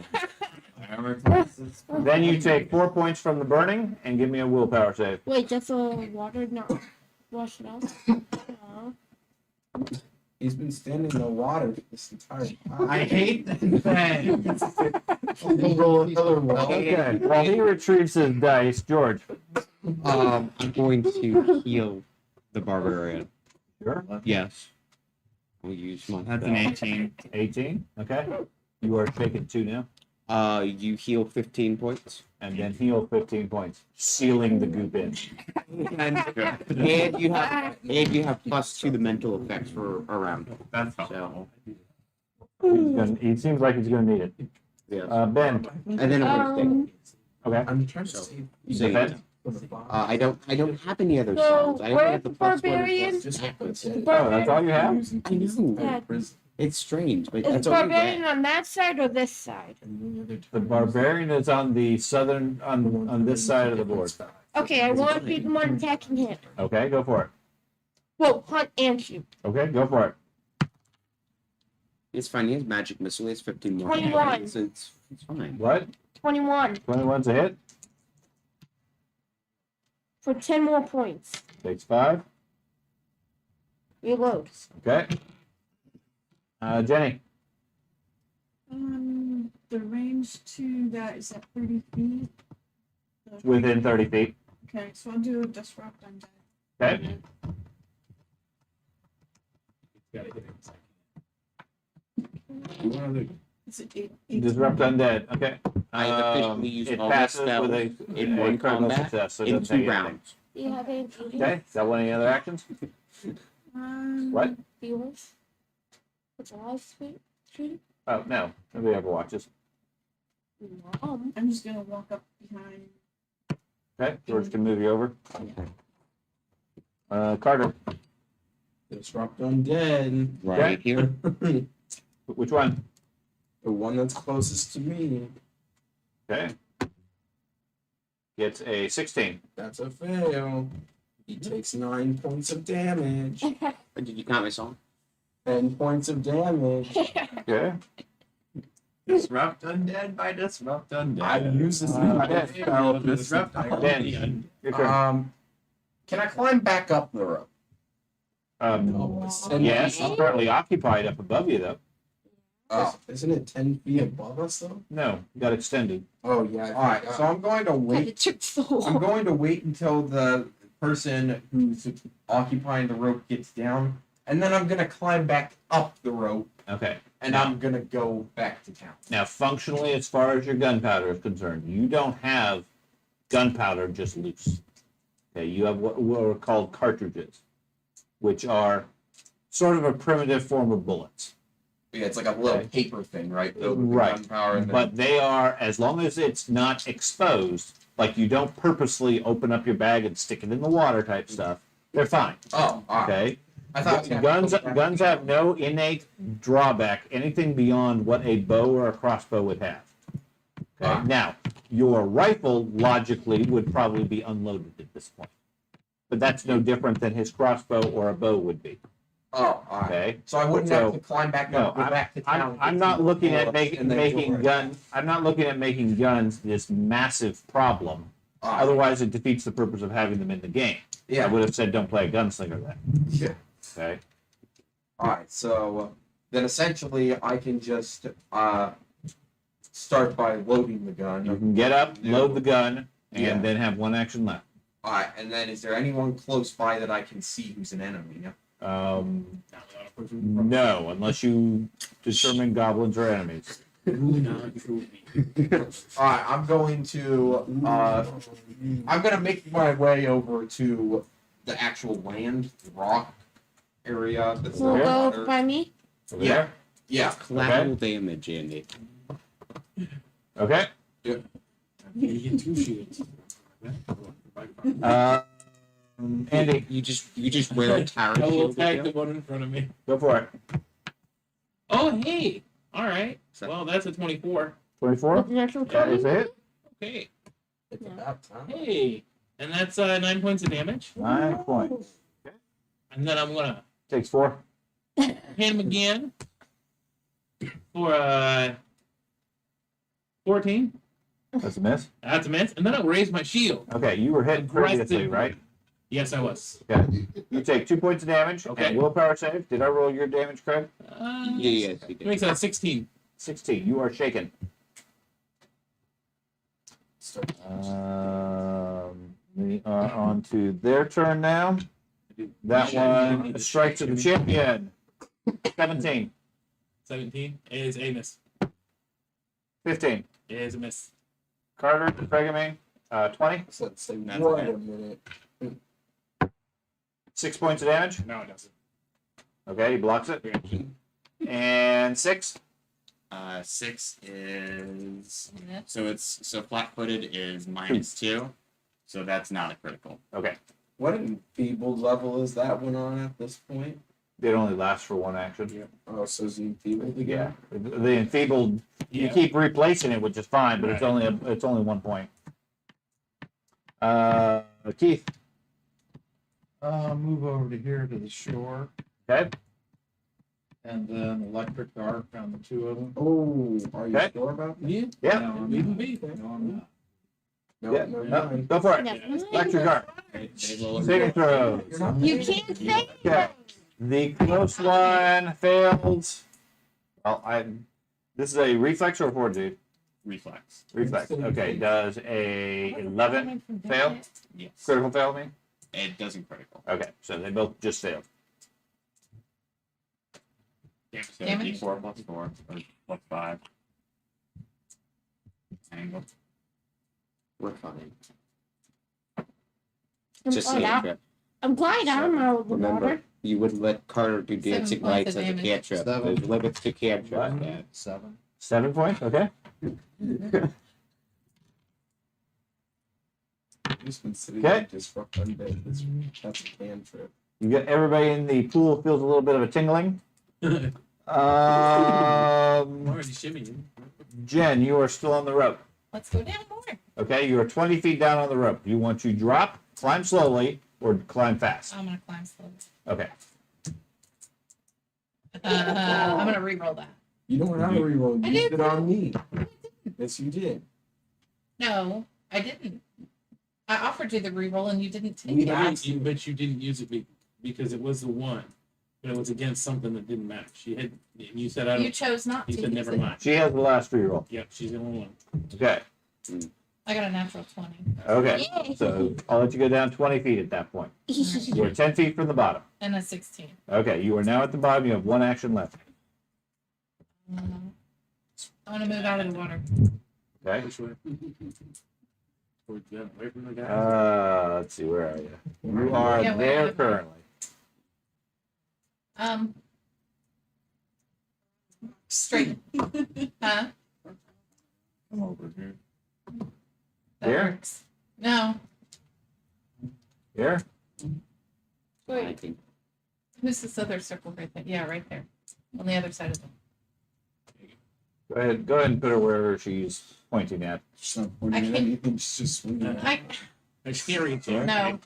Armor classes. Then you take 4 points from the burning and give me a willpower save. Wait, that's a water. No, wash it out. He's been standing in the water this entire time. I hate this thing. Roll another one. Okay, while he retrieves his dice, George. I'm going to heal the barbarian. Sure. Yes. We'll use my. That's an 18. 18. Okay. You are shaken 2 now. You heal 15 points. And then heal 15 points, sealing the goop in. And you have plus 2 the mental effects for a round. That's helpful. He seems like he's going to need it. Yes. Ben. And then I'm going Okay. I'm trying to So- save to Ben. I don't have any other So, sounds. I only where's have the the plus 1 and barbarian? plus Just accuracy. Oh, that's all you have? I know. Yeah. It's strange, but Is that's only barbarian red. on that side or this side? The barbarian is on the southern, on this side of the board. Okay, I want to be the one attacking him. Okay, go for it. Well, hunt and shoot. Okay, go for it. It's fine. He has magic missile. He has 15 more. 21. It's fine. What? 21 21's a hit. for 10 more points. Takes 5. Reload. Okay. Jenny. the range to that is at 30 feet. The- Within 30 feet. Okay, so I'll do disrupt undead. Okay. Gotta hit it. It's an 8. Disrupt undead. Okay. I have officially used It all my passes spells with in a one critical combat success, so it in doesn't take 2 anything. rounds. Do you have any Okay. Is that one of the other actions? What? viewers? With a live stream? Oh no. Nobody ever watches. I'm just gonna walk up behind. Okay. George can move you over. Carter. Disrupt undead. Right here. Which one? The one that's closest to me. Okay. Gets a 16. That's a fail. He takes 9 points of damage. Did you count my song? 10 points of damage. Okay. Disrupt undead by disrupt undead. I use this Undead. spell. Disrupt Ben, your turn. Can I climb back up the rope? Yes, it's currently occupied up above you though. Oh, isn't it 10 feet above us though? No, you got extended. Oh yeah. All right, so I'm going to wait. I'm going to wait until the person who's occupying the rope gets down, and then I'm gonna climb back up the rope, Okay. and I'm gonna go back to town. Now, functionally, as far as your gunpowder is concerned, you don't have gunpowder just loose. Okay, you have what are called cartridges, which are sort of a primitive form of bullets. Yeah, it's like a little Okay. paper thing, right? Filled with Right. gunpowder and then But they are, as long as it's not exposed, like you don't purposely open up your bag and stick it in the water type stuff, they're fine. oh, all right. Okay. I thought it was gonna Guns have no innate drawback, anything beyond what a bow or a crossbow would have. Okay. Ah. Now, your rifle logically would probably be unloaded at this point, but that's no different than his crossbow or a bow would be. Oh, all right. Okay. So I wouldn't So- have to climb back No, up, go back to town. I'm get not some looking at bullets, and then making go gun. I'm not looking at making guns this massive problem. All right. Otherwise, it defeats the purpose of having them in the game. I Yeah. would have said don't play a gunslinger then. Yeah. Okay. All right. So then essentially I can just start by loading the gun. You can get up, load the gun, and Yeah. then have one action left. All right. And then is there anyone close by that I can see who's an enemy? No, unless you determine goblins are enemies. All right. I'm going to make my way over to the actual land rock area that's So the go water. by me. Over Yeah. there? Yeah. Collateral damage, Andy. Okay. You get 2 shields. Andy, You just wear a tower I will shield. with attack you? the one in front of me. go for it. Oh, hey. All right. So- Well, that's a 24. 24. With the natural That is a hit. Okay. It's about time. Hey. And that's 9 points of damage. 9 points. And then I'm going to Takes 4. hit him again for 14. That's a miss. That's a miss. And then I'll raise my shield. Okay, you were hit previously, Aggressive. right? Yes, I was. Okay. You take 2 points of damage. Okay. And willpower save. Did I roll your damage, Craig? Yeah, you It makes that 16. 16. You are shaken. We are on to their turn now. That one strikes at the champion. 17. 17 is a miss. 15. Is a miss. Carter, Craig and me. 20. So say That's wait bad. a minute. 6 points of damage. No, it doesn't. Okay, he blocks it. And 6. 6 is Yeah. so flat-footed is -2, so that's not a critical. Okay. What enfeebled level is that one on at this point? It only lasts for one action. Oh, so is he enfeebled Yeah. again? The enfeebled, you Yeah. keep replacing it, which is fine, but it's Right. only 1 point. Keith. Move over to here to the shore, Okay. and then electric arc on the 2 of them. Oh, are you Okay. sure about that? Yeah. Yeah. No, I'm Leave not. him be. No, I'm not. No, Yeah. no, No, no. go for it. Definitely. Electric arc. They roll Saving throws. You're not You can't say Okay. The close one failed. Well, This is a reflex or a fortitude? Reflex. Reflex. Okay. Does a 11 fail? Yes. Critical fail me? It doesn't critical. Okay, so they both just failed. So Damage? D4 plus 4 or plus 5. Angle. We're fine. I'm Just glad, a trip. I'm glad I'm out of the Remember, water. you wouldn't let Carter do 7 dancing points lights of as a damage. cantrip. 7. There's limits to cantrips. What? Yeah. 7. 7 points. Okay. Just been sitting Okay. there disrupt undead. That's a cantrip. You got everybody in the pool feels a little bit of a tingling. Already shimmying. Jen, you are still on the rope. Let's go down more. Okay, you are 20 feet down on the rope. You want to drop, climb slowly, or climb fast? I'm gonna climb slowly. Okay. I'm gonna re-roll that. You don't have a reroll. I You used did. it on me. Yes, you did. No, I didn't. I offered you the re-roll and you didn't take We it. asked you. But you didn't use it because it was the one, but it was against something that didn't match. You said I You don't. chose not You to. said use never it. mind. She has the last reroll. Yep, she's the only one. Okay. I got a natural 20. Okay. Yay. So I'll let you go down 20 feet at that point. You are 10 feet from the bottom. And a 16. Okay, you are now at the bottom. You have one action left. I want to move out of the water. Okay. Which way? Towards them, away from the guy. Let's see, where are you? You are Yeah, where there am I? currently. Straight. Huh? Come over here. That Here? works. No. Here? I Wait. think Who's this other circle right there? Yeah, right there. On the other side of them. Go ahead and put her where she's pointing at. She's not pointing I at can't- anything. She's just swinging. at it. I They're scary too. no.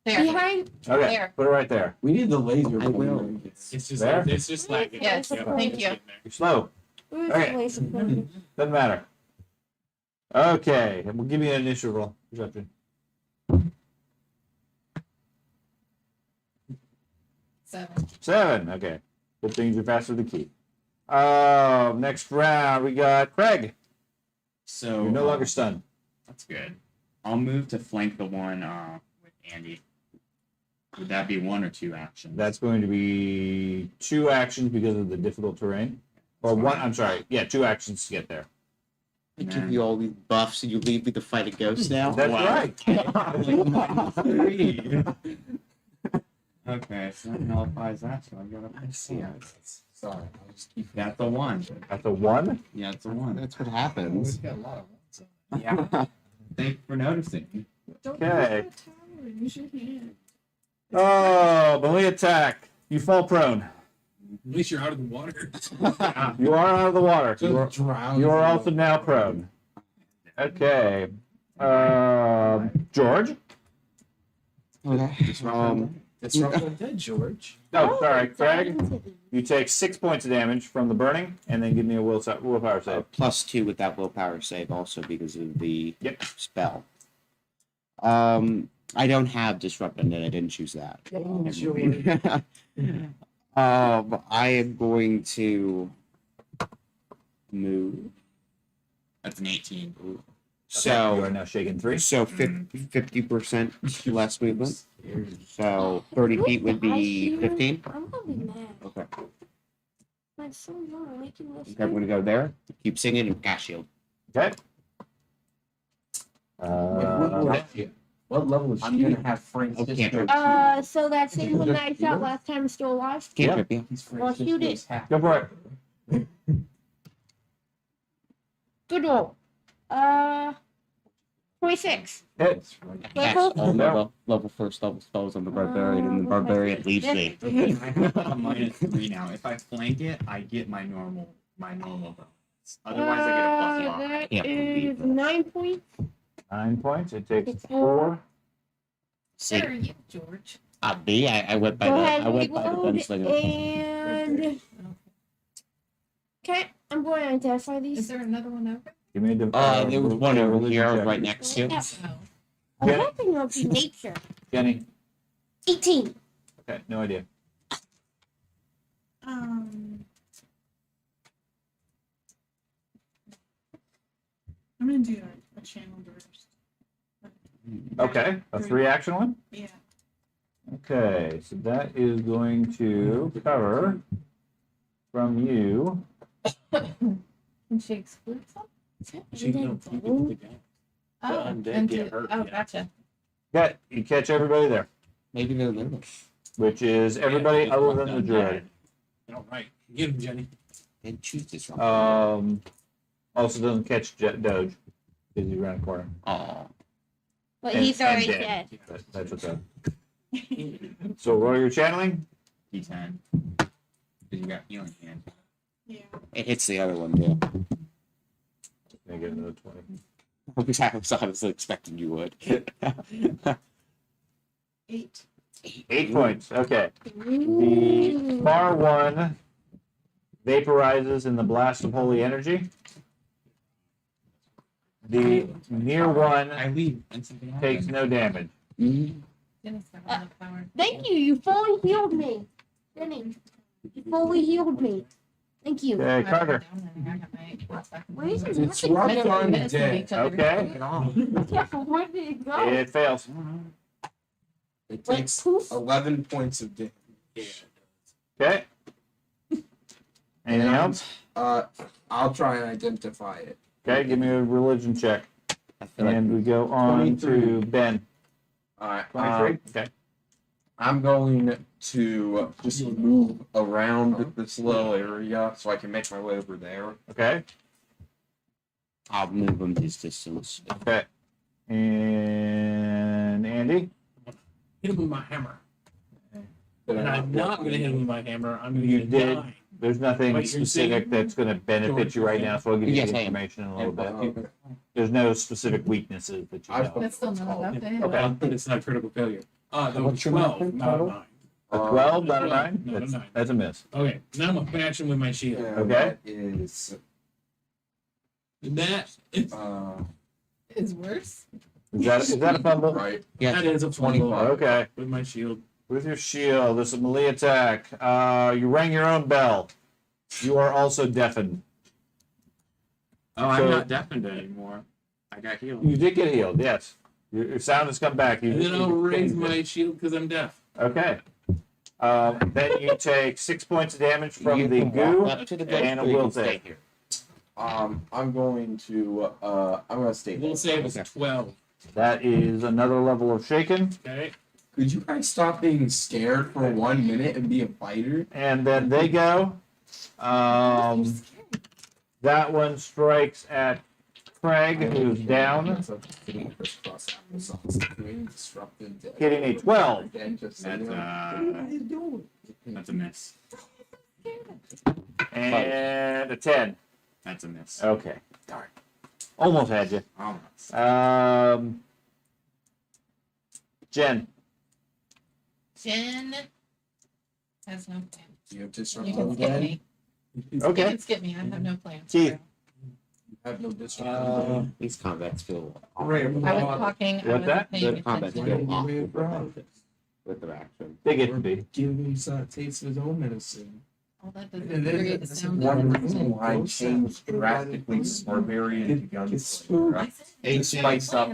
There. Behind. Okay, There. put her right there. We need the laser. I will. pointer. It's just There? it's just lagging. Yes, Yep, thank it's you. getting there. You're slow. Where's Okay. the laser pointer? Doesn't matter. Okay, and we'll give you an initial roll. Perception. 7. 7. Okay. Good things you're faster to keep. Next round we got Craig. So You're no longer stunned. That's good. I'll move to flank the one with Andy. Would that be 1 or 2 actions? That's going to be 2 actions because of the difficult terrain. Or That's one, fine. I'm sorry. Yeah, 2 actions to get there. I give you all these buffs and you leave me to fight a ghost now? That's right. Okay, so that nullifies that, so I got a Yeah. Sorry. I'll just keep That's a 1. That's a 1. Yeah, it's a 1. That's what happens. Got a lot of ones. Yeah. Thank you for noticing. Don't Okay. use that tower, use your hand. Oh, melee attack. You fall prone. At least you're out of the water. You are out of the water. Just drown. You are also now prone. Okay. George? Okay. Disrupt undead, George. Oh, sorry, Craig. Into You take 6 points of damage from the burning, and then give me a willpower save. +2 with that willpower save also because of the Yep. spell. I don't have disrupt and I didn't choose that. I am going to move. That's an 18. You So are now shaken 3. 50% less movement. So 30 feet would be 15. I'm gonna be mad. Okay. My son's not making this. Okay, I'm gonna go there. Keep singing and cast shield. Okay. What level is I'm she? gonna have Francisco. So that same one that I shot last time is still alive? Can't rip you. He's Well, shoot it. Go for it. Good roll. 26. Hit. Cast all my level first level spells on the barbarian, and the barbarian leaves me. I have a -3 now. If I flank it, I get my normal bonus. Otherwise, I get a +1. That Yeah, is 9 points. 9 points. It takes It's 4. See, Where are you, George? me, I went by Go the ahead, I went by the reload, gunslinger. and... Okay, I'm going to identify Is these. there another one over? Give me a There was one over religion here check. right next to. No. I'm Yeah. hoping it'll be nature. Jenny. 18. Okay, no idea. gonna do a channel burst. Okay, a 3-action one. Yeah. Okay, so that is going to cover from you. Can she exclude some? She don't keep it with the guy. Oh, undead and get do, hurt, oh, yeah. gotcha. Yeah, you catch everybody there, Maybe they're little. which is everybody Yeah, other just than the one druid. All right, get him, Jenny. And choose this one. Also doesn't catch Doge because he ran a corner. Oh. But And- he's already and dead. That's what's up. So roll your channeling. D10. Because you got healing hand. Yeah. It hits the other one too. Gonna get another 20. Which I was expecting you would. 8. 8 points. Okay. The Ooh. far one vaporizes in the blast of holy energy. The near one I leave and something happens. takes no damage. Dennis got all the power. Thank you. You fully healed me. Jenny, you fully healed me. Thank you. Okay, Carter. Where is it? It's right on the day. Okay. Yeah, where did it go? It fails. It Like takes poof. 11 points of damage. Okay. Anything else? I'll try and identify it. Okay, give me a religion check. I feel like And we go on to 23. Ben. Alright, 23? Okay. I'm going to just move around this little area so I can make my way over there. Okay. I'll move him his distance. Okay. And Andy? Hit him with my hammer. Did And I I'm not gonna hit him with my hammer. I'm gonna You get did. die. There's nothing Wait, you're specific saying- that's going to benefit you right now, so I'll give you Yes, the I am. information in a little bit. Okay. There's no specific weaknesses that you I've know. That's still not enough to hit. Okay. But it's not a critical failure. The What's your 12, weapon not a total? 9. A 12, not a 12, 9? not a That's, 9. that's a miss. Okay, now I'm a faction with my shield. Yeah, Okay. That is. And that is, Is worse. Is that a fumble? Right. Yes. that is a 25 Okay. with my shield. With your shield, this is a melee attack. You rang your own bell. You are also deafened. Oh, I'm So- not deafened anymore. I got healed. You did get healed, yes. Your sound has come back. You, And then I'll you- raise my shield because I'm deaf. Okay. Then you take 6 points of damage from You the can goo. walk up to the ghost and a or you will can stay save. here. I'm going to stay. We'll say it was Okay. 12. That is another level of shaken. Okay. Could you guys stop being scared for 1 minute and be a fighter? And then they go. That one strikes at Craig, who's down, hitting a 12. That's a miss. And a 10. That's a miss. Okay. Darn. Almost had you. Almost. Jen. Jen has no plan. You have to You can skip me. You Okay. can skip me. I have no plans. Keith. have no disregard. These combats feel off. Right. I was talking. I What's that? wasn't paying The combats attention. feel off Ray of with the Frost. benefits, with their action. They get to be. Give him some taste of his own medicine. All that does And is then create the that's sound. One of- reason why I changed drastically barbarian to gunslinger. I said It spiced up,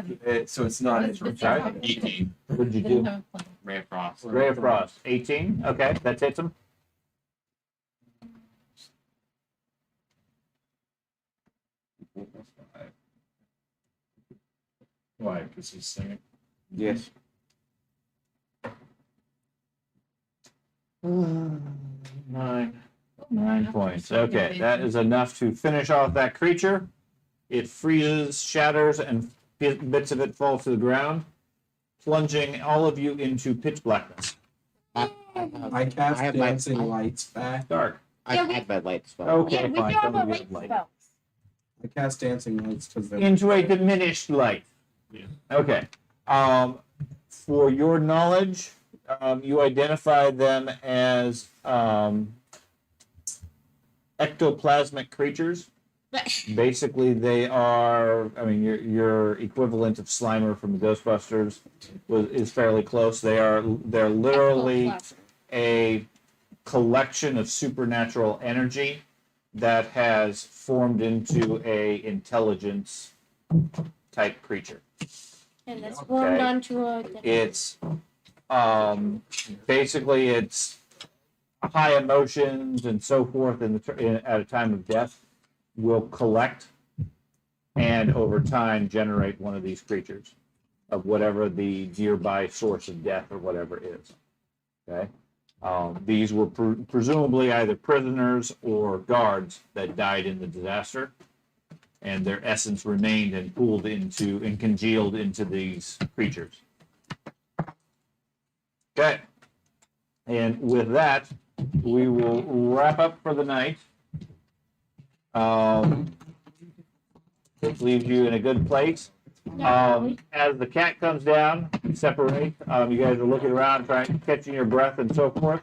so it's not as It's retarded. 18. What did you Didn't do? have a plan. Ray of Frost. Ray of Frost. 18. Okay, that hits him. Why? Because he's singing. Yes. Nine. Oh, 9 points. Okay, that is enough to finish off that creature. It freezes, shatters, and bits of it fall to the ground, plunging all of you into pitch blackness. I cast I have my- dancing lights back. Dark. I Yeah, we- had my light spell. Okay, Yeah, we fine. still have Don't a get light light. spell. I cast dancing lights because they're Into a diminished light. Yeah. Okay. For your knowledge, you identify them as ectoplasmic creatures. Basically, they are. I mean, your equivalent of Slimer from the Ghostbusters is fairly close. They're literally a collection of supernatural energy that has formed into a intelligence type creature. And that's formed Okay. onto a. It's basically it's high emotions and so forth at a time of death will collect and over time generate one of these creatures of whatever the nearby source of death or whatever is. Okay. These were presumably either prisoners or guards that died in the disaster, and their essence remained and pooled into and congealed into these creatures. Okay. And with that, we will wrap up for the night. It leaves you in a good place. As the cat comes down, you separate. You guys are looking around, catching your breath and so forth.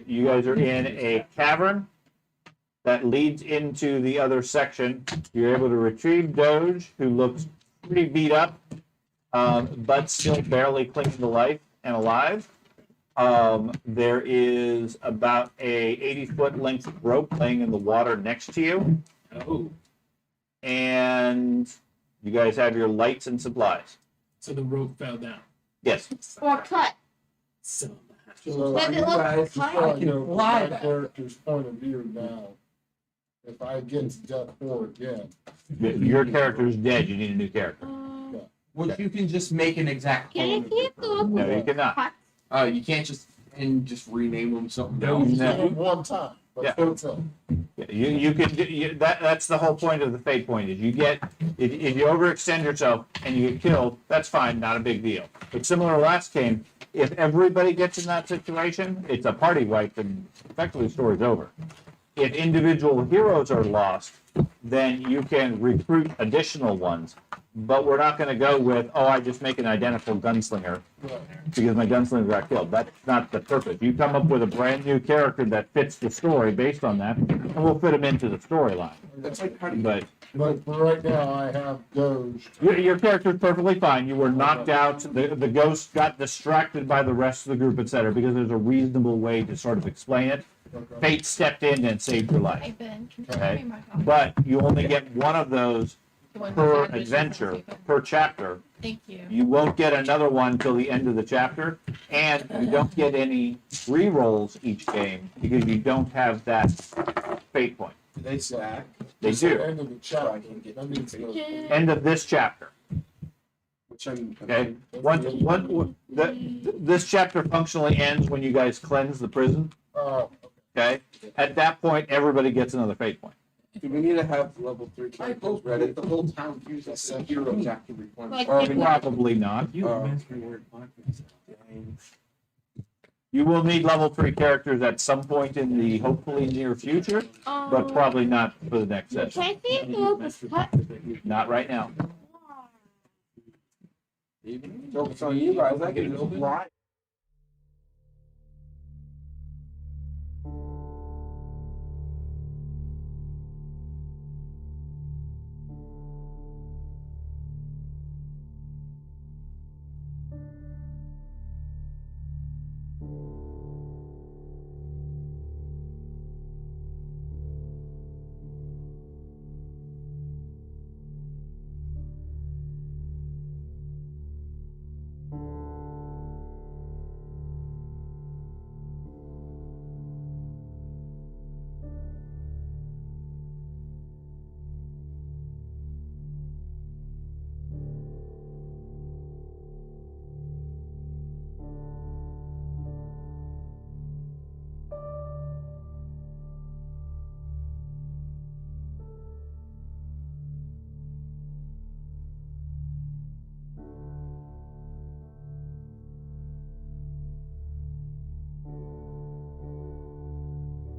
You guys are in a cavern that leads into the other section. You're able to retrieve Doge, who looks pretty beat up, but still barely clinging to life and alive. There is about a 80-foot length rope laying in the water next to you. Oh, And you guys have your lights and supplies. so the rope fell down. Yes. Or cut. So So Does it look guys- cut? I can fly fly my back. character's point of view now. If I get to death 4 again, Your character's dead. You need a new character. Which you can just make an exact Can clone I of see your if the look No, you cannot. cut? You can't just rename them something No, else. no. one time, but Yeah. still. You can that's the whole point of the fate point is you get if you overextend yourself and you get killed, that's fine, not a big deal. But similar to last game, if everybody gets in that situation, it's a party wipe and effectively the story's over. If individual heroes are lost, then you can recruit additional ones. But we're not going to go with, oh, I just make an identical gunslinger because my gunslinger got killed. That's not the purpose. You come up with a brand new character that fits the story based on that, and we'll fit them into the storyline. That's like how do you But But for right now, I have Doge. your character's perfectly fine. You were knocked out. The ghost got distracted by the rest of the group, etc. Because there's a reasonable way to sort of explain it. Fate stepped in and saved your life. Hey Ben, can you Okay. give me my copy? But you only get one of those The one per with the adventure, address. per chapter. Thank you. You won't get another one till the end of the chapter, and you don't get any re-rolls each game because you don't have that fate point. do they stack? They It's the do. End of the chapter. That means End of this chapter. Which I'm Okay. This chapter functionally ends when you guys cleanse the prison. Oh, Okay. At that point, everybody gets another fate point. Do we need to have level 3 characters ready? The whole town uses a hero after replenish. Like- Probably not. Uh, You will need level 3 characters at some point in the hopefully near future, but probably not for the next Can session. I see if the look is cut? Not right now. Joke's on you guys. I can just fly.